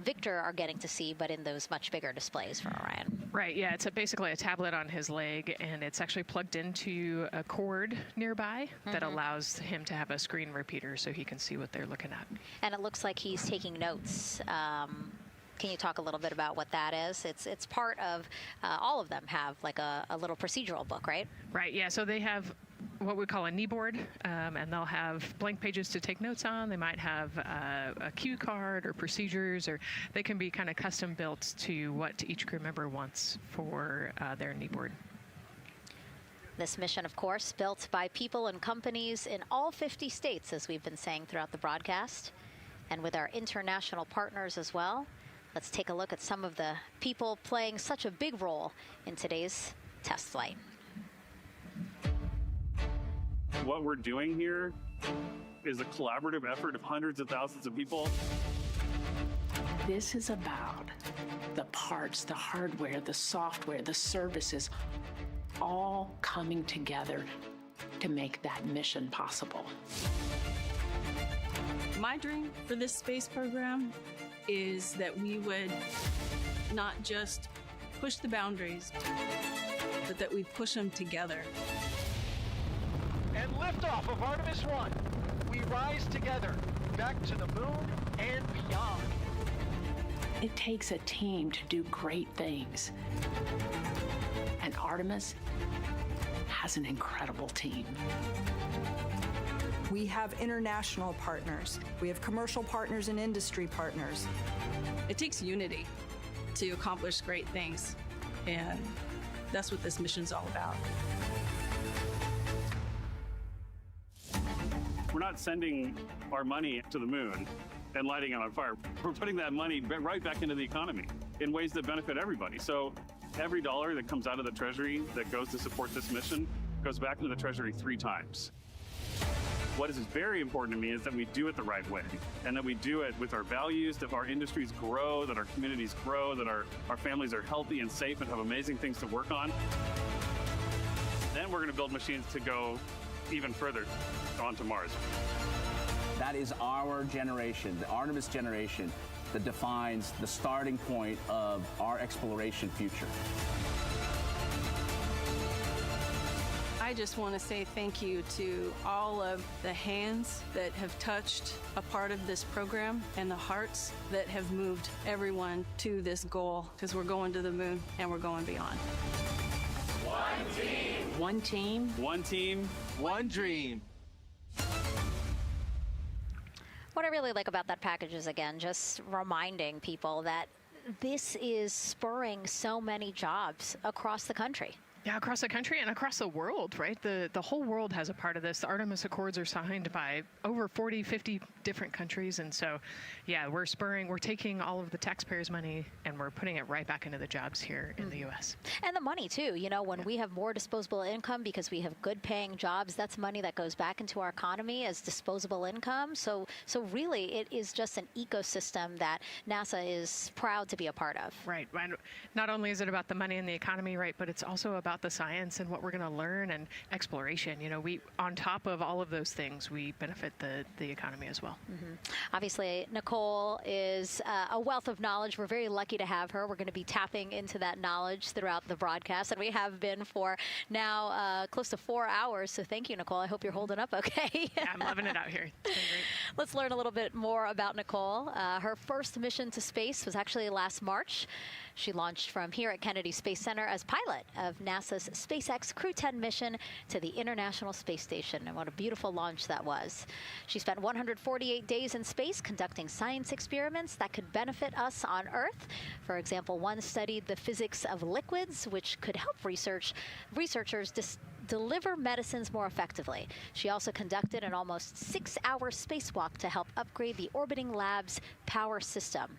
Victor are getting to see, but in those much bigger displays for Orion. Right, yeah, it's basically a tablet on his leg, and it's actually plugged into a cord nearby that allows him to have a screen repeater so he can see what they're looking at. And it looks like he's taking notes. Can you talk a little bit about what that is? It's part of, all of them have like a little procedural book, right? Right, yeah, so they have what we call a knee board, and they'll have blank pages to take notes on. They might have a cue card or procedures, or they can be kind of custom built to what each crew member wants for their knee board. This mission, of course, built by people and companies in all 50 states, as we've been saying throughout the broadcast, and with our international partners as well. Let's take a look at some of the people playing such a big role in today's test flight. What we're doing here is a collaborative effort of hundreds of thousands of people. This is about the parts, the hardware, the software, the services, all coming together to make that mission possible. My dream for this space program is that we would not just push the boundaries, but that we push them together. And liftoff of Artemis 1. We rise together, back to the moon and beyond. It takes a team to do great things. And Artemis has an incredible team. We have international partners. We have commercial partners and industry partners. It takes unity to accomplish great things, and that's what this mission's all about. We're not sending our money to the moon and lighting it on fire. We're putting that money right back into the economy in ways that benefit everybody. So every dollar that comes out of the Treasury that goes to support this mission goes back into the Treasury 3 times. What is very important to me is that we do it the right way, and that we do it with our values, that our industries grow, that our communities grow, that our families are healthy and safe and have amazing things to work on. Then we're going to build machines to go even further onto Mars. That is our generation, the Artemis generation, that defines the starting point of our exploration future. I just want to say thank you to all of the hands that have touched a part of this program and the hearts that have moved everyone to this goal, because we're going to the moon and we're going beyond. One team. One team. One team. One dream. What I really like about that package is, again, just reminding people that this is spurring so many jobs across the country. Yeah, across the country and across the world, right? The whole world has a part of this. The Artemis Accords are signed by over 40, 50 different countries. And so, yeah, we're taking all of the taxpayers' money and we're putting it right back into the jobs here in the U.S. And the money, too. You know, when we have more disposable income because we have good paying jobs, that's money that goes back into our economy as disposable income. So really, it is just an ecosystem that NASA is proud to be a part of. Right. Not only is it about the money and the economy, right, but it's also about the science and what we're going to learn and exploration. You know, on top of all of those things, we benefit the economy as well. Obviously, Nicole is a wealth of knowledge. We're very lucky to have her. We're going to be tapping into that knowledge throughout the broadcast, and we have been for now close to 4 hours. So thank you, Nicole. I hope you're holding up okay. Yeah, I'm loving it out here. It's been great. Let's learn a little bit more about Nicole. Her first mission to space was actually last March. She launched from here at Kennedy Space Center as pilot of NASA's SpaceX Crew 10 mission to the International Space Station. And what a beautiful launch that was. She spent 148 days in space conducting science experiments that could benefit us on Earth. For example, one studied the physics of liquids, which could help researchers deliver medicines more effectively. She also conducted an almost 6-hour spacewalk to help upgrade the orbiting lab's power system.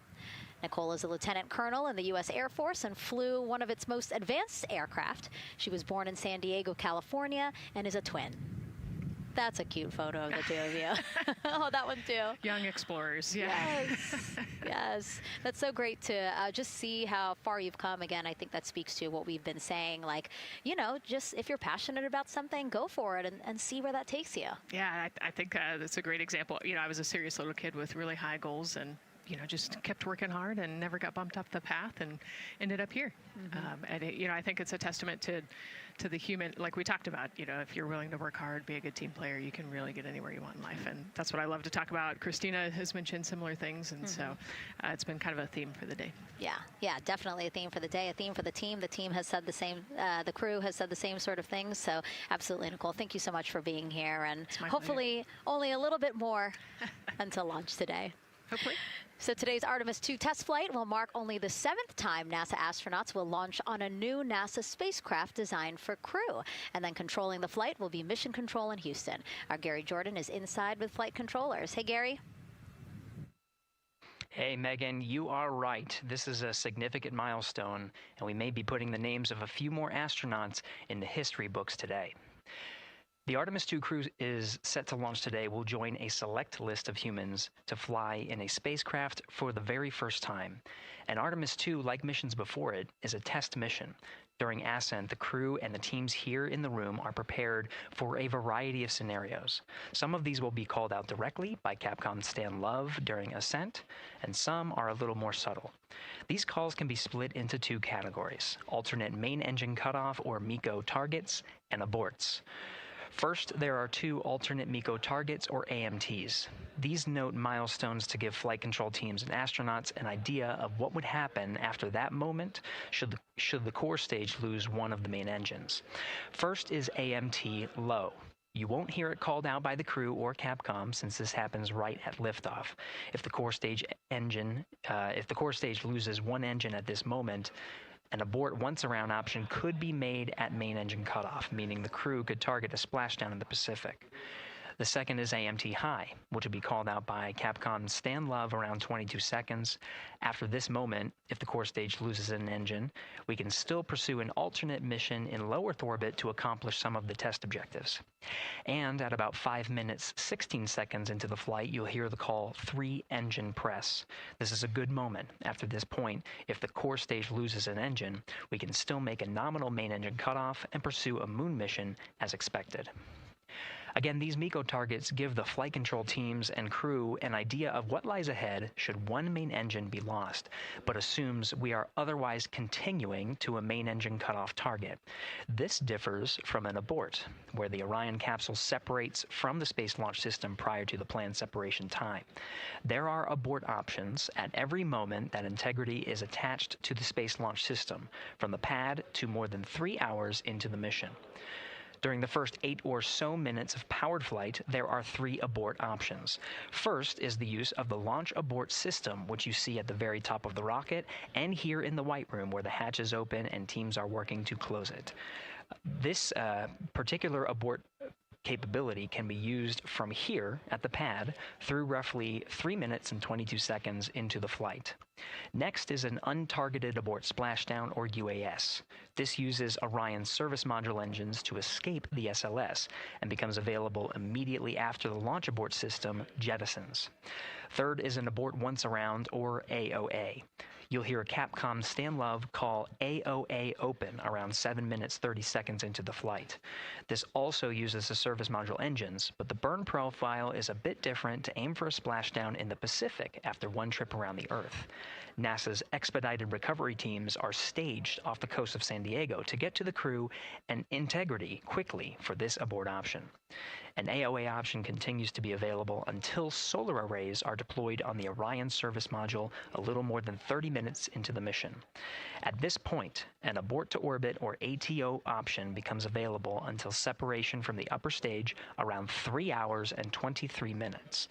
Nicole is a lieutenant colonel in the U.S. Air Force and flew one of its most advanced aircraft. She was born in San Diego, California, and is a twin. That's a cute photo of the two of you. Oh, that one too. Young explorers, yeah. Yes, yes. That's so great to just see how far you've come. Again, I think that speaks to what we've been saying. Like, you know, just if you're passionate about something, go for it and see where that takes you. Yeah, I think that's a great example. You know, I was a serious little kid with really high goals and, you know, just kept working hard and never got bumped off the path and ended up here. And, you know, I think it's a testament to the human, like we talked about, you know, if you're willing to work hard, be a good team player, you can really get anywhere you want in life. And that's what I love to talk about. Christina has mentioned similar things. And so it's been kind of a theme for the day. Yeah, definitely a theme for the day, a theme for the team. The team has said the same, the crew has said the same sort of things. So absolutely, Nicole, thank you so much for being here. And hopefully only a little bit more until launch today. Hopefully. So today's Artemis 2 test flight will mark only the 7th time NASA astronauts will launch on a new NASA spacecraft designed for crew. And then controlling the flight will be Mission Control in Houston. Our Gary Jordan is inside with flight controllers. Hey, Gary. Hey, Megan, you are right. This is a significant milestone, and we may be putting the names of a few more astronauts in the history books today. The Artemis 2 crew is set to launch today. Will join a select list of humans to fly in a spacecraft for the very first time. And Artemis 2, like missions before it, is a test mission. During ascent, the crew and the teams here in the room are prepared for a variety of scenarios. Some of these will be called out directly by Capcom Stan Love during ascent, and some are a little more subtle. These calls can be split into 2 categories: alternate main engine cutoff or MECO targets and aborts. First, there are 2 alternate MECO targets, or AMTs. These note milestones to give flight control teams and astronauts an idea of what would happen after that moment should the core stage lose one of the main engines. First is AMT low. You won't hear it called out by the crew or Capcom since this happens right at liftoff. If the core stage loses one engine at this moment, an abort once around option could be made at main engine cutoff, meaning the crew could target a splashdown in the Pacific. The second is AMT high, which would be called out by Capcom's Stan Love around 22 seconds. After this moment, if the core stage loses an engine, we can still pursue an alternate mission in low Earth orbit to accomplish some of the test objectives. And at about 5 minutes, 16 seconds into the flight, you'll hear the call 3-engine press. This is a good moment. After this point, if the core stage loses an engine, we can still make a nominal main engine cutoff and pursue a moon mission as expected. Again, these MECO targets give the flight control teams and crew an idea of what lies ahead should one main engine be lost, but assumes we are otherwise continuing to a main engine cutoff target. This differs from an abort, where the Orion capsule separates from the Space Launch System prior to the planned separation time. There are abort options at every moment that integrity is attached to the Space Launch System, from the pad to more than 3 hours into the mission. During the first 8 or so minutes of powered flight, there are 3 abort options. First is the use of the launch abort system, which you see at the very top of the rocket and here in the White Room where the hatch is open and teams are working to close it. This particular abort capability can be used from here at the pad through roughly 3 minutes and 22 seconds into the flight. Next is an untargeted abort splashdown, or UAS. This uses Orion's service module engines to escape the SLS and becomes available immediately after the launch abort system jettisons. Third is an abort once around, or AOA. You'll hear a Capcom Stan Love call AOA open around 7 minutes 30 seconds into the flight. This also uses the service module engines, but the burn profile is a bit different to aim for a splashdown in the Pacific after one trip around the Earth. NASA's expedited recovery teams are staged off the coast of San Diego to get to the crew and integrity quickly for this abort option. An AOA option continues to be available until solar arrays are deployed on the Orion service module a little more than 30 minutes into the mission. At this point, an abort to orbit, or ATO option, becomes available until separation from the upper stage around 3 hours and 23 minutes.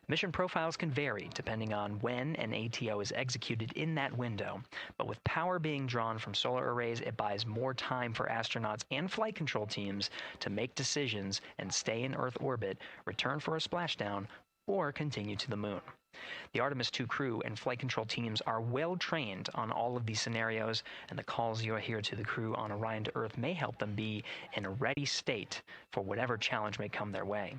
Mission profiles can vary depending on when an ATO is executed in that window, but with power being drawn from solar arrays, it buys more time for astronauts and flight control teams to make decisions and stay in Earth orbit, return for a splashdown, or continue to the moon. The Artemis II crew and flight control teams are well trained on all of these scenarios, and the calls you'll hear to the crew on Orion to Earth may help them be in a ready state for whatever challenge may come their way.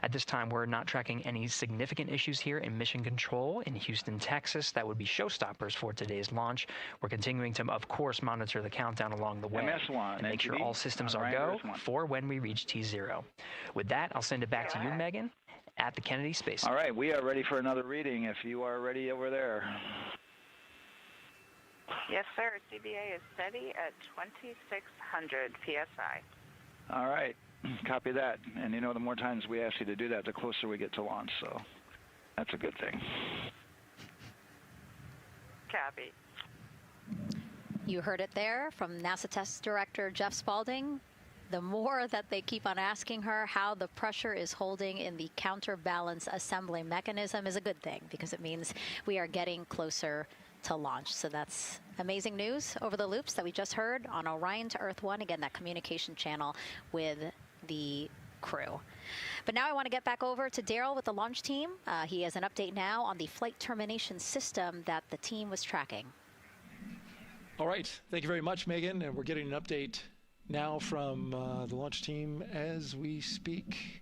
At this time, we're not tracking any significant issues here in mission control in Houston, Texas. That would be showstoppers for today's launch. We're continuing to, of course, monitor the countdown along the way MS1, and make sure all systems are go for when we reach T0. With that, I'll send it back to you, Megan, at the Kennedy Space Center. All right, we are ready for another reading if you are ready over there. Yes, sir. CBA is steady at 2,600 PSI. All right, copy that. And you know, the more times we ask you to do that, the closer we get to launch, so that's a good thing. Copy. You heard it there from NASA Test Director Jeff Spaulding. The more that they keep on asking her how the pressure is holding in the counterbalance assembly mechanism is a good thing, because it means we are getting closer to launch. So that's amazing news over the loops that we just heard on Orion to Earth 1. Again, that communication channel with the crew. But now I want to get back over to Daryl with the launch team. He has an update now on the flight termination system that the team was tracking. All right. Thank you very much, Megan. And we're getting an update now from the launch team as we speak.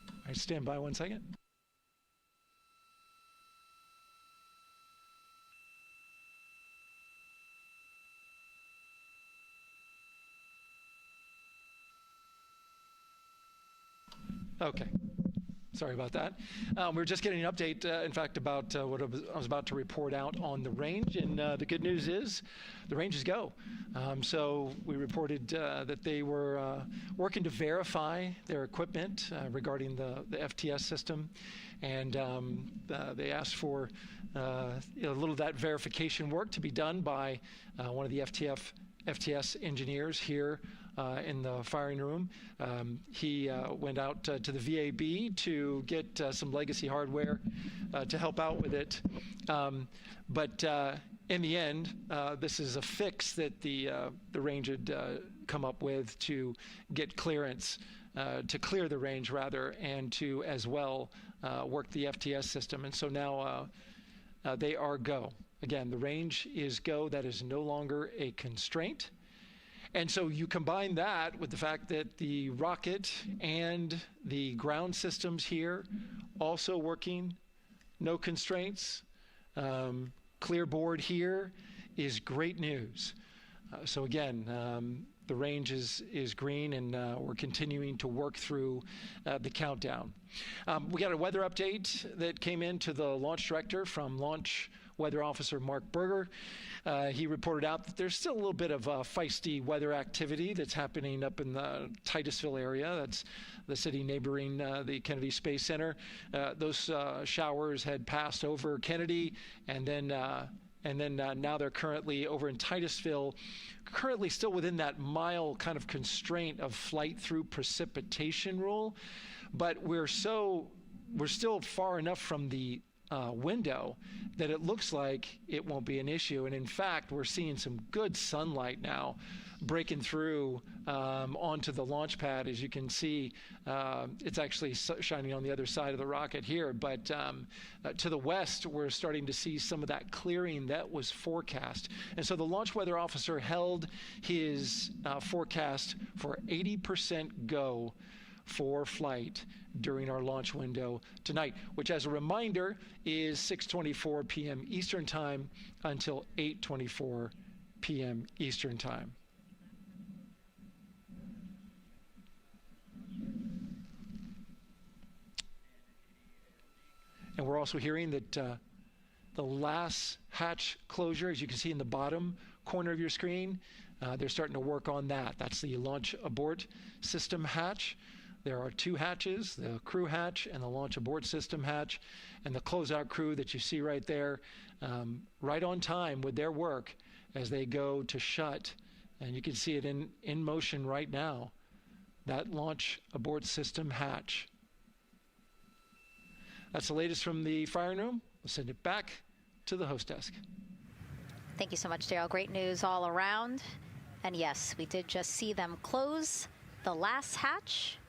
All right, stand by 1 second. Okay. Sorry about that. We're just getting an update, in fact, about what I was about to report out on the range. And the good news is the range is go. So we reported that they were working to verify their equipment regarding the FTS system. And they asked for a little of that verification work to be done by one of the FTS engineers here in the firing room. He went out to the VAB to get some legacy hardware to help out with it. But in the end, this is a fix that the range had come up with to get clearance, to clear the range rather, and to as well work the FTS system. And so now they are go. Again, the range is go. That is no longer a constraint. And so you combine that with the fact that the rocket and the ground systems here also working, no constraints, clear board here is great news. So again, the range is green, and we're continuing to work through the countdown. We got a weather update that came in to the launch director from Launch Weather Officer Mark Berger. He reported out that there's still a little bit of feisty weather activity that's happening up in the Titusville area. That's the city neighboring the Kennedy Space Center. Those showers had passed over Kennedy, and then now they're currently over in Titusville, currently still within that mile kind of constraint of flight through precipitation rule. But we're still far enough from the window that it looks like it won't be an issue. And in fact, we're seeing some good sunlight now breaking through onto the launch pad. As you can see, it's actually shining on the other side of the rocket here. But to the west, we're starting to see some of that clearing that was forecast. And so the launch weather officer held his forecast for 80% go for flight during our launch window tonight, which, as a reminder, is 6:24 p.m. Eastern Time until 8:24 p.m. Eastern Time. And we're also hearing that the last hatch closure, as you can see in the bottom corner of your screen, they're starting to work on that. That's the launch abort system hatch. There are two hatches, the crew hatch and the launch abort system hatch, and the closeout crew that you see right there, right on time with their work as they go to shut. And you can see it in motion right now, that launch abort system hatch. That's the latest from the firing room. We'll send it back to the host desk. Thank you so much, Daryl. Great news all around. And yes, we did just see them close the last hatch.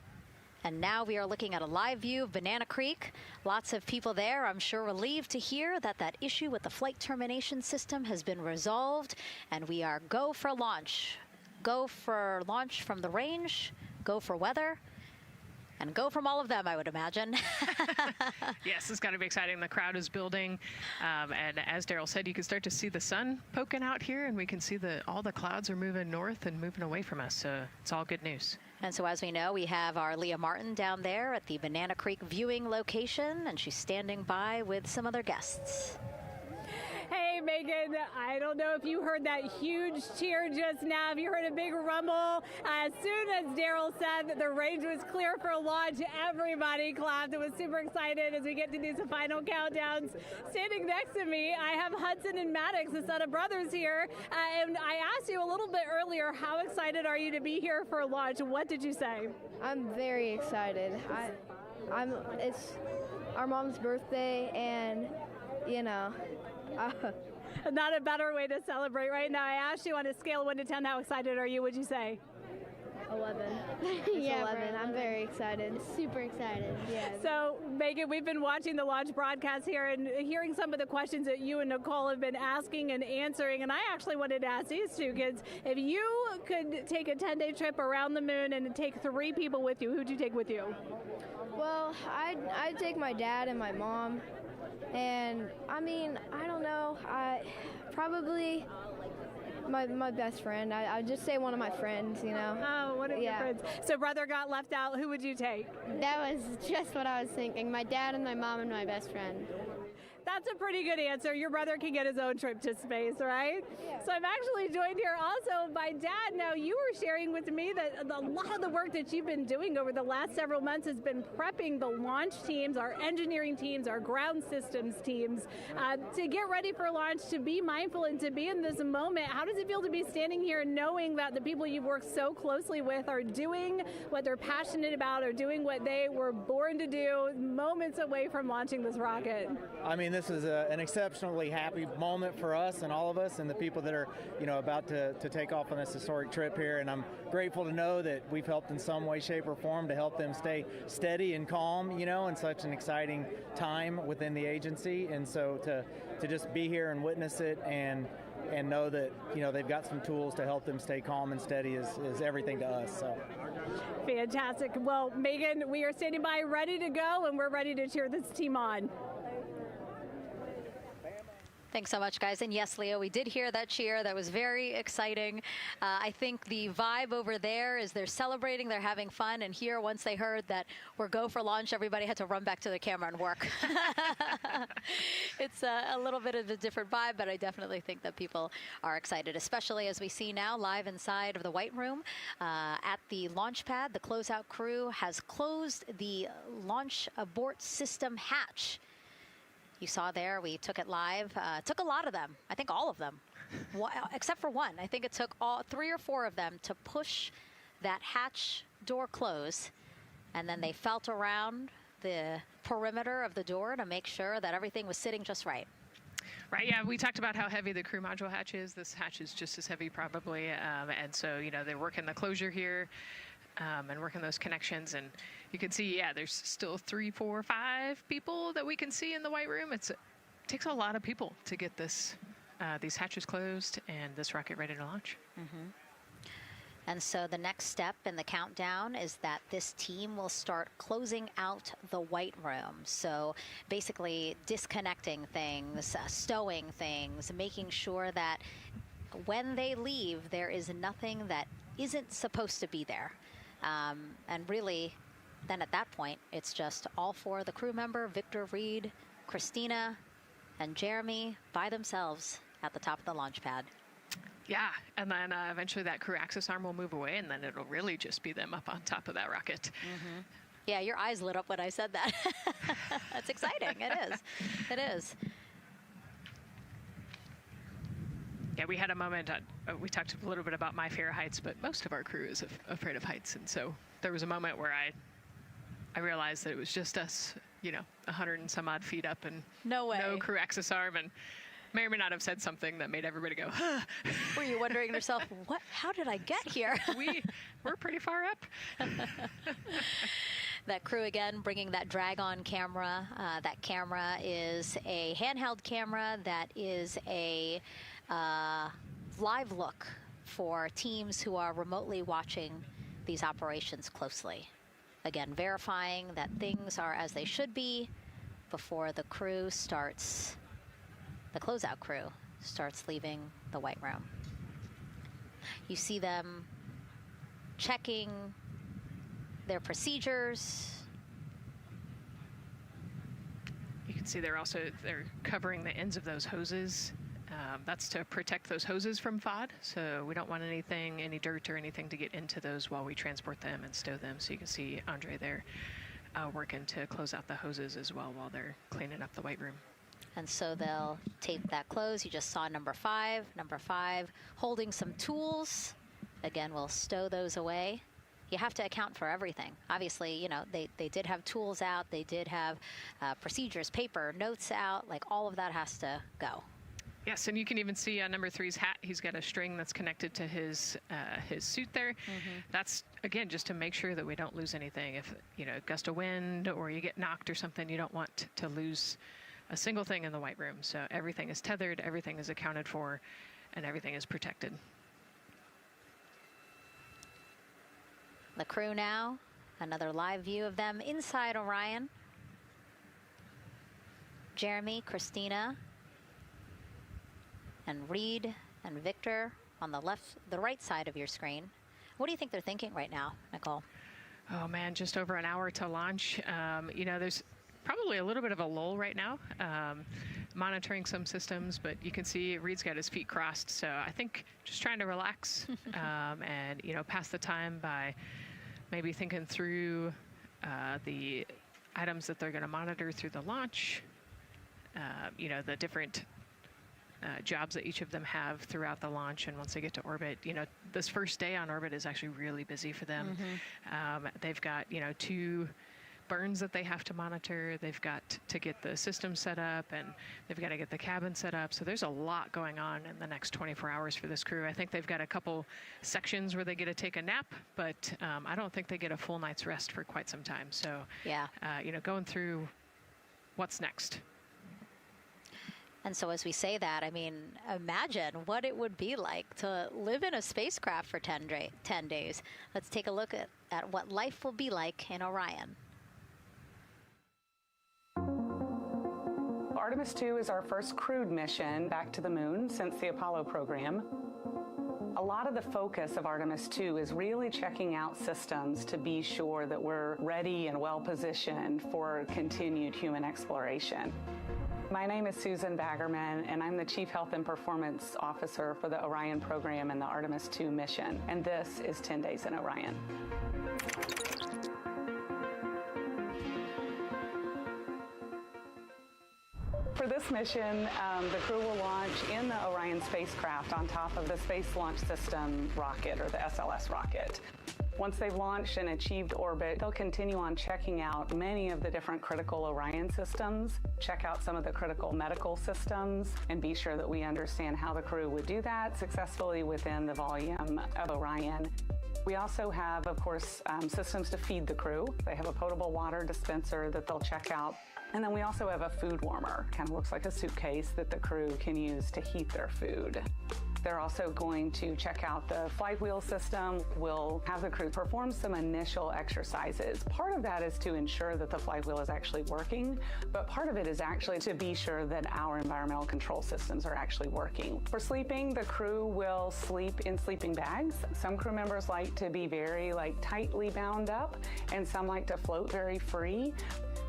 And now we are looking at a live view of Banana Creek. Lots of people there, I'm sure, relieved to hear that that issue with the flight termination system has been resolved. And we are go for launch. Go for launch from the range, go for weather, and go from all of them, I would imagine. Yes, it's got to be exciting. The crowd is building. And as Daryl said, you can start to see the sun poking out here, and we can see all the clouds are moving north and moving away from us. So it's all good news. And so as we know, we have our Leah Martin down there at the Banana Creek viewing location, and she's standing by with some other guests. Hey, Megan, I don't know if you heard that huge cheer just now. If you heard a big rumble, as soon as Daryl said that the range was clear for launch, everybody clapped. It was super excited as we get to do some final countdowns. Standing next to me, I have Hudson and Maddox, the son of brothers here. And I asked you a little bit earlier, how excited are you to be here for launch? What did you say? I'm very excited. It's our mom's birthday, and, you know, not a better way to celebrate right now. I asked you on a scale of 1 to 10, how excited are you? Would you say? 11. Yeah, 11. I'm very excited. Super excited. Yeah. So, Megan, we've been watching the launch broadcast here and hearing some of the questions that you and Nicole have been asking and answering. And I actually wanted to ask these two kids, if you could take a 10-day trip around the moon and take 3 people with you, who'd you take with you? Well, I'd take my dad and my mom. And, I mean, I don't know, probably my best friend. I'd just say one of my friends, you know. Oh, one of your friends. So brother got left out. Who would you take? That was just what I was thinking. My dad and my mom and my best friend. That's a pretty good answer. Your brother can get his own trip to space, right? Yeah. So I'm actually joined here also by Dad. Now, you were sharing with me that a lot of the work that you've been doing over the last several months has been prepping the launch teams, our engineering teams, our ground systems teams, to get ready for launch, to be mindful and to be in this moment. How does it feel to be standing here knowing that the people you've worked so closely with are doing what they're passionate about, or doing what they were born to do, moments away from launching this rocket? I mean, this is an exceptionally happy moment for us and all of us and the people that are, you know, about to take off on this historic trip here. And I'm grateful to know that we've helped in some way, shape, or form to help them stay steady and calm, you know, in such an exciting time within the agency. And so to just be here and witness it and know that, you know, they've got some tools to help them stay calm and steady is everything to us. So fantastic. Well, Megan, we are standing by ready to go, and we're ready to cheer this team on. Thanks so much, guys. And yes, Leo, we did hear that cheer. That was very exciting. I think the vibe over there is they're celebrating, they're having fun. And here, once they heard that we're go for launch, everybody had to run back to their camera and work. It's a little bit of a different vibe, but I definitely think that people are excited, especially as we see now live inside of the White Room at the launch pad. The closeout crew has closed the launch abort system hatch. You saw there, we took it live. Took a lot of them, I think all of them, except for one. I think it took all 3 or 4 of them to push that hatch door close, and then they felt around the perimeter of the door to make sure that everything was sitting just right. Right, yeah, we talked about how heavy the crew module hatch is. This hatch is just as heavy probably, and so, you know, they're working the closure here. And working those connections, and you can see, yeah, there's still 3, 4, 5 people that we can see in the White Room. It takes a lot of people to get this these hatches closed and this rocket ready to launch. Mm-hmm. And so the next step in the countdown is that this team will start closing out the White Room. So basically disconnecting things, stowing things, making sure that when they leave, there is nothing that isn't supposed to be there. And really, then at that point, it's just all 4 of the crew member, Victor, Reed, Christina, and Jeremy by themselves at the top of the launch pad. Yeah, and then eventually that crew access arm will move away, and then it'll really just be them up on top of that rocket. Mm-hmm. Yeah, your eyes lit up when I said that. That's exciting. It is. It is. Yeah, we had a moment, we talked a little bit about my fear of heights, but most of our crew is afraid of heights. And so there was a moment where I realized that it was just us, you know, 100 and some odd feet up and no crew access arm, and may or may not have said something that made everybody go, huh. Were you wondering to yourself, what? How did I get here? We're pretty far up. That crew again bringing that drag-on camera. That camera is a handheld camera that is a live look for teams who are remotely watching these operations closely. Again, verifying that things are as they should be before the crew starts, the closeout crew starts leaving the White Room. You see them checking their procedures. You can see they're covering the ends of those hoses. That's to protect those hoses from FOD, so we don't want any dirt or anything to get into those while we transport them and stow them. So you can see Andre there working to close out the hoses as well while they're cleaning up the White Room. And so they'll tape that close. You just saw number 5 holding some tools. Again, we'll stow those away. You have to account for everything. Obviously, you know, they did have tools out. They did have procedures, paper, notes out. Like, all of that has to go. Yes, and you can even see on number 3's hat, he's got a string that's connected to his suit there. Mm-hmm. That's, again, just to make sure that we don't lose anything. If, you know, gust of wind or you get knocked or something, you don't want to lose a single thing in the White Room. So everything is tethered, everything is accounted for, and everything is protected. The crew now, another live view of them inside Orion. Jeremy, Christina, and Reed and Victor on the right side of your screen. What do you think they're thinking right now, Nicole? Oh man, just over an hour to launch. You know, there's probably a little bit of a lull right now, monitoring some systems, but you can see Reed's got his feet crossed. So I think just trying to relax and, you know, pass the time by maybe thinking through the items that they're going to monitor through the launch, you know, the different jobs that each of them have throughout the launch. And once they get to orbit, you know, this first day on orbit is actually really busy for them. Mm-hmm. They've got, you know, 2 burns that they have to monitor. They've got to get the system set up, and they've got to get the cabin set up. So there's a lot going on in the next 24 hours for this crew. I think they've got a couple sections where they get to take a nap, but I don't think they get a full night's rest for quite some time. So, yeah, you know, going through what's next. And so as we say that, I mean, imagine what it would be like to live in a spacecraft for 10 days. Let's take a look at what life will be like in Orion. Artemis II is our first crewed mission back to the moon since the Apollo program. A lot of the focus of Artemis II is really checking out systems to be sure that we're ready and well positioned for continued human exploration. My name is Susan Baggerman, and I'm the Chief Health and Performance Officer for the Orion program and the Artemis II mission. And this is 10 Days in Orion. For this mission, the crew will launch in the Orion spacecraft on top of the Space Launch System rocket, or the SLS rocket. Once they've launched and achieved orbit, they'll continue on checking out many of the different critical Orion systems, check out some of the critical medical systems, and be sure that we understand how the crew would do that successfully within the volume of Orion. We also have, of course, systems to feed the crew. They have a potable water dispenser that they'll check out. And then we also have a food warmer, kind of looks like a suitcase that the crew can use to heat their food. They're also going to check out the flywheel system. We'll have the crew perform some initial exercises. Part of that is to ensure that the flywheel is actually working, but part of it is actually to be sure that our environmental control systems are actually working. For sleeping, the crew will sleep in sleeping bags. Some crew members like to be very tightly bound up, and some like to float very free.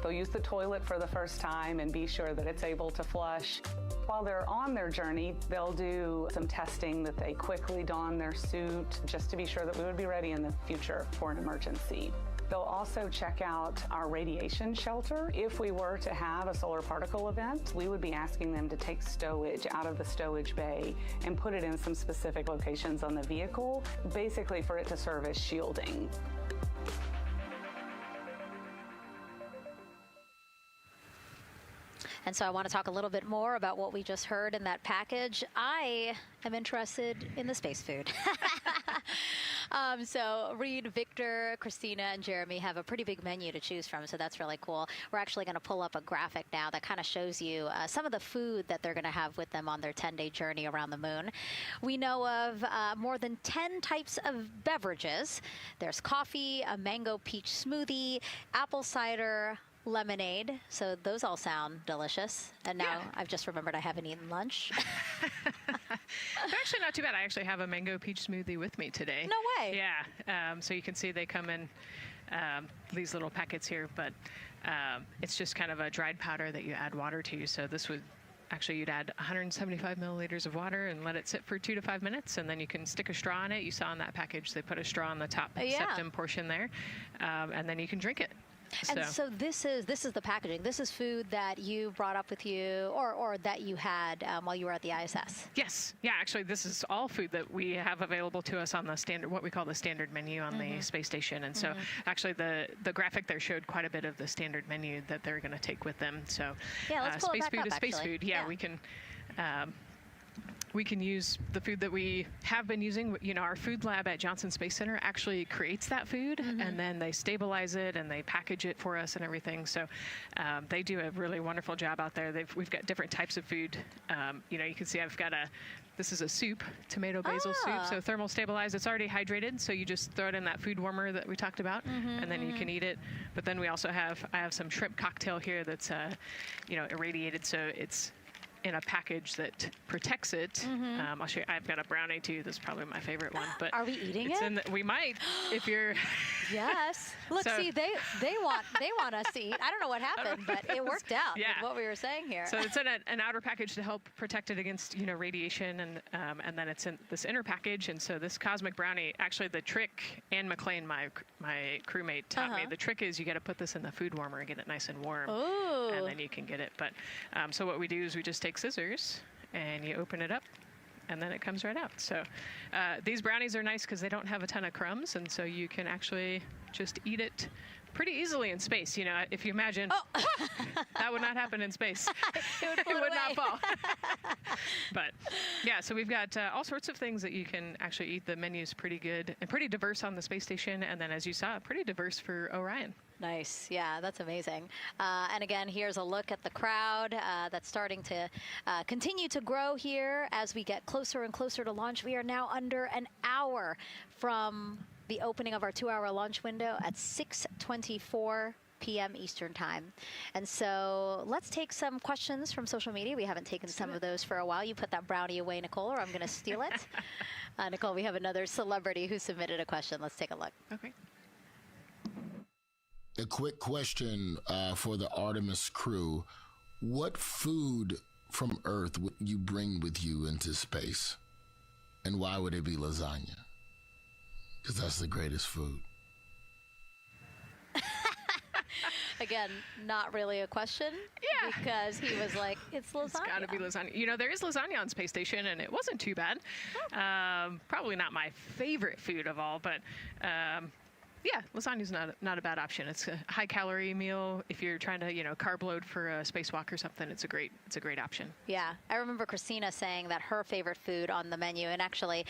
They'll use the toilet for the first time and be sure that it's able to flush. While they're on their journey, they'll do some testing that they quickly don their suit just to be sure that we would be ready in the future for an emergency. They'll also check out our radiation shelter. If we were to have a solar particle event, we would be asking them to take stowage out of the stowage bay and put it in some specific locations on the vehicle, basically for it to serve as shielding. And so I want to talk a little bit more about what we just heard in that package. I am interested in the space food. So Reed, Victor, Christina, and Jeremy have a pretty big menu to choose from, so that's really cool. We're actually going to pull up a graphic now that kind of shows you some of the food that they're going to have with them on their 10-day journey around the moon. We know of more than 10 types of beverages. There's coffee, a mango peach smoothie, apple cider, lemonade. So those all sound delicious. And now I've just remembered I haven't eaten lunch. They're actually not too bad. I actually have a mango peach smoothie with me today. No way. Yeah. So you can see they come in these little packets here, but it's just kind of a dried powder that you add water to. So this would actually, you'd add 175 milliliters of water and let it sit for 2 to 5 minutes, and then you can stick a straw in it. You saw in that package they put a straw on the top septum portion there, and then you can drink it. And so this is the packaging. This is food that you brought up with you, or that you had while you were at the ISS. Yes. Yeah. Actually, this is all food that we have available to us on the standard, what we call the standard menu on the space station. And so, actually, the graphic there showed quite a bit of the standard menu that they're going to take with them. So, let's pull space it back food up, is space actually. food. Yeah, we can use the food that we have been using. You know, our food lab at Johnson Space Center actually creates that food, and then they stabilize it and they package it for us and everything. So they do a really wonderful job out there. We've got different types of food. You know, you can see I've got this is a soup, tomato basil soup, so thermal stabilized. It's already hydrated, so you just throw it in that food warmer that we talked about, and then you can eat it. But then we also I have some shrimp cocktail here that's, you know, irradiated, so it's in a package that protects it. I'll show you. I've got a brownie too. That's probably my favorite one. But are we eating it? We might, if you're. Yes. Look, see, they want us to eat. I don't know what happened, but it worked out. Yeah. With what we were saying here. So it's in an outer package to help protect it against, you know, radiation, and then it's in this inner package. And so this cosmic brownie, actually, the trick, Ann McLean, my crewmate, taught me. The trick is you got to put this in the food warmer and get it nice and warm, and then you can get it. But so what we do is we just take scissors and you open it up, and then it comes right out. So these brownies are nice because they don't have a ton of crumbs, and so you can actually just eat it pretty easily in space. You know, if you imagine, that would not happen in space. It would not fall. But yeah, so we've got all sorts of things that you can actually eat. The menu's pretty good and pretty diverse on the space station, and then as you saw, pretty diverse for Orion. Nice. Yeah, that's amazing. And again, here's a look at the crowd that's starting to continue to grow here as we get closer and closer to launch. We are now under an hour from the opening of our 2-hour launch window at 6:24 p.m. Eastern Time. And so let's take some questions from social media. We haven't taken some of those for a while. You put that brownie away, Nicole, or I'm going to steal it. Nicole, we have another celebrity who submitted a question. Let's take a look. Okay. A quick question for the Artemis crew. What food from Earth would you bring with you into space? And why would it be lasagna? Because that's the greatest food. Again, not really a question. Yeah. Because he was like, it's lasagna. It's got to be lasagna. You know, there is lasagna on Space Station, and it wasn't too bad. Probably not my favorite food of all, but yeah, lasagna's not a bad option. It's a high-calorie meal. If you're trying to, carb load for a spacewalk or something, it's a great option. Yeah, I remember Christina saying that her favorite food on the menu, and actually,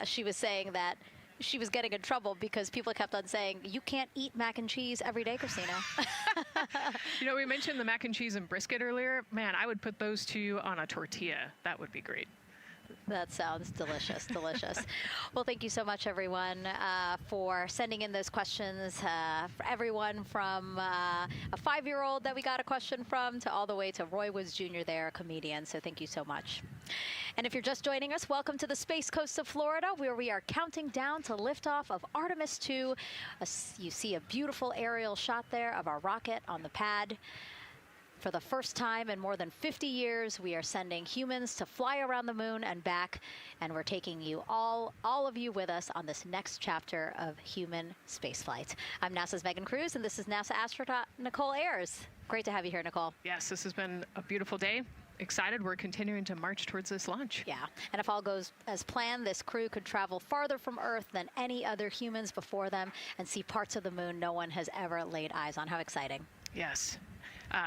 she was saying that she was getting in trouble because people kept on saying, you can't eat mac and cheese every day, Christina. We mentioned the mac and cheese and brisket earlier. Man, I would put those two on a tortilla. That would be great. That sounds delicious, delicious. Well, thank you so much, everyone, for sending in those questions. For everyone from a 5-year-old that we got a question from to all the way to Roy Woods Jr. there, a comedian. So thank you so much. And if you're just joining us, welcome to the Space Coast of Florida, where we are counting down to liftoff of Artemis 2. You see a beautiful aerial shot there of our rocket on the pad. For the first time in more than 50 years, we are sending humans to fly around the moon and back, and we're taking you all of you with us on this next chapter of human spaceflight. I'm NASA's Megan Cruz, and this is NASA astronaut Nicole Ayers. Great to have you here, Nicole. Yes, this has been a beautiful day. Excited. We're continuing to march towards this launch. Yeah, and if all goes as planned, this crew could travel farther from Earth than any other humans before them and see parts of the moon no one has ever laid eyes on. How exciting. Yes.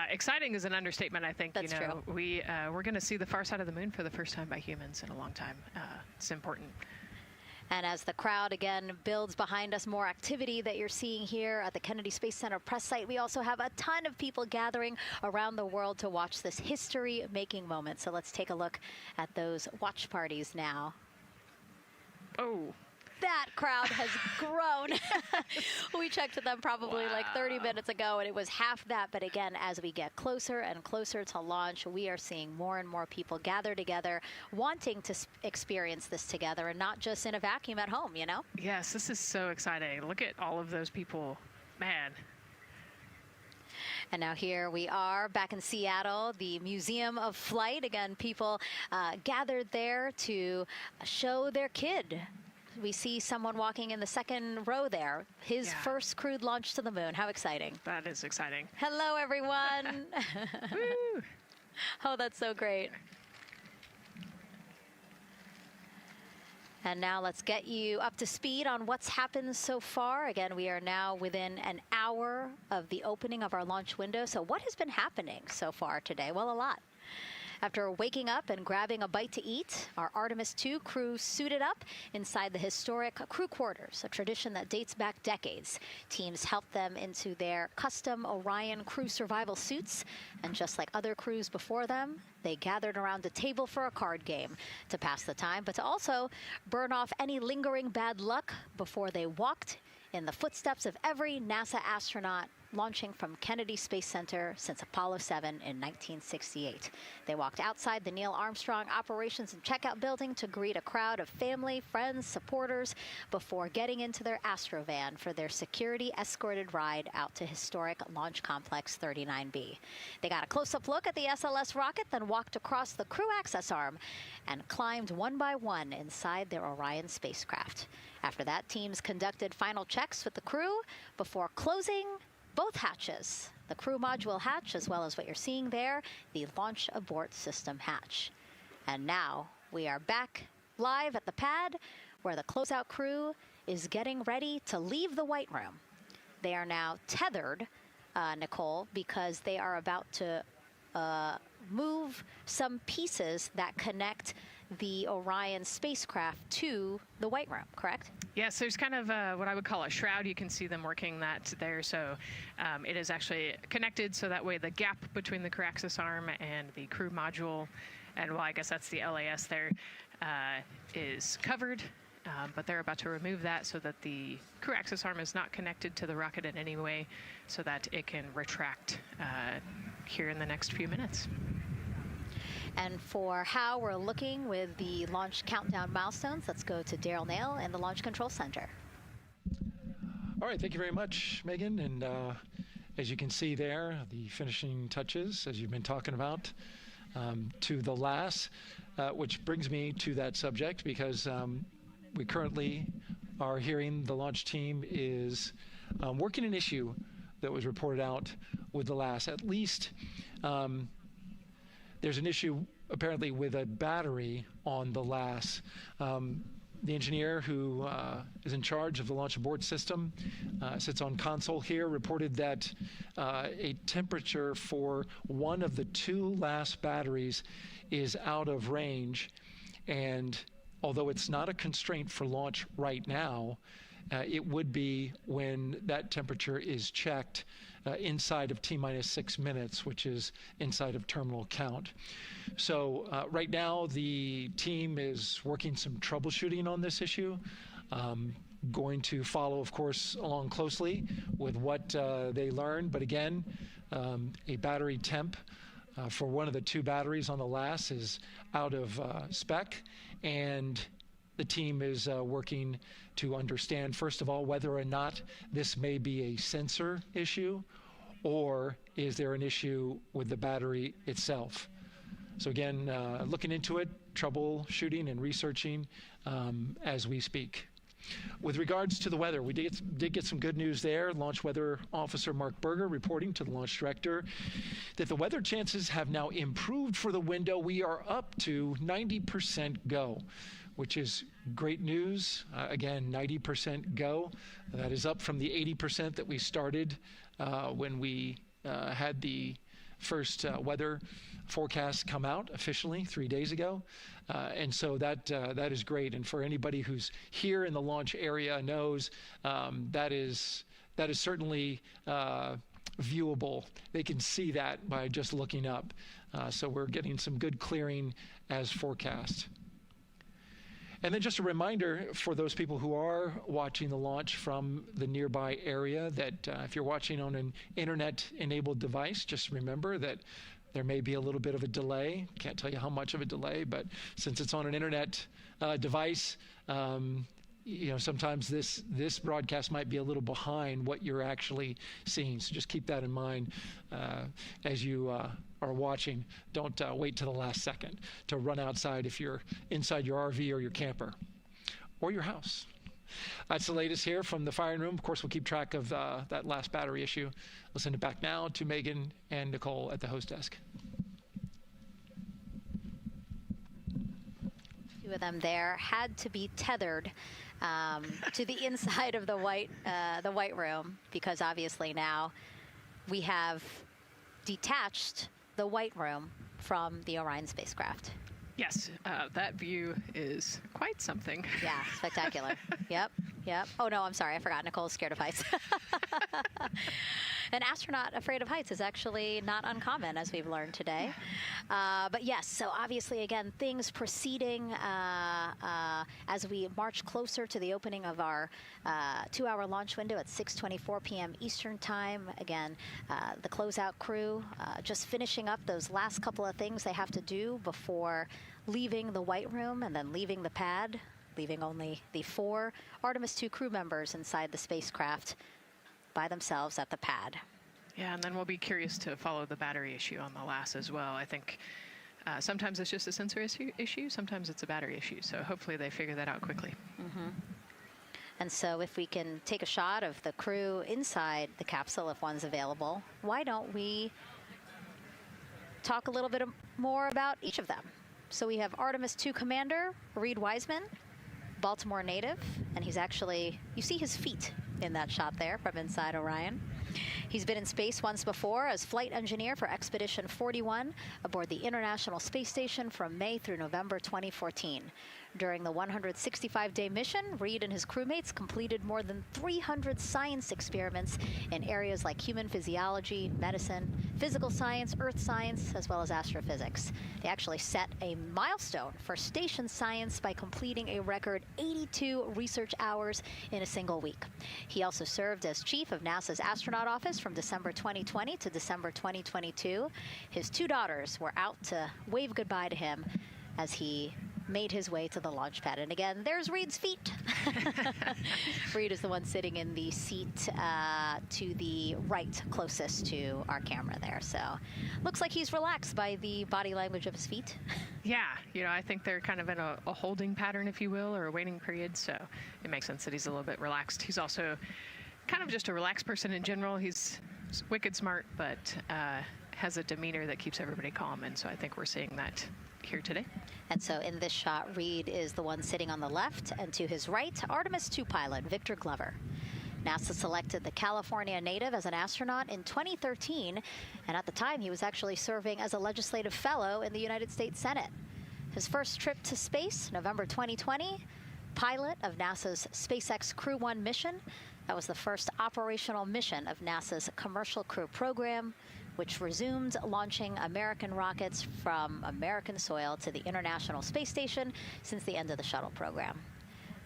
Exciting is an understatement, I think. That's true. We're going to see the far side of the moon for the first time by humans in a long time. It's important. And as the crowd again builds behind us, more activity that you're seeing here at the Kennedy Space Center press site. We also have a ton of people gathering around the world to watch this history-making moment. So let's take a look at those watch parties now. Oh. That crowd has grown. We checked them probably like 30 minutes ago, and it was half that. But again, as we get closer and closer to launch, we are seeing more and more people gather together, wanting to experience this together and not just in a vacuum at home, Yes, this is so exciting. Look at all of those people. Man. And now here we are back in Seattle, the Museum of Flight. Again, people gathered there to show their kid. We see someone walking in the second row there. His first crewed launch to the moon. How exciting. That is exciting. Hello, everyone. Woo. Oh, that's so great. And now let's get you up to speed on what's happened so far. Again, we are now within an hour of the opening of our launch window. So what has been happening so far today? Well, a lot. After waking up and grabbing a bite to eat, our Artemis 2 crew suited up inside the historic crew quarters, a tradition that dates back decades. Teams helped them into their custom Orion crew survival suits, and just like other crews before them, they gathered around a table for a card game to pass the time, but to also burn off any lingering bad luck before they walked in the footsteps of every NASA astronaut launching from Kennedy Space Center since Apollo 7 in 1968. They walked outside the Neil Armstrong Operations and Checkout Building to greet a crowd of family, friends, supporters before getting into their Astrovan for their security-escorted ride out to historic Launch Complex 39B. They got a close-up look at the SLS rocket, then walked across the crew access arm and climbed one by one inside their Orion spacecraft. After that, teams conducted final checks with the crew before closing both hatches, the crew module hatch, as well as what you're seeing there, the launch abort system hatch. And now we are back live at the pad where the closeout crew is getting ready to leave the White Room. They are now tethered, Nicole, because they are about to move some pieces that connect the Orion spacecraft to the White Room, correct? Yes, there's kind of what I would call a shroud. You can see them working that there. So it is actually connected so that way the gap between the crew access arm and the crew module, and well, I guess that's the LAS there, is covered. but they're about to remove that so that the crew access arm is not connected to the rocket in any way, so that it can retract here in the next few minutes. And for how we're looking with the launch countdown milestones, let's go to Daryl Nail in the Launch Control Center. All right, thank you very much, Megan. And as you can see there, the finishing touches, as you've been talking about, to the LAS, which brings me to that subject, because we currently are hearing the launch team is working an issue that was reported out with the LAS. At least there's an issue apparently with a battery on the LAS. The engineer who is in charge of the launch abort system sits on console here, reported that a temperature for one of the two LAS batteries is out of range. And although it's not a constraint for launch right now, it would be when that temperature is checked inside of T-minus 6 minutes, which is inside of terminal count. So right now, the team is working some troubleshooting on this issue. Going to follow, of course, along closely with what they learn. But again, a battery temp for one of the two batteries on the LAS is out of spec, and the team is working to understand, first of all, whether or not this may be a sensor issue, or is there an issue with the battery itself. So again, looking into it, troubleshooting and researching as we speak. With regards to the weather, we did get some good news there. Launch Weather Officer Mark Berger reporting to the launch director that the weather chances have now improved for the window. We are up to 90% go, which is great news. Again, 90% go. That is up from the 80% that we started when we had the first weather forecast come out officially 3 days ago. And so that is great. And for anybody who's here in the launch area knows that is certainly viewable. They can see that by just looking up. So we're getting some good clearing as forecast. And then just a reminder for those people who are watching the launch from the nearby area that if you're watching on an internet-enabled device, just remember that there may be a little bit of a delay. Can't tell you how much of a delay, but since it's on an internet device, sometimes this broadcast might be a little behind what you're actually seeing. So just keep that in mind as you are watching. Don't wait till the last second to run outside if you're inside your RV or your camper or your house. That's the latest here from the firing room. Of course, we'll keep track of that last battery issue. We'll send it back now to Megan and Nicole at the host desk. Two of them there had to be tethered to the inside of the white room, because obviously now we have detached the white room from the Orion spacecraft. Yes, that view is quite something. Yeah, spectacular. Yep. Oh, no, I'm sorry. I forgot. Nicole's scared of heights. An astronaut afraid of heights is actually not uncommon, as we've learned today. But yes, so obviously, again, things proceeding as we march closer to the opening of our 2-hour launch window at 6:24 p.m. Eastern Time. Again, the closeout crew just finishing up those last couple of things they have to do before leaving the white room and then leaving the pad, leaving only the 4 Artemis 2 crew members inside the spacecraft by themselves at the pad. Yeah, and then we'll be curious to follow the battery issue on the LAS as well. I think sometimes it's just a sensor issue, sometimes it's a battery issue. So hopefully they figure that out quickly. Mm-hmm. And so if we can take a shot of the crew inside the capsule, if one's available, why don't we talk a little bit more about each of them? So we have Artemis 2 Commander Reed Wiseman, Baltimore native, and he's actually, you see his feet in that shot there from inside Orion. He's been in space once before as flight engineer for Expedition 41 aboard the International Space Station from May through November 2014. During the 165-day mission, Reed and his crewmates completed more than 300 science experiments in areas like human physiology, medicine, physical science, earth science, as well as astrophysics. They actually set a milestone for station science by completing a record 82 research hours in a single week. He also served as chief of NASA's astronaut office from December 2020 to December 2022. His two daughters were out to wave goodbye to him as he made his way to the launch pad. And again, there's Reed's feet. Reed is the one sitting in the seat to the right, closest to our camera there. So looks like he's relaxed by the body language of his feet. Yeah, you know, I think they're kind of in a holding pattern, if you will, or a waiting period. So it makes sense that he's a little bit relaxed. He's also kind of just a relaxed person in general. He's wicked smart, but has a demeanor that keeps everybody calm. And so I think we're seeing that here today. And so in this shot, Reed is the one sitting on the left, and to his right, Artemis II pilot Victor Glover. NASA selected the California native as an astronaut in 2013, and at the time he was actually serving as a legislative fellow in the United States Senate. His first trip to space, November 2020, pilot of NASA's SpaceX Crew 1 mission. That was the first operational mission of NASA's Commercial Crew program, which resumed launching American rockets from American soil to the International Space Station since the end of the shuttle program.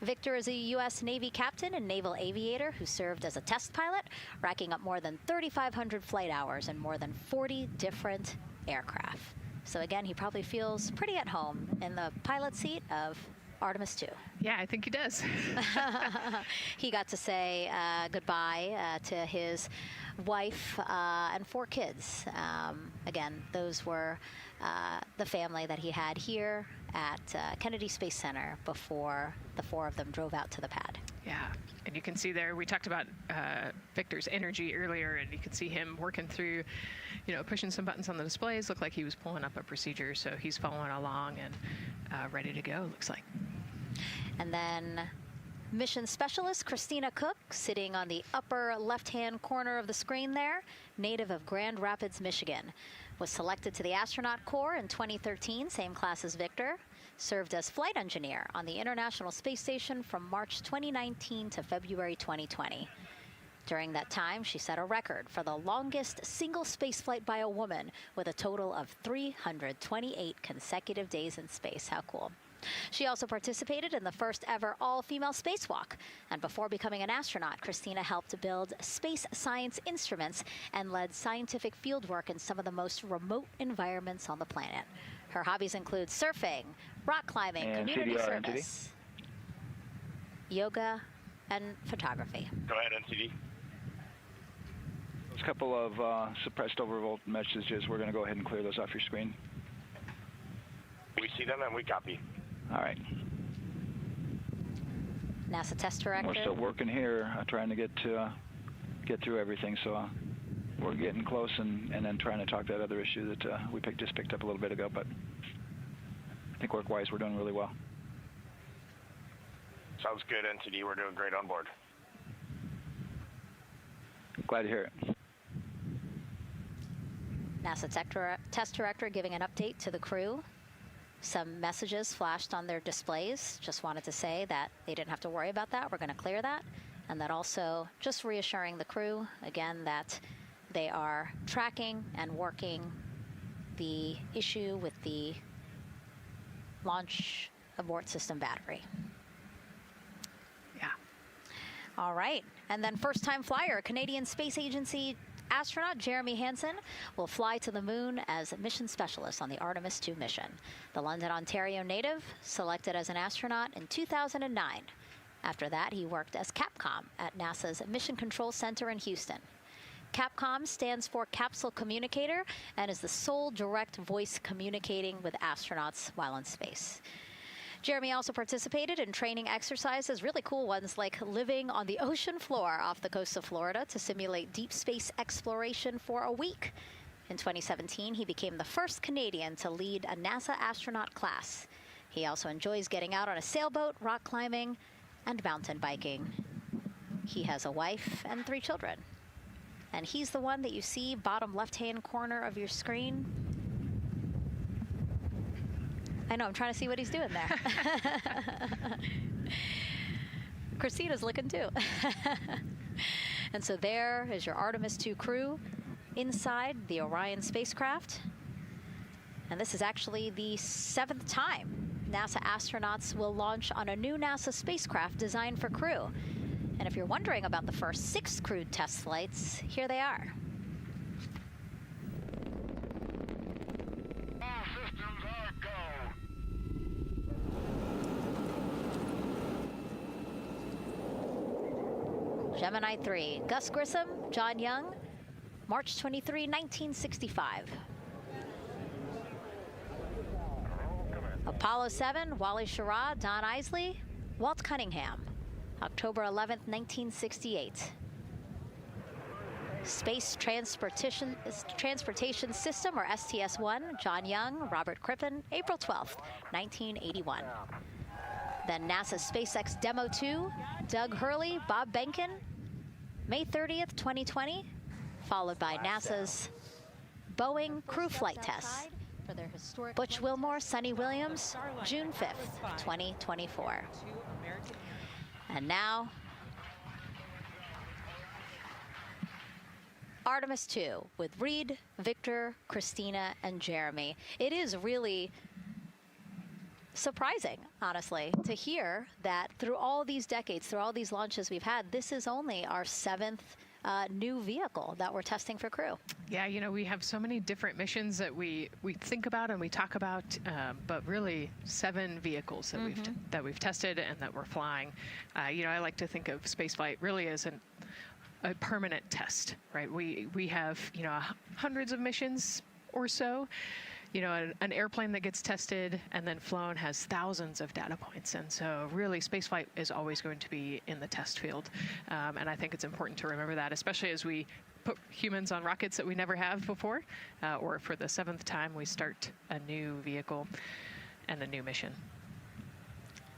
Victor is a U.S. Navy captain and naval aviator who served as a test pilot, racking up more than 3,500 flight hours in more than 40 different aircraft. So again, he probably feels pretty at home in the pilot seat of Artemis II. Yeah, I think he does. He got to say goodbye to his wife and 4 kids. Again, those were the family that he had here at Kennedy Space Center before the 4 of them drove out to the pad. Yeah, and you can see there, we talked about Victor's energy earlier, and you can see him working through, you know, pushing some buttons on the displays. Looked like he was pulling up a procedure, so he's following along and ready to go, looks like. And then mission specialist Christina Cook, sitting on the upper left-hand corner of the screen there, native of Grand Rapids, Michigan, was selected to the Astronaut Corps in 2013, same class as Victor, served as flight engineer on the International Space Station from March 2019 to February 2020. During that time, she set a record for the longest single spaceflight by a woman with a total of 328 consecutive days in space. How cool. She also participated in the first ever all-female spacewalk. And before becoming an astronaut, Christina helped build space science instruments and led scientific fieldwork in some of the most remote environments on the planet. Her hobbies include surfing, rock climbing, and community CDR, service, yoga, and photography. Go ahead, NCD. There's a couple of suppressed overvolt messages. We're going to go ahead and clear those off your screen. We see them and we copy. All right. NASA test director. We're still working here, trying to get through everything. So we're getting close, and then trying to talk that other issue that we just picked up a little bit ago. But I think work-wise, we're doing really well. Sounds good, NCD. We're doing great on board. Glad to hear it. NASA test director giving an update to the crew. Some messages flashed on their displays. Just wanted to say that they didn't have to worry about that. We're going to clear that. And that also just reassuring the crew, again, that they are tracking and working the issue with the launch abort system battery. Yeah. All right. And then first-time flyer, Canadian Space Agency astronaut Jeremy Hansen will fly to the moon as mission specialist on the Artemis II mission. The London, Ontario native selected as an astronaut in 2009. After that, he worked as Capcom at NASA's Mission Control Center in Houston. Capcom stands for Capsule Communicator and is the sole direct voice communicating with astronauts while in space. Jeremy also participated in training exercises, really cool ones like living on the ocean floor off the coast of Florida to simulate deep space exploration for a week. In 2017, he became the first Canadian to lead a NASA astronaut class. He also enjoys getting out on a sailboat, rock climbing, and mountain biking. He has a wife and 3 children. And he's the one that you see bottom left-hand corner of your screen. I know, I'm trying to see what he's doing there. Christina's looking too. And so there is your Artemis II crew inside the Orion spacecraft. And this is actually the 7th time NASA astronauts will launch on a new NASA spacecraft designed for crew. And if you're wondering about the first 6 crewed test flights, here they are. All systems are go. Gemini 3, Gus Grissom, John Young, March 23, 1965. Apollo 7, Wally Schirra, Don Isley, Walt Cunningham, October 11, 1968. Space Transportation System, or STS-1, John Young, Robert Crippen, April 12, 1981. Then NASA's SpaceX Demo 2, Doug Hurley, Bob Behnken, May 30th, 2020, followed by NASA's Boeing crew flight tests. Butch Wilmore, Sonny Williams, June 5th, 2024. And now, Artemis II with Reed, Victor, Christina, and Jeremy. It is really surprising, honestly, to hear that through all these decades, through all these launches we've had, this is only our 7th new vehicle that we're testing for crew. Yeah, you know, we have so many different missions that we think about and we talk about, but really 7 vehicles that we've tested and that we're flying. You know, I like to think of spaceflight really as a permanent test, right? We have, you know, hundreds of missions or so. You know, an airplane that gets tested and then flown has thousands of data points. And so really spaceflight is always going to be in the test field. And I think it's important to remember that, especially as we put humans on rockets that we never have before, or for the 7th time we start a new vehicle and a new mission.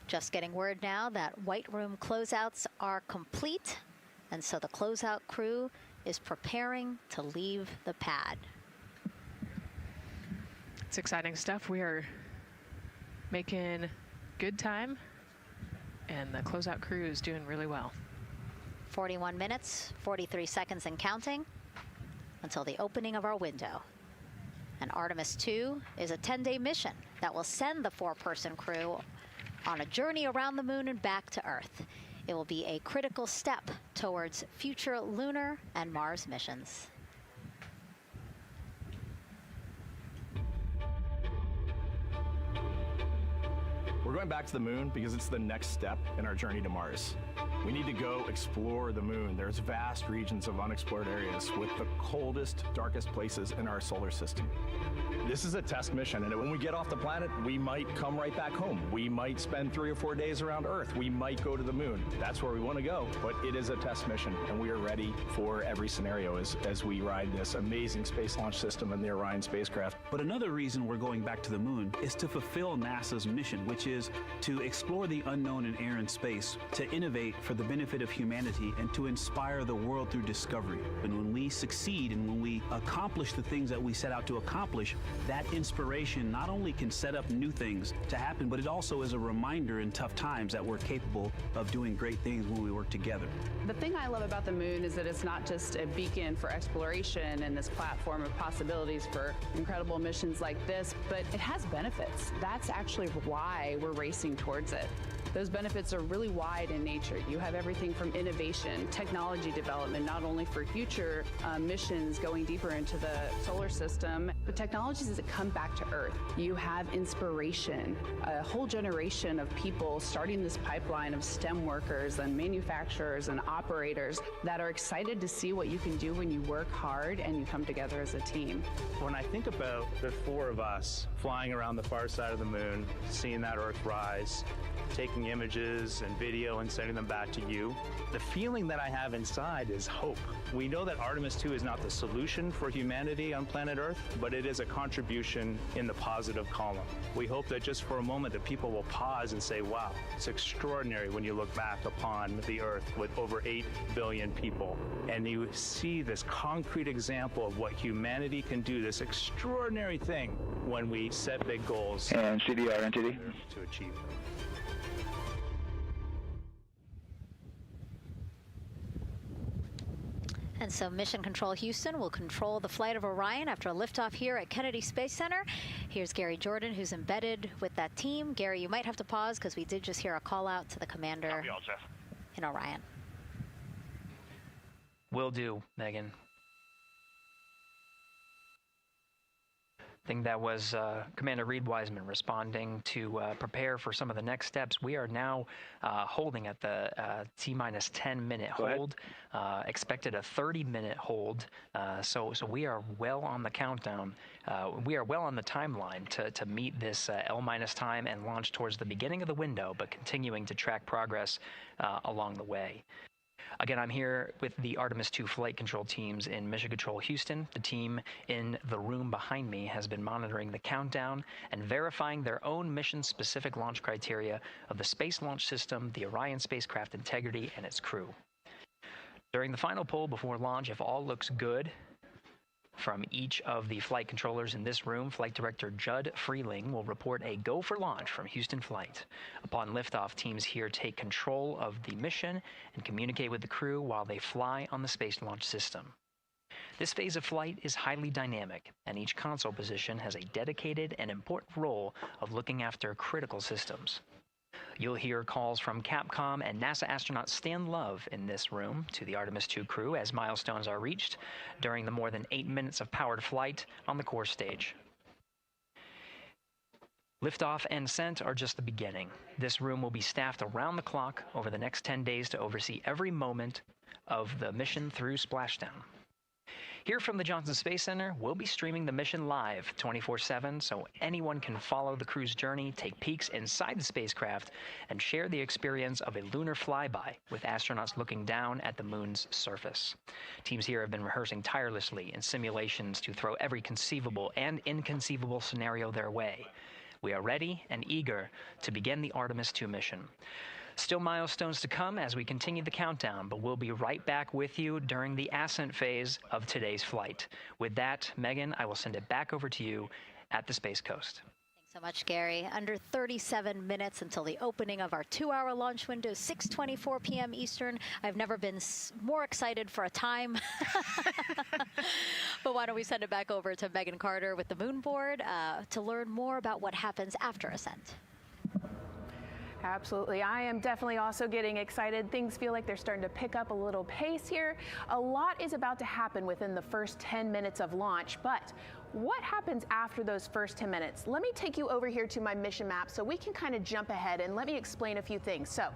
Just getting word now that White Room closeouts are complete. And so the closeout crew is preparing to leave the pad. It's exciting stuff. We are making good time, and the closeout crew is doing really well. 41 minutes, 43 seconds and counting until the opening of our window. And Artemis II is a 10-day mission that will send the 4-person crew on a journey around the moon and back to Earth. It will be a critical step towards future lunar and Mars missions. We're going back to the moon because it's the next step in our journey to Mars. We need to go explore the moon. There's vast regions of unexplored areas with the coldest, darkest places in our solar system. This is a test mission, and when we get off the planet, we might come right back home. We might spend 3 or 4 days around Earth. We might go to the moon. That's where we want to go, but it is a test mission, and we are ready for every scenario as we ride this amazing space launch system in the Orion spacecraft. But another reason we're going back to the moon is to fulfill NASA's mission, which is to explore the unknown in air and space, to innovate for the benefit of humanity, and to inspire the world through discovery. And when we succeed and when we accomplish the things that we set out to accomplish, that inspiration not only can set up new things to happen, but it also is a reminder in tough times that we're capable of doing great things when we work together. The thing I love about the moon is that it's not just a beacon for exploration and this platform of possibilities for incredible missions like this, but it has benefits. That's actually why we're racing towards it. Those benefits are really wide in nature. You have everything from innovation, technology development, not only for future missions going deeper into the solar system, but technologies that come back to Earth. You have inspiration, a whole generation of people starting this pipeline of STEM workers and manufacturers and operators that are excited to see what you can do when you work hard and you come together as a team. When I think about the 4 of us flying around the far side of the moon, seeing that Earth rise, taking taking images and video and sending them back to you. The feeling that I have inside is hope. We know that Artemis 2 is not the solution for humanity on planet Earth, but it is a contribution in the positive column. We hope that just for a moment that people will pause and say, wow, it's extraordinary when you look back upon the Earth with over 8 billion people, and you see this concrete example of what humanity can do, this extraordinary thing when we set big goals and CDR NTD to achieve them. And so Mission Control Houston will control the flight of Orion after a liftoff here at Kennedy Space Center. Here's Gary Jordan, who's embedded with that team. Gary, you might have to pause because we did just hear a call out to the commander in Orion. Will do, Megan. I think that was Commander Reed Wiseman responding to prepare for some of the next steps. We are now holding at the T-minus 10-minute hold. Expected a 30-minute hold. So we are well on the countdown. We are well on the timeline to meet this L-minus time and launch towards the beginning of the window, but continuing to track progress along the way. Again, I'm here with the Artemis 2 flight control teams in Mission Control Houston. The team in the room behind me has been monitoring the countdown and verifying their own mission-specific launch criteria of the Space Launch System, the Orion spacecraft integrity, and its crew. During the final poll before launch, if all looks good from each of the flight controllers in this room, Flight Director Judd Freeling will report a go for launch from Houston Flight. Upon liftoff, teams here take control of the mission and communicate with the crew while they fly on the Space Launch System. This phase of flight is highly dynamic, and each console position has a dedicated and important role of looking after critical systems. You'll hear calls from Capcom and NASA astronaut Stan Love in this room to the Artemis 2 crew as milestones are reached during the more than 8 minutes of powered flight on the core stage. Liftoff and ascent are just the beginning. This room will be staffed around the clock over the next 10 days to oversee every moment of the mission through splashdown. Here from the Johnson Space Center, we'll be streaming the mission live 24/7 so anyone can follow the crew's journey, take peeks inside the spacecraft, and share the experience of a lunar flyby with astronauts looking down at the moon's surface. Teams here have been rehearsing tirelessly in simulations to throw every conceivable and inconceivable scenario their way. We are ready and eager to begin the Artemis 2 mission. Still milestones to come as we continue the countdown, but we'll be right back with you during the ascent phase of today's flight. With that, Megan, I will send it back over to you at the Space Coast. Thanks so much, Gary. Under 37 minutes until the opening of our 2-hour launch window, 6:24 p.m. Eastern. I've never been more excited for a time. But why don't we send it back over to Megan Carter with the Moon Board to learn more about what happens after ascent. Absolutely. I am definitely also getting excited. Things feel like they're starting to pick up a little pace here. A lot is about to happen within the first 10 minutes of launch, but what happens after those first 10 minutes? Let me take you over here to my mission map so we can kind of jump ahead and let me explain a few things. So,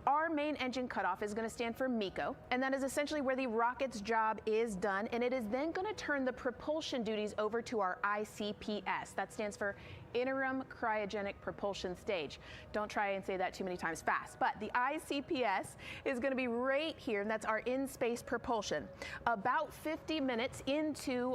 our main engine cutoff is going to stand for MECO, and that is essentially where the rocket's job is done, and it is then going to turn the propulsion duties over to our ICPS. That stands for Interim Cryogenic Propulsion Stage. Don't try and say that too many times fast, but the ICPS is going to be right here, and that's our in-space propulsion. About 50 minutes into,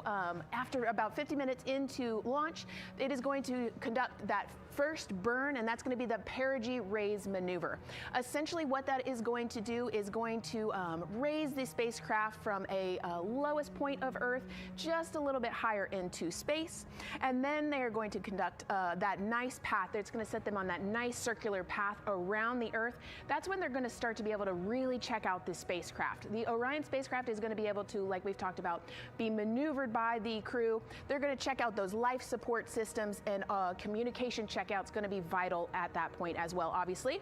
after about 50 minutes into launch, it is going to conduct that first burn, and that's going to be the perigee raise maneuver. Essentially what that is going to do is going to raise the spacecraft from a lowest point of Earth just a little bit higher into space, and then they are going to conduct that nice path. It's going to set them on that nice circular path around the Earth. That's when they're going to start to be able to really check out this spacecraft. The Orion spacecraft is going to be able to, like we've talked about, be maneuvered by the crew. They're going to check out those life support systems, and communication checkout's going to be vital at that point as well, obviously.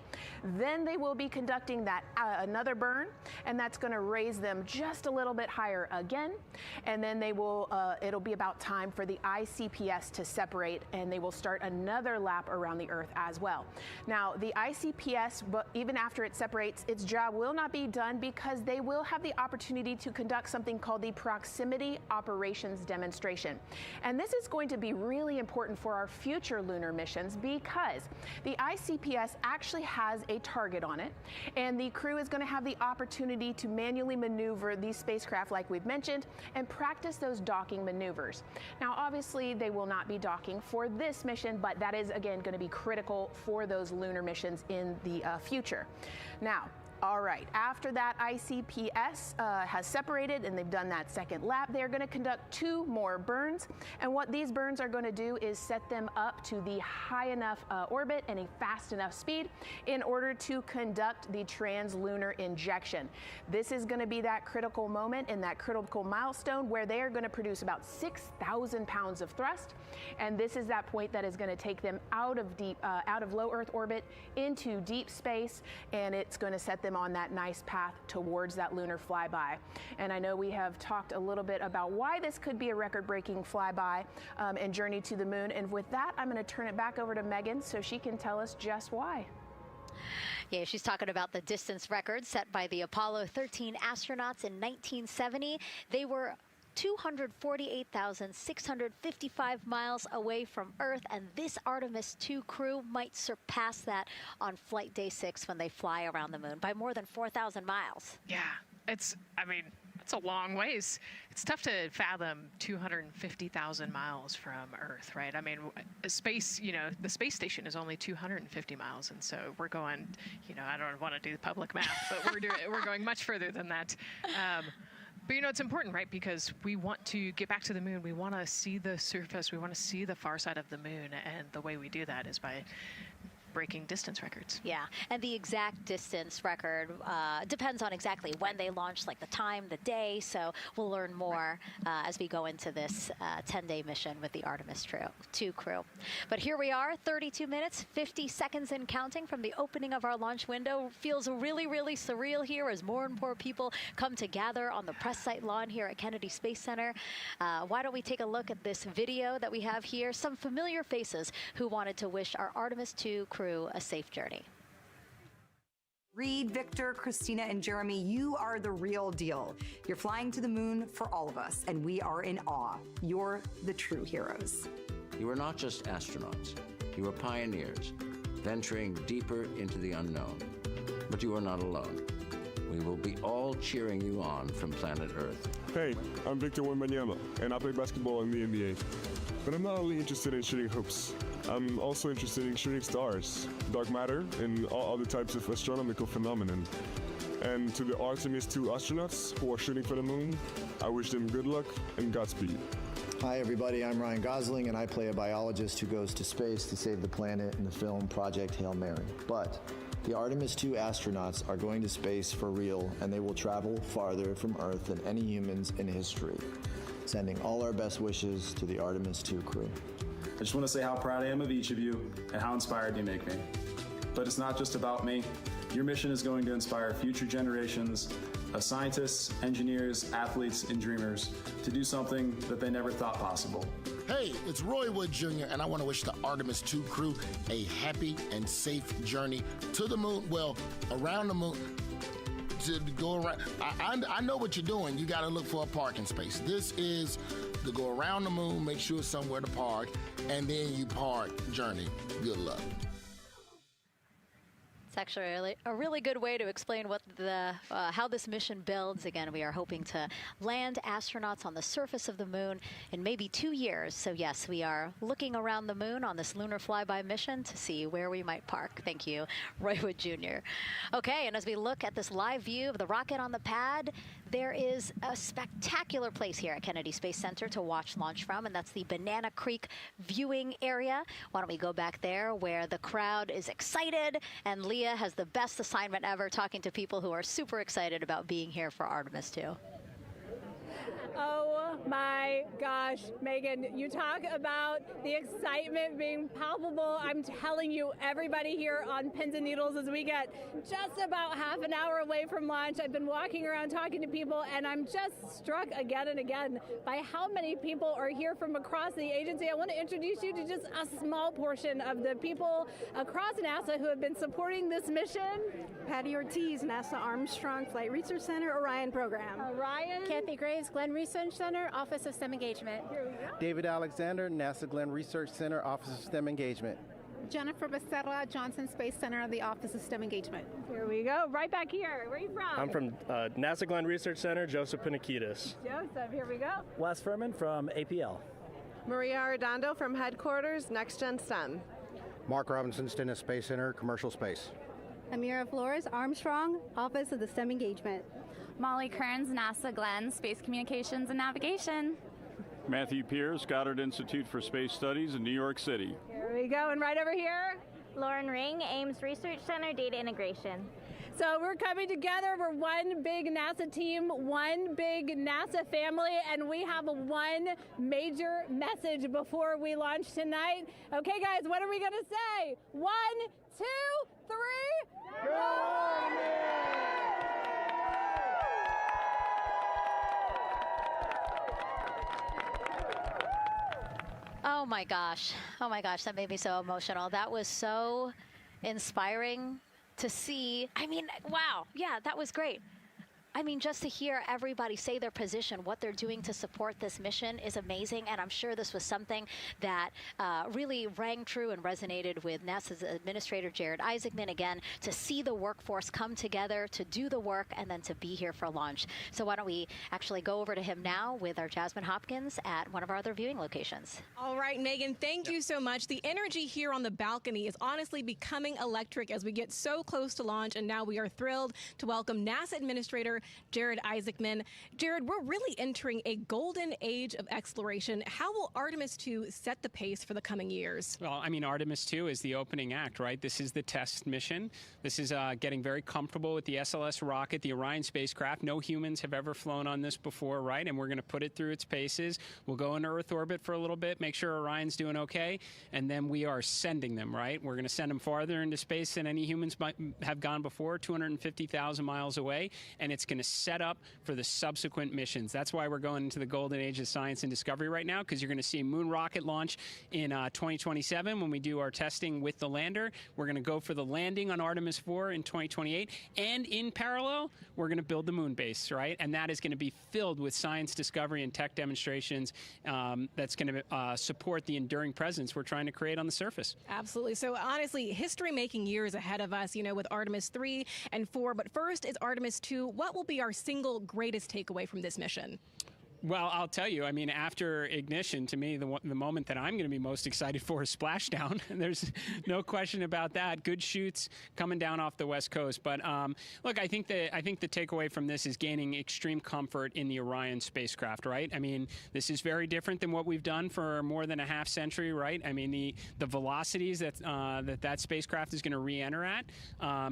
Then they will be conducting that another burn, and that's going to raise them just a little bit higher again. And then they will, it'll be about time for the ICPS to separate, and they will start another lap around the Earth as well. Now, the ICPS, even after it separates, its job will not be done because they will have the opportunity to conduct something called the Proximity Operations Demonstration. And this is going to be really important for our future lunar missions because the ICPS actually has a target on it, and the crew is going to have the opportunity to manually maneuver these spacecraft like we've mentioned and practice those docking maneuvers. Now, obviously, they will not be docking for this mission, but that is, again, going to be critical for those lunar missions in the future. Now, all right, after that ICPS has separated and they've done that second lap, they're going to conduct 2 more burns. And what these burns are going to do is set them up to the high enough orbit and a fast enough speed in order to conduct the translunar injection. This is going to be that critical moment and that critical milestone where they are going to produce about 6,000 pounds of thrust. And this is that point that is going to take them out of low Earth orbit into deep space, and it's going to set them on that nice path towards that lunar flyby. And I know we have talked a little bit about why this could be a record-breaking flyby and journey to the moon. And with that, I'm going to turn it back over to Megan so she can tell us just why. Yeah, she's talking about the distance record set by the Apollo 13 astronauts in 1970. They were 248,655 miles away from Earth, and this Artemis 2 crew might surpass that on flight day 6 when they fly around the moon by more than 4,000 miles. Yeah, it's a long ways. It's tough to fathom 250,000 miles from Earth, right? I mean, space, the space station is only 250 miles, and so we're going, I don't want to do the public math, but we're going much further than that. But it's important, right? Because we want to get back to the moon. We want to see the surface. We want to see the far side of the moon. And the way we do that is by breaking distance records. Yeah, and the exact distance record depends on exactly when they launched, like the time, the day. So we'll learn more as we go into this 10-day mission with the Artemis 2 crew. But here we are, 32 minutes, 50 seconds and counting from the opening of our launch window. Feels really, really surreal here as more and more people come to gather on the press site lawn here at Kennedy Space Center. Why don't we take a look at this video that we have here? Some familiar faces who wanted to wish our Artemis 2 crew a safe journey. Reed, Victor, Christina, and Jeremy, you are the real deal. You're flying to the moon for all of us, and we are in awe. You're the true heroes. You are not just astronauts. You are pioneers, venturing deeper into the unknown. But you are not alone. We will be all cheering you on from planet Earth. Hey, I'm Victor Wembanyama, and I play basketball in the NBA. But I'm not only interested in shooting hoops. I'm also interested in shooting stars, dark matter, and all other types of astronomical phenomenon. And to the Artemis 2 astronauts who are shooting for the moon, I wish them good luck and Godspeed. Hi everybody, I'm Ryan Gosling, and I play a biologist who goes to space to save the planet in the film Project Hail Mary. But the Artemis 2 astronauts are going to space for real, and they will travel farther from Earth than any humans in history. Sending all our best wishes to the Artemis 2 crew. I just want to say how proud I am of each of you and how inspired you make me. But it's not just about me. Your mission is going to inspire future generations of scientists, engineers, athletes, and dreamers to do something that they never thought possible. Hey, it's Roy Wood Jr., and I want to wish the Artemis 2 crew a happy and safe journey to the moon, well, around the moon. To go around, I know what you're doing. You got to look for a parking space. This is to go around the moon, make sure it's somewhere to park, and then you park journey. Good luck. It's actually a really good way to explain what how this mission builds. Again, we are hoping to land astronauts on the surface of the moon in maybe 2 years. So yes, we are looking around the moon on this lunar flyby mission to see where we might park. Thank you, Roy Wood Jr. Okay, and as we look at this live view of the rocket on the pad, there is a spectacular place here at Kennedy Space Center to watch launch from, and that's the Banana Creek viewing area. Why don't we go back there where the crowd is excited, and Leah has the best assignment ever talking to people who are super excited about being here for Artemis 2. Oh my gosh, Megan, you talk about the excitement being palpable. I'm telling you, everybody here on pins and needles as we get just about half an hour away from launch. I've been walking around talking to people, and I'm just struck again and again by how many people are here from across the agency. I want to introduce you to just a small portion of the people across NASA who have been supporting this mission. Patty Ortiz, NASA Armstrong Flight Research Center, Orion Program. Orion. Kathy Graves, Glenn Research Center, Office of STEM Engagement. David Alexander, NASA Glenn Research Center, Office of STEM Engagement. Jennifer Becerra, Johnson Space Center, the Office of STEM Engagement. Here we go, right back here. Where are you from? I'm from NASA Glenn Research Center, Joseph Pinakitis. Joseph, here we go. Wes Furman from APL. Maria Arredondo from Headquarters, Next Gen STEM. Mark Robinson, Stennis Space Center, Commercial Space. Amira Flores, Armstrong, Office of the STEM Engagement. Molly Kearns, NASA Glenn, Space Communications and Navigation. Matthew Pierce, Goddard Institute for Space Studies in New York City. Here we go, and right over here. Lauren Ring, Ames Research Center, Data Integration. So we're coming together. We're one big NASA team, one big NASA family, and we have one major message before we launch tonight. Okay, guys, what are we going to say? 1, 2, 3, go! Oh my gosh, that made me so emotional. That was so inspiring to see. I mean, wow, yeah, that was great. I mean, just to hear everybody say their position, what they're doing to support this mission is amazing. And I'm sure this was something that really rang true and resonated with NASA's Administrator Jared Isaacman, again, to see the workforce come together to do the work and then to be here for launch. So why don't we actually go over to him now with our Jasmine Hopkins at one of our other viewing locations. All right, Megan, thank you so much. The energy here on the balcony is honestly becoming electric as we get so close to launch. And now we are thrilled to welcome NASA Administrator Jared Isaacman. Jared, we're really entering a golden age of exploration. How will Artemis 2 set the pace for the coming years? Well, I mean, Artemis 2 is the opening act, right? This is the test mission. This is getting very comfortable with the SLS rocket, the Orion spacecraft. No humans have ever flown on this before, right? And we're going to put it through its paces. We'll go into Earth orbit for a little bit, make sure Orion's doing okay, and then we are sending them, right? We're going to send them farther into space than any humans might have gone before, 250,000 miles away, and it's going to set up for the subsequent missions. That's why we're going into the golden age of science and discovery right now, because you're going to see moon rocket launch in 2027 when we do our testing with the lander. We're going to go for the landing on Artemis 4 in 2028, and in parallel, we're going to build the moon base, right? And that is going to be filled with science discovery and tech demonstrations that's going to support the enduring presence we're trying to create on the surface. Absolutely. So honestly, history-making years ahead of us, you know, with Artemis 3 and 4. But first is Artemis 2. What will be our single greatest takeaway from this mission? Well, I'll tell you, I mean, after ignition, to me, the moment that I'm going to be most excited for is splashdown. There's no question about that. Good shoots coming down off the West Coast. But look, I think the takeaway from this is gaining extreme comfort in the Orion spacecraft, right? I mean, this is very different than what we've done for more than a half century, right? I mean, the velocities that spacecraft is going to re-enter at,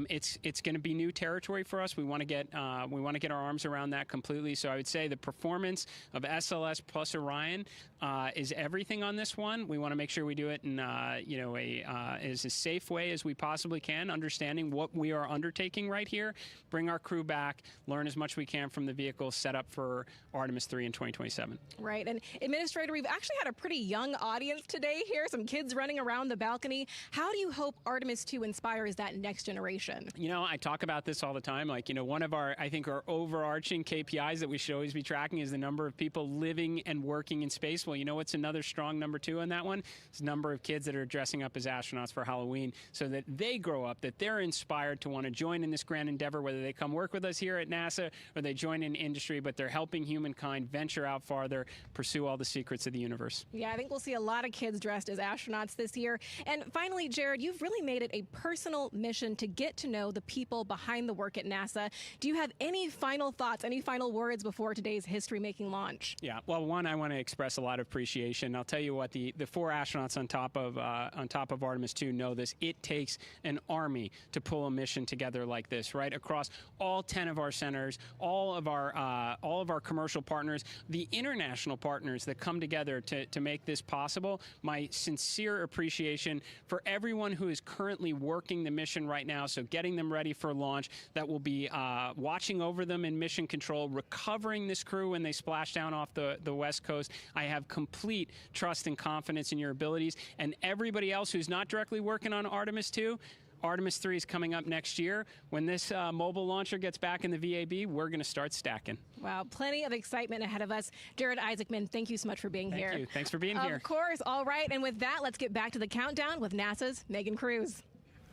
it's going to be new territory for us. We want to get our arms around that completely. So I would say the performance of SLS plus Orion is everything on this one. We want to make sure we do it in as a safe way as we possibly can, understanding what we are undertaking right here, bring our crew back, learn as much as we can from the vehicle, set up for Artemis 3 in 2027. Right. And Administrator, we've actually had a pretty young audience today here, some kids running around the balcony. How do you hope Artemis 2 inspires that next generation? You know, I talk about this all the time. Like, you know, one of our overarching KPIs that we should always be tracking is the number of people living and working in space. Well, you know what's another strong number 2 on that one? It's the number of kids that are dressing up as astronauts for Halloween, so that they grow up, that they're inspired to want to join in this grand endeavor, whether they come work with us here at NASA or they join in industry, but they're helping humankind venture out farther, pursue all the secrets of the universe. Yeah, I think we'll see a lot of kids dressed as astronauts this year. And finally, Jared, you've really made it a personal mission to get to know the people behind the work at NASA. Do you have any final thoughts, any final words before today's history-making launch. Yeah, well, one, I want to express a lot of appreciation. I'll tell you what, the 4 astronauts on top of Artemis 2 know this. It takes an army to pull a mission together like this, right? Across all 10 of our centers, all of our commercial partners, the international partners that come together to make this possible. My sincere appreciation for everyone who is currently working the mission right now, so getting them ready for launch, that will be watching over them in mission control, recovering this crew when they splash down off the West Coast. I have complete trust and confidence in your abilities. And everybody else who's not directly working on Artemis 2, Artemis 3 is coming up next year. When this mobile launcher gets back in the VAB, we're going to start stacking. Wow, plenty of excitement ahead of us. Jared Isaacman, thank you so much for being here. Thank you. Thanks for being here. Of course. All right. And with that, let's get back to the countdown with NASA's Megan Cruz.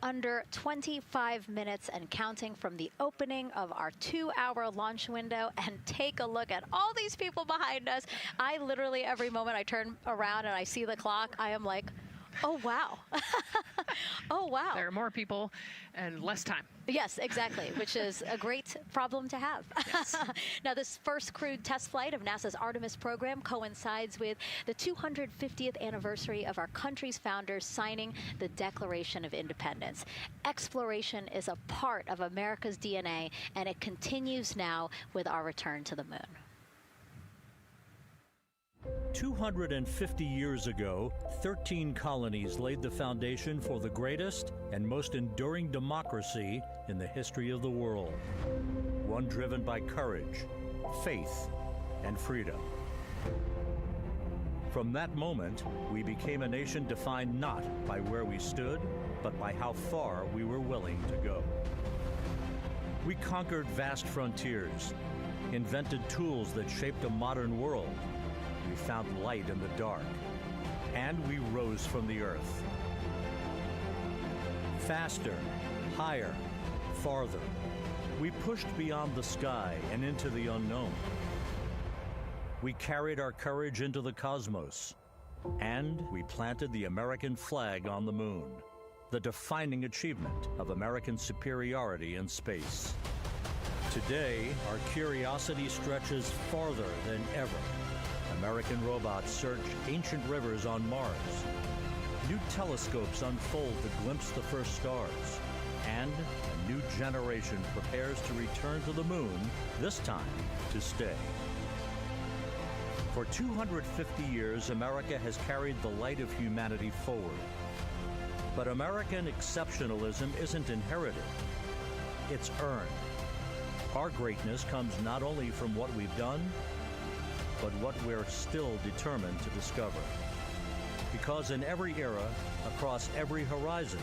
Under 25 minutes and counting from the opening of our 2-hour launch window. And take a look at all these people behind us. I literally, every moment I turn around and I see the clock, I am like, oh, wow. Oh, wow. There are more people and less time. Yes, exactly, which is a great problem to have. Yes. Now, this first crewed test flight of NASA's Artemis program coincides with the 250th anniversary of our country's founders signing the Declaration of Independence. Exploration is a part of America's DNA, and it continues now with our return to the moon. 250 years ago, 13 colonies laid the foundation for the greatest and most enduring democracy in the history of the world. One driven by courage, faith, and freedom. From that moment, we became a nation defined not by where we stood, but by how far we were willing to go. We conquered vast frontiers, invented tools that shaped a modern world. We found light in the dark, and we rose from the earth. Faster, higher, farther. We pushed beyond the sky and into the unknown. We carried our courage into the cosmos, and we planted the American flag on the moon, the defining achievement of American superiority in space. Today, our curiosity stretches farther than ever. American robots search ancient rivers on Mars. New telescopes unfold to glimpse the first stars. And a new generation prepares to return to the moon, this time to stay. For 250 years, America has carried the light of humanity forward. But American exceptionalism isn't inherited, it's earned. Our greatness comes not only from what we've done, but what we're still determined to discover. Because in every era, across every horizon,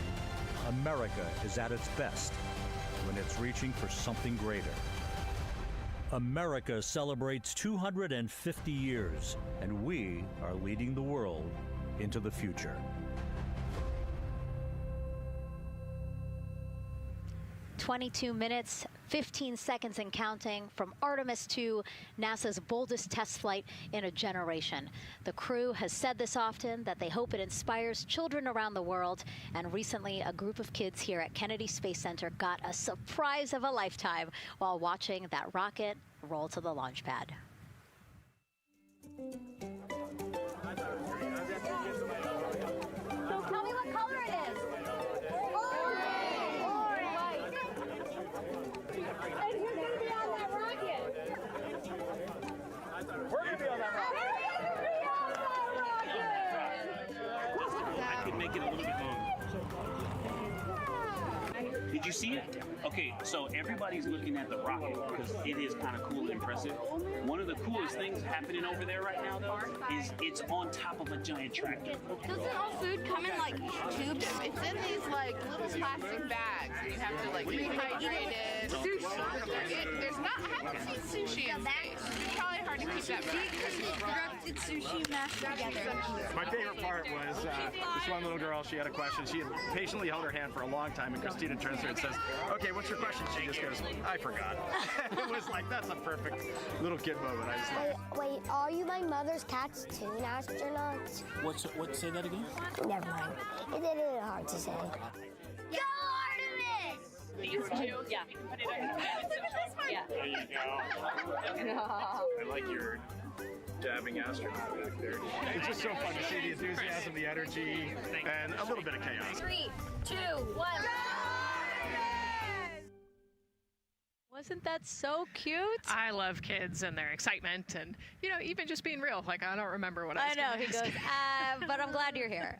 America is at its best when it's reaching for something greater. America celebrates 250 years, and we are leading the world into the future. 22 minutes, 15 seconds and counting from Artemis 2, NASA's boldest test flight in a generation. The crew has said this often, that they hope it inspires children around the world. And recently, a group of kids here at Kennedy Space Center got a surprise of a lifetime while watching that rocket roll to the launch pad. So tell me what color it is. And you're going to be on that rocket. We're going to be on that rocket. I could make it a little bit longer. Did you see it? Okay, so everybody's looking at the rocket because it is kind of cool and impressive. One of the coolest things happening over there right now, though, is it's on top of a giant tractor. Doesn't all food come in like tubes? It's in these like little plastic bags. You have to like rehydrate it. Sushi. There's not. I haven't seen sushi in space. It's probably hard to keep that back. Sushi mashed together. My favorite part was this one little girl. She had a question. She had patiently held her hand for a long time, and Christina turns to her and says, "Okay, what's your question?" She just goes, "I forgot." It was like, that's a perfect little kid moment. I just love. Wait, are you my mother's cats too, astronauts? What? Say that again? Never mind. It's a little hard to say. Go Artemis! These two? Yeah. Put it on. Look at this one. Yeah. There you go. I like your dabbing astronaut back there. It's just so fun to see the enthusiasm, the energy, and a little bit of chaos. 3, 2, 1. Wasn't that so cute? I love kids and their excitement and, even just being real. Like, I don't remember what I was I know, gonna he ask. goes, but I'm glad you're here.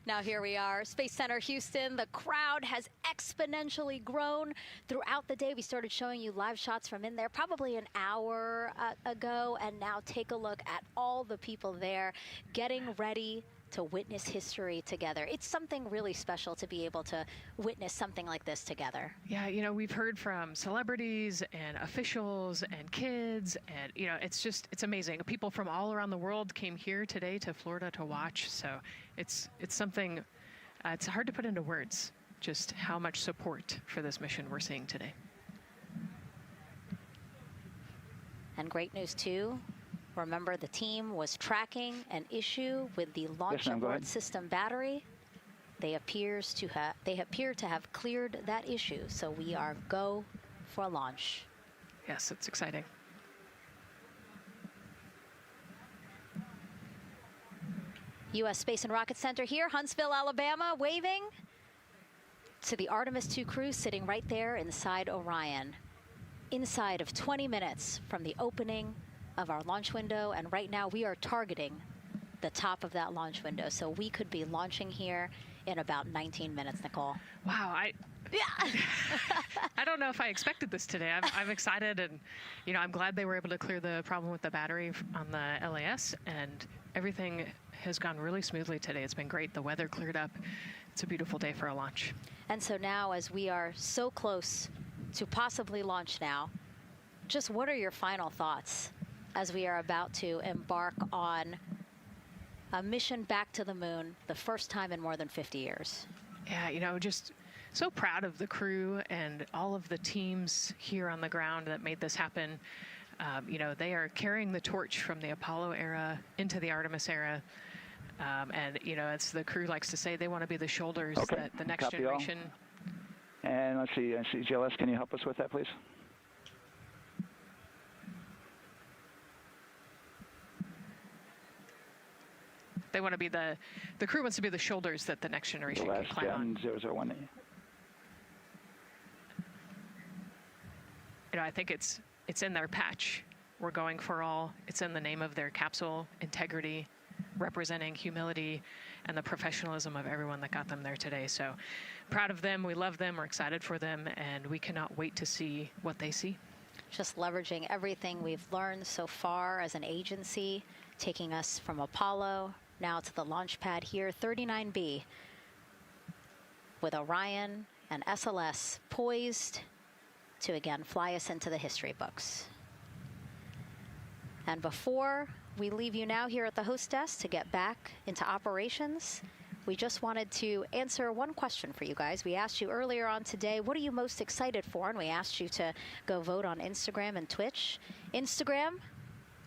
Now here we are, Space Center Houston. The crowd has exponentially grown throughout the day. We started showing you live shots from in there probably an hour ago, and now take a look at all the people there getting ready to witness history together. It's something really special to be able to witness something like this together. Yeah, we've heard from celebrities and officials and kids, and it's amazing. People from all around the world came here today to Florida to watch. So it's something. It's hard to put into words just how much support for this mission we're seeing today. And great news too. Remember, the team was tracking an issue with the launch abort system battery. They appear to have cleared that issue, so we are go for launch. Yes, it's exciting. U.S. Space and Rocket Center here, Huntsville, Alabama, waving to the Artemis II crew sitting right there inside Orion. Inside of 20 minutes from the opening of our launch window, and right now we are targeting the top of that launch window, so we could be launching here in about 19 minutes, Nicole. Wow, I don't know if I expected this today. I'm excited, and I'm glad they were able to clear the problem with the battery on the LAS, and everything has gone really smoothly today. It's been great. The weather cleared up. It's a beautiful day for a launch. And so now, as we are so close to possibly launch now, just what are your final thoughts as we are about to embark on a mission back to the moon, the first time in more than 50 years? Yeah, just so proud of the crew and all of the teams here on the ground that made this happen. They are carrying the torch from the Apollo era into the Artemis era. And, as the crew likes to say, they want to be the shoulders that the next generation. And let's see, GLS, can you help us with that, please? They want to be the crew wants to be the shoulders that the next generation can climb on. 001. I think it's in their patch. We're going for all. It's in the name of their capsule, integrity, representing humility and the professionalism of everyone that got them there today. So proud of them. We love them. We're excited for them, and we cannot wait to see what they see. Just leveraging everything we've learned so far as an agency, taking us from Apollo now to the launch pad here, 39B, with Orion and SLS poised to again fly us into the history books. And before we leave you now here at the host desk to get back into operations, we just wanted to answer one question for you guys. We asked you earlier on today, what are you most excited for? And we asked you to go vote on Instagram and Twitch. Instagram,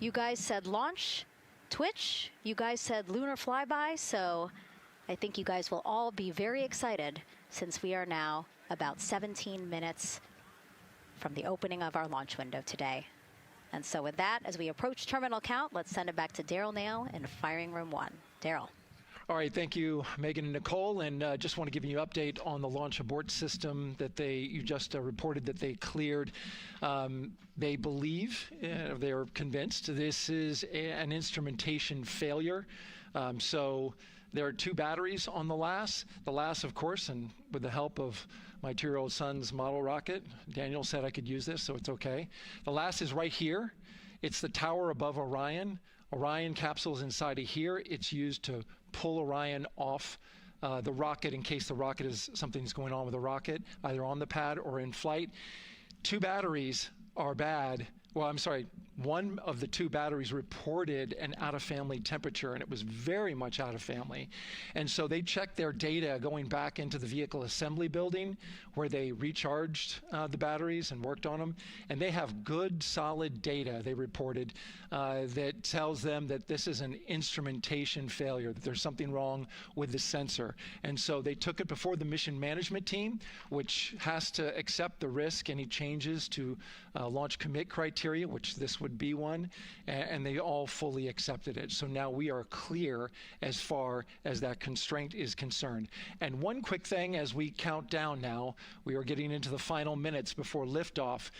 you guys said launch. Twitch, you guys said lunar flyby. So I think you guys will all be very excited since we are now about 17 minutes from the opening of our launch window today. And so with that, as we approach terminal count, let's send it back to Daryl Nail in Firing Room 1. Daryl. All right, thank you, Megan and Nicole, and just want to give you an update on the launch abort system that you just reported that they cleared. They believe, they're convinced, this is an instrumentation failure. So there are 2 batteries on the LAS. The LAS, of course, and with the help of my 2-year-old son's model rocket, Daniel said I could use this, so it's okay. The LAS is right here. It's the tower above Orion. Orion capsule is inside of here. It's used to pull Orion off the rocket in case something's going on with the rocket, either on the pad or in flight. 2 batteries are bad. Well, I'm sorry, one of the 2 batteries reported an out-of-family temperature, and it was very much out of family. And so they checked their data going back into the vehicle assembly building where they recharged the batteries and worked on them. And they have good, solid data, they reported, that tells them that this is an instrumentation failure, that there's something wrong with the sensor. And so they took it before the mission management team, which has to accept the risk, any changes to launch commit criteria. criteria, which this would be one, and they all fully accepted it. So now we are clear as far as that constraint is concerned. And one quick thing as we count down now, we are getting into the final minutes before liftoff.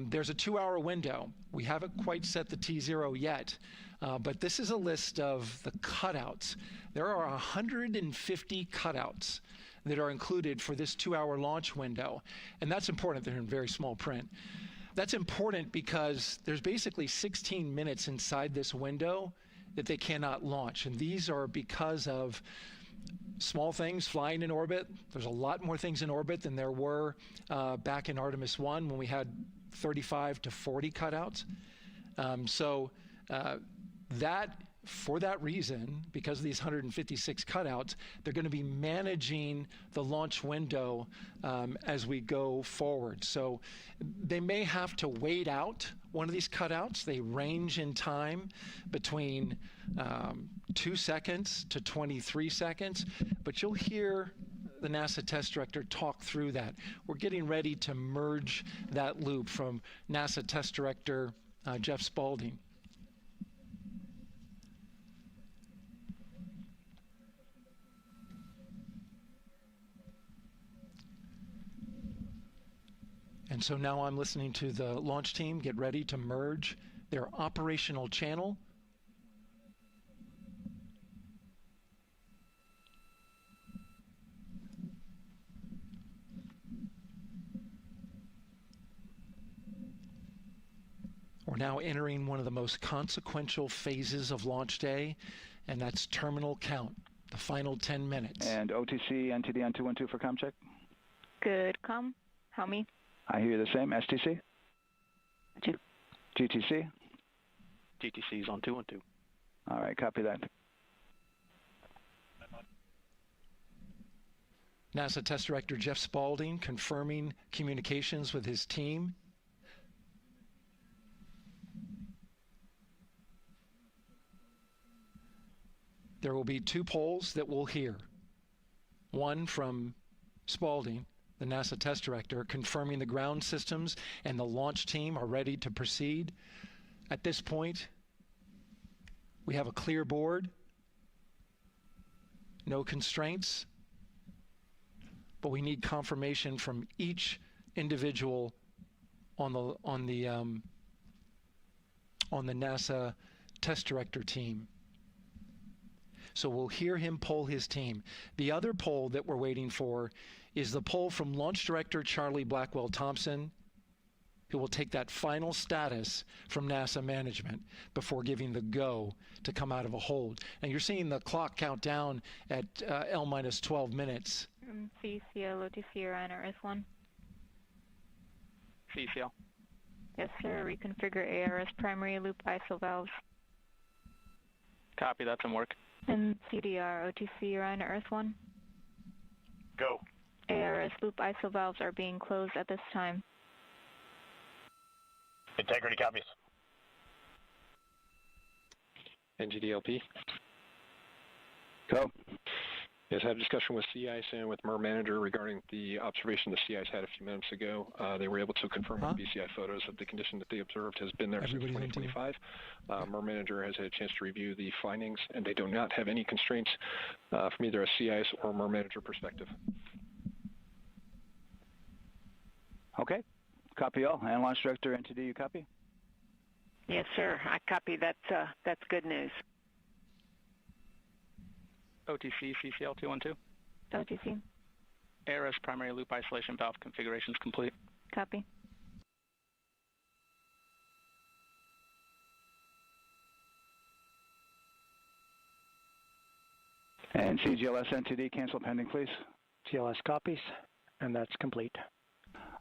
There's a 2-hour window. We haven't quite set the T0 yet, but this is a list of the cutouts. There are 150 cutouts that are included for this 2-hour launch window. And that's important. They're in very small print. That's important because there's basically 16 minutes inside this window that they cannot launch. And these are because of small things flying in orbit. There's a lot more things in orbit than there were back in Artemis 1 when we had 35 to 40 cutouts. For that reason, because of these 156 cutouts, they're going to be managing the launch window as we go forward. So they may have to wait out one of these cutouts. They range in time between 2 seconds to 23 seconds, but you'll hear the NASA test director talk through that. We're getting ready to merge that loop from NASA test director Jeff Spaulding. And so now I'm listening to the launch team get ready to merge their operational channel. We're now entering one of the most consequential phases of launch day, and that's terminal count, the final 10 minutes. And OTC, NTD on 212 for comm check. Good, comm. How me? I hear the same. STC? 2. GTC? GTC is on 212. All right, copy that. NASA Test Director Jeff Spaulding confirming communications with his team. There will be 2 polls that we'll hear. One from Spaulding, the NASA Test Director, confirming the ground systems and the launch team are ready to proceed. At this point, we have a clear board, no constraints, but we need confirmation from each individual on the NASA Test Director team. So we'll hear him poll his team. The other poll that we're waiting for is the poll from Launch Director Charlie Blackwell Thompson, who will take that final status from NASA management before giving the go to come out of a hold. And you're seeing the clock count down at L minus 12 minutes. CCL, OTC, Orion, RS1. CCL. Yes, sir. Reconfigure ARS primary loop ISO valves. Copy, that's in work. And CDR, OTC, Orion, RS1. Go. ARS loop ISO valves are being closed at this time. Integrity copies. NGDLP. Go. Yes, I had a discussion with sea ice and with MER manager regarding the observation the sea ice had a few minutes ago. They were able to confirm with BCI photos that the condition that they observed has been there since 2025. MER manager has had a chance to review the findings, and they do not have any constraints from either a sea ice or MER manager perspective. Okay. Copy all. And Launch Director NTD, you copy? Yes, sir. I copy. That's good news. OTC, CCL 212. OTC. ARS primary loop isolation valve configuration is complete. Copy. And CGLS NTD, cancel pending, please. GLS copies, and that's complete.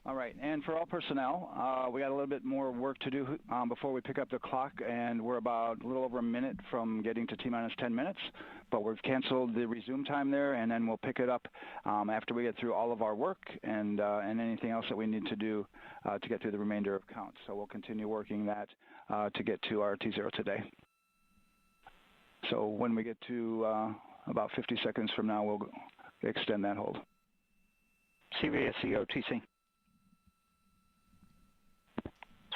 All right, and for all personnel, we got a little bit more work to do before we pick up the clock, and we're about a little over a minute from getting to T-minus 10 minutes, but we've canceled the resume time there, and then we'll pick it up after we get through all of our work and anything else that we need to do to get through the remainder of counts. So we'll continue working that to get to our T0 today. So when we get to about 50 seconds from now, we'll extend that hold. CVSC OTC.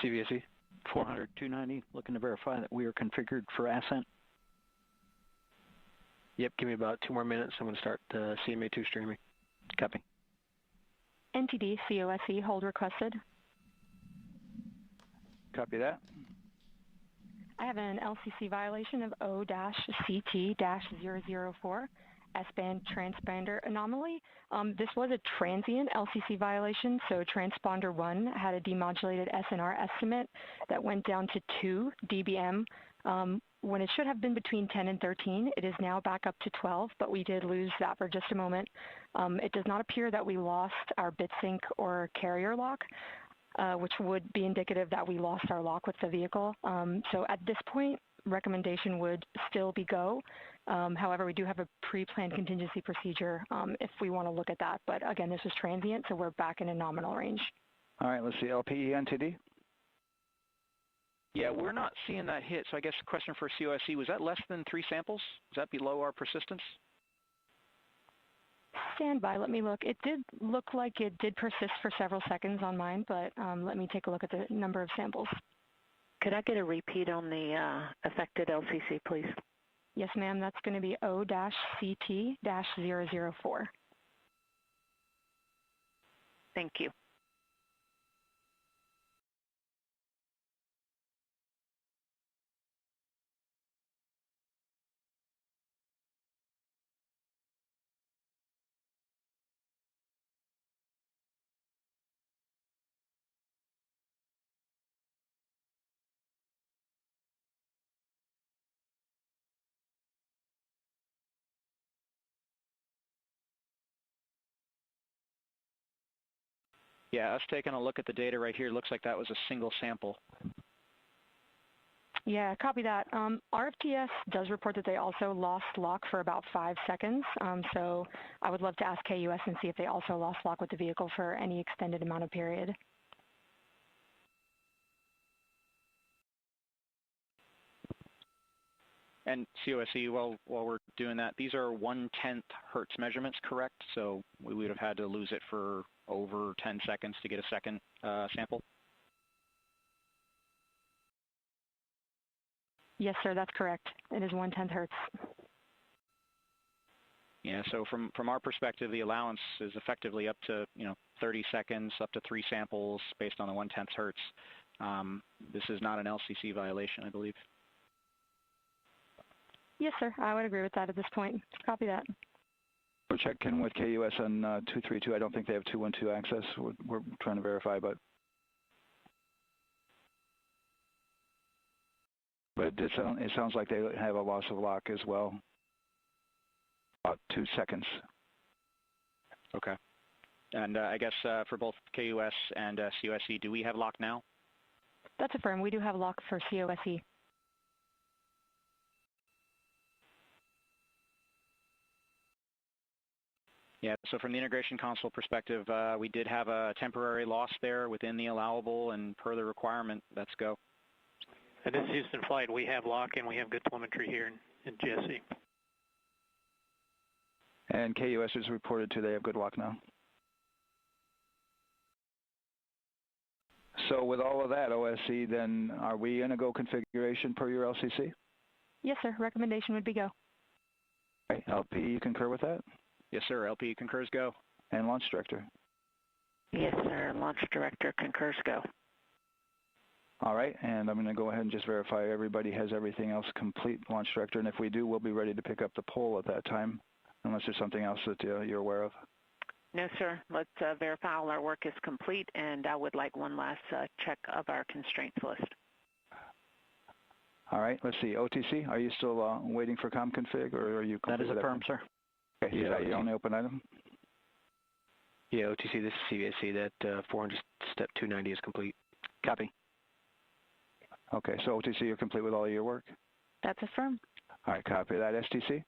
CVSC. 400-290, looking to verify that we are configured for ascent. Yep, give me about 2 more minutes. I'm going to start CMA2 streaming. Copy. NTD COSE hold requested. Copy that. I have an LCC violation of O-CT-004, S-band transponder anomaly. This was a transient LCC violation, so transponder 1 had a demodulated SNR estimate that went down to 2 dBm when it should have been between 10 and 13. It is now back up to 12, but we did lose that for just a moment. It does not appear that we lost our bit sync or carrier lock, which would be indicative that we lost our lock with the vehicle. So at this point, recommendation would still be go. However, we do have a pre-planned contingency procedure if we want to look at that. But again, this was transient, so we're back in a nominal range. All right, let's see, LPE NTD. Yeah, we're not seeing that hit. So I guess the question for COSE, was that less than 3 samples? Is that below our persistence? Stand by, let me look. It did look like it did persist for several seconds on mine, but let me take a look at the number of samples. Could I get a repeat on the affected LCC, please? Yes, ma'am. That's going to be O-CT-004. Thank you. Yeah, us taking a look at the data right here, looks like that was a single sample. Yeah, copy that. RFTS does report that they also lost lock for about 5 seconds. So I would love to ask KUS and see if they also lost lock with the vehicle for any extended amount of period. And COSE, while we're doing that, these are 1/10 hertz measurements, correct? So we would have had to lose it for over 10 seconds to get a second sample? Yes, sir, that's correct. It is 1/10 hertz. Yeah, so from our perspective, the allowance is effectively up to 30 seconds, up to 3 samples based on the 1/10 hertz. This is not an LCC violation, I believe. Yes, sir, I would agree with that at this point. Copy that. We're checking with KUS on 232. I don't think they have 212 access. We're trying to verify, but it sounds like they have a loss of lock as well. About 2 seconds. Okay. And I guess for both KUS and COSE, do we have lock now? That's affirmed. We do have lock for COSE. Yeah, so from the integration console perspective, we did have a temporary loss there within the allowable, and per the requirement, let's go. And this is Houston Flight. We have lock and we have good telemetry here in GSE. And KUS is reported to they have good lock now. So with all of that, OSC, then are we in a go configuration per your LCC? Yes, sir. Recommendation would be go. Okay. LPE, you concur with that? Yes, sir. LPE concurs go. And Launch Director? Yes, sir. Launch Director concurs go. All right, and I'm going to go ahead and just verify everybody has everything else complete, Launch Director, and if we do, we'll be ready to pick up the poll at that time, unless there's something else that you're aware of. No, sir. Let's verify all our work is complete, and I would like one last check of our constraints list. All right, let's see. OTC, are you still waiting for ComConfig, or are you? That is affirmed, sir. Okay, is that your only open item? Yeah, OTC, this is CVSC. That 400 step 290 is complete. Copy. Okay, so OTC, you're complete with all of your work? That's affirmed. All right, copy that. STC?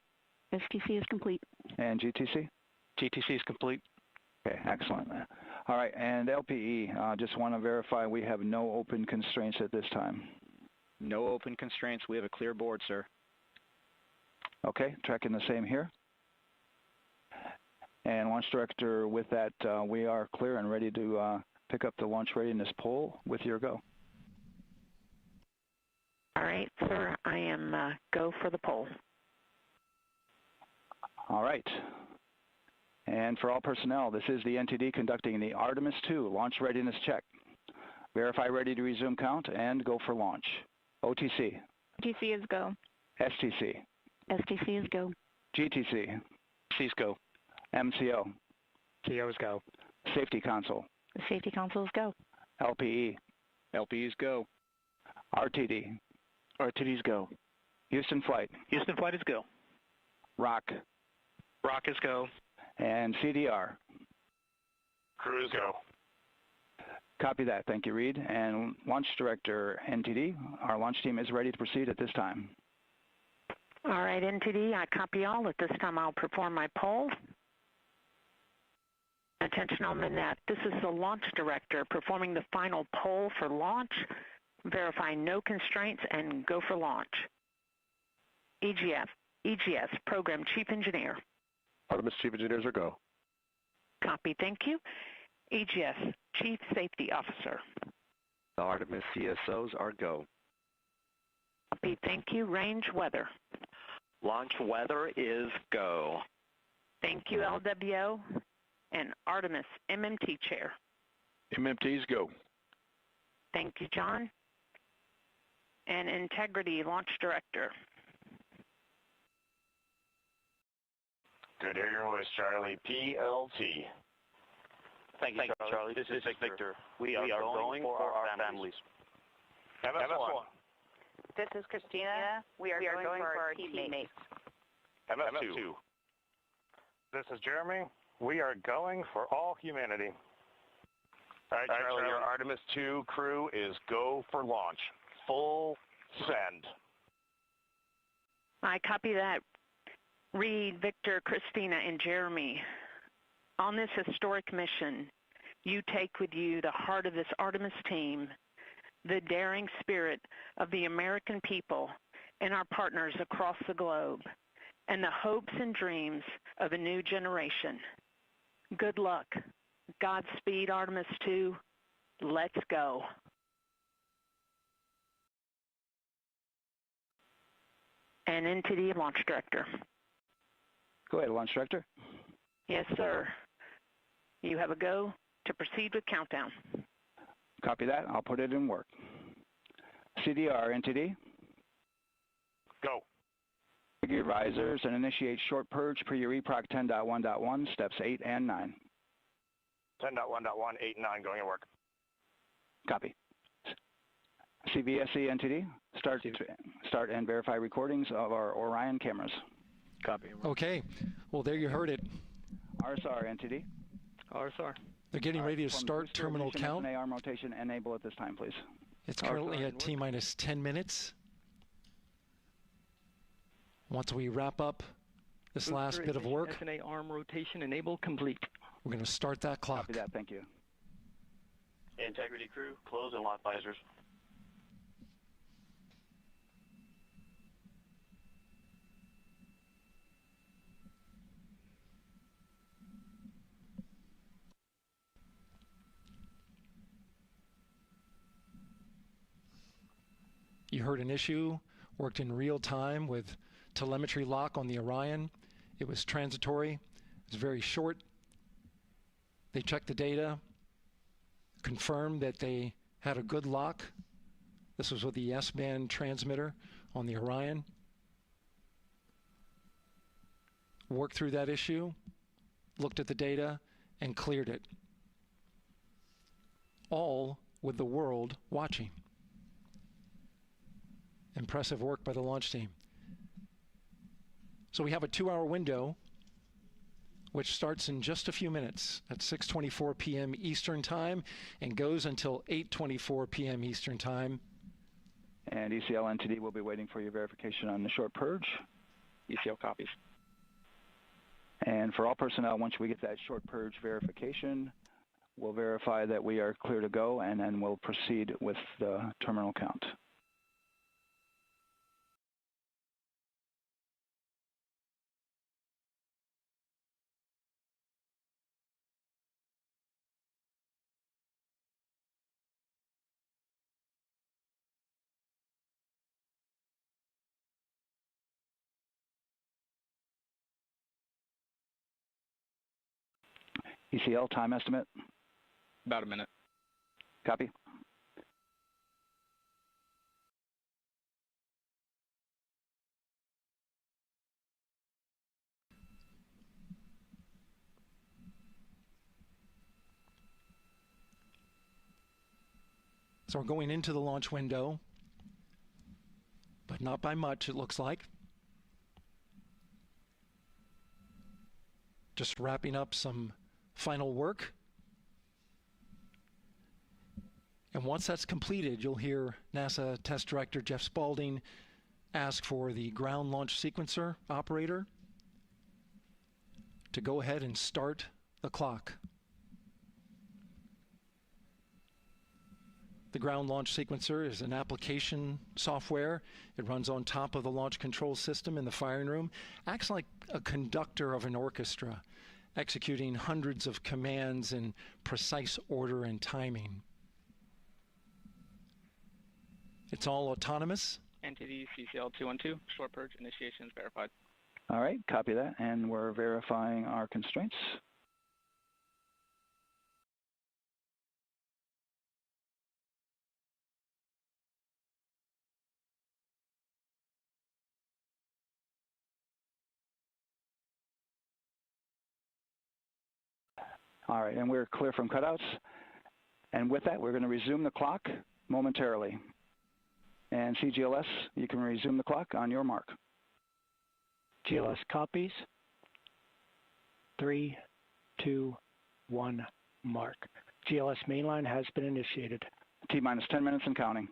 STC is complete. And GTC? GTC is complete. Okay, excellent. All right, and LPE, just want to verify we have no open constraints at this time. No open constraints. We have a clear board, sir. Okay, tracking the same here. And Launch Director, with that, we are clear and ready to pick up the launch readiness poll with your go. right, sir. I am go for the poll. All right. And for all personnel, this is the NTD conducting the Artemis II launch readiness check. Verify ready to resume count and go for launch. OTC. OTC is go. STC. STC is go. GTC. C's go. MCO. CO's go. Safety Console. The Safety Console is go. LPE. LPE's go. RTD. RTD's go. Houston Flight. Houston Flight is go. ROC. ROC is go. And CDR. Crew is go. Copy that. Thank you, Reed. And Launch Director NTD, our launch team is ready to proceed at this time. All right, NTD, I copy all. At this time, I'll perform my poll. Attention on the net. This is the Launch Director performing the final poll for launch. Verify no constraints and go for launch. EGS, Program Chief Engineer. Artemis Chief Engineers are go. Copy, thank you. EGS, Chief Safety Officer. The Artemis CSOs are go. Copy, thank you. Range Weather. Launch weather is go. Thank you, LWO. And Artemis MMT Chair. MMT's go. Thank you, John. And Integrity Launch Director. Good to hear your voice, Charlie. PLT. Thank you, Charlie. This is Victor. We are going for our families. MS1. This is Christina. We are going for our teammates. MS2. This is Jeremy. We are going for all humanity. All right, Charlie, your Artemis II crew is go for launch. Full send. I copy that. Reed, Victor, Christina, and Jeremy. On this historic mission, you take with you the heart of this Artemis team, the daring spirit of the American people and our partners across the globe, and the hopes and dreams of a new generation. Good luck. Godspeed, Artemis II. Let's go. And NTD Launch Director. Go ahead, Launch Director. Yes, sir. You have a go to proceed with countdown. Copy that. I'll put it in work. CDR NTD. Go. Your risers and initiate short purge per your EPROC 10.1.1, steps 8 and 9. 10.1.1, 8 and 9 going to work. Copy. CVSE NTD. Start and verify recordings of our Orion cameras. Copy. Okay. Well, there you heard it. RSR NTD. RSR. They're getting ready to start terminal count. arm rotation enable at this time, please. It's currently at T-minus 10 minutes. Once we wrap up this last bit of work, SNA arm rotation enable complete. we're going to start that clock. Copy that. Thank you. Integrity crew, close and lock visors. You heard an issue, worked in real time with telemetry lock on the Orion. It was transitory. It was very short. They checked the data, confirmed that they had a good lock. This was with the S-band transmitter on the Orion. Worked through that issue, looked at the data, and cleared it. All with the world watching. Impressive work by the launch team. So we have a 2-hour window, which starts in just a few minutes at 6:24 p.m. Eastern Time and goes until 8:24 p.m. Eastern Time. And ECL NTD will be waiting for your verification on the short purge. ECL copies. And for all personnel, once we get that short purge verification, we'll verify that we are clear to go, and then we'll proceed with the terminal count. ECL time estimate? About a minute. Copy. So we're going into the launch window, but not by much, it looks like. Just wrapping up some final work. And once that's completed, you'll hear NASA Test Director Jeff Spaulding ask for the ground launch sequencer operator to go ahead and start the clock. The ground launch sequencer is an application software. It runs on top of the launch control system in the firing room, acts like a conductor of an orchestra, executing hundreds of commands in precise order and timing. It's all autonomous. Entity CCL 212, short purge initiation is verified. All right, copy that, and we're verifying our constraints. All right, and we're clear from cutouts. And with that, we're going to resume the clock momentarily. And CGLS, you can resume the clock on your mark. GLS copies. 3, 2, 1, mark. GLS mainline has been initiated. T-minus 10 minutes and counting.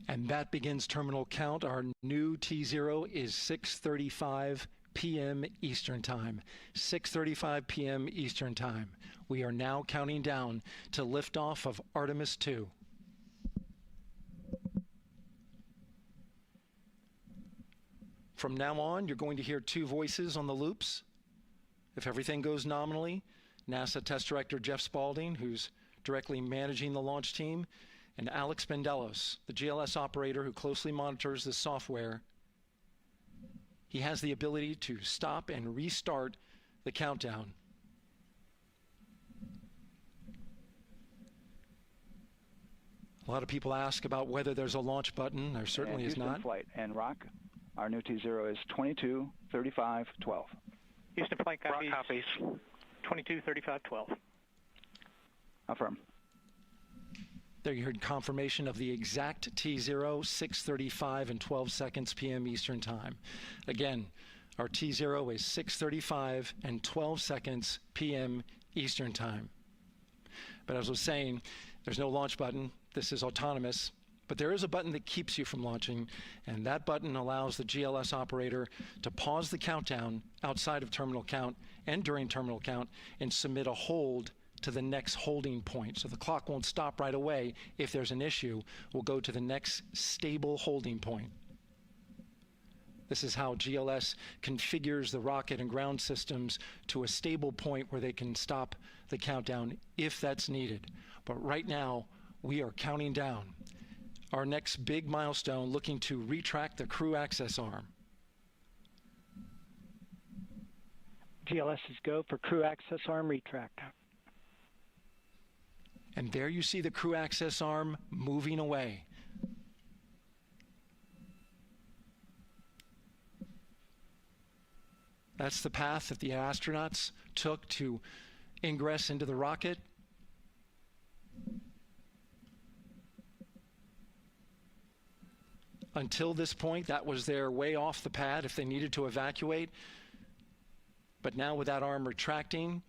And that begins terminal count. Our new T0 is 6:35 p.m. Eastern Time. 6:35 p.m. Eastern Time. We are now counting down to liftoff of Artemis II. From now on, you're going to hear two voices on the loops. If everything goes nominally, NASA Test Director Jeff Spaulding, who's directly managing the launch team, and Alex Bendelos, the GLS operator who closely monitors the software. He has the ability to stop and restart the countdown. A lot of people ask about whether there's a launch button. There certainly is not. Flight and Rock, our new T0 is 22:35:12. Houston flight copies. Rock copies. 22:35:12. Affirm. There you heard confirmation of the exact T0, 6:35 and 12 seconds p.m. Eastern Time. Again, our T0 is 6:35 and 12 seconds p.m. Eastern Time. But as I was saying, there's no launch button. This is autonomous. But there is a button that keeps you from launching, and that button allows the GLS operator to pause the countdown outside of terminal count and during terminal count and submit a hold to the next holding point. So the clock won't stop right away. If there's an issue, we'll go to the next stable holding point. This is how GLS configures the rocket and ground systems to a stable point where they can stop the countdown if that's needed. But right now, we are counting down. Our next big milestone, looking to retract the crew access arm. GLS is go for crew access arm retract. And there you see the crew access arm moving away. That's the path that the astronauts took to ingress into the rocket. Until this point, that was their way off the pad if they needed to evacuate. But now with that arm retracting,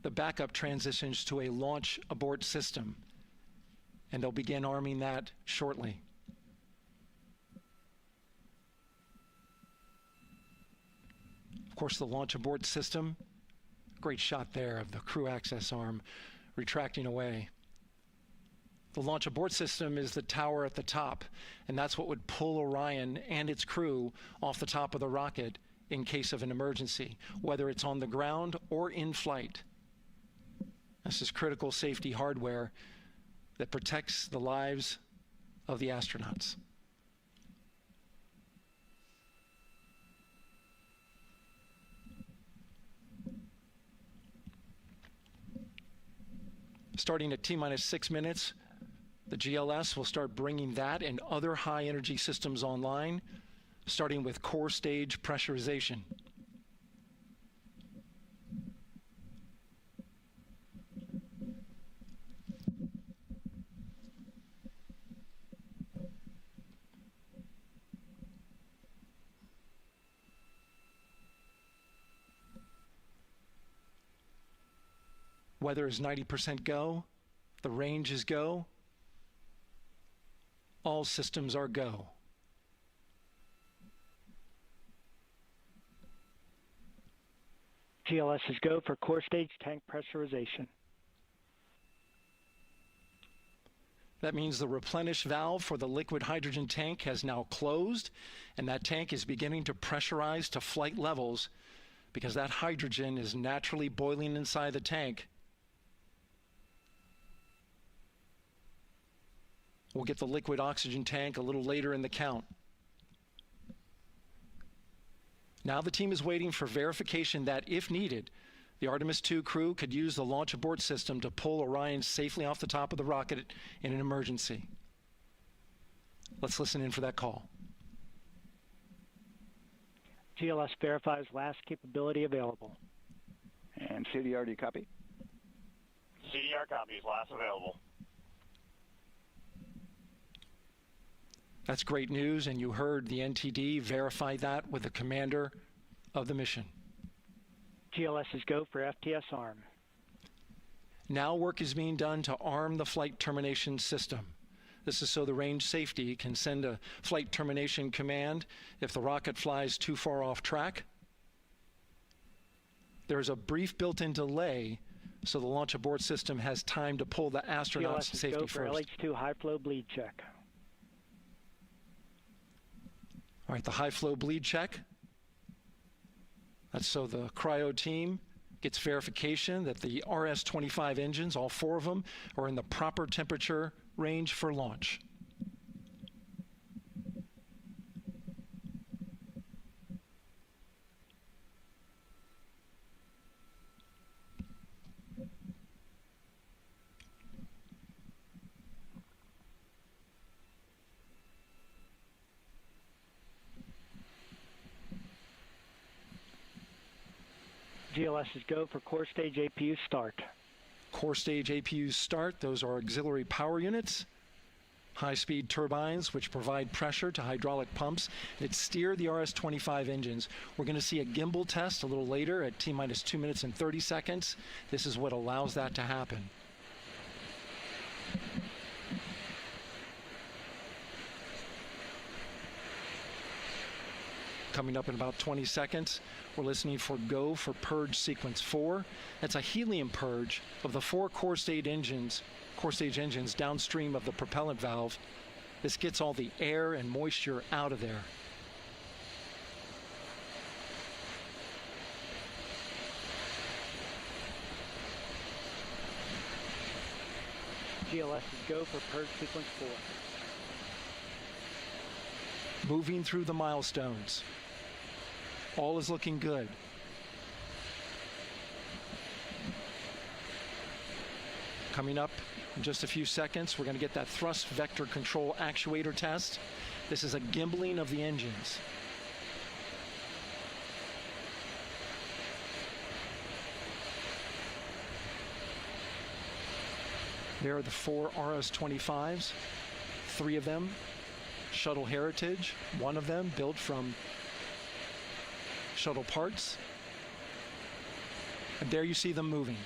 the backup transitions to a launch abort system, and they'll begin arming that shortly. Of course, the launch abort system, great shot there of the crew access arm retracting away. The launch abort system is the tower at the top, and that's what would pull Orion and its crew off the top of the rocket in case of an emergency, whether it's on the ground or in flight. This is critical safety hardware that protects the lives of the astronauts. Starting at T-minus 6 minutes, the GLS will start bringing that and other high-energy systems online, starting with core stage pressurization. Weather is 90% go. The range is go. All systems are go. GLS is go for core stage tank pressurization. That means the replenish valve for the liquid hydrogen tank has now closed, and that tank is beginning to pressurize to flight levels because that hydrogen is naturally boiling inside the tank. We'll get the liquid oxygen tank a little later in the count. Now the team is waiting for verification that, if needed, the Artemis II crew could use the launch abort system to pull Orion safely off the top of the rocket in an emergency. Let's listen in for that call. GLS verifies last capability available. And CDR, do you copy? CDR copies, last available. That's great news, and you heard the NTD verify that with the commander of the mission. GLS is go for FTS arm. Now work is being done to arm the flight termination system. This is so the range safety can send a flight termination command if the rocket flies too far off track. There's a brief built-in delay, so the launch abort system has time to pull the astronauts to safety first. GLS is go for LH2 high flow bleed check. All right, the high flow bleed check. That's so the cryo team gets verification that the RS-25 engines, all 4 of them, are in the proper temperature range for launch. GLS is go for core stage APU start. Core stage APUs start. Those are auxiliary power units, high-speed turbines which provide pressure to hydraulic pumps that steer the RS-25 engines. We're going to see a gimbal test a little later at T-minus 2 minutes and 30 seconds. This is what allows that to happen. Coming up in about 20 seconds, we're listening for go for purge sequence 4. That's a helium purge of the 4 core stage engines downstream of the propellant valve. This gets all the air and moisture out of there. GLS is go for purge sequence 4. Moving through the milestones. All is looking good. Coming up in just a few seconds, we're going to get that thrust vector control actuator test. This is a gimbaling of the engines. There are the 4 RS-25s, 3 of them shuttle heritage, 1 of them built from shuttle parts. And there you see them moving.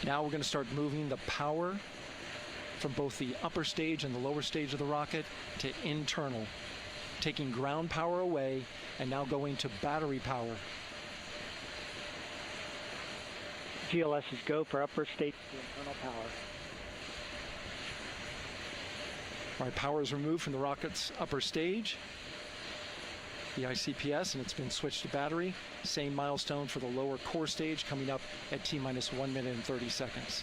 Now we're going to start moving the power from both the upper stage and the lower stage of the rocket to internal, taking ground power away and now going to battery power. GLS is go for upper stage to internal power. All right, power is removed from the rocket's upper stage, the ICPS, and it's been switched to battery. Same milestone for the lower core stage coming up at T-minus 1 minute and 30 seconds.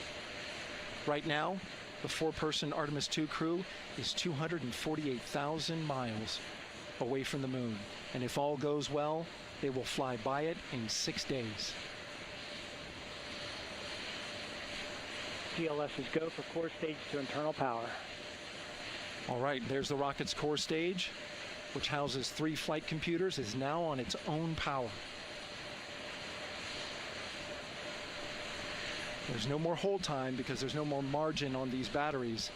Right now, The 4-person Artemis II crew is 248,000 miles away from the moon. And if all goes well, they will fly by it in 6 days. GLS is go for core stage to internal power. All right, there's the rocket's core stage, which houses 3 flight computers, is now on its own power. There's no more hold time because there's no more margin on these batteries.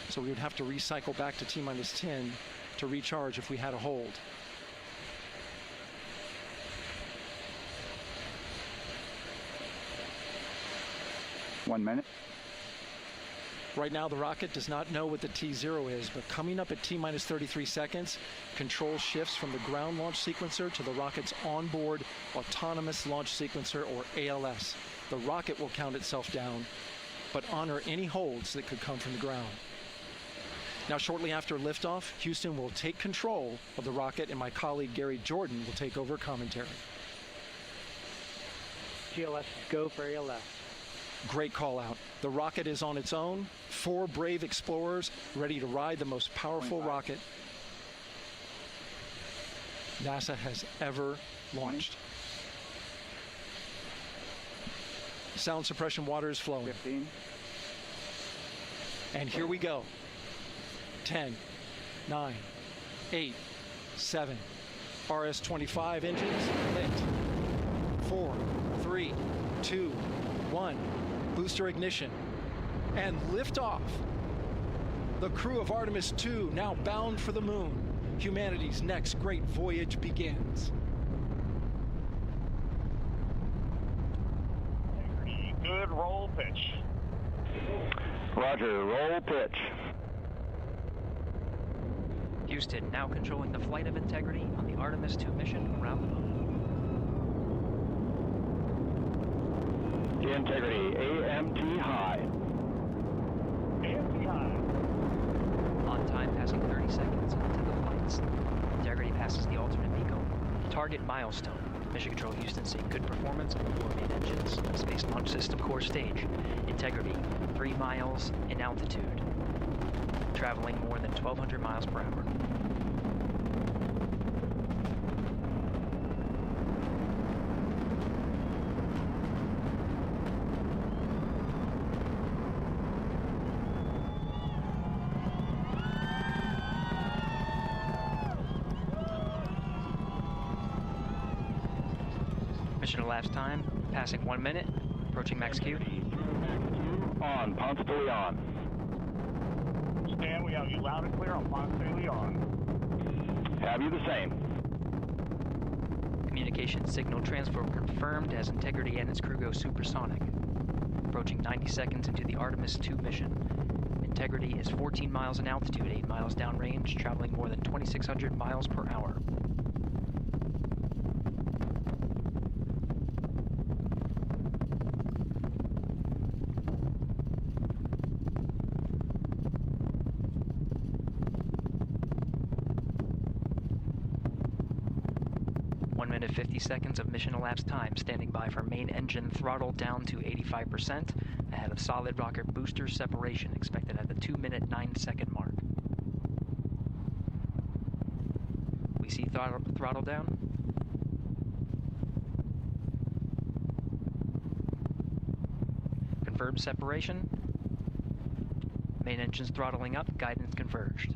So we would have to recycle back to T-minus 10 to recharge if we had a hold. One minute. Right now, the rocket does not know what the T0 is, but coming up at T-minus 33 seconds, control shifts from the ground launch sequencer to the rocket's onboard autonomous launch sequencer, or ALS. The rocket will count itself down, but honor any holds that could come from the ground. Now, shortly after liftoff, Houston will take control of the rocket, and my colleague Gary Jordan will take over commentary. GLS is go for ALS. Great call out. The rocket is on its own. 4 brave explorers ready to ride the most powerful rocket NASA has ever launched. Sound suppression water is flowing. 15. And here we go. 10, 9, 8, 7. RS-25 engines lit. 4, 3, 2, 1. Booster ignition. And liftoff. The crew of Artemis II now bound for the moon. Humanity's next great voyage begins. Good roll pitch. Roger, roll pitch. Houston now controlling the flight of Integrity on the Artemis II mission around the moon. Integrity, AMT high. AMT high. On time passing 30 seconds into the flights. Integrity passes the alternate beacon. Target milestone. Mission Control Houston seeing good performance on the 4 main engines. Space Launch System core stage. Integrity, 3 miles in altitude. Traveling more than 1,200 miles per hour. Mission elapsed time, passing 1 minute, approaching max Q. On, Ponce de Leon. Stan, we have you loud and clear on Ponce de Leon. Have you the same. Communication signal transfer confirmed as Integrity and its crew go supersonic. Approaching 90 seconds into the Artemis II mission. Integrity is 14 miles in altitude, 8 miles downrange, traveling more than 2,600 miles per hour. Minute 50 seconds of mission elapsed time, standing by for main engine throttle down to 85%, ahead of solid rocket booster separation, expected at the 2-minute 9-second mark. We see throttle down. Confirmed separation. Main engines throttling up, guidance converged.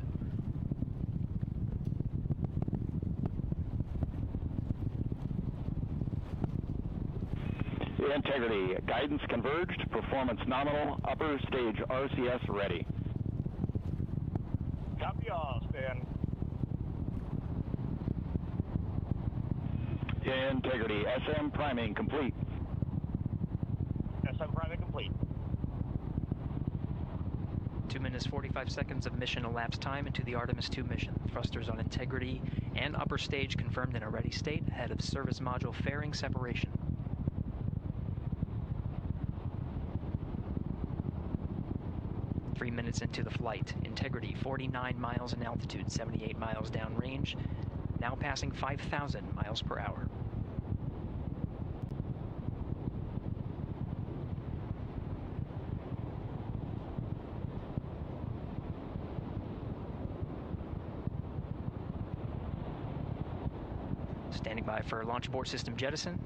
Integrity, guidance converged, performance nominal, upper stage RCS ready. Copy all, Stan. Integrity, SM priming complete. SM priming complete. 2 minutes 45 seconds of mission elapsed time into the Artemis II mission. Thrusters on Integrity and upper stage confirmed in a ready state, ahead of service module fairing separation. 3 minutes into the flight. Integrity, 49 miles in altitude, 78 miles downrange, now passing 5,000 miles per hour. Standing by for launch abort system jettison.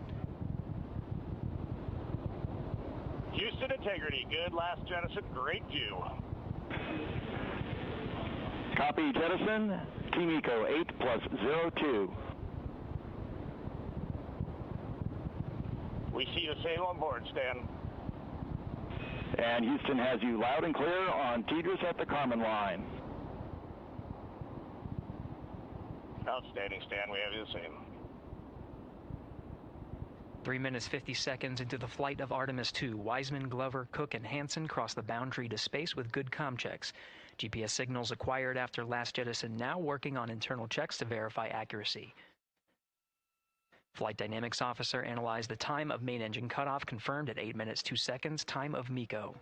Houston integrity, good last jettison, great view. Copy jettison, Team Eco 8+02. We see the same on board, Stan. And Houston has you loud and clear on Tidris at the Carmen line. Outstanding, Stan, we have you the same. 3 minutes 50 seconds into the flight of Artemis II, Wiseman, Glover, Cook, and Hansen cross the boundary to space with good comm checks. GPS signals acquired after last jettison now working on internal checks to verify accuracy. Flight Dynamics Officer analyzed the time of main engine cutoff, confirmed at 8 minutes 2 seconds, time of MECO.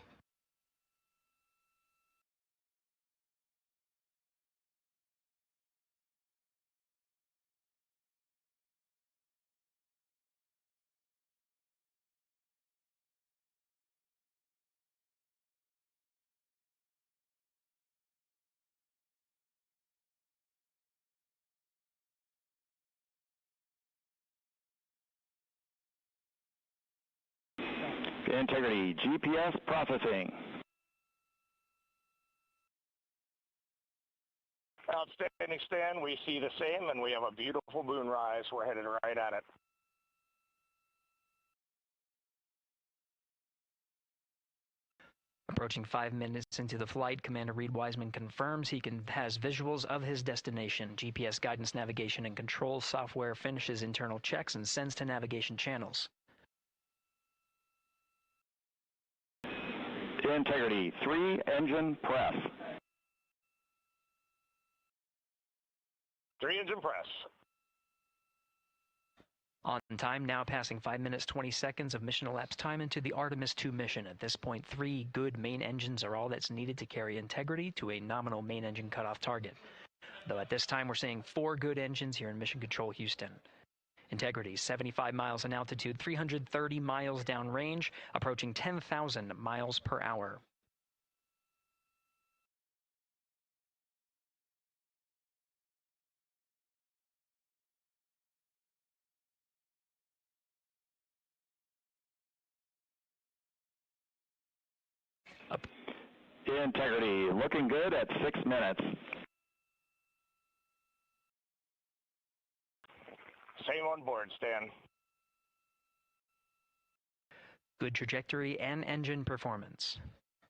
Integrity, GPS processing. Outstanding, Stan. We see the same, and we have a beautiful moonrise. We're headed right at it. Approaching 5 minutes into the flight, Commander Reed Wiseman confirms he has visuals of his destination. GPS guidance, navigation, and control software finishes internal checks and sends to navigation channels. Integrity, 3 engine press. 3 engine press. On time, now passing 5 minutes 20 seconds of mission elapsed time into the Artemis II mission. At this point, 3 good main engines are all that's needed to carry Integrity to a nominal main engine cutoff target. Though at this time, we're seeing 4 good engines here in Mission Control Houston. Integrity, 75 miles in altitude, 330 miles downrange, approaching 10,000 miles per hour. Integrity, looking good at 6 minutes. Same on board, Stan. Good trajectory and engine performance.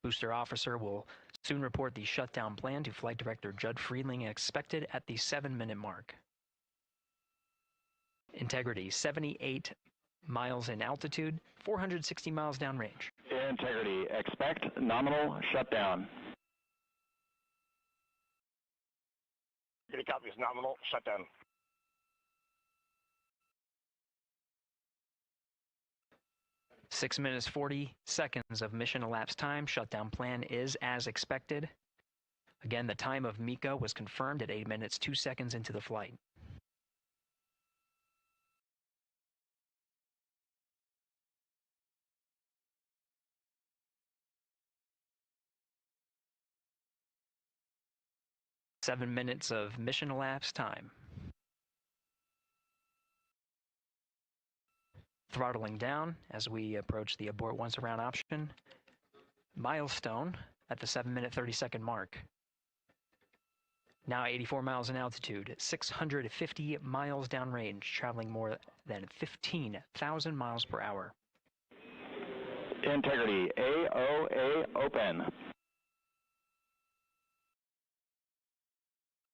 Booster officer will soon report the shutdown plan to Flight Director Judd Friedling, expected at the 7-minute mark. Integrity, 78 miles in altitude, 460 miles downrange. Integrity, expect nominal shutdown. Good copies, nominal shutdown. Six minutes 40 seconds of mission elapsed time. Shutdown plan is as expected. Again, the time of MECO was confirmed at 8 minutes 2 seconds into the flight. Seven minutes of mission elapsed time. Throttling down as we approach the abort once around option. Milestone at the 7-minute 30-second mark. Now 84 miles in altitude, 650 miles downrange, traveling more than 15,000 miles per hour. Integrity, AOA open.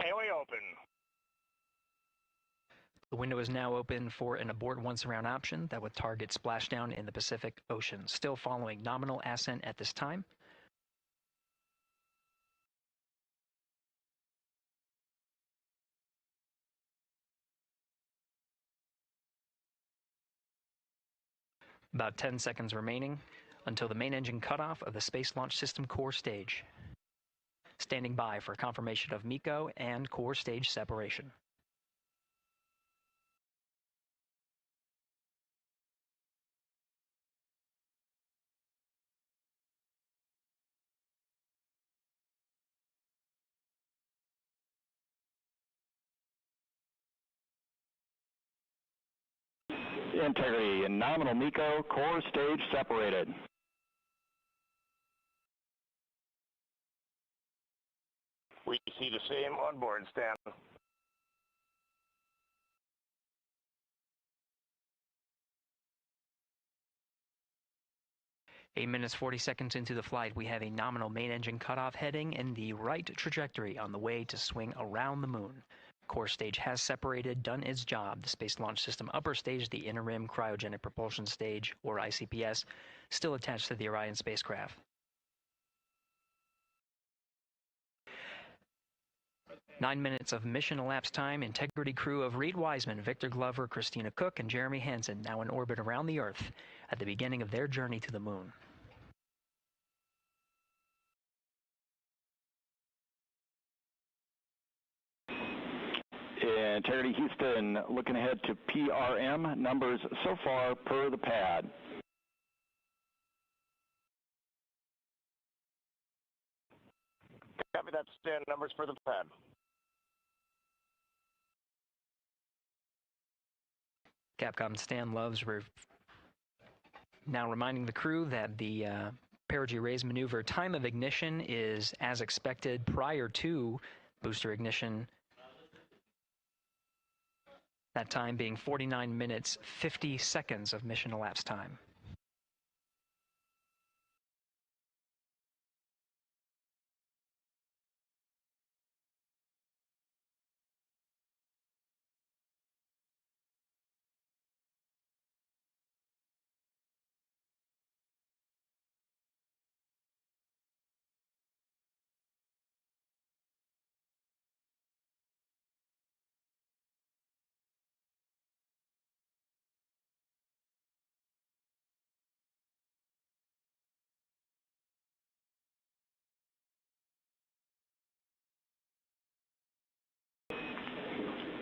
AOA open. The window is now open for an abort once around option that would target splashdown in the Pacific Ocean. Still following nominal ascent at this time. About 10 seconds remaining until the main engine cutoff of the Space Launch System core stage. Standing by for confirmation of MECO and core stage separation. Integrity and nominal MECO, core stage separated. We see the same on board, Stan. Eight minutes, 40 seconds into the flight, we have a nominal main engine cutoff heading in the right trajectory on the way to swing around the moon. Core stage has separated, done its job. The Space Launch System upper stage, the Inner Rim Cryogenic Propulsion Stage, or ICPS, still attached to the Orion spacecraft. Nine minutes of mission elapsed time. Integrity crew of Reed Wiseman, Victor Glover, Christina Cook, and Jeremy Hansen now in orbit around the Earth at the beginning of their journey to the moon. Integrity Houston, looking ahead to PRM numbers so far per the pad. Copy that, Stan. Numbers for the pad. Capcom Stan Loves now reminding the crew that the perigee raise maneuver time of ignition is as expected prior to booster ignition. That time being 49 minutes, 50 seconds of mission elapsed time.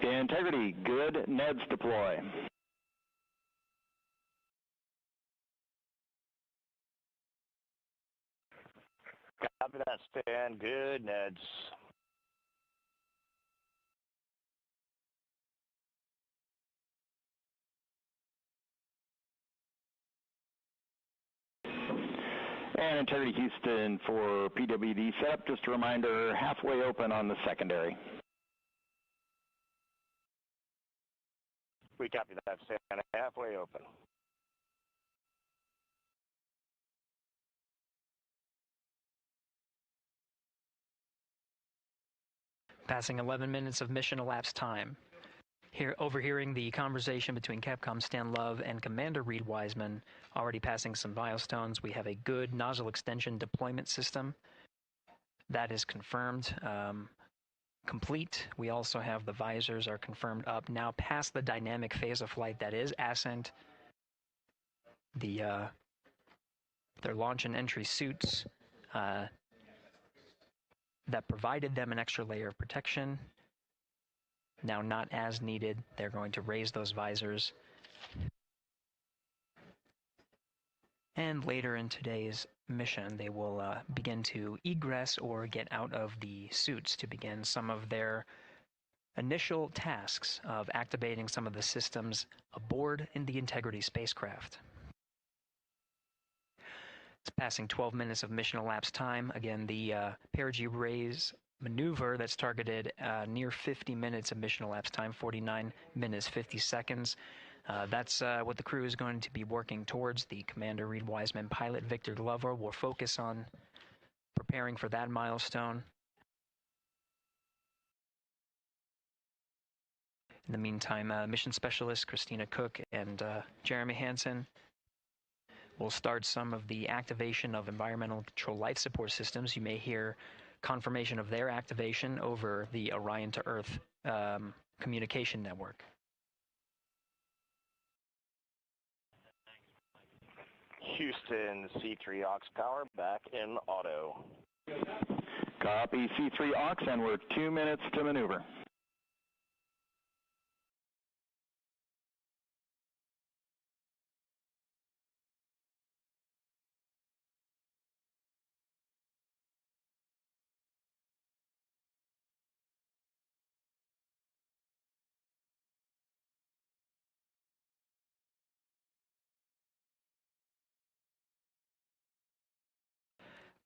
Integrity, good. NEDS deploy. Copy that, Stan. Good, Neds. And Integrity Houston for PWD setup. Just a reminder, halfway open on the secondary. We copy that, Stan. Halfway open. Passing 11 minutes of mission elapsed time. Here, overhearing the conversation between Capcom Stan Love and Commander Reed Wiseman, already passing some milestones. We have a good nozzle extension deployment system. That is confirmed. Complete. We also have the visors are confirmed up. Now past the dynamic phase of flight, that is ascent. Their launch and entry suits that provided them an extra layer of protection. Now not as needed. They're going to raise those visors. And later in today's mission, they will begin to egress or get out of the suits to begin some of their initial tasks of activating some of the systems aboard in the Integrity spacecraft. It's passing 12 minutes of mission elapsed time. Again, the perigee raise maneuver that's targeted near 50 minutes of mission elapsed time, 49 minutes, 50 seconds. That's what the crew is going to be working towards. The Commander Reed Wiseman, pilot Victor Glover will focus on preparing for that milestone. In the meantime, mission specialist Christina Cook and Jeremy Hansen will start some of the activation of environmental control life support systems. You may hear confirmation of their activation over the Orion to Earth communication network. Houston, C3 aux power back in auto. Copy C3 aux, and we're 2 minutes to maneuver.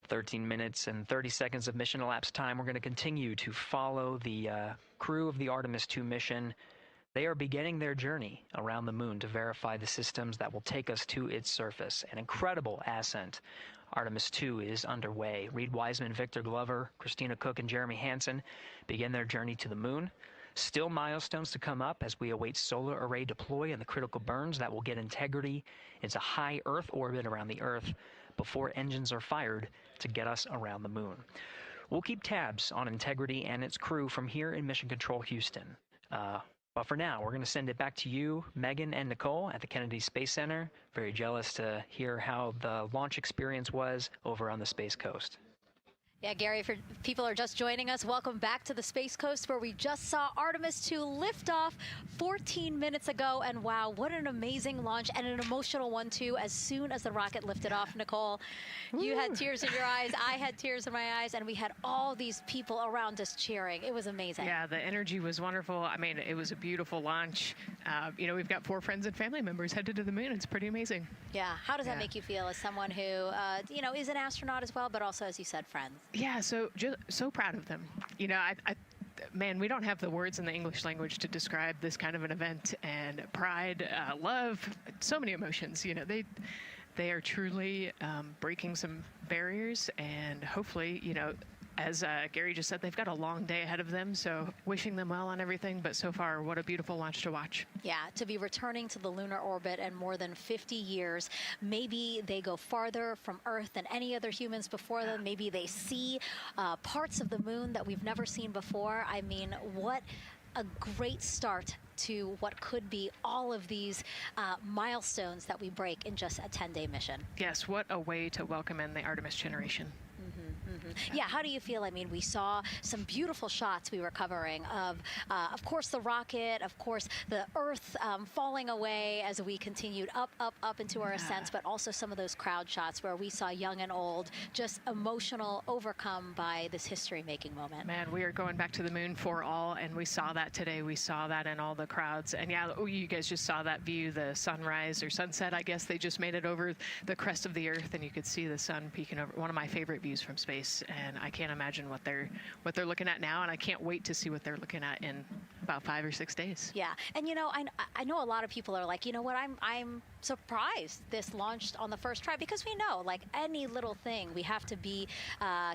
13 minutes and 30 seconds of mission elapsed time. We're going to continue to follow the crew of the Artemis 2 mission. They are beginning their journey around the moon to verify the systems that will take us to its surface. An incredible ascent. Artemis 2 is underway. Reed Wiseman, Victor Glover, Christina Cook, and Jeremy Hansen begin their journey to the moon. Still milestones to come up as we await solar array deploy and the critical burns that will get Integrity into high Earth orbit around the Earth before engines are fired to get us around the moon. We'll keep tabs on Integrity and its crew from here in Mission Control Houston. But for now, we're going to send it back to you, Megan and Nicole at the Kennedy Space Center. Very jealous to hear how the launch experience was over on the Space Coast. Yeah, Gary, if people are just joining us, welcome back to the Space Coast, where we just saw Artemis 2 lift off 14 minutes ago. And wow, what an amazing launch, and an emotional one, too. As soon as the rocket lifted off, Nicole, you had tears in your eyes, I had tears in my eyes, and we had all these people around us cheering. It was amazing. Yeah, the energy was wonderful. I mean, it was a beautiful launch. You know, we've got 4 friends and family members headed to the moon. It's pretty amazing. Yeah. How does that make you feel as someone who, you know, is an astronaut as well, but also, as you said, friends? Yeah, so proud of them. You know, man, we don't have the words in the English language to describe this kind of an event, and pride, love, so many emotions. You know, they are truly breaking some barriers, and hopefully, you know, as Gary just said, they've got a long day ahead of them, so wishing them well on everything. But so far, what a beautiful launch to watch. Yeah, to be returning to the lunar orbit in more than 50 years. Maybe they go farther from Earth than any other humans before them. Maybe they see parts of the moon that we've never seen before. I mean, what a great start to what could be all of these milestones that we break in just a 10-day mission. Yes, what a way to welcome in the Artemis generation. Yeah, how do you feel? I mean, we saw some beautiful shots we were covering of course, the rocket, of course, the Earth falling away as we continued up into our ascents, but also some of those crowd shots where we saw young and old, just emotional, overcome by this history-making moment. Man, we are going back to the moon for all, and we saw that today. We saw that in all the crowds. And yeah, you guys just saw that view, the sunrise or sunset, I guess. They just made it over the crest of the Earth, and you could see the sun peeking over. One of my favorite views from space, and I can't imagine what they're looking at now, and I can't wait to see what they're looking at in about 5 or 6 days. Yeah, and you know, I know a lot of people are like, you know what, I'm surprised this launched on the first try, because we know, like any little thing, we have to be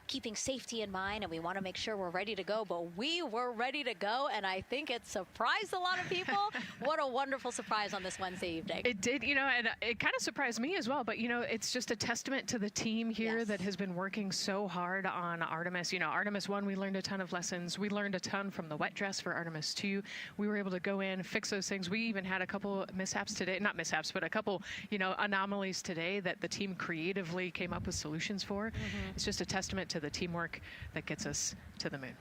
keeping safety in mind, and we want to make sure we're ready to go. But we were ready to go, and I think it surprised a lot of people. What a wonderful surprise on this Wednesday evening. It did, you know, and it kind of surprised me as well. But you know, it's just a testament to the team here that has been working so hard on Artemis. You know, Artemis 1, we learned a ton of lessons. We learned a ton from the wet dress for Artemis 2. We were able to go in, fix those things. We even had a couple mishaps today, not mishaps, but a couple, you know, anomalies today that the team creatively came up with solutions for. It's just a testament to the teamwork that gets us to the moon.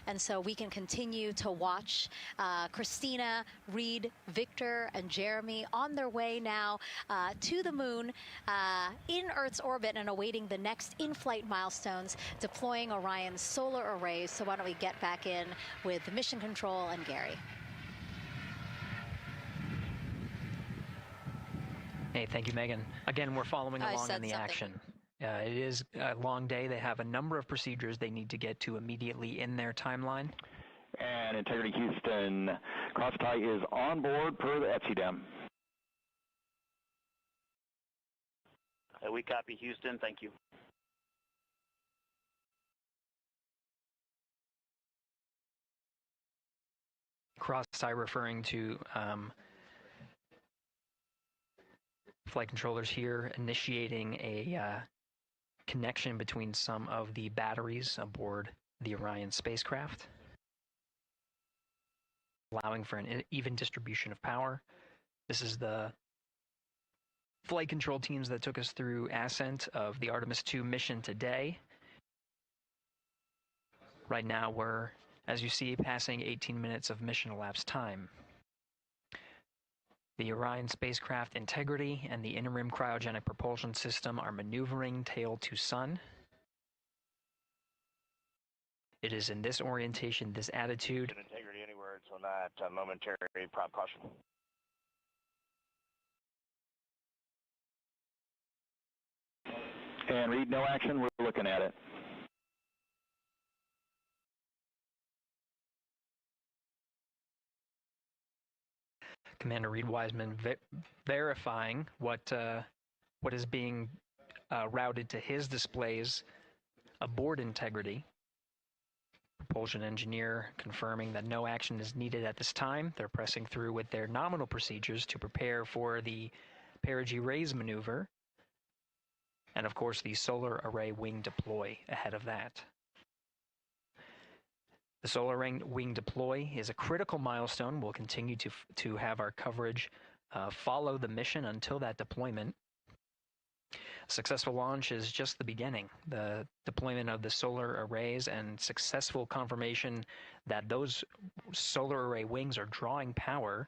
And so we can continue to watch Christina, Reed, Victor, and Jeremy on their way now to the moon in Earth's orbit and awaiting the next in-flight milestones, deploying Orion's solar arrays. So why don't we get back in with Mission Control and Gary. Hey, thank you, Megan. Again, we're following along in the action. It is a long day. They have a number of procedures they need to get to immediately in their timeline. And Integrity Houston, cross-tie is on board per the ETSI-DEM. We copy Houston. Thank you. Cross-tie referring to flight controllers here initiating a connection between some of the batteries aboard the Orion spacecraft, allowing for an even distribution of power. This is the flight control teams that took us through ascent of the Artemis 2 mission today. Right now we're, as you see, passing 18 minutes of mission elapsed time. The Orion spacecraft Integrity and the Interim Cryogenic Propulsion System are maneuvering tail to sun. It is in this orientation, this attitude. Integrity anywhere until that momentary prop caution. And Reed, no action. We're looking at it. Commander Reed Wiseman verifying what is being routed to his displays aboard Integrity. Propulsion engineer confirming that no action is needed at this time. They're pressing through with their nominal procedures to prepare for the perigee raise maneuver. And of course, the solar array wing deploy ahead of that. The solar wing deploy is a critical milestone. We'll continue to have our coverage follow the mission until that deployment. A successful launch is just the beginning. The deployment of the solar arrays and successful confirmation that those solar array wings are drawing power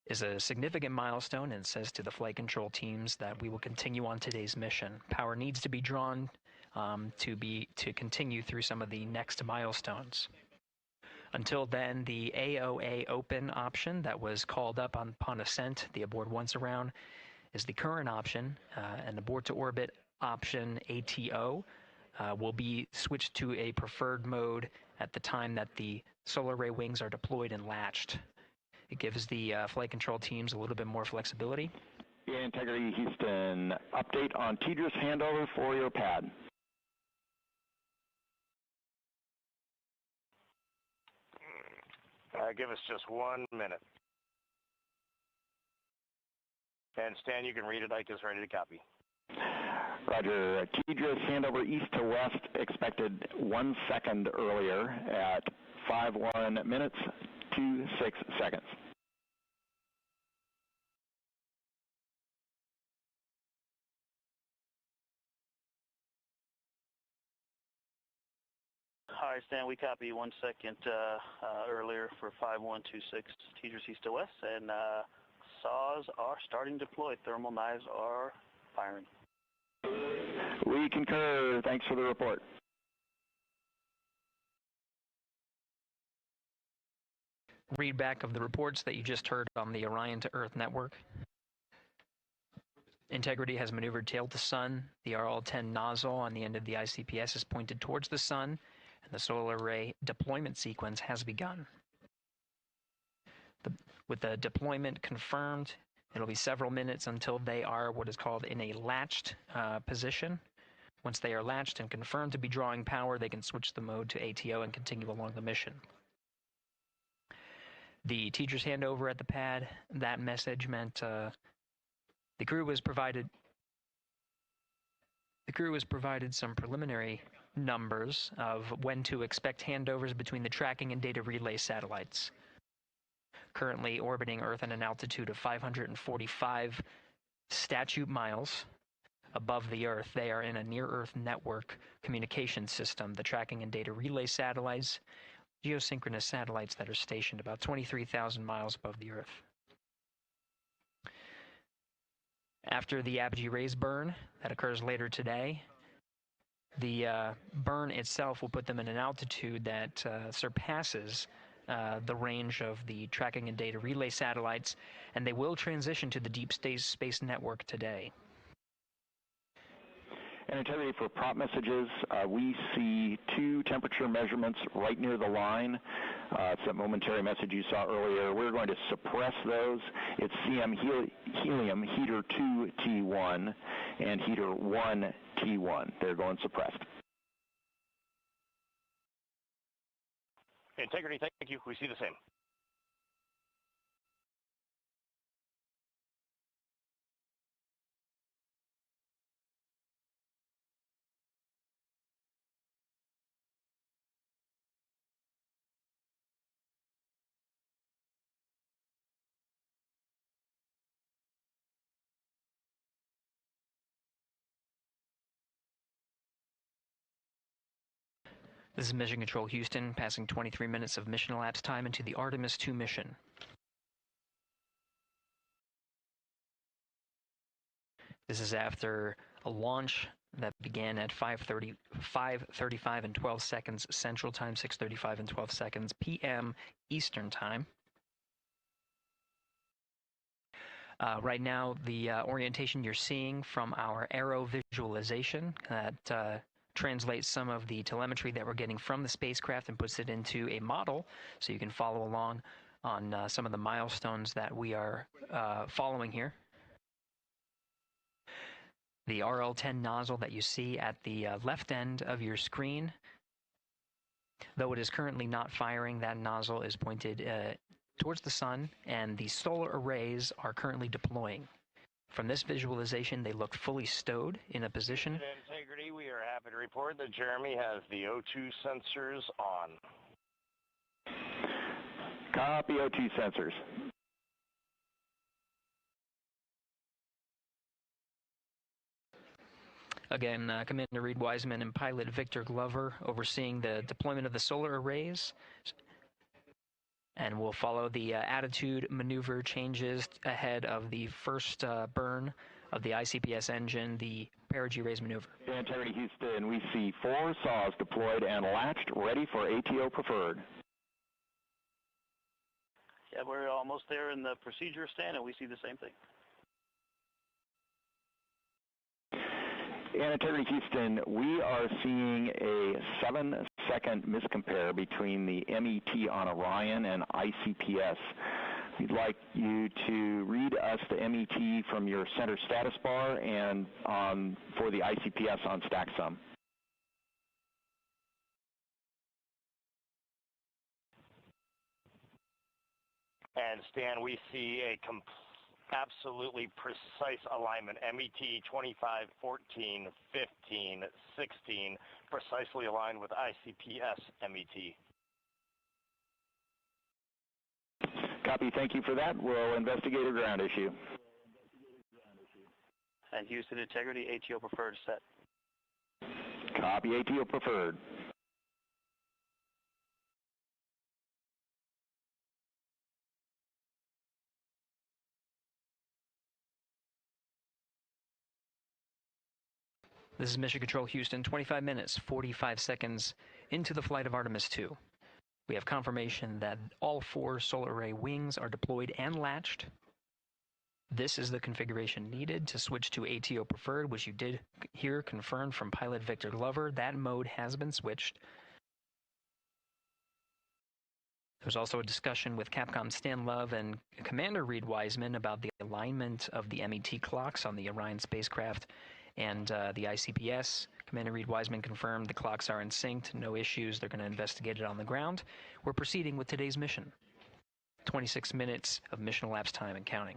is a significant milestone, and says to the flight control teams that we will continue on today's mission. Power needs to be drawn to continue through some of the next milestones. Until then, the AOA open option that was called up upon ascent, the aboard once around, is the current option, and the board to orbit option ATO will be switched to a preferred mode at the time that the solar array wings are deployed and latched. It gives the flight control teams a little bit more flexibility. Integrity Houston, update on TDRS handover for your pad. Give us just 1 minute. And Stan, you can read it. Ike is ready to copy. Roger. TDRS handover east to west expected 1 second earlier at 5:1 minutes 26 seconds. Hi, Stan. We copy 1 second earlier for 5126 TDRS east to west, and saws are starting to deploy. Thermal knives are firing. We concur. Thanks for the report. Read back of the reports that you just heard on the Orion to Earth network. Integrity has maneuvered tail to sun. The RL-10 nozzle on the end of the ICPS is pointed towards the sun, and the solar array deployment sequence has begun. With the deployment confirmed, it'll be several minutes until they are what is called in a latched position. Once they are latched and confirmed to be drawing power, they can switch the mode to ATO and continue along the mission. The teacher's handover at the pad, that message meant the crew was provided some preliminary numbers of when to expect handovers between the tracking and data relay satellites. Currently orbiting Earth at an altitude of 545 statute miles above the Earth, they are in a near-Earth network communication system. The tracking and data relay satellites, geosynchronous satellites that are stationed about 23,000 miles above the Earth. After the apogee raise burn that occurs later today, the burn itself will put them in an altitude that surpasses the range of the tracking and data relay satellites, and they will transition to the deep space network today. And Integrity, for prop messages, we see 2 temperature measurements right near the line. It's that momentary message you saw earlier. We're going to suppress those. It's CM helium heater 2 T1 and heater 1 T1. They're going suppressed. Integrity, thank you. We see the same. This is Mission Control Houston, passing 23 minutes of mission elapsed time into the Artemis II mission. This is after a launch that began at 5:35 and 12 seconds Central Time, 6:35 and 12 seconds p.m. Eastern Time. Right now, the orientation you're seeing from our arrow visualization that translates some of the telemetry that we're getting from the spacecraft and puts it into a model so you can follow along on some of the milestones that we are following here. The RL-10 nozzle that you see at the left end of your screen, though it is currently not firing, that nozzle is pointed towards the sun, and the solar arrays are currently deploying. From this visualization, they look fully stowed in a position. Integrity, we are happy to report that Jeremy has the O2 sensors on. Copy O2 sensors. Again, Commander Reed Wiseman and pilot Victor Glover overseeing the deployment of the solar arrays. And we'll follow the attitude maneuver changes ahead of the first burn of the ICPS engine, the perigee raise maneuver. Integrity Houston, we see 4 saws deployed and latched, ready for ATO preferred. Yeah, we're almost there in the procedure stand, and we see the same thing. And Integrity Houston, we are seeing a 7-second miscompare between the MET on Orion and ICPS. We'd like you to read us the MET from your center status bar and for the ICPS on StackSum. And Stan, we see a absolutely precise alignment. MET 25, 14, 15, 16, precisely aligned with ICPS MET. Copy. Thank you for that. We'll investigate a ground issue. And Houston Integrity, ATO preferred set. Copy. ATO preferred. This is Mission Control Houston, 25 minutes, 45 seconds into the flight of Artemis II. We have confirmation that all 4 solar array wings are deployed and latched. This is the configuration needed to switch to ATO preferred, which you did hear confirmed from pilot Victor Glover. That mode has been switched. There's also a discussion with Capcom Stan Love and Commander Reed Wiseman about the alignment of the MET clocks on the Orion spacecraft and the ICPS. Commander Reed Wiseman confirmed the clocks are in sync, no issues. They're going to investigate it on the ground. We're proceeding with today's mission. 26 minutes of mission elapsed time and counting.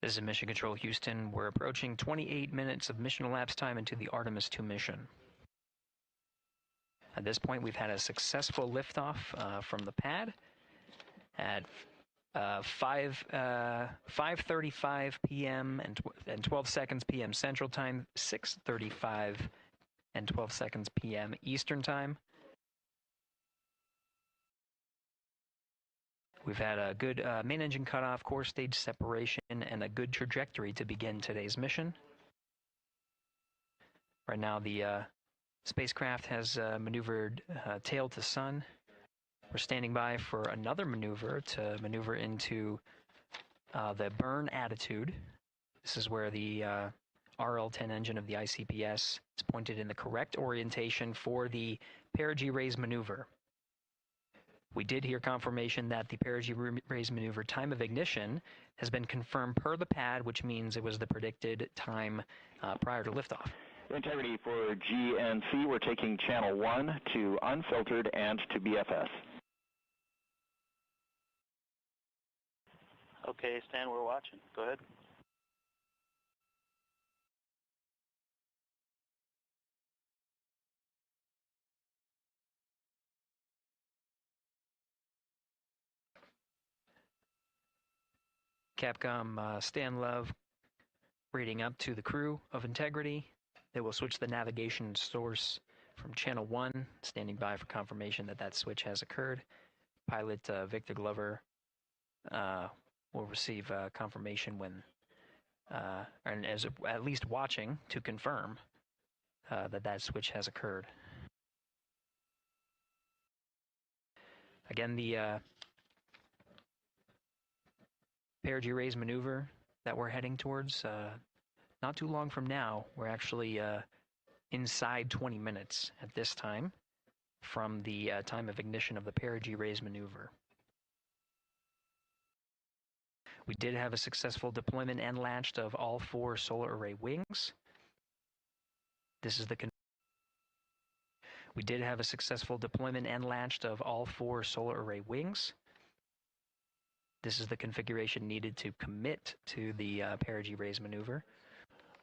This is Mission Control Houston. We're approaching 28 minutes of mission elapsed time into the Artemis II mission. At this point, we've had a successful liftoff from the pad at 5:35 p.m. and 12 seconds p.m. Central Time, 6:35 and 12 seconds p.m. Eastern Time. We've had a good main engine cutoff, core stage separation, and a good trajectory to begin today's mission. Right now, the Spacecraft has maneuvered tail to sun. We're standing by for another maneuver to maneuver into the burn attitude. This is where the RL-10 engine of the ICPS is pointed in the correct orientation for the perigee raise maneuver. We did hear confirmation that the perigee raise maneuver time of ignition has been confirmed per the pad, which means it was the predicted time prior to liftoff. Integrity for GNC, we're taking channel 1 to unfiltered and to BFS. Okay, Stan, we're watching. Go ahead. Capcom Stan Love reading up to the crew of Integrity. They will switch the navigation source from channel 1, standing by for confirmation that that switch has occurred. Pilot Victor Glover will receive confirmation when, and as at least watching to confirm that that switch has occurred. Again, the perigee raise maneuver that we're heading towards, not too long from now, we're actually inside 20 minutes at this time from the time of ignition of the perigee raise maneuver. We did have a successful deployment and launched of all 4 solar array wings. This is the We did have a successful deployment and launched of all 4 solar array wings. This is the configuration needed to commit to the perigee raise maneuver.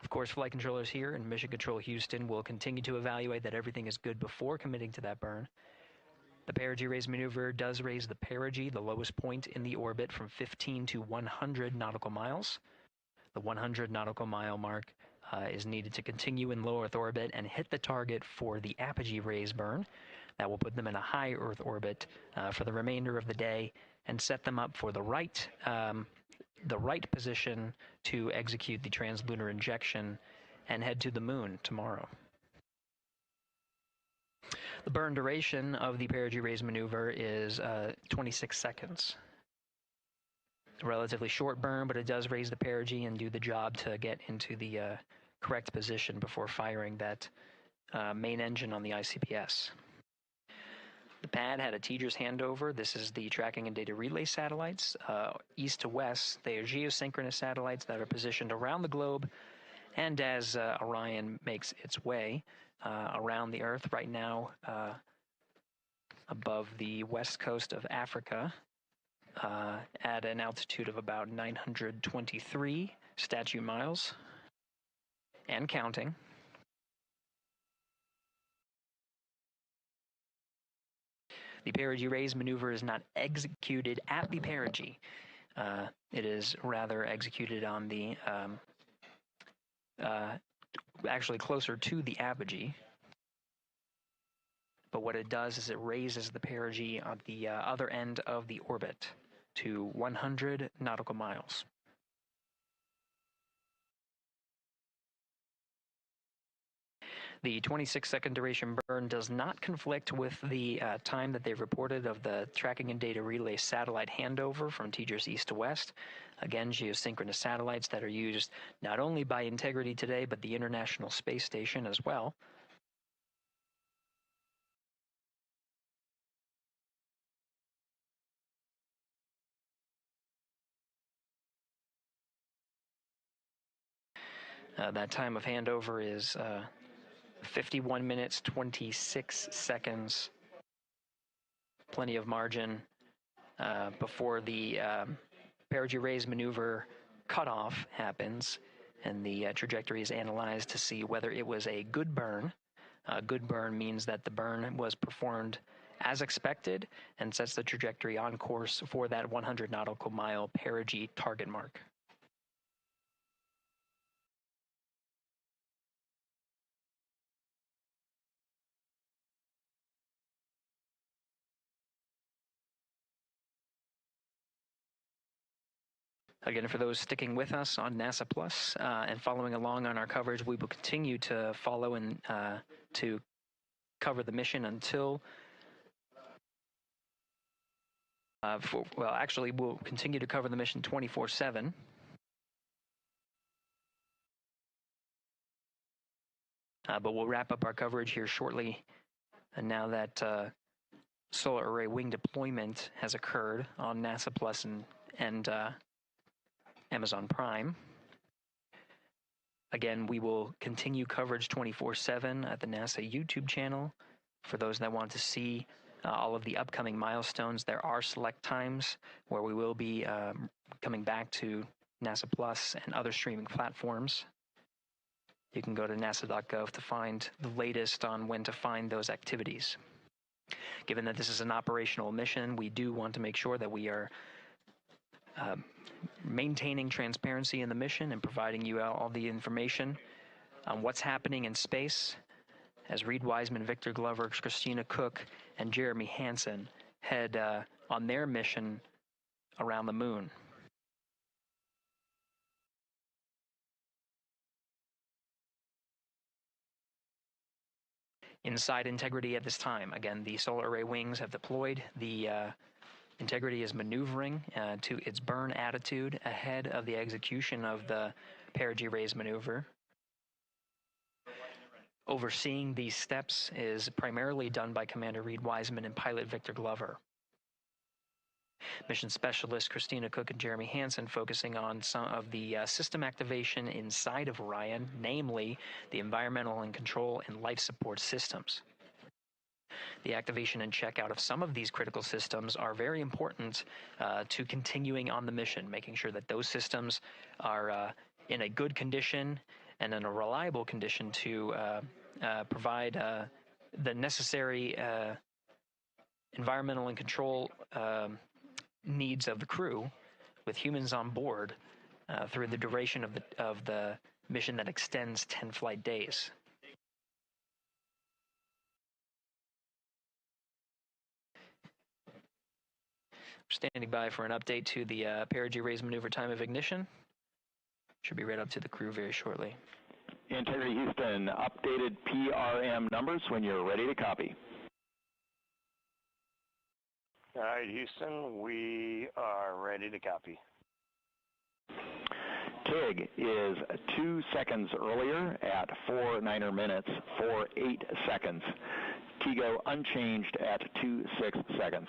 Of course, flight controllers here in Mission Control Houston will continue to evaluate that everything is good before committing to that burn. The perigee raise maneuver does raise the perigee, the lowest point in the orbit, from 15 to 100 nautical miles. The 100 nautical mile mark is needed to continue in low Earth orbit and hit the target for the apogee raise burn. That will put them in a high Earth orbit for the remainder of the day and set them up for the right position to execute the translunar injection and head to the moon tomorrow. The burn duration of the perigee raise maneuver is 26 seconds. A relatively short burn, but it does raise the perigee and do the job to get into the correct position before firing that main engine on the ICPS. The pad had a TAIPEI handover. This is the tracking and data relay satellites. East to west, they are geosynchronous satellites that are positioned around the globe. And as Orion makes its way around the Earth right now, above the west coast of Africa, at an altitude of about 923 statute miles, and counting. The perigee raise maneuver is not executed at the perigee. It is rather executed on the, actually closer to the apogee. But what it does is it raises the perigee on the other end of the orbit to 100 nautical miles. The 26-second duration burn does not conflict with the time that they've reported of the tracking and data relay satellite handover from TAIPEI east to west. Again, geosynchronous satellites that are used not only by Integrity today, but the International Space Station as well. That time of handover is 51 minutes, 26 seconds. Plenty of margin before the perigee raise maneuver cutoff happens, and the trajectory is analyzed to see whether it was a good burn. A good burn means that the burn was performed as expected and sets the trajectory on course for that 100 nautical mile perigee target mark. Again, for those sticking with us on NASA Plus and following along on our coverage, we will continue to follow and to cover the mission until actually, we'll continue to cover the mission 24/7. But we'll wrap up our coverage here shortly. And now that solar array wing deployment has occurred on NASA Plus and Amazon Prime. Again, we will continue coverage 24/7 at the NASA YouTube channel. For those that want to see all of the upcoming milestones, there are select times where we will be coming back to NASA Plus and other streaming platforms. You can go to nasa.gov to find the latest on when to find those activities. Given that this is an operational mission, we do want to make sure that we are maintaining transparency in the mission and providing you all the information on what's happening in space as Reed Wiseman, Victor Glover, Christina Cook, and Jeremy Hansen head on their mission around the moon. Inside integrity at this time. Again, the solar array wings have deployed. The integrity is maneuvering to its burn attitude ahead of the execution of the perigee raise maneuver. Overseeing these steps is primarily done by Commander Reed Wiseman and pilot Victor Glover. Mission specialists Christina Cook and Jeremy Hansen focusing on some of the system activation inside of Orion, namely the environmental and control and life support systems. The activation and checkout of some of these critical systems are very important to continuing on the mission, making sure that those systems are in a good condition and in a reliable condition to provide the necessary environmental and control needs of the crew, with humans on board through the duration of the mission that extends 10 flight days. Standing by for an update to the perigee raise maneuver time of ignition. Should be read up to the crew very shortly. Integrity Houston, updated PRM numbers when you're ready to copy. All right, Houston, we are ready to copy. TIG is 2 seconds earlier at 4 minutes 48 seconds. TIGO unchanged at 26 seconds.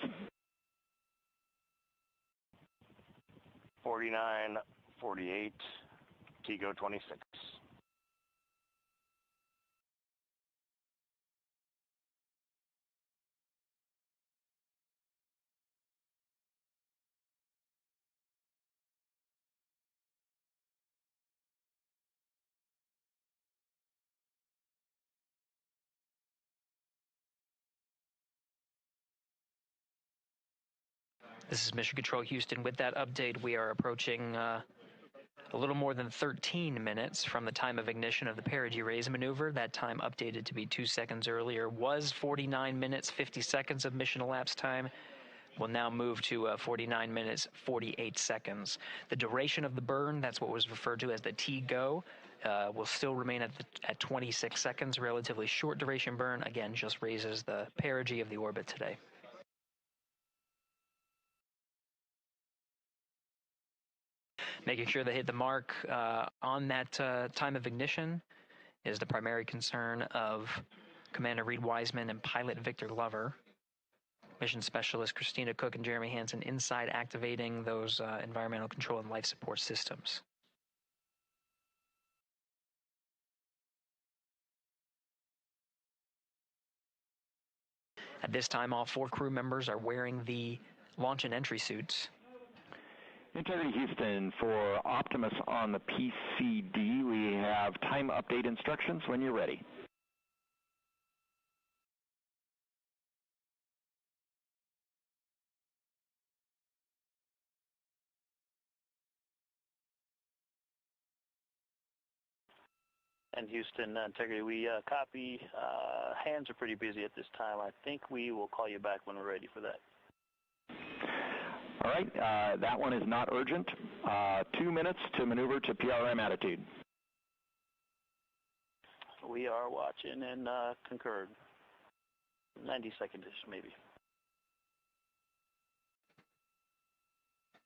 49:48, TIGO 26. This is Mission Control Houston. With that update, we are approaching a little more than 13 minutes from the time of ignition of the perigee raise maneuver. That time updated to be 2 seconds earlier was 49 minutes 50 seconds of mission elapsed time. We'll now move to 49 minutes 48 seconds. The duration of the burn, that's what was referred to as the TGO, will still remain at 26 seconds. Relatively short duration burn, again, just raises the perigee of the orbit today. Making sure they hit the mark on that time of ignition is the primary concern of Commander Reed Wiseman and pilot Victor Glover. Mission specialist Christina Cook and Jeremy Hansen inside activating those environmental control and life support systems. At this time, all 4 crew members are wearing the launch and entry suits. Integrity Houston, for Optimus on the PCD, we have time update instructions when you're ready. And Houston, Integrity, we copy. Hands are pretty busy at this time. I think we will call you back when we're ready for that. All right, that one is not urgent. 2 minutes to maneuver to PRM attitude. We are watching and concurred. 90 seconds, maybe.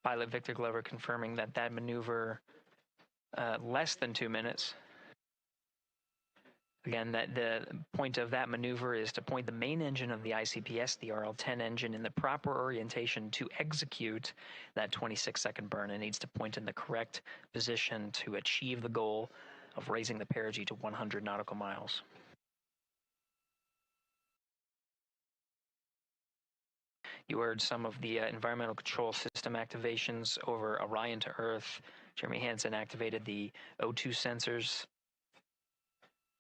Pilot Victor Glover confirming that that maneuver less than 2 minutes. Again, that the point of that maneuver is to point the main engine of the ICPS, the RL-10 engine, in the proper orientation to execute that 26-second burn. It needs to point in the correct position to achieve the goal of raising the perigee to 100 nautical miles. You heard some of the environmental control system activations over Orion to Earth. Jeremy Hansen activated the O2 sensors.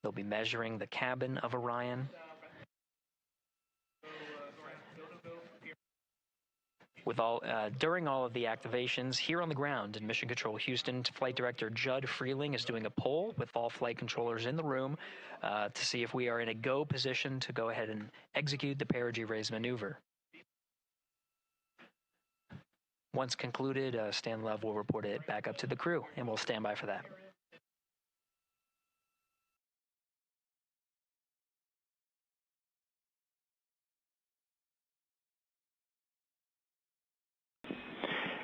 They'll be measuring the cabin of Orion. During all of the activations, here on the ground in Mission Control Houston, Flight Director Judd Freeling is doing a poll with all flight controllers in the room to see if we are in a go position to go ahead and execute the perigee raise maneuver. Once concluded, Stan Love will report it back up to the crew, and we'll stand by for that.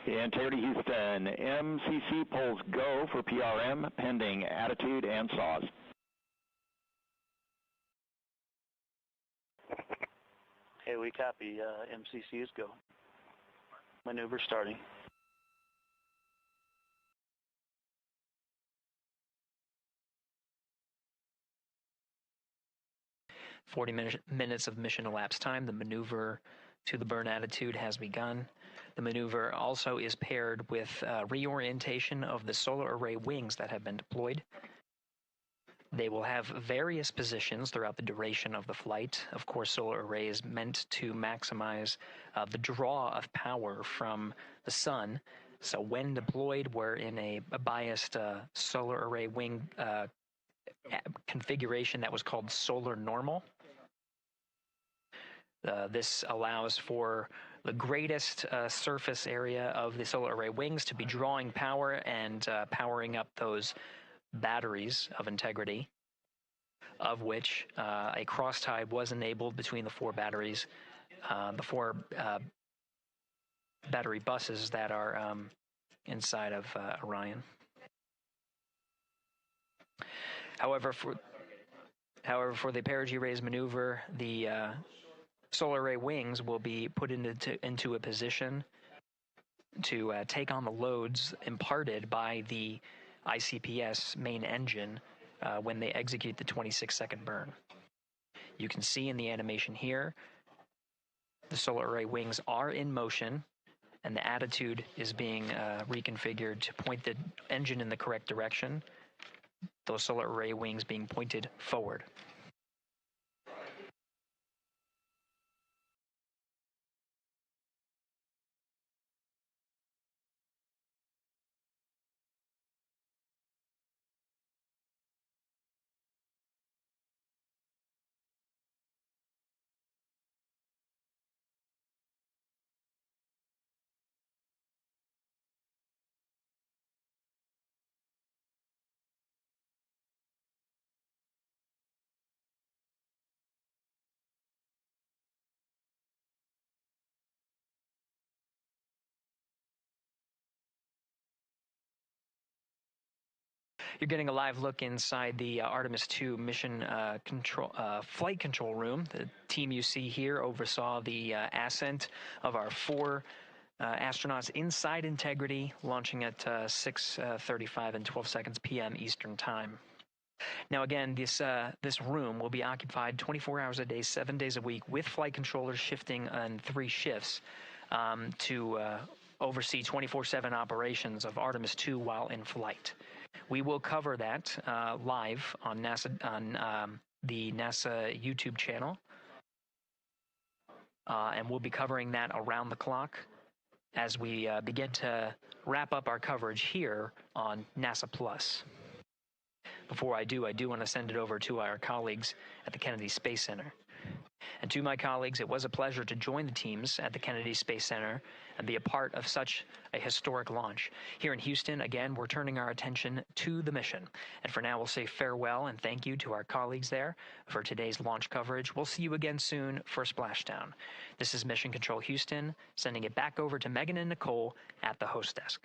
Integrity Houston, MCC polls go for PRM pending attitude and saws. Hey, we copy. MCC is go. Maneuver starting. Minutes of mission elapsed time. The maneuver to the burn attitude has begun. The maneuver also is paired with reorientation of the solar array wings that have been deployed. They will have various positions throughout the duration of the flight. Of course, solar array is meant to maximize the draw of power from the sun. So when deployed, we're in a biased solar array wing configuration that was called solar normal. This allows for the greatest surface area of the solar array wings to be drawing power and powering up those batteries of Integrity, of which a cross-tie was enabled between the four batteries, the four battery buses that are inside of Orion. However, for the perigee raise maneuver, the solar array wings will be put into a position to take on the loads imparted by the ICPS main engine when they execute the 26-second burn. You can see in the animation here, the solar array wings are in motion, and the attitude is being reconfigured to point the engine in the correct direction, those solar array wings being pointed forward. You're getting a live look inside the Artemis II mission flight control room. The team you see here oversaw the ascent of our four astronauts inside Integrity, launching at 6:35 and 12 seconds p.m. Eastern Time. Now, again, this room will be occupied 24 hours a day, 7 days a week, with flight controllers shifting on 3 shifts to oversee 24/7 operations of Artemis II while in flight. We will cover that live on the NASA YouTube channel, and we'll be covering that around the clock as we begin to wrap up our coverage here on NASA Plus. Before I do want to send it over to our colleagues at the Kennedy Space Center. And to my colleagues, it was a pleasure to join the teams at the Kennedy Space Center and be a part of such a historic launch. Here in Houston, again, we're turning our attention to the mission. And for now, we'll say farewell and thank you to our colleagues there for today's launch coverage. We'll see you again soon for Splashdown. This is Mission Control Houston, sending it back over to Megan and Nicole at the host desk.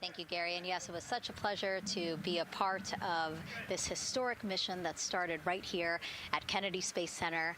Thank you, Gary. And yes, it was such a pleasure to be a part of this historic mission that started right here at Kennedy Space Center.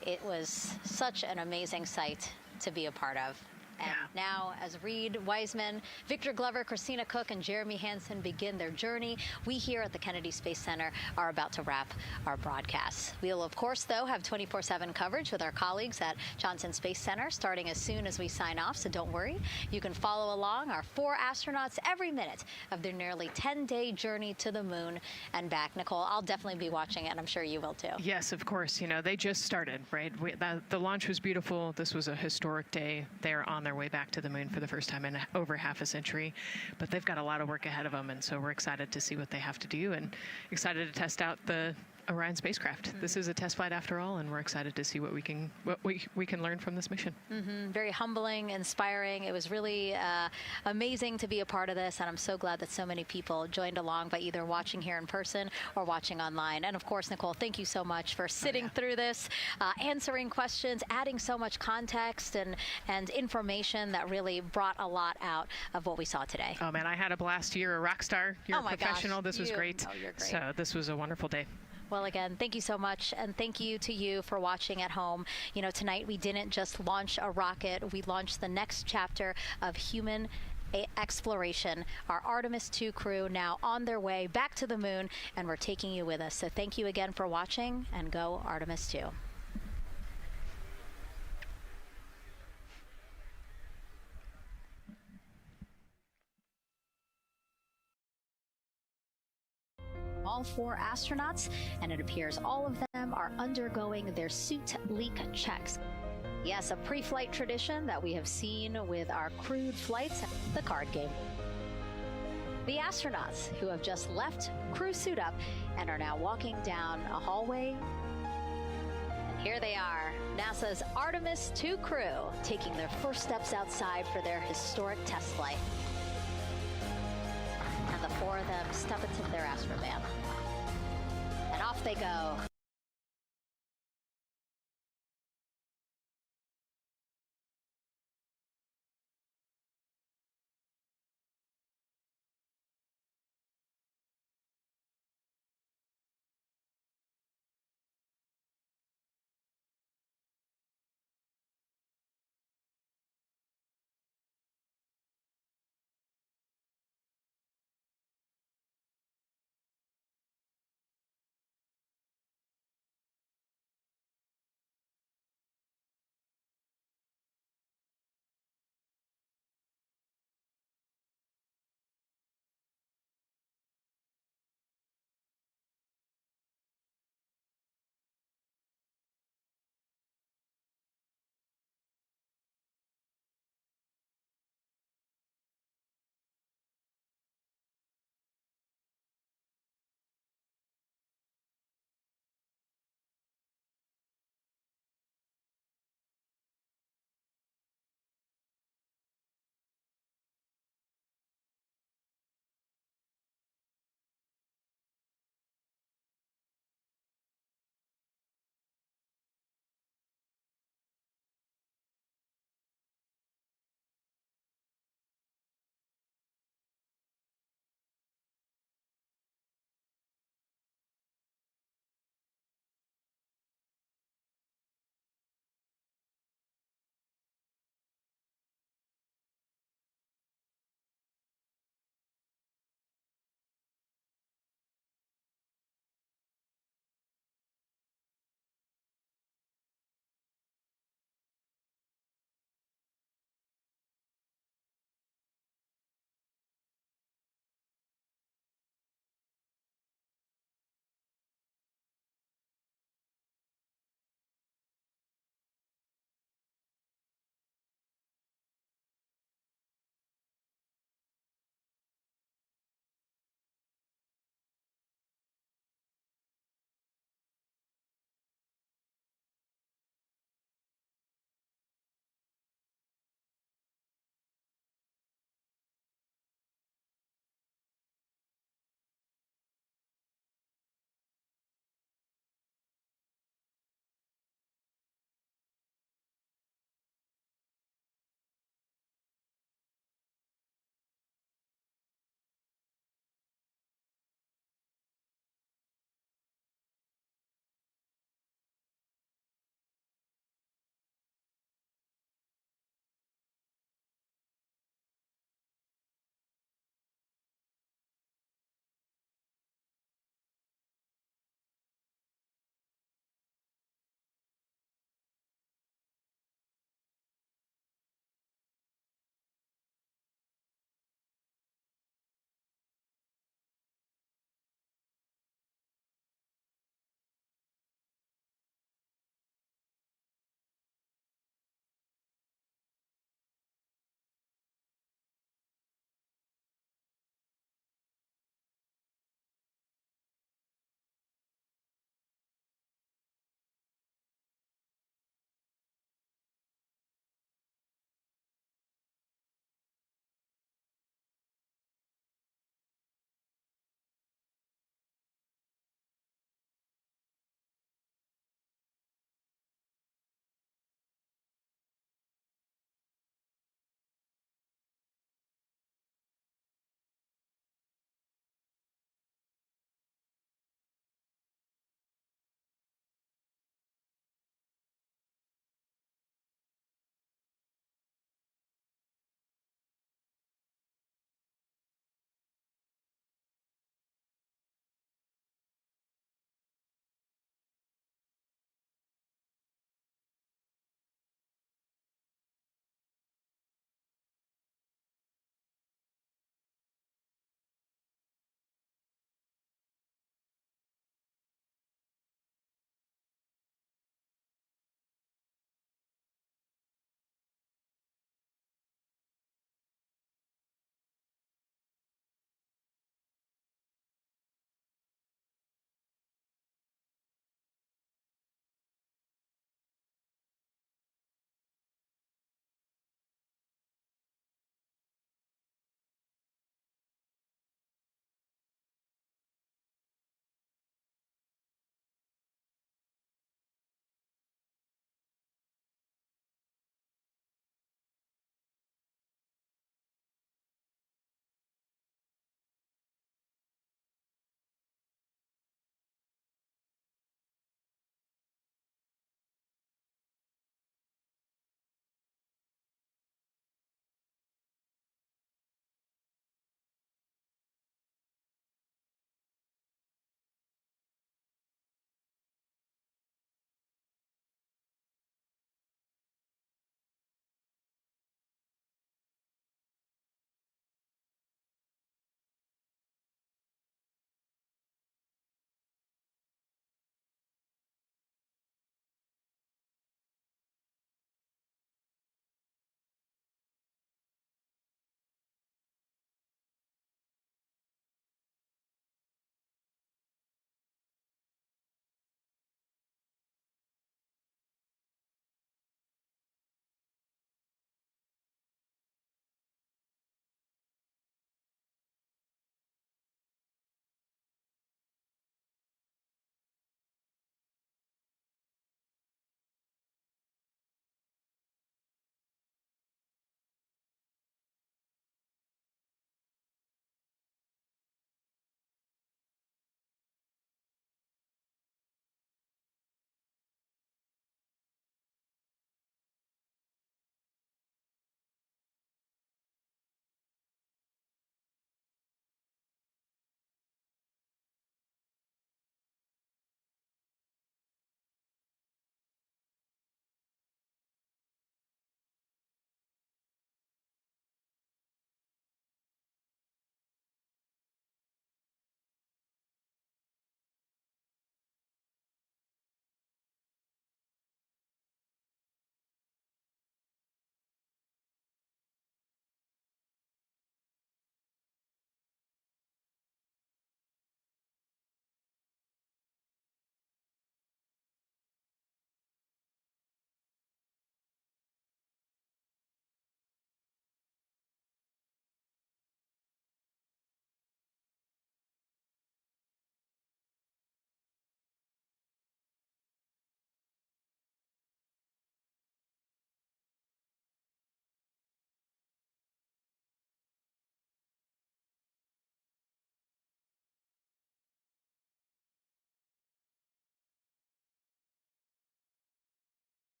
It was such an amazing sight to be a part of. And now, as Reed Wiseman, Victor Glover, Christina Cook, and Jeremy Hansen begin their journey, we here at the Kennedy Space Center are about to wrap our broadcast. We'll, of course, though, have 24/7 coverage with our colleagues at Johnson Space Center starting as soon as we sign off, so don't worry. You can follow along our 4 astronauts every minute of their nearly 10-day journey to the moon and back. Nicole, I'll definitely be watching it, and I'm sure you will, too. Yes, of course. You know, they just started, right? The launch was beautiful. This was a historic day. They're on their way back to the moon for the first time in over half a century, but they've got a lot of work ahead of them, and so we're excited to see what they have to do and excited to test out the Orion spacecraft. This is a test flight after all, and we're excited to see what we can learn from this mission. Very humbling, inspiring. It was really amazing to be a part of this, and I'm so glad that so many people joined along by either watching here in person or watching online. And of course, Nicole, thank you so much for sitting through this, answering questions, adding so much context and information that really brought a lot out of what we saw today. Oh man, I had a blast. You're a rock star. You're a professional. Gosh, this was great. You're great. So this was a wonderful day. Well, again, thank you so much, and thank you to you for watching at home. You know, tonight we didn't just launch a rocket, we launched the next chapter of human exploration. Our Artemis II crew now on their way back to the moon, and we're taking you with us. So thank you again for watching, and go Artemis II. All 4 astronauts, and it appears all of them are undergoing their suit leak checks. Yes, a pre-flight tradition that we have seen with our crewed flights, the card game. The astronauts who have just left crew suit up and are now walking down a hallway. And here they are, NASA's Artemis II crew, taking their first steps outside for their historic test flight. And the 4 of them step into their astrovan. And off they go.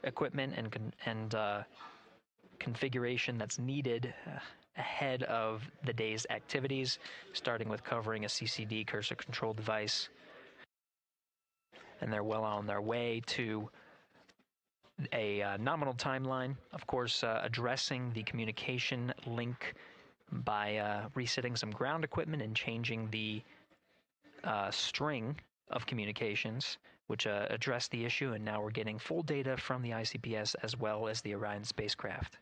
equipment and configuration that's needed ahead of the day's activities, starting with covering a CCD cursor control device. And they're well on their way to a nominal timeline, of course, addressing the communication link by resetting some ground equipment and changing the string of communications, which addressed the issue, and now we're getting full data from the ICPS as well as the Orion spacecraft.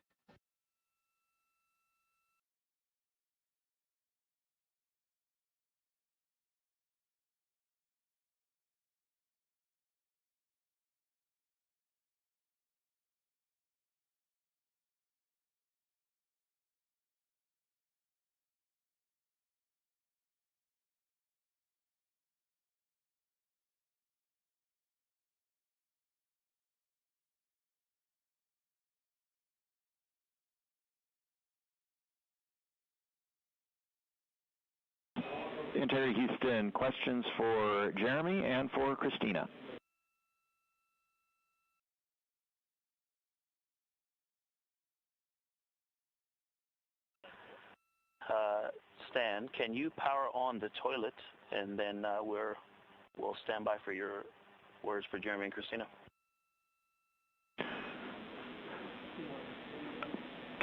Integrity Houston, questions for Jeremy and for Christina. Stan, can you power on the toilet, and then we'll stand by for your words for Jeremy and Christina.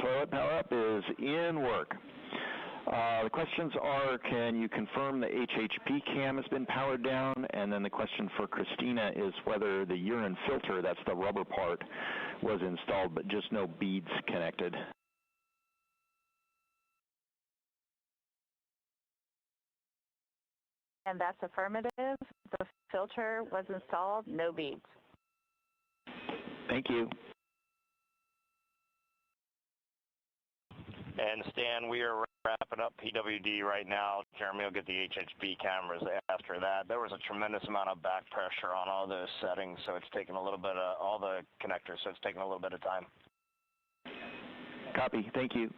Toilet power up is in work. The questions are, can you confirm the HHP cam has been powered down? And then the question for Christina is whether the urine filter, that's the rubber part, was installed, but just no beads connected. And that's affirmative. The filter was installed, no beads. Thank you. And Stan, we are wrapping up PWD right now. Jeremy will get the HHP cameras after that. There was a tremendous amount of back pressure on all those settings, so it's taken a little bit of all the connectors, so it's taken a little bit of time. Copy. Thank you.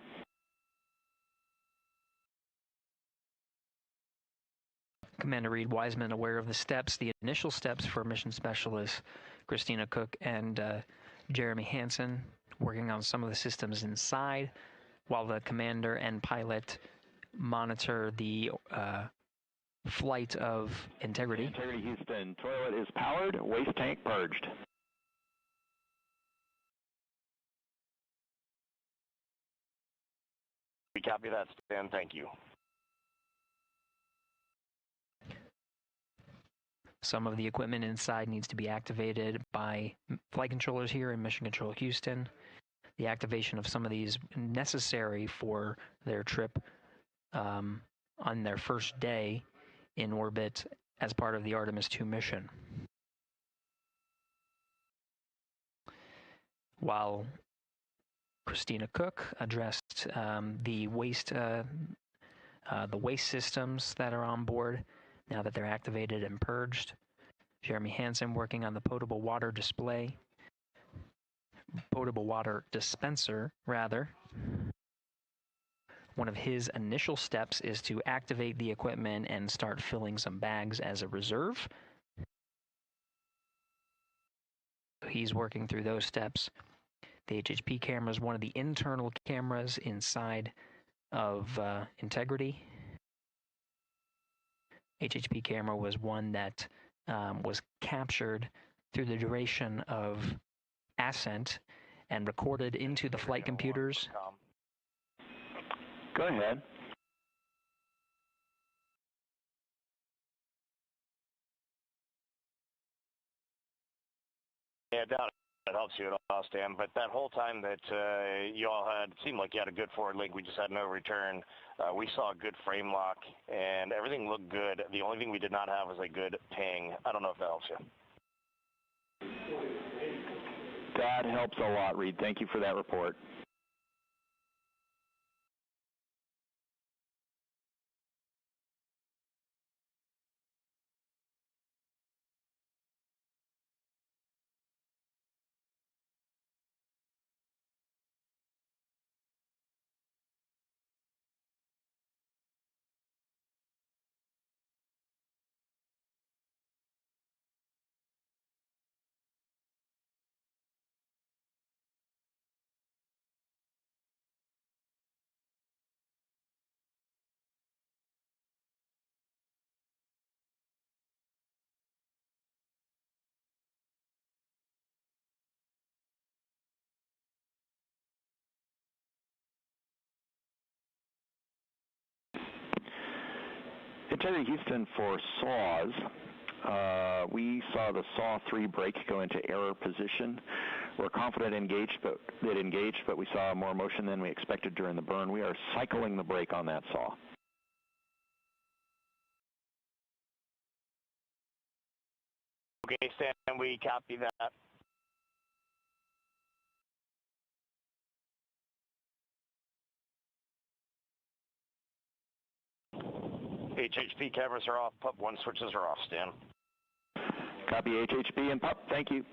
Commander Reed Wiseman aware of the steps, the initial steps for mission specialists Christina Cook and Jeremy Hansen, working on some of the systems inside, while the commander and pilot monitor the flight of Integrity. Integrity Houston, toilet is powered, waste tank purged. We copy that, Stan. Thank you. Some of the equipment inside needs to be activated by flight controllers here in Mission Control Houston. The activation of some of these necessary for their trip on their first day in orbit as part of the Artemis II mission. While Christina Cook addressed the waste systems that are on board now that they're activated and purged. Jeremy Hansen working on the potable water dispenser, rather. One of his initial steps is to activate the equipment and start filling some bags as a reserve. He's working through those steps. The HHP camera is one of the internal cameras inside of Integrity. HHP camera was one that was captured through the duration of ascent and recorded into the flight computers. Go ahead. Yeah, I doubt it helps you at all, Stan, but that whole time that you all had, it seemed like you had a good forward link. We just had no return. We saw a good frame lock, and everything looked good. The only thing we did not have was a good ping. I don't know if that helps you. That helps a lot, Reed. Thank you for that report. Terry Houston for SAW. We saw the SAW 3 brake go into error position. We're confident it engaged, but we saw more motion than we expected during the burn. We are cycling the brake on that SAW. Okay, Stan, we copy that. HHP cameras are off, PUP 1 switches are off, Stan. Copy HHP and PUP, thank you.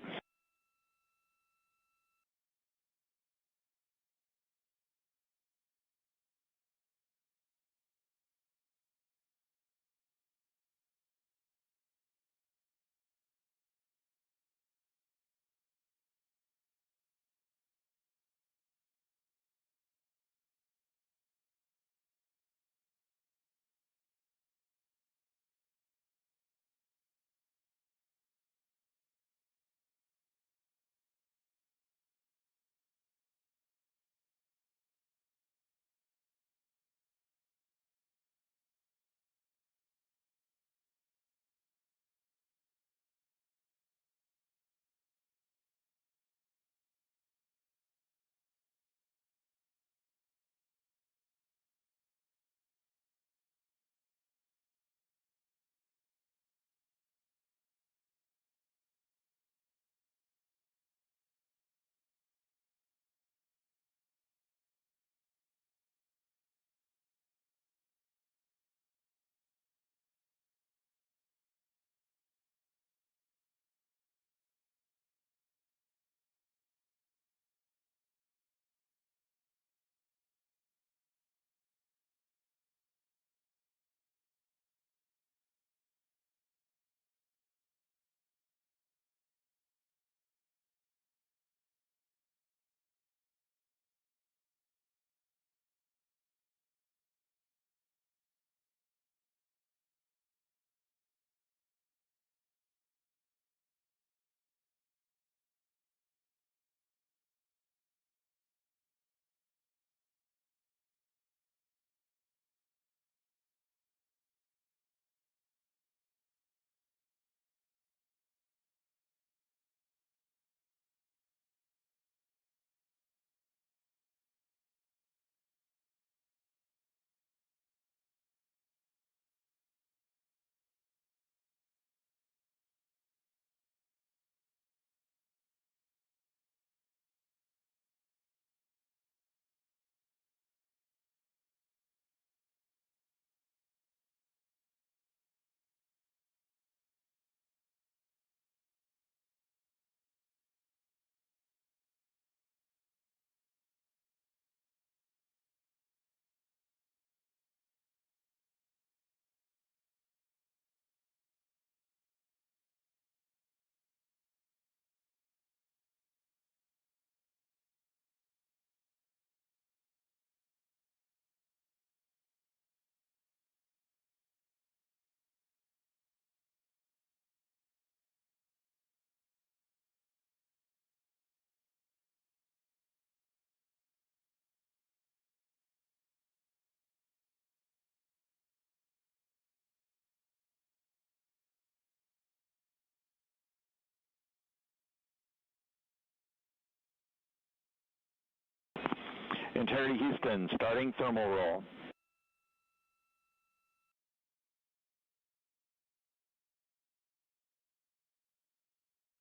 Integrity Houston, starting thermal roll.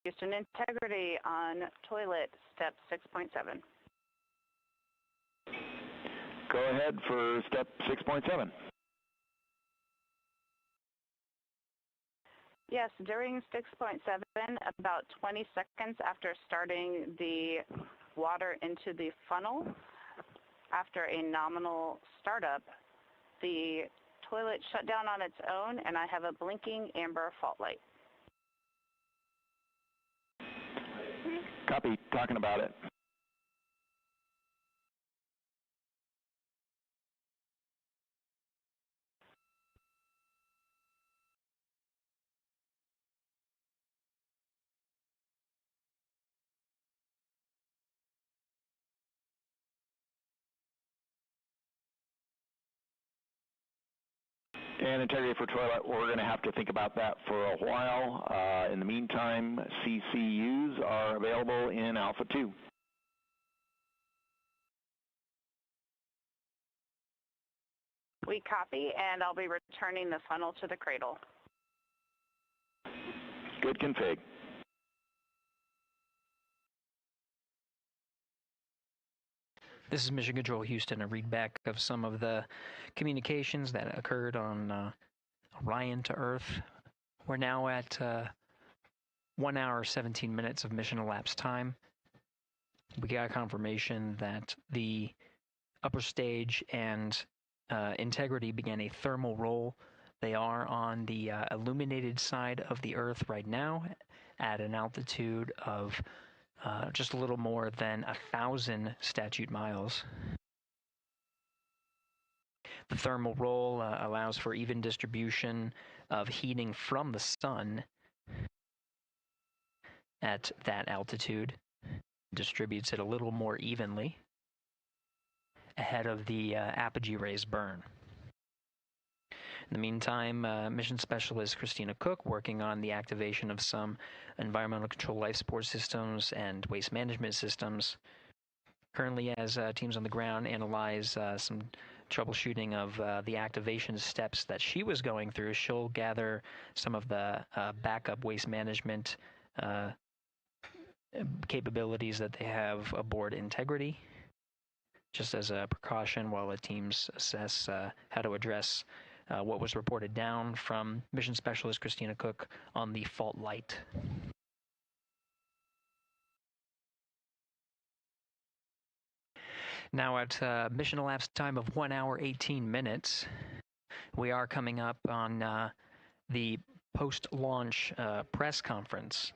Houston Integrity on toilet, step 6.7. Go ahead for step 6.7. Yes, during 6.7, about 20 seconds after starting the water into the funnel, after a nominal startup, the toilet shut down on its own, and I have a blinking amber fault light. Copy, talking about it. And integrity for toilet, we're going to have to think about that for a while. In the meantime, CCUs are available in Alpha 2. We copy, and I'll be returning the funnel to the cradle. Good config. This is Mission Control Houston, a read back of some of the communications that occurred on Orion to Earth. We're now at 1 hour, 17 minutes of mission elapsed time. We got confirmation that the upper stage and Integrity began a thermal roll. They are on the illuminated side of the Earth right now at an altitude of just a little more than 1,000 statute miles. The thermal roll allows for even distribution of heating from the sun at that altitude. Distributes it a little more evenly ahead of the apogee rays burn. In the meantime, Mission Specialist Christina Cook working on the activation of some environmental control life support systems and waste management systems. Currently, as teams on the ground analyze some troubleshooting of the activation steps that she was going through, she'll gather some of the backup waste management capabilities that they have aboard Integrity, just as a precaution while the teams assess how to address what was reported down from Mission Specialist Christina Cook on the fault light. Now at mission elapsed time of 1 hour, 18 minutes, we are coming up on the post-launch press conference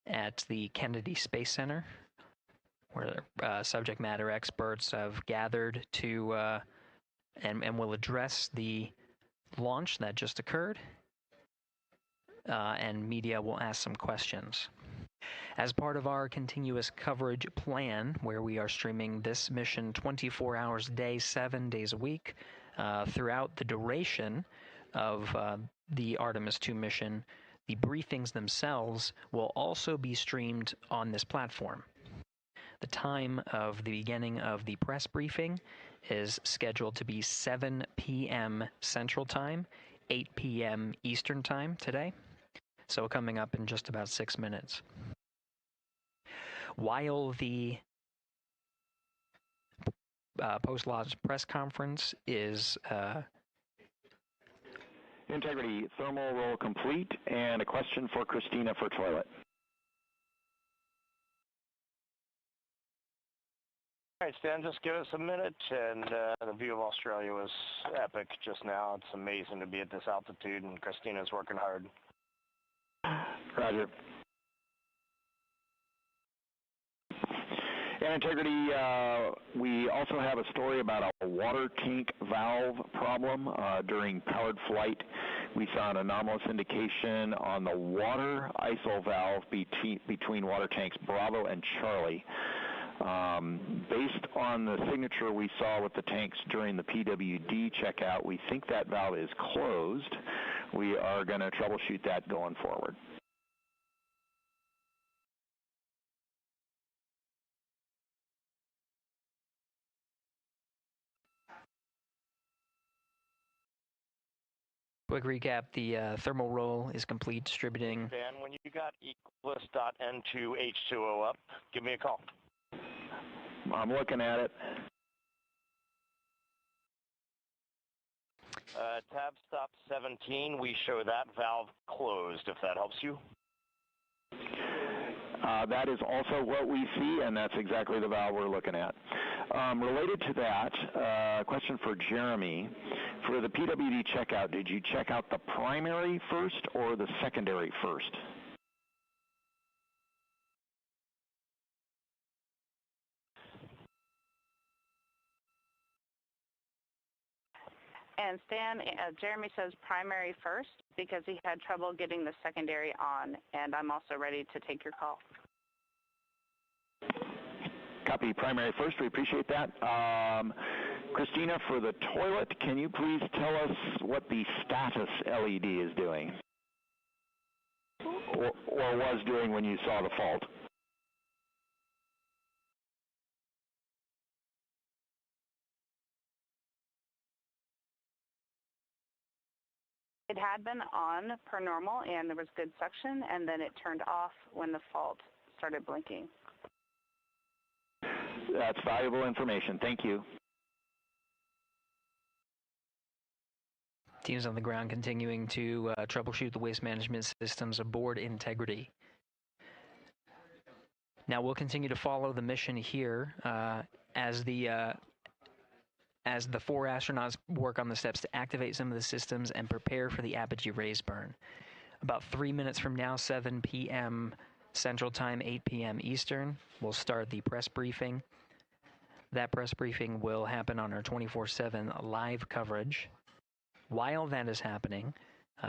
at the Kennedy Space Center, where subject matter experts have gathered to and will address the launch that just occurred, and media will ask some questions. As part of our continuous coverage plan, where we are streaming this mission 24 hours a day, 7 days a week, throughout the duration of the Artemis II mission, the briefings themselves will also be streamed on this platform. The time of the beginning of the press briefing is scheduled to be 7 p.m. Central Time, 8 p.m. Eastern Time today. So coming up in just about 6 minutes. While the post-launch press conference is Integrity thermal roll complete, and a question for Christina for toilet. All right, Stan, just give us a minute, and the view of Australia was epic just now. It's amazing to be at this altitude, and Christina's working hard. Roger. And Integrity, we also have a story about a water tank valve problem during powered flight. We saw an anomalous indication on the water ISO valve between water tanks Bravo and Charlie. Based on the signature we saw with the tanks during the PWD checkout, we think that valve is closed. We are going to troubleshoot that going forward. Quick recap, the thermal roll is complete, distributing. Dan, when you got Equus.N2H2O up, give me a call. I'm looking at it. Tab stop 17, we show that valve closed, if that helps you. That is also what we see, and that's exactly the valve we're looking at. Related to that, question for Jeremy. For the PWD checkout, did you check out the primary first or the secondary first? And Stan, Jeremy says primary first because he had trouble getting the secondary on, and I'm also ready to take your call. Copy primary first. We appreciate that. Christina, for the toilet, can you please tell us what the status LED is doing? Or was doing when you saw the fault? It had been on per normal, and there was good suction, and then it turned off when the fault started blinking. That's valuable information. Thank you. Teams on the ground continuing to troubleshoot the waste management systems aboard Integrity. Now we'll continue to follow the mission here as the 4 astronauts work on the steps to activate some of the systems and prepare for the apogee raise burn. About 3 minutes from now, 7 p.m. Central Time, 8 p.m. Eastern, we'll start the press briefing. That press briefing will happen on our 24/7 live coverage. While that is happening,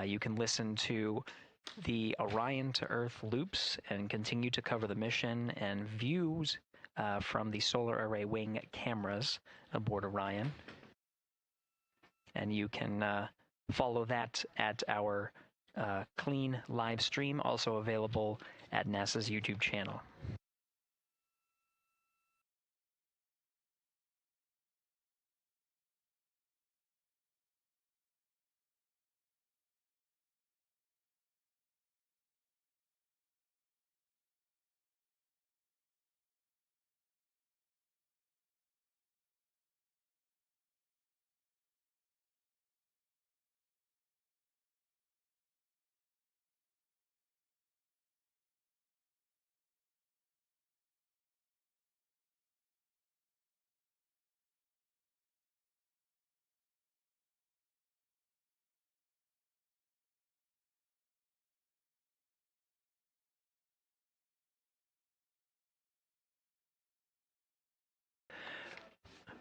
you can listen to the Orion to Earth loops and continue to cover the mission and views from the solar array wing cameras aboard Orion. And you can follow that at our clean live stream, also available at NASA's YouTube channel.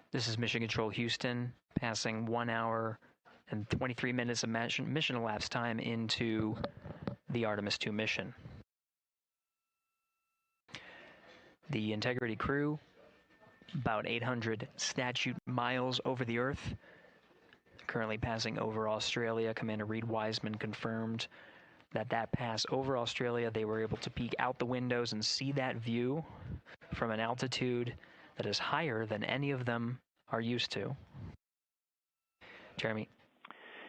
This is Mission Control Houston, passing 1 hour and 23 minutes of mission elapsed time into the Artemis II mission. The Integrity crew, about 800 statute miles over the Earth, currently passing over Australia. Commander Reed Wiseman confirmed that pass over Australia, they were able to peek out the windows and see that view from an altitude that is higher than any of them are used to. Jeremy.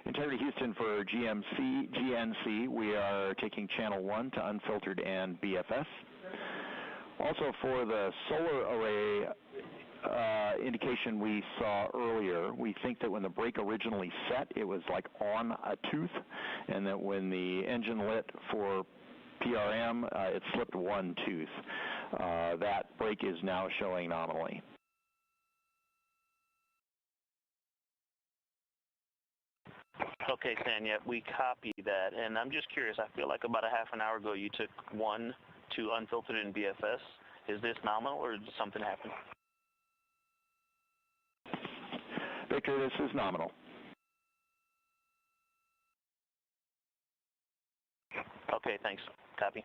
Integrity Houston for GNC, we are taking channel 1 to unfiltered and BFS. Also for the solar array indication we saw earlier, we think that when the brake originally set, it was like on a tooth, and that when the engine lit for PRM, it slipped one tooth. That brake is now showing nominally. Okay, Tanya, we copy that, and I'm just curious. I feel like about a half an hour ago you took 1 to unfiltered and BFS. Is this nominal, or did something happen? Victor, this is nominal. Okay, thanks. Copy.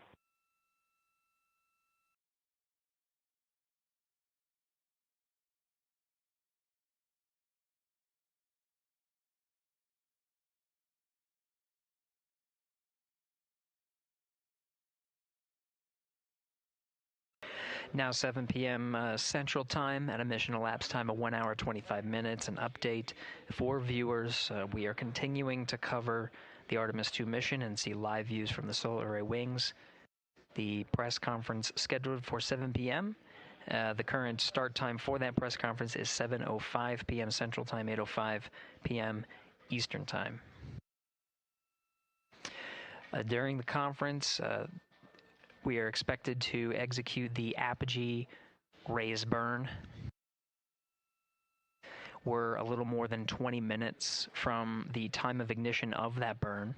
Now 7 p.m. Central Time at a mission elapsed time of 1 hour 25 minutes. An update for viewers. We are continuing to cover the Artemis II mission and see live views from the solar array wings. The press conference scheduled for 7 p.m. The current start time for that press conference is 7:05 p.m. Central Time, 8:05 p.m. Eastern Time. During the conference, we are expected to execute the apogee raise burn. We're a little more than 20 minutes from the time of ignition of that burn.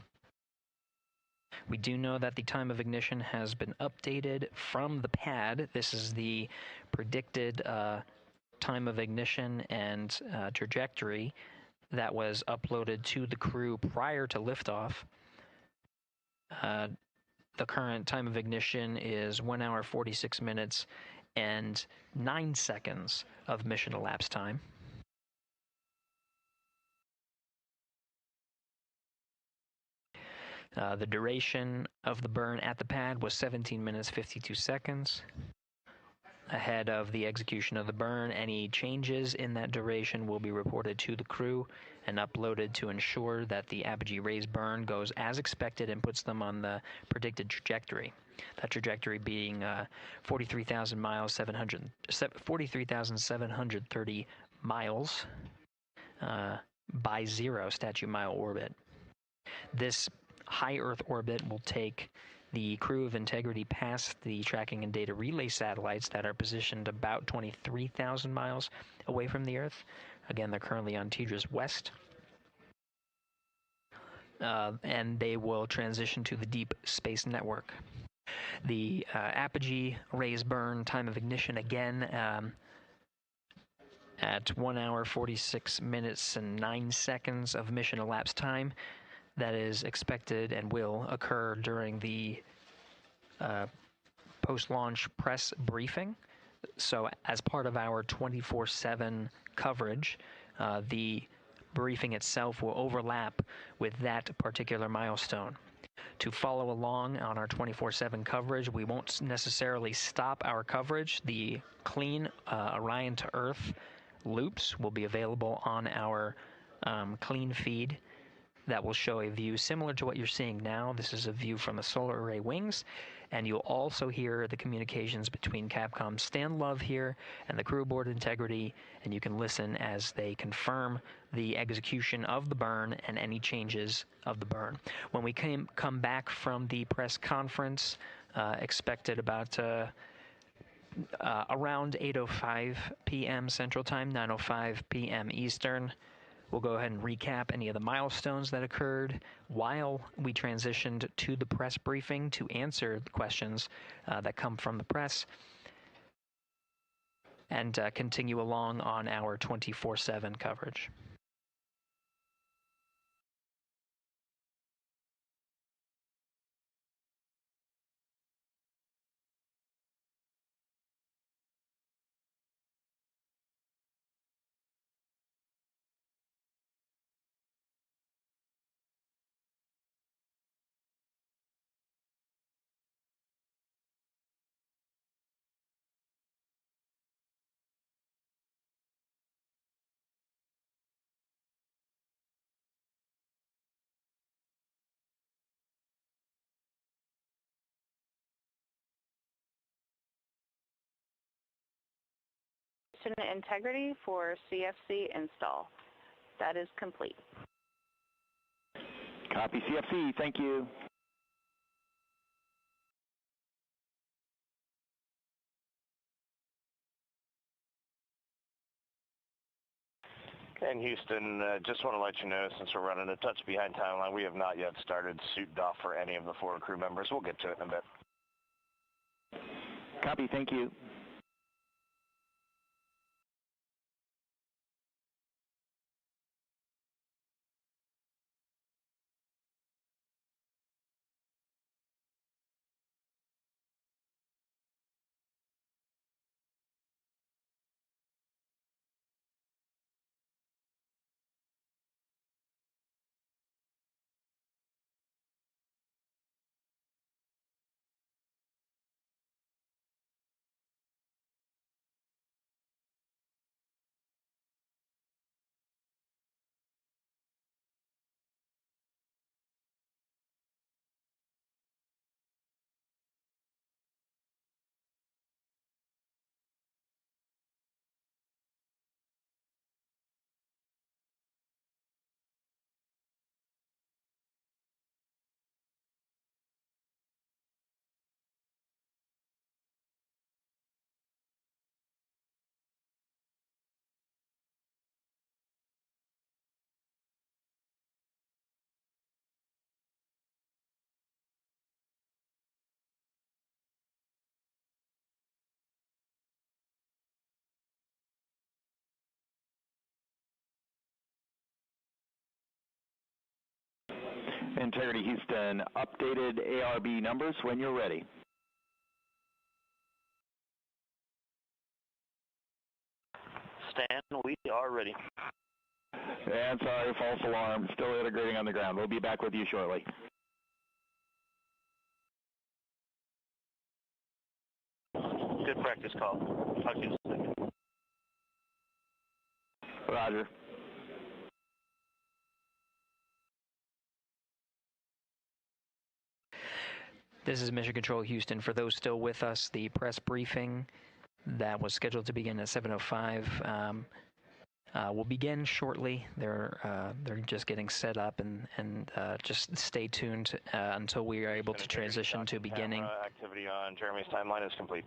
We do know that the time of ignition has been updated from the pad. This is the predicted time of ignition and trajectory that was uploaded to the crew prior to liftoff. The current time of ignition is 1 hour 46 minutes and 9 seconds of mission elapsed time. The duration of the burn at the pad was 17 minutes 52 seconds. Ahead of the execution of the burn, any changes in that duration will be reported to the crew and uploaded to ensure that the apogee raise burn goes as expected and puts them on the predicted trajectory. That trajectory being 43,730 miles by 0 statute mile orbit. This high Earth orbit will take the crew of Integrity past the tracking and data relay satellites that are positioned about 23,000 miles away from the Earth. Again, they're currently on TDRS West. And they will transition to the Deep Space Network. The apogee raise burn time of ignition again at 1 hour 46 minutes and 9 seconds of mission elapsed time. That is expected and will occur during the post-launch press briefing. So as part of our 24/7 coverage, the briefing itself will overlap with that particular milestone. To follow along on our 24/7 coverage, we won't necessarily stop our coverage. The clean Orion to Earth loops will be available on our clean feed that will show a view similar to what you're seeing now. This is a view from the solar array wings, and you'll also hear the communications between Capcom's Stan Love here and the crew aboard Integrity, and you can listen as they confirm the execution of the burn and any changes of the burn. When we come back from the press conference, expected about around 8:05 p.m. Central Time, 9:05 p.m. Eastern, we'll go ahead and recap any of the milestones that occurred while we transitioned to the press briefing to answer the questions that come from the press, and continue along on our 24/7 coverage. Integrity for CFC install. That is complete. Copy CFC, thank you. And Houston, just want to let you know, since we're running a touch behind timeline, we have not yet started suit doff for any of the forward crew members. We'll get to it in a bit. Copy, thank you. Integrity Houston, updated ARB numbers when you're ready. Stan, we are ready. And sorry, false alarm. Still integrating on the ground. We'll be back with you shortly. Good practice call. Talk to you in a second. Roger. This is Mission Control Houston. For those still with us, the press briefing that was scheduled to begin at 7:05 will begin shortly. They're just getting set up, and just stay tuned until we are able to transition to beginning. Activity on Jeremy's timeline is complete.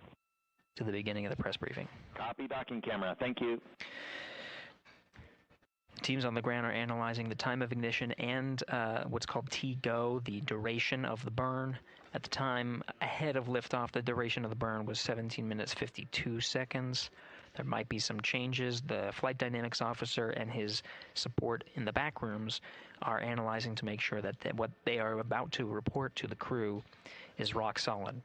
To the beginning of the press briefing. Copy, docking camera. Thank you. Teams on the ground are analyzing the time of ignition and what's called T-GO, the duration of the burn. At the time ahead of liftoff, the duration of the burn was 17 minutes 52 seconds. There might be some changes. The flight dynamics officer and his support in the back rooms are analyzing to make sure that what they are about to report to the crew is rock solid.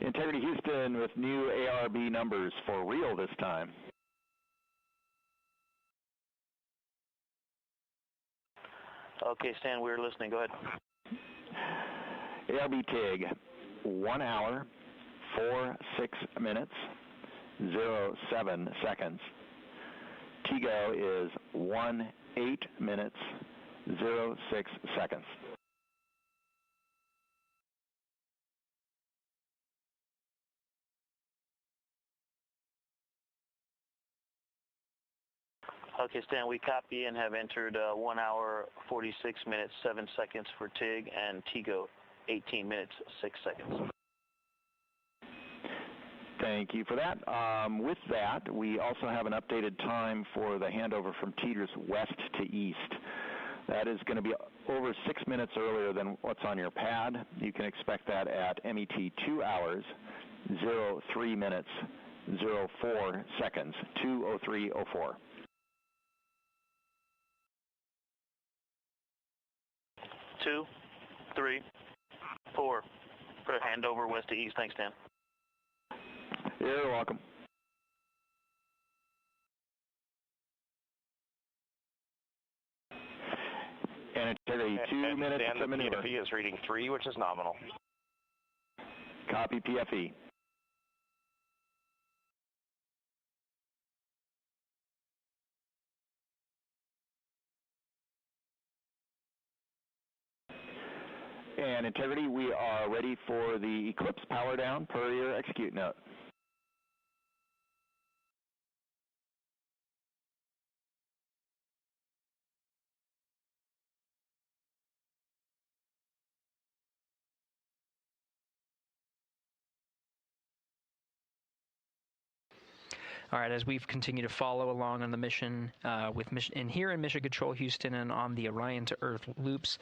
Integrity Houston with new ARB numbers for real this time. Okay, Stan, we're listening. Go ahead. ARB TIG, 1 hour, 46 minutes, 07 seconds. TGO is 18 minutes, 06 seconds. Okay, Stan, we copy and have entered 1 hour, 46 minutes, 7 seconds for TIG, and TGO, 18 minutes, 6 seconds. Thank you for that. With that, we also have an updated time for the handover from TDRS west to east. That is going to be over 6 minutes earlier than what's on your pad. You can expect that at MET 2 hours, 03 minutes, 04 seconds, 2:03:04. Two, 3, 4. For a handover west to east. Thanks, Dan. You're welcome. And integrity 2 minutes Dan, to maneuver. PFE is reading 3, which is nominal. Copy PFE. And integrity, we are ready for the Eclipse power down per your execute note. All right, as we've continued to follow along on the mission here in Mission Control Houston and on the Orion to Earth loops,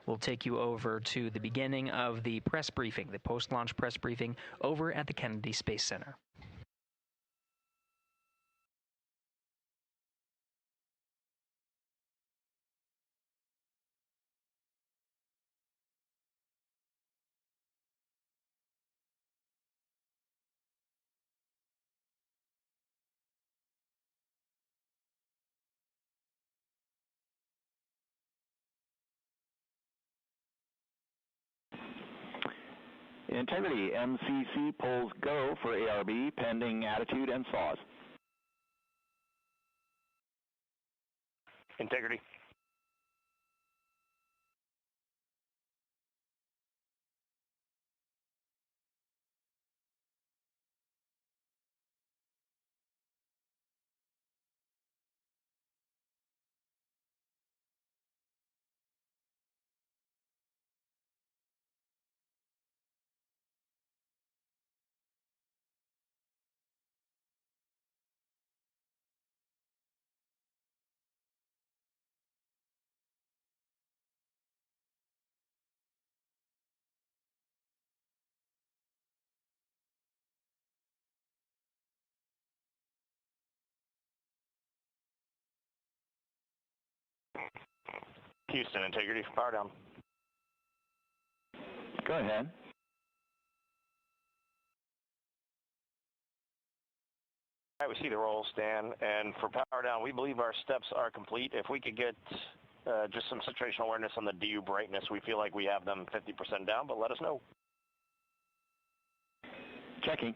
we'll take you over to the beginning of the press briefing, the post-launch press briefing over at the Kennedy Space Center. Integrity, MCC pulls go for ARB pending attitude and saws. Integrity. Houston, integrity, power down. Go ahead. All right, we see the roll, Stan. And for power down, we believe our steps are complete. If we could get just some situational awareness on the DU brightness, we feel like we have them 50% down, but let us know. Checking.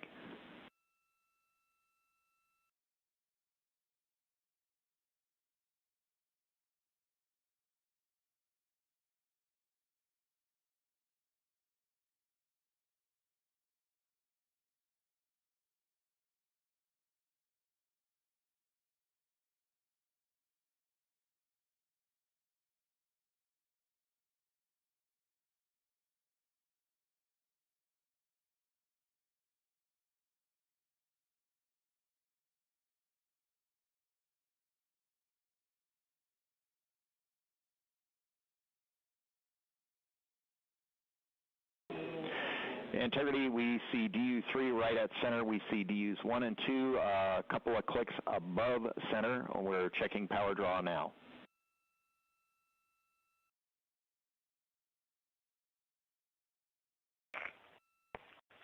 Integrity, we see DU3 right at center. We see DUs 1 and 2, a couple of clicks above center. We're checking power draw now.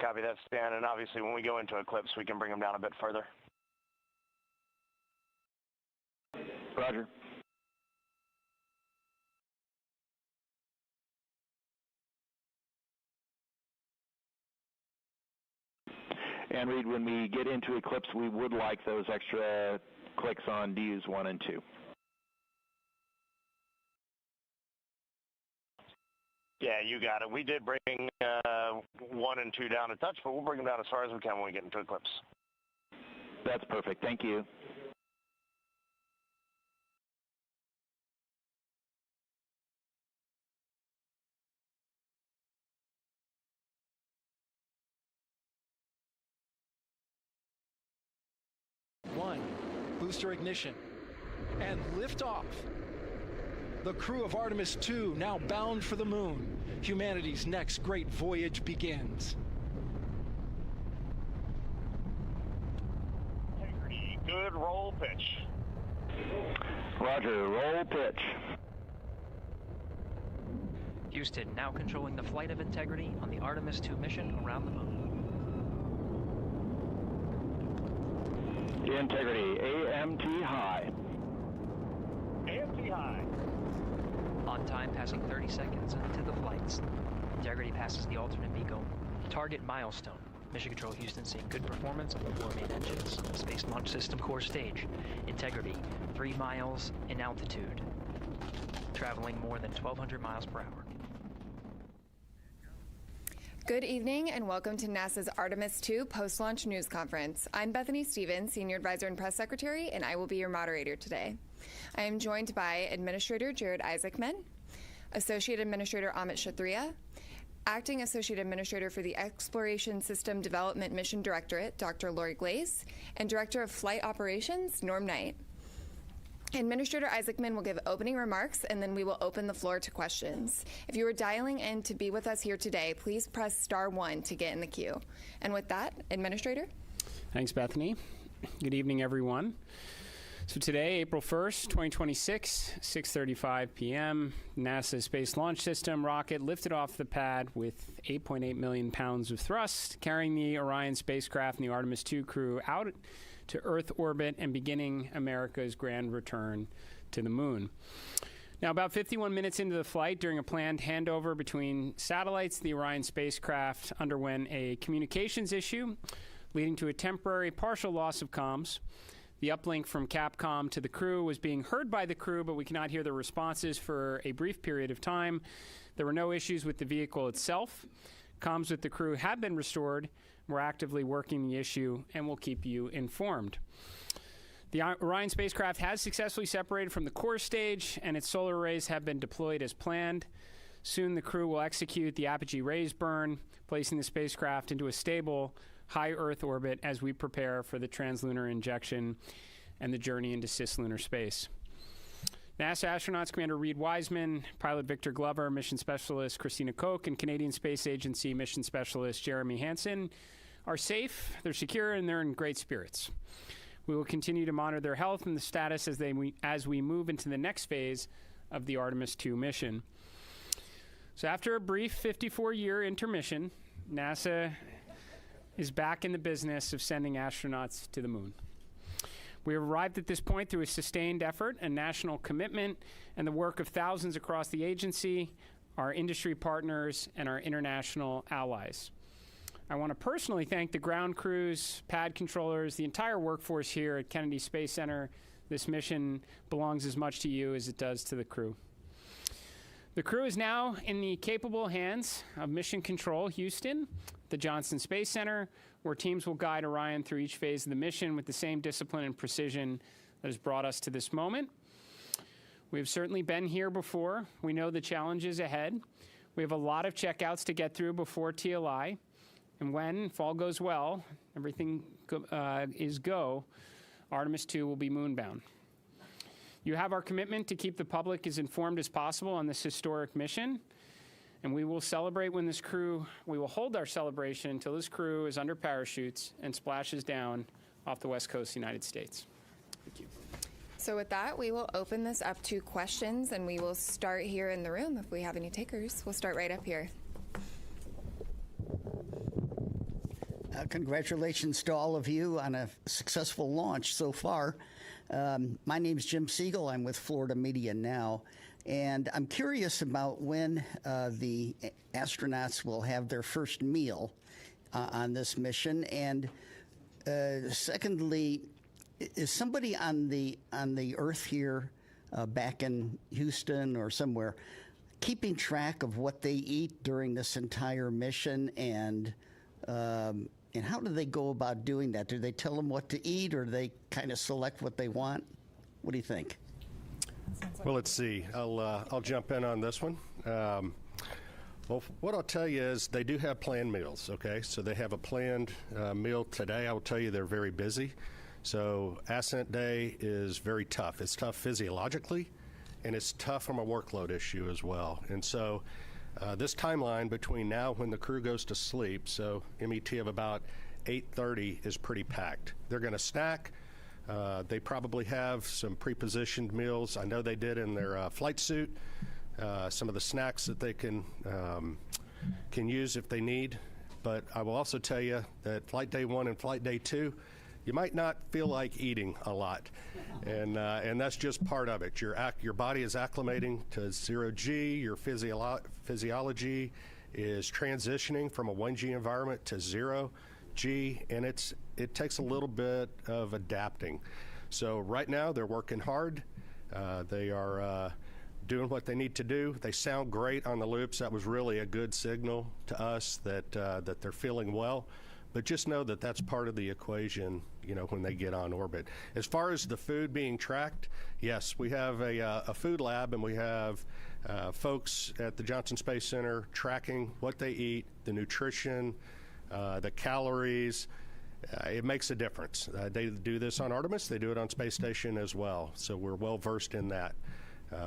Copy that, Stan. And obviously, when we go into eclipse, we can bring them down a bit further. Roger. And Reed, when we get into eclipse, we would like those extra clicks on DUs 1 and 2. Yeah, you got it. We did bring 1 and 2 down a touch, but we'll bring them down as far as we can when we get into eclipse. That's perfect. Thank you. Booster ignition and liftoff. The crew of Artemis II now bound for the moon. Humanity's next great voyage begins. Integrity, good roll pitch. Roger, roll pitch. Houston now controlling the flight of Integrity on the Artemis II mission around the moon. Integrity, AMT high. AMT high. On time, passing 30 seconds into the flights. Integrity passes the alternate beacon. Target milestone. Mission Control Houston seeing good performance on the 4 main engines. Space Launch System core stage. Integrity, 3 miles in altitude. Traveling more than 1,200 miles per hour. Good evening and welcome to NASA's Artemis II post-launch news conference. I'm Bethany Stevens, Senior Advisor and Press Secretary, and I will be your moderator today. I am joined by Administrator Jared Isaacman, Associate Administrator Amit Kshatriya, Acting Associate Administrator for the Exploration System Development Mission Directorate, Dr. Lori Glaze, and Director of Flight Operations, Norm Knight. Administrator Isaacman will give opening remarks, and then we will open the floor to questions. If you are dialing in to be with us here today, please press *1 to get in the queue. And with that, Administrator. Thanks, Bethany. Good evening, everyone. So today, April 1st, 2026, 6:35 p.m., NASA's Space Launch System rocket lifted off the pad with 8.8 million pounds of thrust, carrying the Orion spacecraft and the Artemis II crew out to Earth orbit and beginning America's grand return to the moon. Now, about 51 minutes into the flight, during a planned handover between satellites, the Orion spacecraft underwent a communications issue, leading to a temporary partial loss of comms. The uplink from Capcom to the crew was being heard by the crew, but we cannot hear the responses for a brief period of time. There were no issues with the vehicle itself. Comms with the crew have been restored. We're actively working the issue, and we'll keep you informed. The Orion spacecraft has successfully separated from the core stage, and its solar arrays have been deployed as planned. Soon, the crew will execute the apogee raise burn, placing the spacecraft into a stable, high Earth orbit as we prepare for the translunar injection and the journey into cislunar space. NASA astronauts Commander Reed Wiseman, Pilot Victor Glover, Mission Specialist Christina Koch, and Canadian Space Agency Mission Specialist Jeremy Hansen are safe, they're secure, and they're in great spirits. We will continue to monitor their health and the status as we move into the next phase of the Artemis II mission. So after a brief 54-year intermission, NASA is back in the business of sending astronauts to the moon. We have arrived at this point through a sustained effort and national commitment and the work of thousands across the agency, our industry partners, and our international allies. I want to personally thank the ground crews, pad controllers, the entire workforce here at Kennedy Space Center. This mission belongs as much to you as it does to the crew. The crew is now in the capable hands of Mission Control Houston, the Johnson Space Center, where teams will guide Orion through each phase of the mission with the same discipline and precision that has brought us to this moment. We've certainly been here before. We know the challenges ahead. We have a lot of checkouts to get through before TLI. And when, if all goes well, everything is go, Artemis II will be moonbound. You have our commitment to keep the public as informed as possible on this historic mission. And we will celebrate when this crew, we will hold our celebration until this crew is under parachutes and splashes down off the west coast of the United States. Thank you. So with that, we will open this up to questions, and we will start here in the room if we have any takers. We'll start right up here. Congratulations to all of you on a successful launch so far. My name is Jim Siegel. I'm with Florida Media Now. And I'm curious about when the astronauts will have their first meal on this mission. And secondly, is somebody on the Earth here, back in Houston or somewhere, keeping track of what they eat during this entire mission? And how do they go about doing that? Do they tell them what to eat, or do they kind of select what they want? What do you think? Well, let's see. I'll jump in on this one. Well, what I'll tell you is they do have planned meals, okay? So they have a planned meal today. I will tell you they're very busy. So ascent day is very tough. It's tough physiologically, and it's tough from a workload issue as well. And so this timeline between now when the crew goes to sleep, so MET of about 8:30 is pretty packed. They're going to snack. They probably have some pre-positioned meals. I know they did in their flight suit. Some of the snacks that they can use if they need. But I will also tell you that flight day 1 and flight day 2, you might not feel like eating a lot, and that's just part of it. Your body is acclimating to 0G. Your physiology is transitioning from a 1G environment to 0G, and it takes a little bit of adapting. So right now they're working hard. They are doing what they need to do. They sound great on the loops. That was really a good signal to us that they're feeling well. But just know that that's part of the equation, when they get on orbit. As far as the food being tracked, yes, we have a food lab, and we have folks at the Johnson Space Center tracking what they eat, the nutrition, the calories. It makes a difference. They do this on Artemis. They do it on Space Station as well. So we're well versed in that.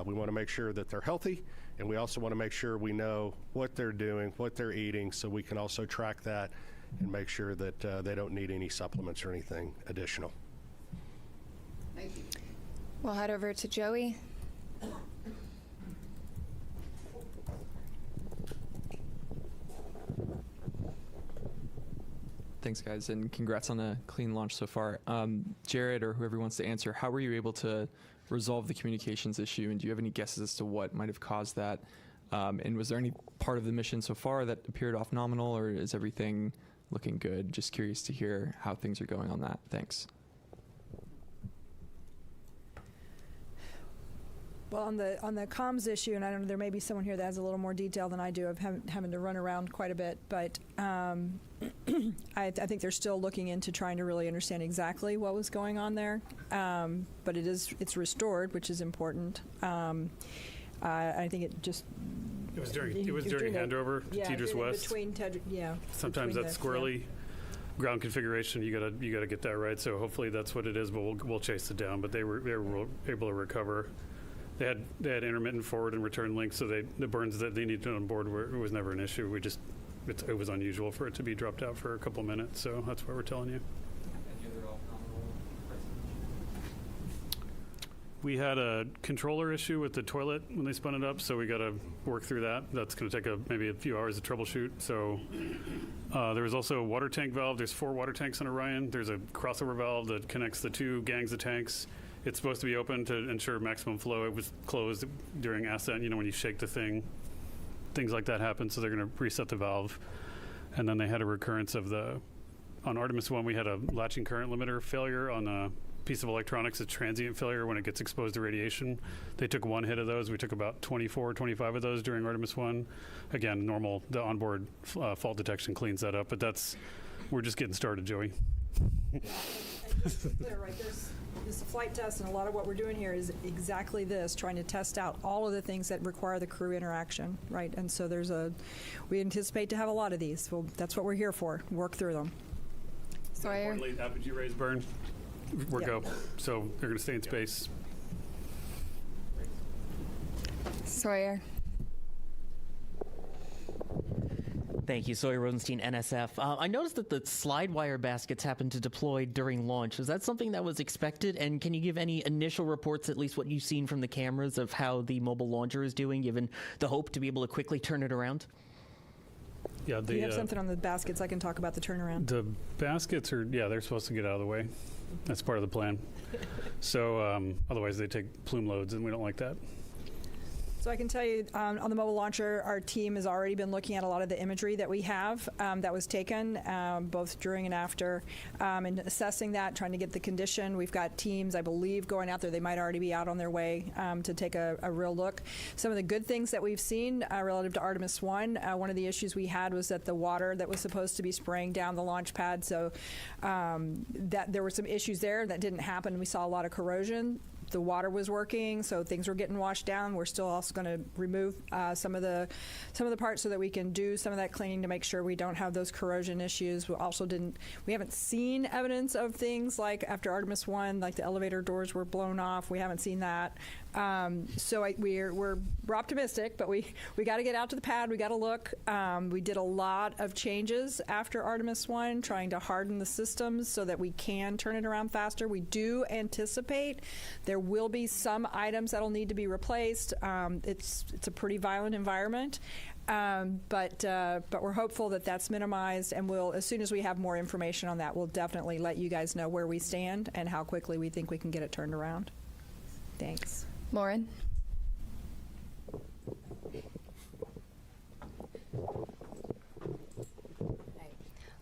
We want to make sure that they're healthy, and we also want to make sure we know what they're doing, what they're eating, so we can also track that and make sure that they don't need any supplements or anything additional. Thank you. We'll head over to Joey. Thanks, guys, and congrats on a clean launch so far. Jared, or whoever wants to answer, how were you able to resolve the communications issue, and do you have any guesses as to what might have caused that? And was there any part of the mission so far that appeared off nominal, or is everything looking good? Just curious to hear how things are going on that. Thanks. Well, on the comms issue, and I don't know, there may be someone here that has a little more detail than I do of having to run around quite a bit, but I think they're still looking into trying to really understand exactly what was going on there. But it's restored, which is important. I think it just... It was during handover to Tejas West. Sometimes that's squirrely ground configuration. You gotta get that right. So hopefully that's what it is. But we'll chase it down. But they were able to recover. They had intermittent forward and return links, so the burns that they needed on board it was never an issue. It was unusual for it to be dropped out for a couple minutes. So that's why we're telling you. We had a controller issue with the toilet when they spun it up, so we got to work through that. That's going to take maybe a few hours to troubleshoot. So there was also a water tank valve. There's 4 water tanks on Orion. There's a crossover valve that connects the 2 gangs of tanks. It's supposed to be open to ensure maximum flow. It was closed during ascent. When you shake the thing, things like that happen. So they're going to reset the valve. And then they had a recurrence of on Artemis 1, we had a latching current limiter failure on a piece of electronics, a transient failure when it gets exposed to radiation. They took 1 hit of those. We took about 24, 25 of those during Artemis 1. Again, normal, the onboard fault detection cleans that up, but we're just getting started, Joey. Just to be clear, right, this is a flight test, and a lot of what we're doing here is exactly this, trying to test out all of the things that require the crew interaction, right? And so we anticipate to have a lot of these. Well, that's what we're here for, work through them. Sawyer. Importantly, apogee rays burn. We're go. So they're going to stay in space. Sawyer. Thank you, Sawyer Rosenstein, NSF. I noticed that the slide wire baskets happened to deploy during launch. Is that something that was expected? And can you give any initial reports, at least what you've seen from the cameras, of how the mobile launcher is doing, given the hope to be able to quickly turn it around? Yeah, do you have something on the baskets? I can talk about the turnaround. The baskets they're supposed to get out of the way. That's part of the plan. So otherwise they take plume loads, and we don't like that. So I can tell you on the mobile launcher, our team has already been looking at a lot of the imagery that we have that was taken both during and after and assessing that, trying to get the condition. We've got teams, I believe, going out there. They might already be out on their way to take a real look. Some of the good things that we've seen relative to Artemis 1, one of the issues we had was that the water that was supposed to be spraying down the launch pad, so that there were some issues there that didn't happen. We saw a lot of corrosion. The water was working, so things were getting washed down. We're still also going to remove some of the parts so that we can do some of that cleaning to make sure we don't have those corrosion issues. We haven't seen evidence of things like after Artemis 1, like the elevator doors were blown off. We haven't seen that. So we're optimistic, but we got to get out to the pad. We got to look. We did a lot of changes after Artemis 1, trying to harden the systems so that we can turn it around faster. We do anticipate there will be some items that'll need to be replaced. It's a pretty violent environment. But we're hopeful that that's minimized, and as soon as we have more information on that, we'll definitely let you guys know where we stand and how quickly we think we can get it turned around. Thanks. Lauren.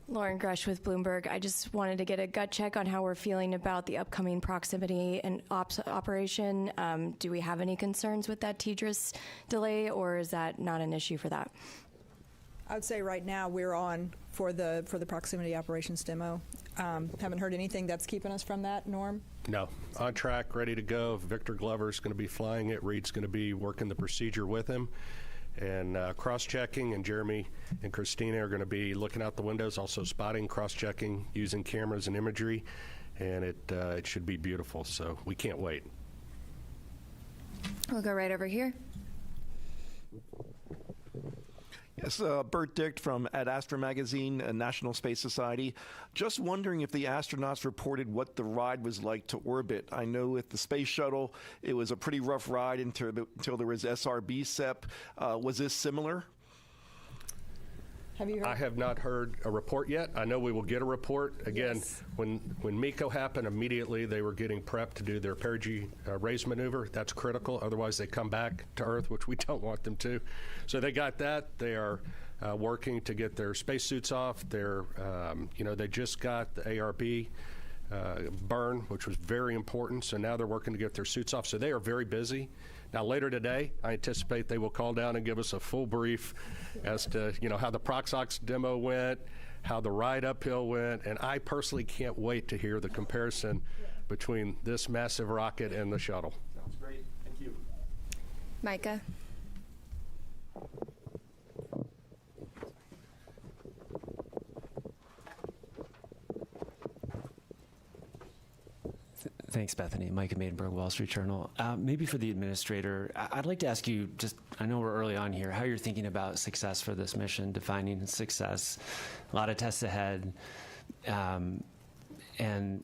Lauren Gresh with Bloomberg. I just wanted to get a gut check on how we're feeling about the upcoming proximity and ops operation. Do we have any concerns with that TDRS delay, or is that not an issue for that? I would say right now we're on for the proximity operations demo. Haven't heard anything that's keeping us from that, Norm? No. On track, ready to go. Victor Glover's going to be flying it. Reed's going to be working the procedure with him. And cross-checking, and Jeremy and Christina are going to be looking out the windows, also spotting, cross-checking, using cameras and imagery. And it should be beautiful, so we can't wait. We'll go right over here. Yes, Bert Dicht from Ad Astra Magazine, National Space Society. Just wondering if the astronauts reported what the ride was like to orbit. I know with the space shuttle, it was a pretty rough ride until there was SRB SEP. Was this similar? Have you heard? I have not heard a report yet. I know we will get a report. Again, yes. When MECO happened, immediately they were getting prepped to do their perigee raise maneuver. That's critical. Otherwise, they come back to Earth, which we don't want them to. So they got that. They are working to get their spacesuits off. They just got the ARB burn, which was very important. So now they're working to get their suits off. So they are very busy. Now, later today, I anticipate they will call down and give us a full brief as to, how the Proxox demo went, how the ride uphill went, and I personally can't wait to hear the comparison between this massive rocket and the shuttle. Sounds great. Thank you. Micah. Thanks, Bethany. Micah Maidenberg, Wall Street Journal. Maybe for the administrator, I'd like to ask you, I know we're early on here, how you're thinking about success for this mission, defining success. A lot of tests ahead. And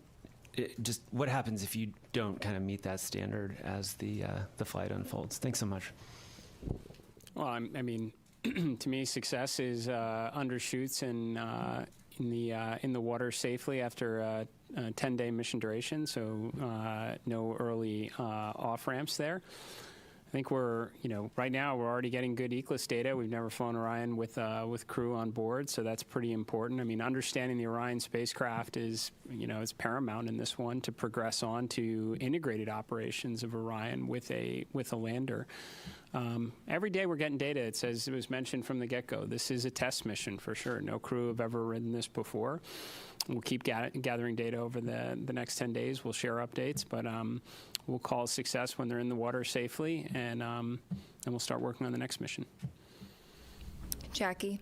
just what happens if you don't kind of meet that standard as the flight unfolds? Thanks so much. Well, I mean, to me, success is undershoots and in the water safely after a 10-day mission duration. So no early off ramps there. I think we're, right now we're already getting good ECLIS data. We've never flown Orion with crew on board, so that's pretty important. I mean, understanding the Orion spacecraft is, is paramount in this one to progress on to integrated operations of Orion with a lander. Every day we're getting data. It says, it was mentioned from the get-go, this is a test mission for sure. No crew have ever ridden this before. We'll keep gathering data over the next 10 days. We'll share updates, but we'll call success when they're in the water safely, and we'll start working on the next mission. Jackie.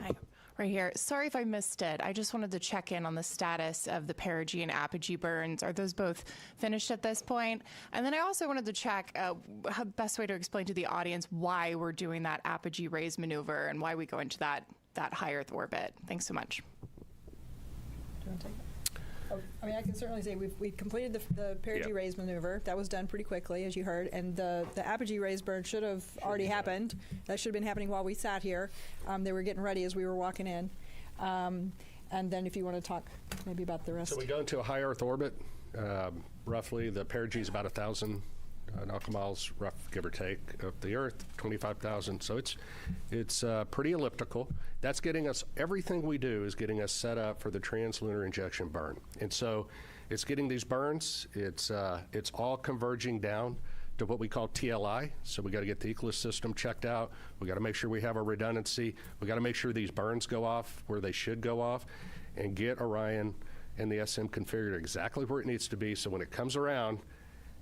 Hi. Right here. Sorry if I missed it. I just wanted to check in on the status of the perigee and apogee burns. Are those both finished at this point? And then I also wanted to check how best way to explain to the audience why we're doing that apogee raise maneuver and why we go into that high Earth orbit. Thanks so much. Do you want to take it? I mean, I can certainly say we completed the perigee raise maneuver. That was done pretty quickly, as you heard, and the apogee raise burn should have already happened. That should have been happening while we sat here. They were getting ready as we were walking in. And then if you want to talk maybe about the rest. So we go into a high Earth orbit. Roughly, the perigee is about 1,000 nautical miles, rough, give or take, of the Earth, 25,000. So it's pretty elliptical. That's getting us, everything we do is getting us set up for the translunar injection burn. And so it's getting these burns, it's all converging down to what we call TLI. So we got to get the ECLIS system checked out. We got to make sure we have a redundancy. We got to make sure these burns go off where they should go off and get Orion and the SM configured exactly where it needs to be. So when it comes around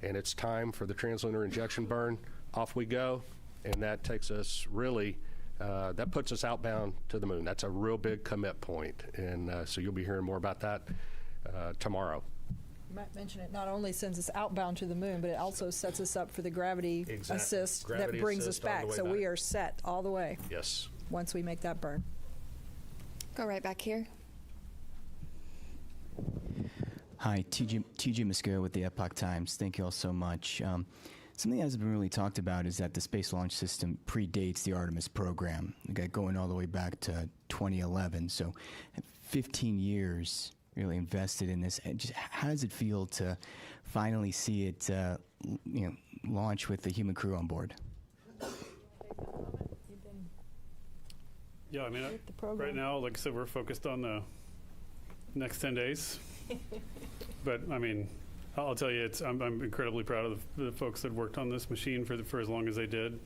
and it's time for the translunar injection burn, off we go. And that takes us really, that puts us outbound to the moon. That's a real big commit point. And so you'll be hearing more about that tomorrow. You might mention it not only sends us outbound to the moon, but it also sets us up for the gravity assist that brings us back. So we are set all the way. Yes. Once we make that burn. Go right back here. Hi, TJ Muscara with the Epoch Times. Thank you all so much. Something that hasn't been really talked about is that the Space Launch System predates the Artemis program. We got going all the way back to 2011, so 15 years really invested in this. And just how does it feel to finally see it, launch with the human crew on board? Yeah, I mean, right now, like I said, we're focused on the next 10 days. But I mean, I'll tell you, I'm incredibly proud of the folks that worked on this machine for as long as they did.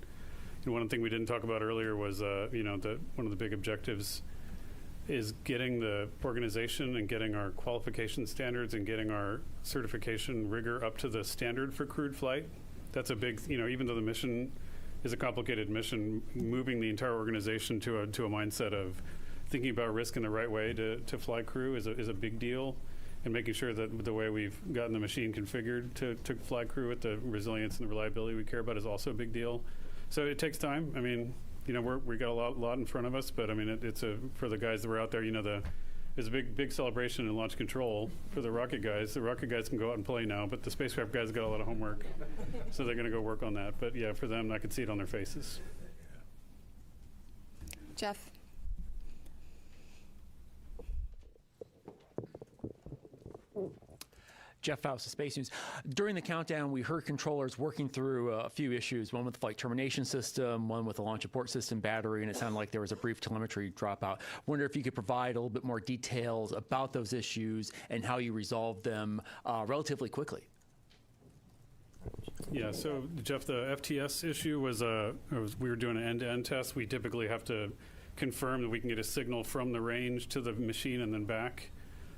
And one thing we didn't talk about earlier was, one of the big objectives is getting the organization and getting our qualification standards and getting our certification rigor up to the standard for crewed flight. That's a big, even though the mission is a complicated mission, moving the entire organization to a mindset of thinking about risk in the right way to fly crew is a big deal. And making sure that the way we've gotten the machine configured to fly crew with the resilience and the reliability we care about is also a big deal. So it takes time. I mean, we got a lot in front of us, but I mean, it's for the guys that were out there, there's a big celebration in launch control for the rocket guys. The rocket guys can go out and play now, but the spacecraft guys got a lot of homework, so they're going to go work on that. But yeah, for them, I could see it on their faces. Jeff. Jeff Faust of Space News. During the countdown, we heard controllers working through a few issues, one with the flight termination system, one with the launch abort system battery, and it sounded like there was a brief telemetry dropout. Wonder if you could provide a little bit more details about those issues and how you resolved them relatively quickly. Yeah, so Jeff, the FTS issue was we were doing an end-to-end test. We typically have to confirm that we can get a signal from the range to the machine and then back.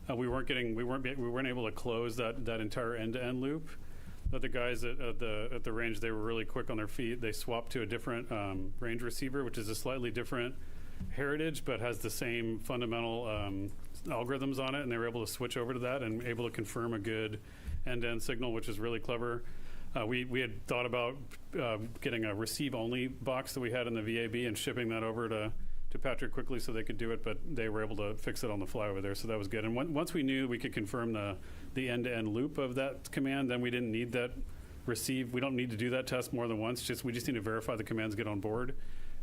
We weren't able to close that entire end-to-end loop. But the guys at the range, they were really quick on their feet. They swapped to a different range receiver, which is a slightly different heritage, but has the same fundamental algorithms on it, and they were able to switch over to that and able to confirm a good end-to-end signal, which is really clever. We had thought about getting a receive-only box that we had in the VAB and shipping that over to to Patrick quickly so they could do it, but they were able to fix it on the fly over there, so that was good. And once we knew we could confirm the end-to-end loop of that command, then we didn't need that receive. We don't need to do that test more than once. We just need to verify the commands get on board.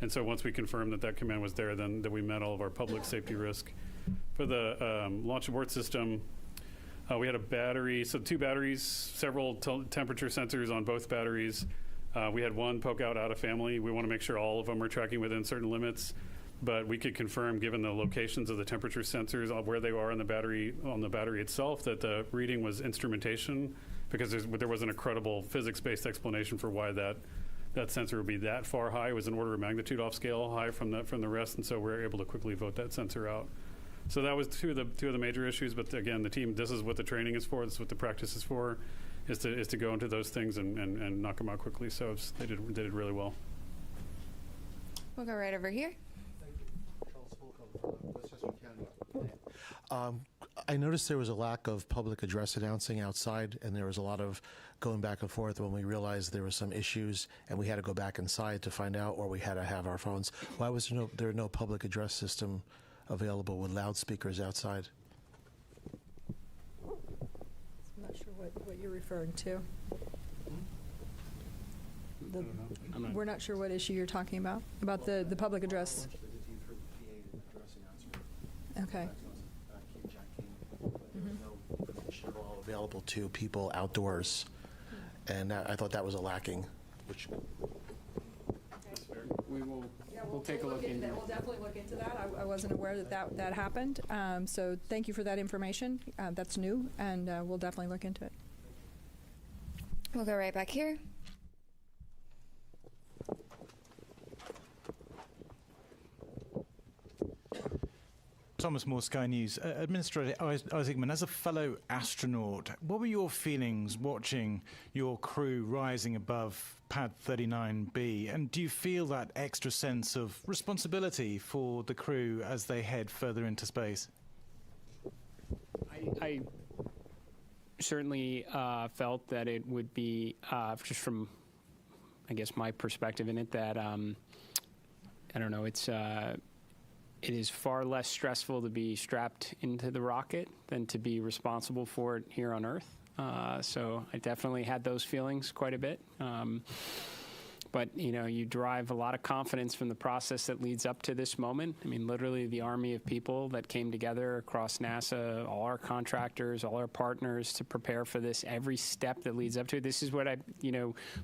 And so once we confirmed that command was there, then that we met all of our public safety risk. For the launch abort system, we had a battery, so 2 batteries, several temperature sensors on both batteries. We had one poke out of family. We want to make sure all of them are tracking within certain limits, but we could confirm, given the locations of the temperature sensors, where they are on the battery itself, that the reading was instrumentation, because there wasn't a credible physics-based explanation for why that sensor would be that far high. It was an order of magnitude off scale high from the rest, and so we were able to quickly vote that sensor out. So that was two of the major issues. But again, the team, this is what the training is for. This is what the practice is for, is to go into those things and knock them out quickly. So they did really well. We'll go right over here. I noticed there was a lack of public address announcing outside, and there was a lot of going back and forth when we realized there were some issues, and we had to go back inside to find out, or we had to have our phones. Why was there no public address system available with loudspeakers outside? I'm not sure what you're referring to. We're not sure what issue you're talking about the public address. Okay. Available to people outdoors, and I thought that was a lacking. We'll take a look into that. We'll definitely look into that. I wasn't aware that happened. So thank you for that information. That's new, and we'll definitely look into it. We'll go right back here. Thomas Moore, Sky News. Administrator Isaacman, as a fellow astronaut, what were your feelings watching your crew rising above Pad 39B? And do you feel that extra sense of responsibility for the crew as they head further into space? I certainly felt that it would be, just from, I guess, my perspective in it, that, I don't know, it is far less stressful to be strapped into the rocket than to be responsible for it here on Earth. So I definitely had those feelings quite a bit. But, you derive a lot of confidence from the process that leads up to this moment. I mean, literally the army of people that came together across NASA, all our contractors, all our partners to prepare for this, every step that leads up to it. This is what I,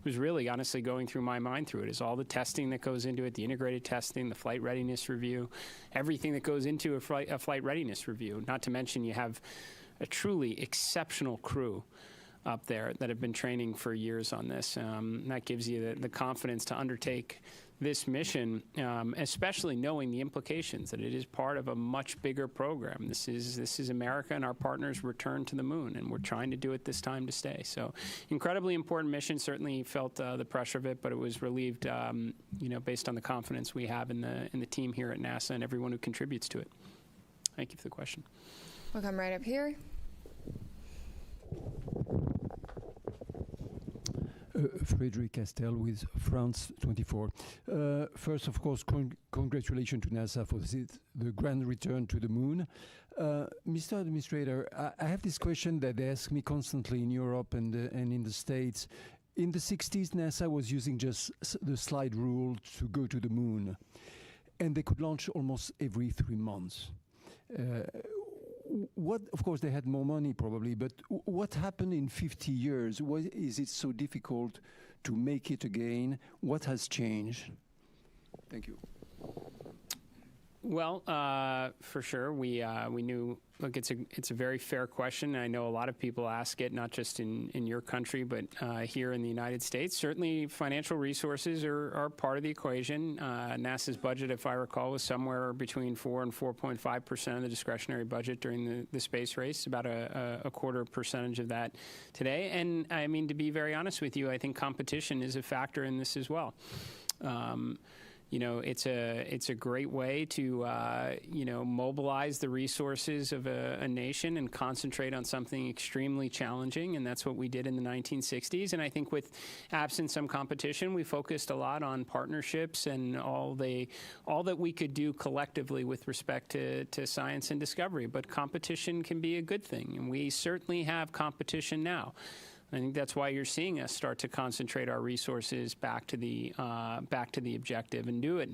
was really honestly going through my mind through it, is all the testing that goes into it, the integrated testing, the flight readiness review, everything that goes into a flight readiness review. Not to mention you have a truly exceptional crew up there that have been training for years on this. That gives you the confidence to undertake this mission, especially knowing the implications that it is part of a much bigger program. This is America and our partners' return to the moon, and we're trying to do it this time to stay. So, incredibly important mission. Certainly felt the pressure of it, but it was relieved, based on the confidence we have in the team here at NASA and everyone who contributes to it. Thank you for the question. We'll come right up here. Frederic Castel with France 24. First, of course, congratulations to NASA for the grand return to the moon. Mr. Administrator, I have this question that they ask me constantly in Europe and in the States. In the 60s, NASA was using just the slide rule to go to the moon, and they could launch almost every 3 months. Of course, they had more money probably, but what happened in 50 years? Why is it so difficult to make it again? What has changed? Thank you. Well, for sure, we knew. Look, it's a very fair question. I know a lot of people ask it, not just in your country, but here in the United States. Certainly, financial resources are part of the equation. NASA's budget, if I recall, was somewhere between 4 and 4.5% of the discretionary budget during the space race. About a quarter percentage of that today. And I mean, to be very honest with you, I think competition is a factor in this as well. it's a great way to mobilize the resources of a nation and concentrate on something extremely challenging, and that's what we did in the 1960s. And I think with absent some competition, we focused a lot on partnerships and all that we could do collectively with respect to science and discovery. But competition can be a good thing, and we certainly have competition now. I think that's why you're seeing us start to concentrate our resources back to the objective, and do it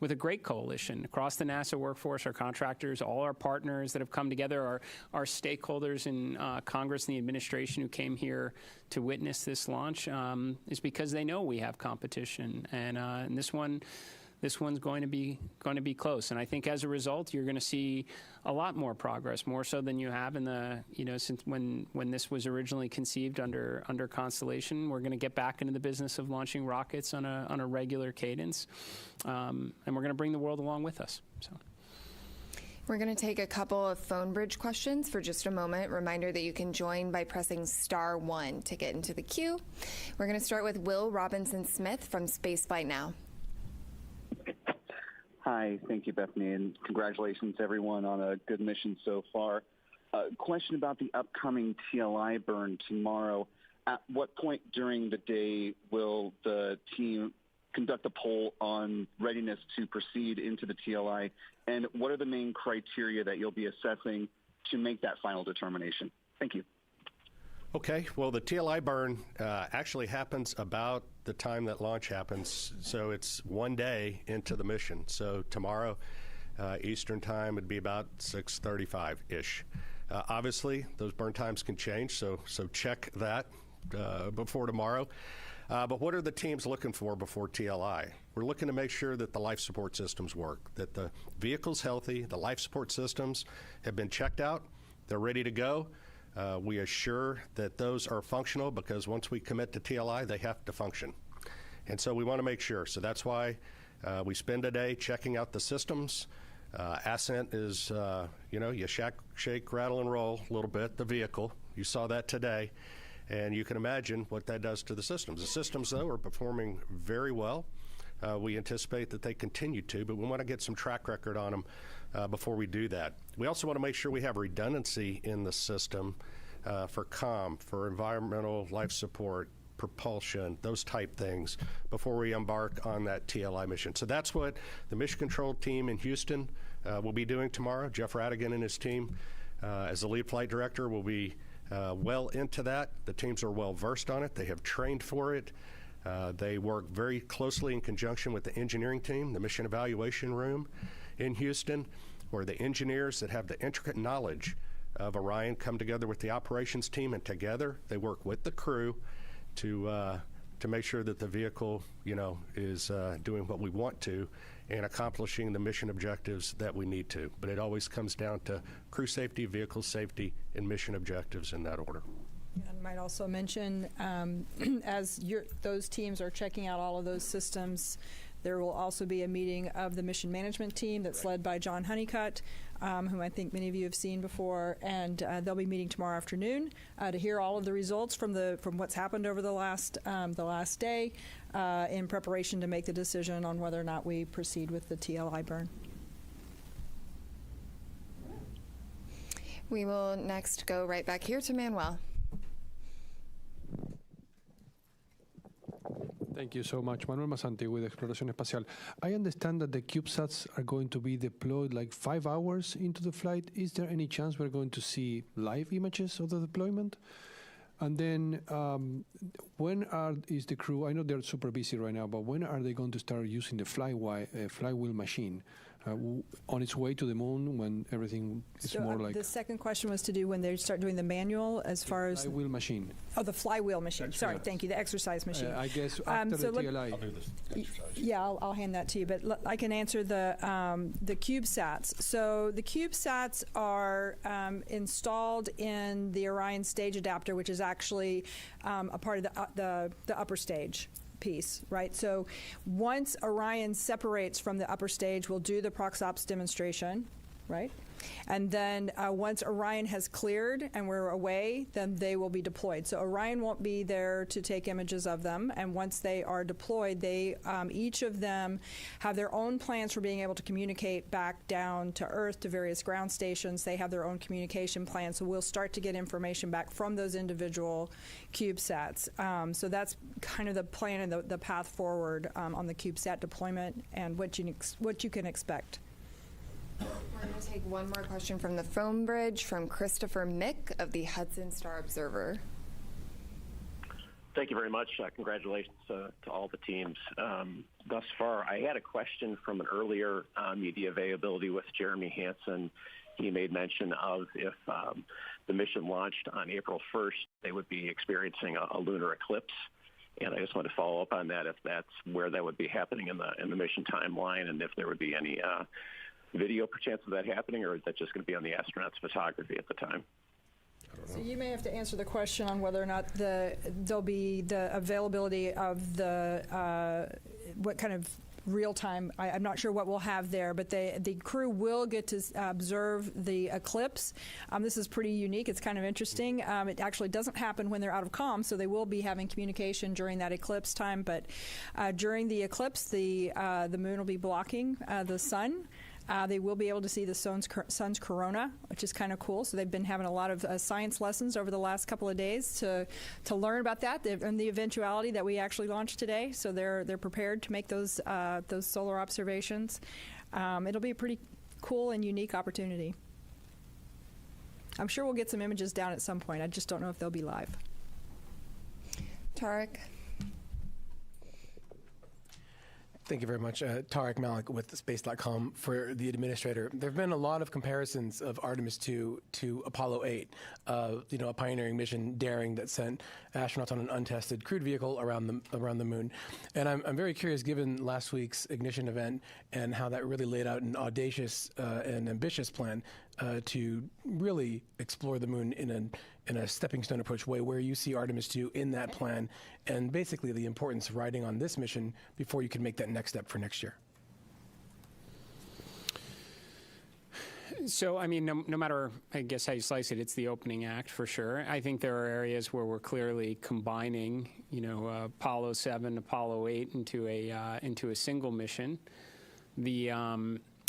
with a great coalition across the NASA workforce, our contractors, all our partners that have come together, our stakeholders in Congress and the administration who came here to witness this launch, is because they know we have competition, and this one's going to be close. And I think as a result, you're going to see a lot more progress, more so than you have in the, since when this was originally conceived under Constellation. We're going to get back into the business of launching rockets on a regular cadence, and we're going to bring the world along with us. So. We're going to take a couple of phone bridge questions for just a moment. Reminder that you can join by pressing *1 to get into the queue. We're going to start with Will Robinson-Smith from Spaceflight Now. Hi, thank you, Bethany, and congratulations everyone on a good mission so far. Question about the upcoming TLI burn tomorrow. At what point during the day will the team conduct a poll on readiness to proceed into the TLI, and what are the main criteria that you'll be assessing to make that final determination? Thank you. Okay, well, the TLI burn actually happens about the time that launch happens, so it's one day into the mission. So tomorrow, Eastern time, would be about 6:35-ish. Obviously, those burn times can change, so check that before tomorrow. But what are the teams looking for before TLI? We're looking to make sure that the life support systems work, that the vehicle's healthy, the life support systems have been checked out, they're ready to go. We assure that those are functional, because once we commit to TLI, they have to function. And so we want to make sure. So that's why we spend a day checking out the systems. Ascent is, you shake, rattle, and roll a little bit, the vehicle. You saw that today. And you can imagine what that does to the systems. The systems, though, are performing very well. We anticipate that they continue to, but we want to get some track record on them before we do that. We also want to make sure we have redundancy in the system for comm, for environmental life support, propulsion, those type things, before we embark on that TLI mission. So that's what the mission control team in Houston will be doing tomorrow. Jeff Radigan and his team, as the lead flight director, will be well into that. The teams are well versed on it. They have trained for it. They work very closely in conjunction with the engineering team, the mission evaluation room in Houston, where the engineers that have the intricate knowledge of Orion come together with the operations team, and together they work with the crew to make sure that the vehicle, is doing what we want to and accomplishing the mission objectives that we need to. But it always comes down to crew safety, vehicle safety, and mission objectives in that order. I might also mention, as those teams are checking out all of those systems, there will also be a meeting of the mission management team that's led by John Honeycutt, whom I think many of you have seen before, and they'll be meeting tomorrow afternoon to hear all of the results from what's happened over the last day, in preparation to make the decision on whether or not we proceed with the TLI burn. We will next go right back here to Manuel. Thank you so much. Manuel Masante with Exploración Espacial. I understand that the CubeSats are going to be deployed like 5 hours into the flight. Is there any chance we're going to see live images of the deployment? And then when is the crew, I know they're super busy right now, but when are they going to start using the flywheel machine on its way to the moon, when everything is more like... The second question was to do when they start doing the manual as far as... flywheel machine. Oh, the flywheel machine. Sorry, thank you, the exercise machine. I guess after the TLI. I'll do this exercise. Yeah, I'll hand that to you, but I can answer the CubeSats. So the CubeSats are installed in the Orion stage adapter, which is actually a part of the upper stage piece, right? So once Orion separates from the upper stage, we'll do the ProxOps demonstration. right? And then once Orion has cleared and we're away, then they will be deployed. So Orion won't be there to take images of them. And once they are deployed, they each of them have their own plans for being able to communicate back down to Earth to various ground stations. They have their own communication plans. So we'll start to get information back from those individual CubeSats. So that's kind of the plan and the path forward on the CubeSat deployment and what you can expect. We're going to take one more question from the phone bridge from Christopher Mick of the Hudson Star Observer. Thank you very much. Congratulations to all the teams thus far. I had a question from an earlier media availability with Jeremy Hansen. He made mention of if the mission launched on April 1st, they would be experiencing a lunar eclipse. And I just want to follow up on that, if that's where that would be happening in the mission timeline, and if there would be any video perchance of that happening, or is that just going to be on the astronauts' photography at the time? So you may have to answer the question on whether or not there'll be the availability of the what kind of real time. I'm not sure what we'll have there, but the crew will get to observe the eclipse. This is pretty unique. It's kind of interesting. It actually doesn't happen when they're out of comm, so they will be having communication during that eclipse time. But during the eclipse, the moon will be blocking the sun. They will be able to see the sun's corona, which is kind of cool. So they've been having a lot of science lessons over the last couple of days to learn about that and the eventuality that we actually launched today. So they're prepared to make those solar observations. It'll be a pretty cool and unique opportunity. I'm sure we'll get some images down at some point. I just don't know if they'll be live. Tarek. Thank you very much. Tarek Malik with Space.com for the administrator. There have been a lot of comparisons of Artemis 2 to Apollo 8, a pioneering mission, daring, that sent astronauts on an untested crewed vehicle around the moon. And I'm very curious, given last week's Ignition event and how that really laid out an audacious and ambitious plan to really explore the moon in a stepping stone approach way, where you see Artemis 2 in that plan, and basically the importance of riding on this mission before you can make that next step for next year. So, I mean, no matter, I guess, how you slice it, it's the opening act for sure. I think there are areas where we're clearly combining, Apollo 7, Apollo 8 into a single mission.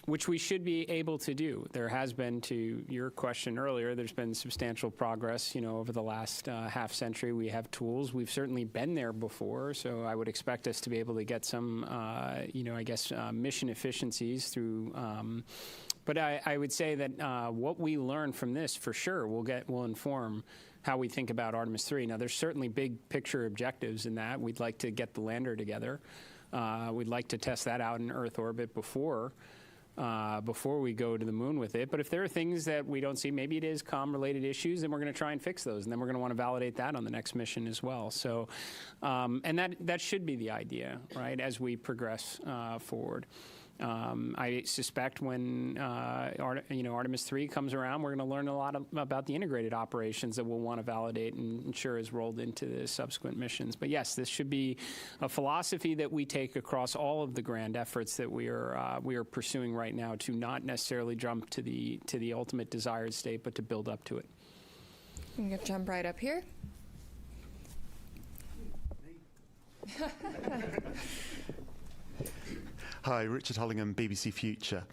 Which we should be able to do. There has been, to your question earlier, there's been substantial progress, over the last half century. We have tools. We've certainly been there before, so I would expect us to be able to get some, mission efficiencies through. But I would say that what we learn from this, for sure, will inform how we think about Artemis 3. Now, there's certainly big picture objectives in that. We'd like to get the lander together. We'd like to test that out in Earth orbit before we go to the moon with it. But if there are things that we don't see, maybe it is comm-related issues, then we're going to try and fix those, and then we're going to want to validate that on the next mission as well. So, and that should be the idea, right, as we progress forward. I suspect when Artemis 3 comes around, we're going to learn a lot about the integrated operations that we'll want to validate and ensure is rolled into the subsequent missions. But yes, this should be a philosophy that we take across all of the grand efforts that we are pursuing right now, to not necessarily jump to the ultimate desired state, but to build up to it. I'm going to jump right up here. Hi, Richard Hollingham, BBC Future.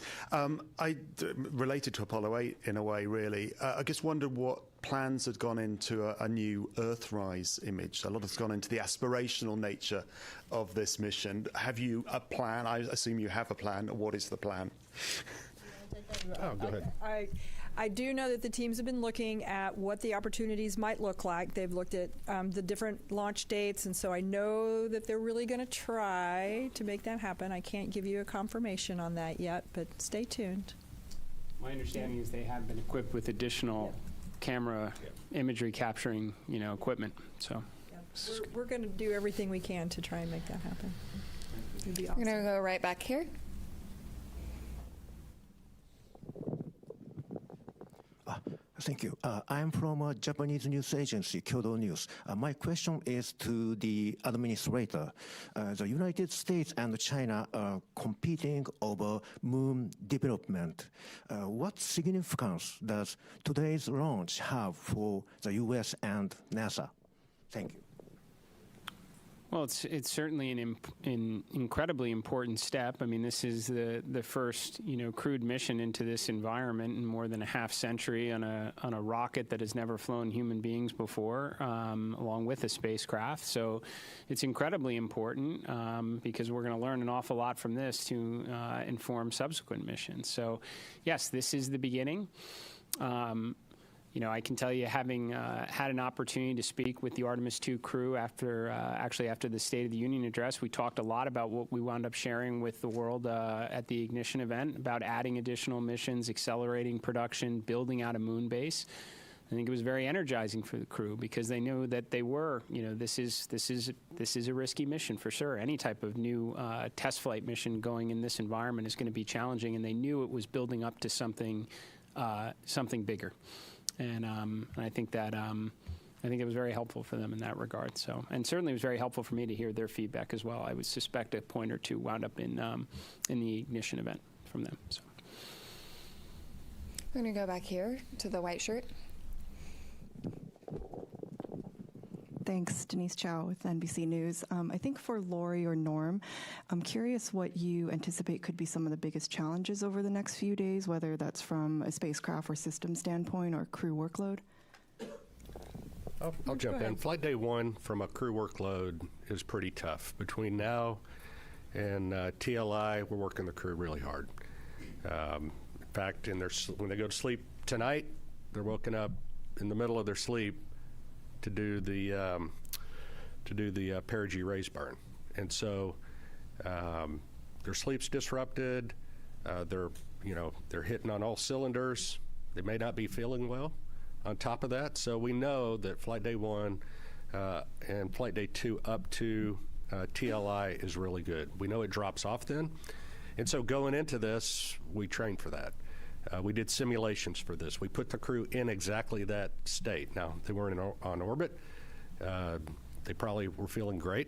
Related to Apollo 8 in a way, really. I just wondered what plans had gone into a new Earthrise image. A lot has gone into the aspirational nature of this mission. Have you a plan? I assume you have a plan. What is the plan? Oh, go ahead. I do know that the teams have been looking at what the opportunities might look like. They've looked at the different launch dates, and so I know that they're really going to try to make that happen. I can't give you a confirmation on that yet, but stay tuned. My understanding is they have been equipped with additional camera imagery capturing, equipment. So we're going to do everything we can to try and make that happen. It'd be awesome. I'm going to go right back here. Thank you. I'm from a Japanese news agency, Kyodo News. My question is to the administrator. The United States and China are competing over moon development. What significance does today's launch have for the U.S. and NASA? Thank you. Well, it's certainly an incredibly important step. I mean, this is the first crewed mission into this environment in more than a half century on a rocket that has never flown human beings before, along with a spacecraft. So it's incredibly important because we're going to learn an awful lot from this to inform subsequent missions. So, yes, this is the beginning. I can tell you, having had an opportunity to speak with the Artemis II crew after the State of the Union address, we talked a lot about what we wound up sharing with the world at the Ignition event about adding additional missions, accelerating production, building out a moon base. I think it was very energizing for the crew because they knew that they were, this is a risky mission for sure. Any type of new test flight mission going in this environment is going to be challenging, and they knew it was building up to something bigger. And I think that it was very helpful for them in that regard. So, and certainly it was very helpful for me to hear their feedback as well. I would suspect a point or two wound up in the Ignition event from them. So. We're going to go back here to the white shirt. Thanks, Denise Chow with NBC News. I think for Lori or Norm, I'm curious what you anticipate could be some of the biggest challenges over the next few days, whether that's from a spacecraft or system standpoint or crew workload. I'll jump in. Flight day one from a crew workload is pretty tough. Between now and TLI, we're working the crew really hard. In fact, when they go to sleep tonight, they're woken up in the middle of their sleep to do the perigee raise burn, and so their sleep's disrupted. They're hitting on all cylinders. They may not be feeling well. On top of that, so we know that flight day one and flight day two up to TLI is really good. We know it drops off then, and so going into this, we trained for that. We did simulations for this. We put the crew in exactly that state. Now, they weren't on orbit. They probably were feeling great.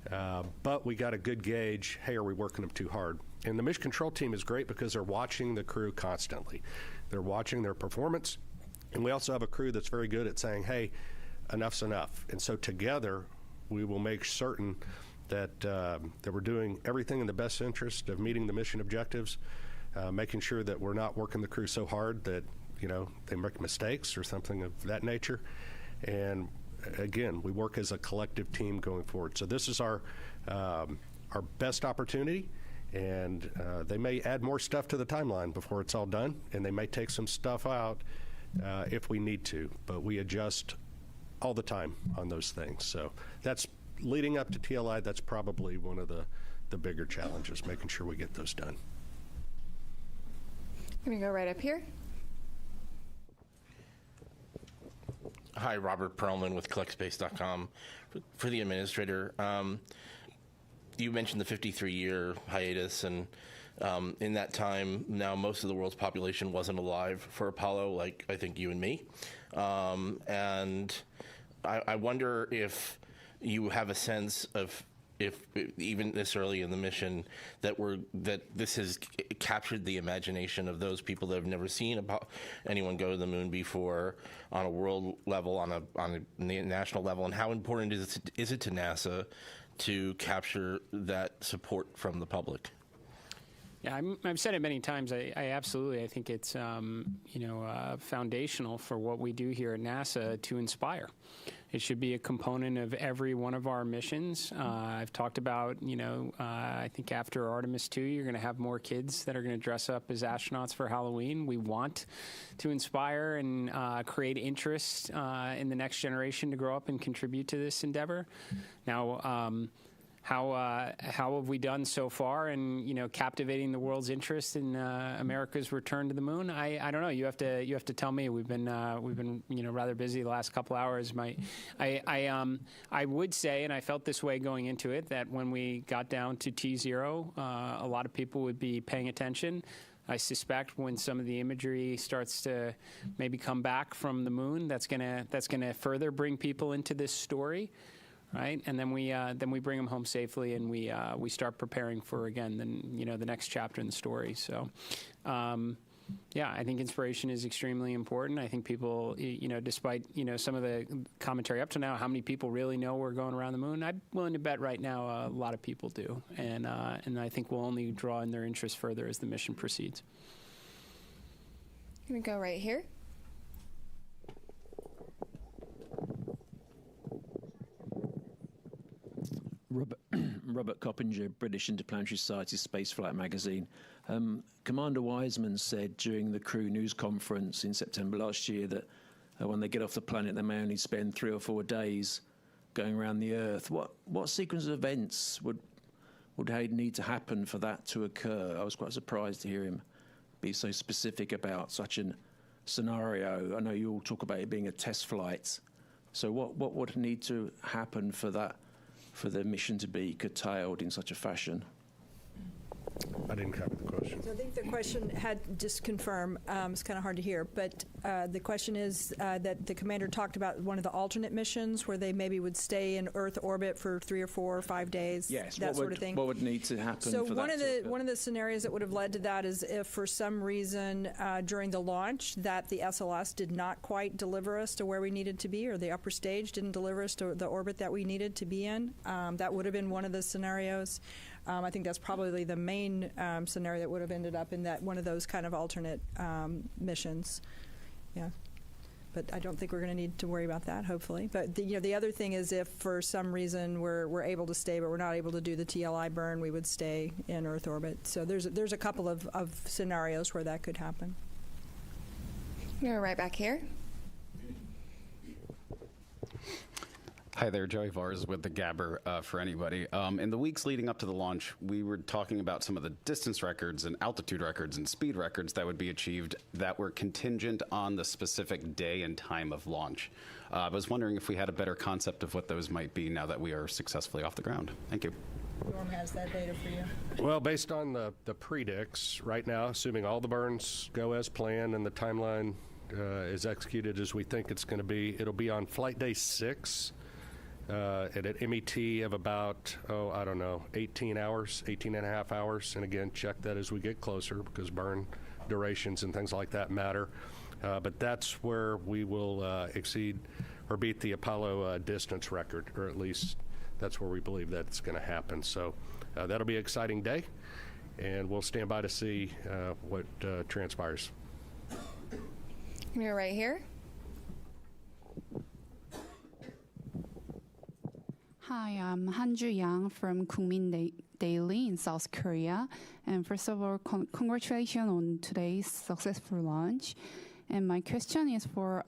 But we got a good gauge, hey, are we working them too hard? And the mission control team is great because they're watching the crew constantly. They're watching their performance. And we also have a crew that's very good at saying, hey, enough's enough. And so together, we will make certain that we're doing everything in the best interest of meeting the mission objectives, making sure that we're not working the crew so hard that, they make mistakes or something of that nature. And again, we work as a collective team going forward. So this is our best opportunity, and they may add more stuff to the timeline before it's all done, and they may take some stuff out if we need to, but we adjust all the time on those things. So that's leading up to TLI. That's probably one of the bigger challenges, making sure we get those done. I'm going to go right up here. Hi, Robert Perlman with CollectSpace.com. For the administrator, you mentioned the 53-year hiatus, and in that time, now most of the world's population wasn't alive for Apollo, like I think you and me. And I wonder if you have a sense of, if even this early in the mission, that this has captured the imagination of those people that have never seen anyone go to the moon before on a world level, on a national level, and how important is it to NASA to capture that support from the public? Yeah, I've said it many times. I absolutely, I think it's foundational for what we do here at NASA to inspire. It should be a component of every one of our missions. I've talked about, I think after Artemis II, you're going to have more kids that are going to dress up as astronauts for Halloween. We want to inspire and create interest in the next generation to grow up and contribute to this endeavor. Now, how have we done so far in captivating the world's interest in America's return to the moon? I don't know. You have to tell me. We've been rather busy the last couple hours. I would say, and I felt this way going into it, that when we got down to T0, a lot of people would be paying attention. I suspect when some of the imagery starts to maybe come back from the moon, that's gonna further bring people into this story, right? And then we bring them home safely, and we start preparing for, again, the next chapter in the story. So. Yeah, I think inspiration is extremely important. I think people, despite, some of the commentary up to now, how many people really know we're going around the moon? I'm willing to bet right now a lot of people do. And I think we'll only draw in their interest further as the mission proceeds. I'm going to go right here. Robert Coppinger, British Interplanetary Society Spaceflight Magazine. Commander Wiseman said during the crew news conference in September last year that when they get off the planet, they may only spend 3 or 4 days going around the Earth. What sequence of events would need to happen for that to occur? I was quite surprised to hear him be so specific about such a scenario. I know you all talk about it being a test flight. So what would need to happen for the mission to be curtailed in such a fashion? I didn't cover the question. So I think the question had, just confirm, it's kind of hard to hear, but the question is that the commander talked about one of the alternate missions where they maybe would stay in Earth orbit for 3 or 4 or 5 days, yes, that sort of thing. What would need to happen so for one that? One of the scenarios that would have led to that is if for some reason during the launch that the SLS did not quite deliver us to where we needed to be, or the upper stage didn't deliver us to the orbit that we needed to be in. That would have been one of the scenarios. I think that's probably the main scenario that would have ended up in that one of those kind of alternate missions. Yeah, but I don't think we're going to need to worry about that, hopefully. But the other thing is if for some reason we're able to stay, but we're not able to do the TLI burn, we would stay in Earth orbit. So there's a couple of scenarios where that could happen. We're right back here. Hi there, Joey Vars with the Gabber for anybody. In the weeks leading up to the launch, we were talking about some of the distance records and altitude records and speed records that would be achieved that were contingent on the specific day and time of launch. I was wondering if we had a better concept of what those might be now that we are successfully off the ground. Thank you. Norm has that data for you. Well, based on the predicts right now, assuming all the burns go as planned and the timeline is executed as we think it's going to be, it'll be on flight day 6. At an MET of about, 18 hours, 18 and a half hours. And again, check that as we get closer because burn durations and things like that matter. But that's where we will exceed or beat the Apollo distance record, or at least that's where we believe that's going to happen. So that'll be an exciting day, and we'll stand by to see what transpires. You're right here. Hi, I'm Hanju Yang from Kungmin Daily in South Korea. And first of all, congratulations on today's successful launch. And my question is for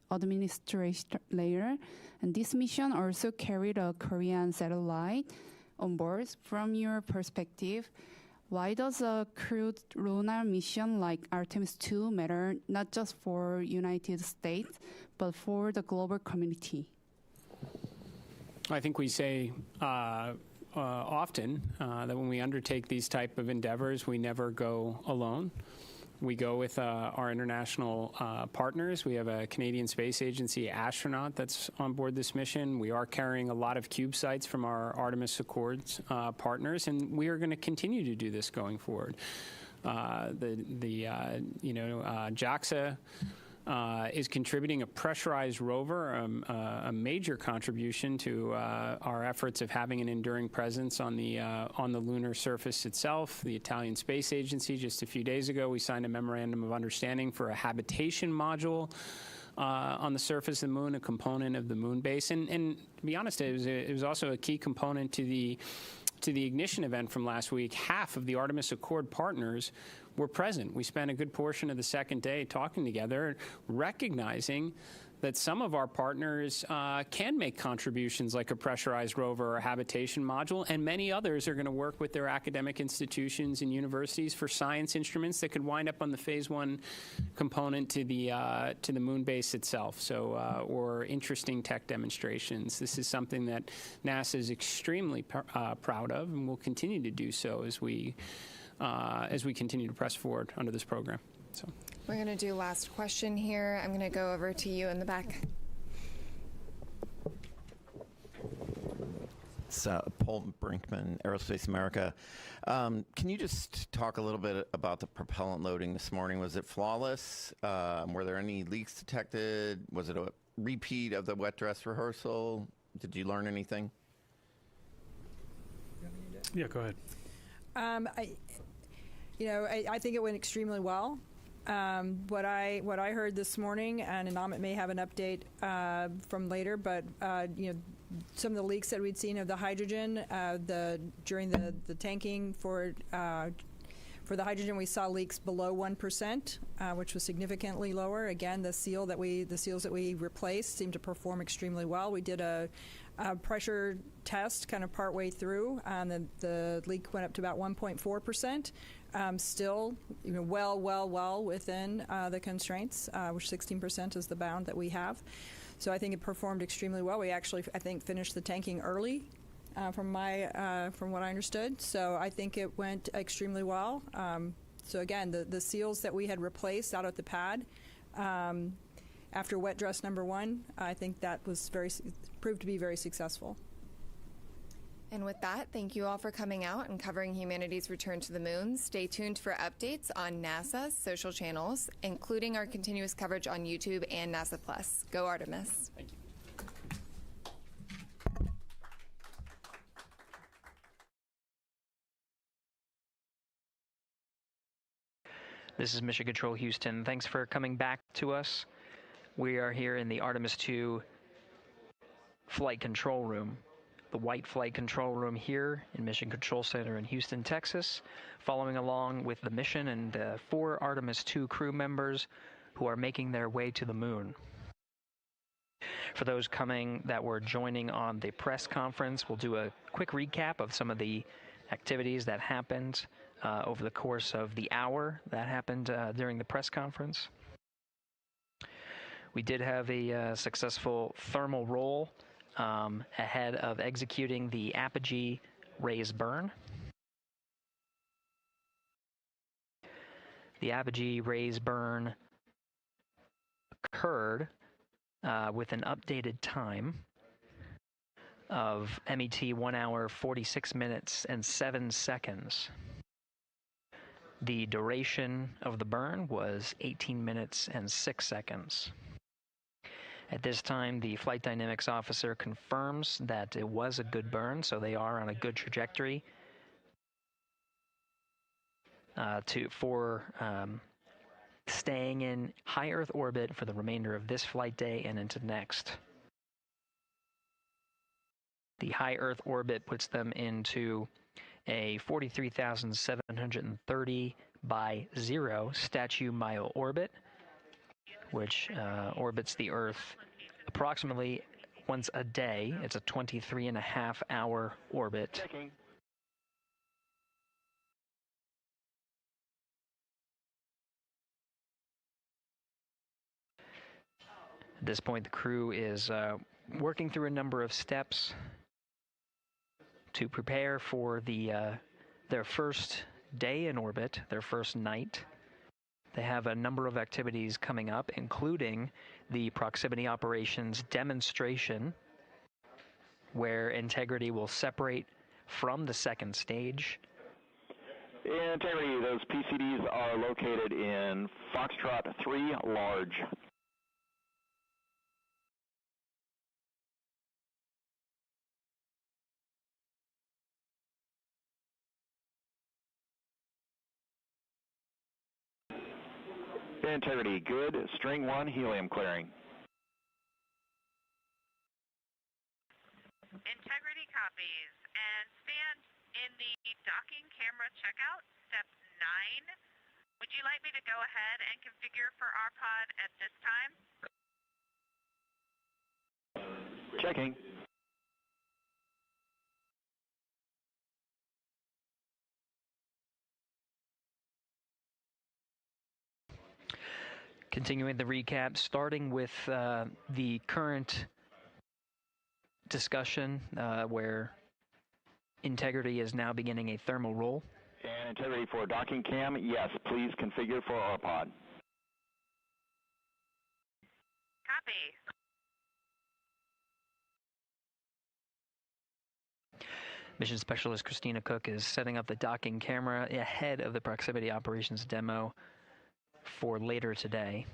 administrator. And this mission also carried a Korean satellite on board. From your perspective, why does a crewed lunar mission like Artemis II matter not just for United States, but for the global community? I think we say often that when we undertake these type of endeavors, we never go alone. We go with our international partners. We have a Canadian Space Agency astronaut that's on board this mission. We are carrying a lot of CubeSats from our Artemis Accords partners, and we are going to continue to do this going forward. JAXA is contributing a pressurized rover, a major contribution to our efforts of having an enduring presence on the lunar surface itself. The Italian Space Agency, just a few days ago, we signed a memorandum of understanding for a habitation module on the surface of the moon, a component of the moon base. And to be honest, it was also a key component to the ignition event from last week. Half of the Artemis Accord partners were present. We spent a good portion of the second day talking together, recognizing that some of our partners can make contributions like a pressurized rover or a habitation module, and many others are going to work with their academic institutions and universities for science instruments that could wind up on the Phase 1 component to the moon base itself, or interesting tech demonstrations. This is something that NASA is extremely proud of and will continue to do so as we as we continue to press forward under this program. So we're going to do last question here. I'm going to go over to you in the back. It's Paul Brinkman, Aerospace America. Can you just talk a little bit about the propellant loading this morning? Was it flawless? Were there any leaks detected? Was it a repeat of the wet dress rehearsal? Did you learn anything? Yeah, go ahead. I think it went extremely well. What I heard this morning, and Amit may have an update from later, but some of the leaks that we'd seen of the hydrogen during the tanking for the hydrogen, we saw leaks below 1%, which was significantly lower. Again, the seals that we replaced seemed to perform extremely well. We did a pressure test kind of partway through, and the leak went up to about 1.4%. Still, well within the constraints, which 16% is the bound that we have. So I think it performed extremely well. We actually, I think, finished the tanking early, from what I understood. So I think it went extremely well. So again, the seals that we had replaced out at the pad after wet dress number 1, I think that was proved to be very successful. And with that, thank you all for coming out and covering humanity's return to the moon. Stay tuned for updates on NASA's social channels, including our continuous coverage on YouTube and NASA Plus. Go Artemis. Thank you. This is Mission Control Houston. Thanks for coming back to us. We are here in the Artemis II flight control room. The White Flight Control Room here in Mission Control Center in Houston, Texas, following along with the mission and 4 Artemis II crew members who are making their way to the moon. For those coming that were joining on the press conference, we'll do a quick recap of some of the activities that happened over the course of the hour that happened during the press conference. We did have a successful thermal roll ahead of executing the apogee raise burn. The apogee raise burn occurred with an updated time of MET 1 hour, 46 minutes, and 7 seconds. The duration of the burn was 18 minutes and 6 seconds. At this time, the flight dynamics officer confirms that it was a good burn, so they are on a good trajectory for staying in high Earth orbit for the remainder of this flight day and into next. The high Earth orbit puts them into a 43,730 by 0 statute mile orbit, which orbits the Earth approximately once a day. It's a 23.5-hour orbit. Checking. At this point, the crew is working through a number of steps to prepare for their first day in orbit, their first night. They have a number of activities coming up, including the proximity operations demonstration, where Integrity will separate from the second stage. Integrity, those PCDs are located in Foxtrot 3 large. Integrity, good. String 1, helium clearing. Integrity copies. And stand in the docking camera checkout, step 9. Would you like me to go ahead and configure for RPOD at this time? Checking. Continuing the recap, starting with the current discussion where Integrity is now beginning a thermal roll. And integrity for docking cam, yes, please configure for RPOD. Copy. Mission Specialist Christina Cook is setting up the docking camera ahead of the proximity operations demo for later today.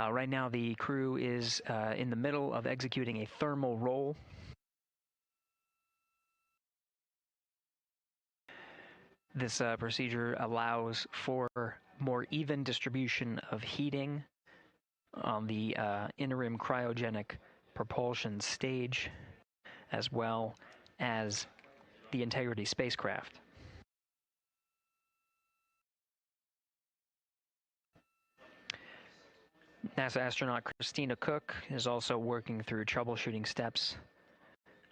Right now, the crew is in the middle of executing a thermal roll. This procedure allows for more even distribution of heating on the interim cryogenic propulsion stage, as well as the Integrity spacecraft. NASA astronaut Christina Cook is also working through troubleshooting steps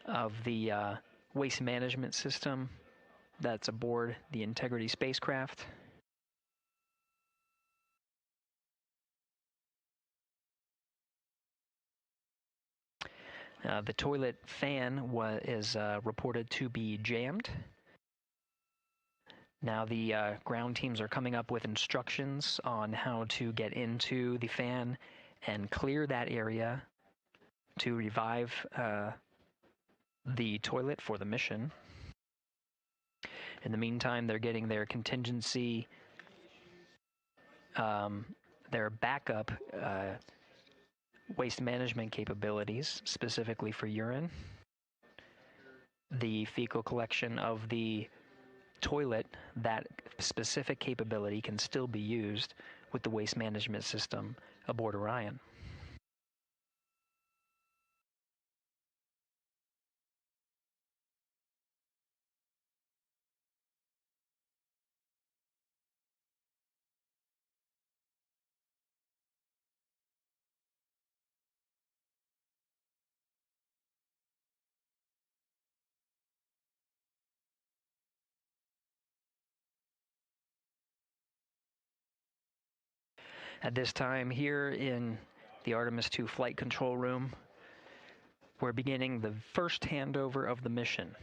of the waste management system that's aboard the Integrity spacecraft. The toilet fan is reported to be jammed. Now the ground teams are coming up with instructions on how to get into the fan and clear that area to revive the toilet for the mission. In the meantime, they're getting their contingency, their backup waste management capabilities, specifically for urine. The fecal collection of the toilet, that specific capability can still be used with the waste management system aboard Orion. At this time here in the Artemis II flight control room, we're beginning the first handover of the mission.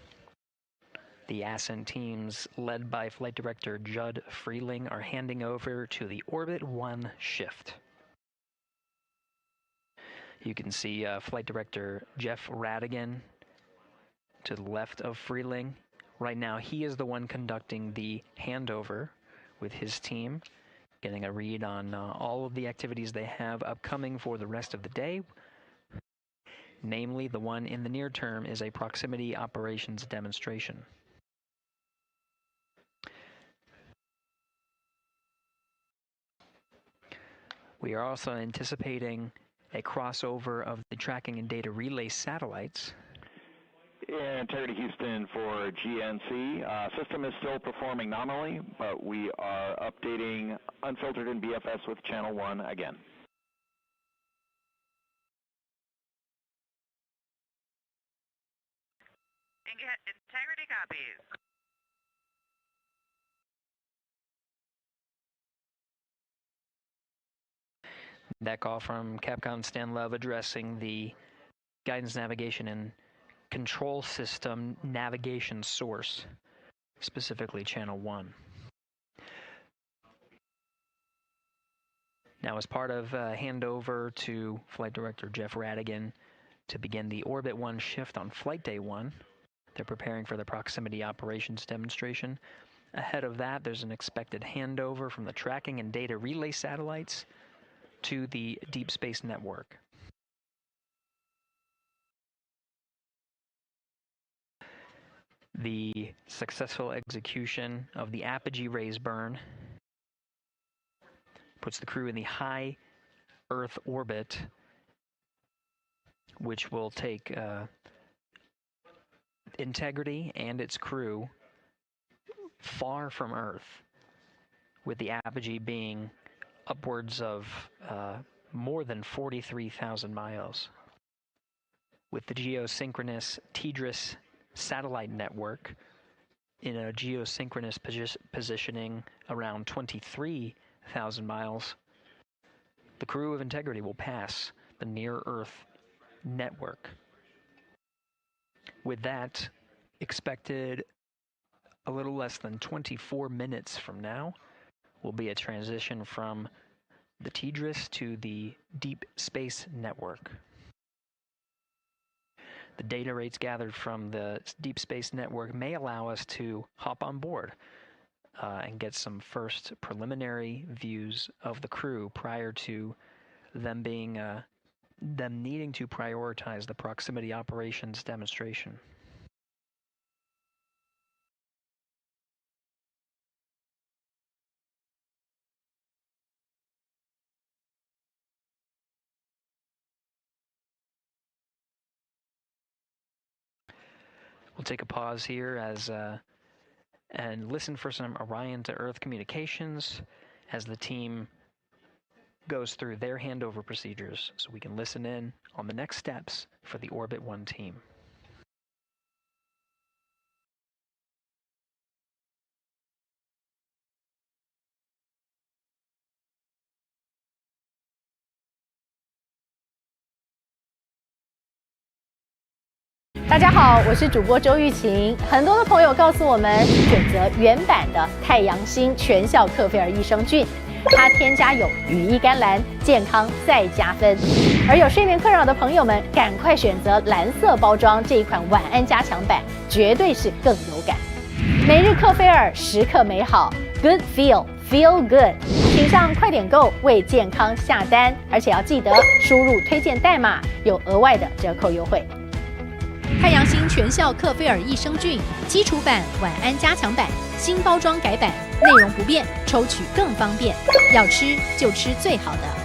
The ascent teams led by Flight Director Judd Freeling are handing over to the Orbit 1 shift. You can see Flight Director Jeff Radigan to the left of Freeling. Right now he is the one conducting the handover with his team, getting a read on all of the activities they have upcoming for the rest of the day. Namely, the one in the near term is a proximity operations demonstration. We are also anticipating a crossover of the tracking and data relay satellites. Integrity Houston for GNC. System is still performing nominally, but we are updating unfiltered in BFS with channel 1 again. Integrity copies. That call from Capcom Stan Love addressing the guidance, navigation, and control system navigation source, specifically channel 1. Now, as part of handover to Flight Director Jeff Radigan to begin the Orbit 1 shift on Flight Day 1, they're preparing for the proximity operations demonstration. Ahead of that, there's an expected handover from the tracking and data relay satellites to the Deep Space Network. The successful execution of the apogee raise burn puts the crew in the high Earth orbit, which will take Integrity and its crew far from Earth, with the apogee being upwards of more than 43,000 miles. With the geosynchronous TDRS satellite network in a geosynchronous positioning around 23,000 miles, the crew of Integrity will pass the near-Earth network. With that, expected a little less than 24 minutes from now will be a transition from the TDRS to the Deep Space Network. The data rates gathered from the Deep Space Network may allow us to hop on board and get some first preliminary views of the crew prior to them needing to prioritize the proximity operations demonstration. We'll take a pause here and listen for some Orion to Earth communications as the team goes through their handover procedures, so we can listen in on the next steps for the Orbit 1 team. Hello, 大家好，我是主播周玉琴。很多的朋友告诉我们，选择原版的太阳星全效克菲尔益生菌，它添加有羽衣甘蓝，健康再加分。而有睡眠困扰的朋友们，赶快选择蓝色包装这一款晚安加强版，绝对是更有感。每日克菲尔，时刻美好 ，Good Feel Good， 请上快点购为健康下单，而且要记得输入推荐代码，有额外的折扣优惠。太阳星全效克菲尔益生菌基础版、晚安加强版，新包装改版，内容不变，抽取更方便。要吃就吃最好的。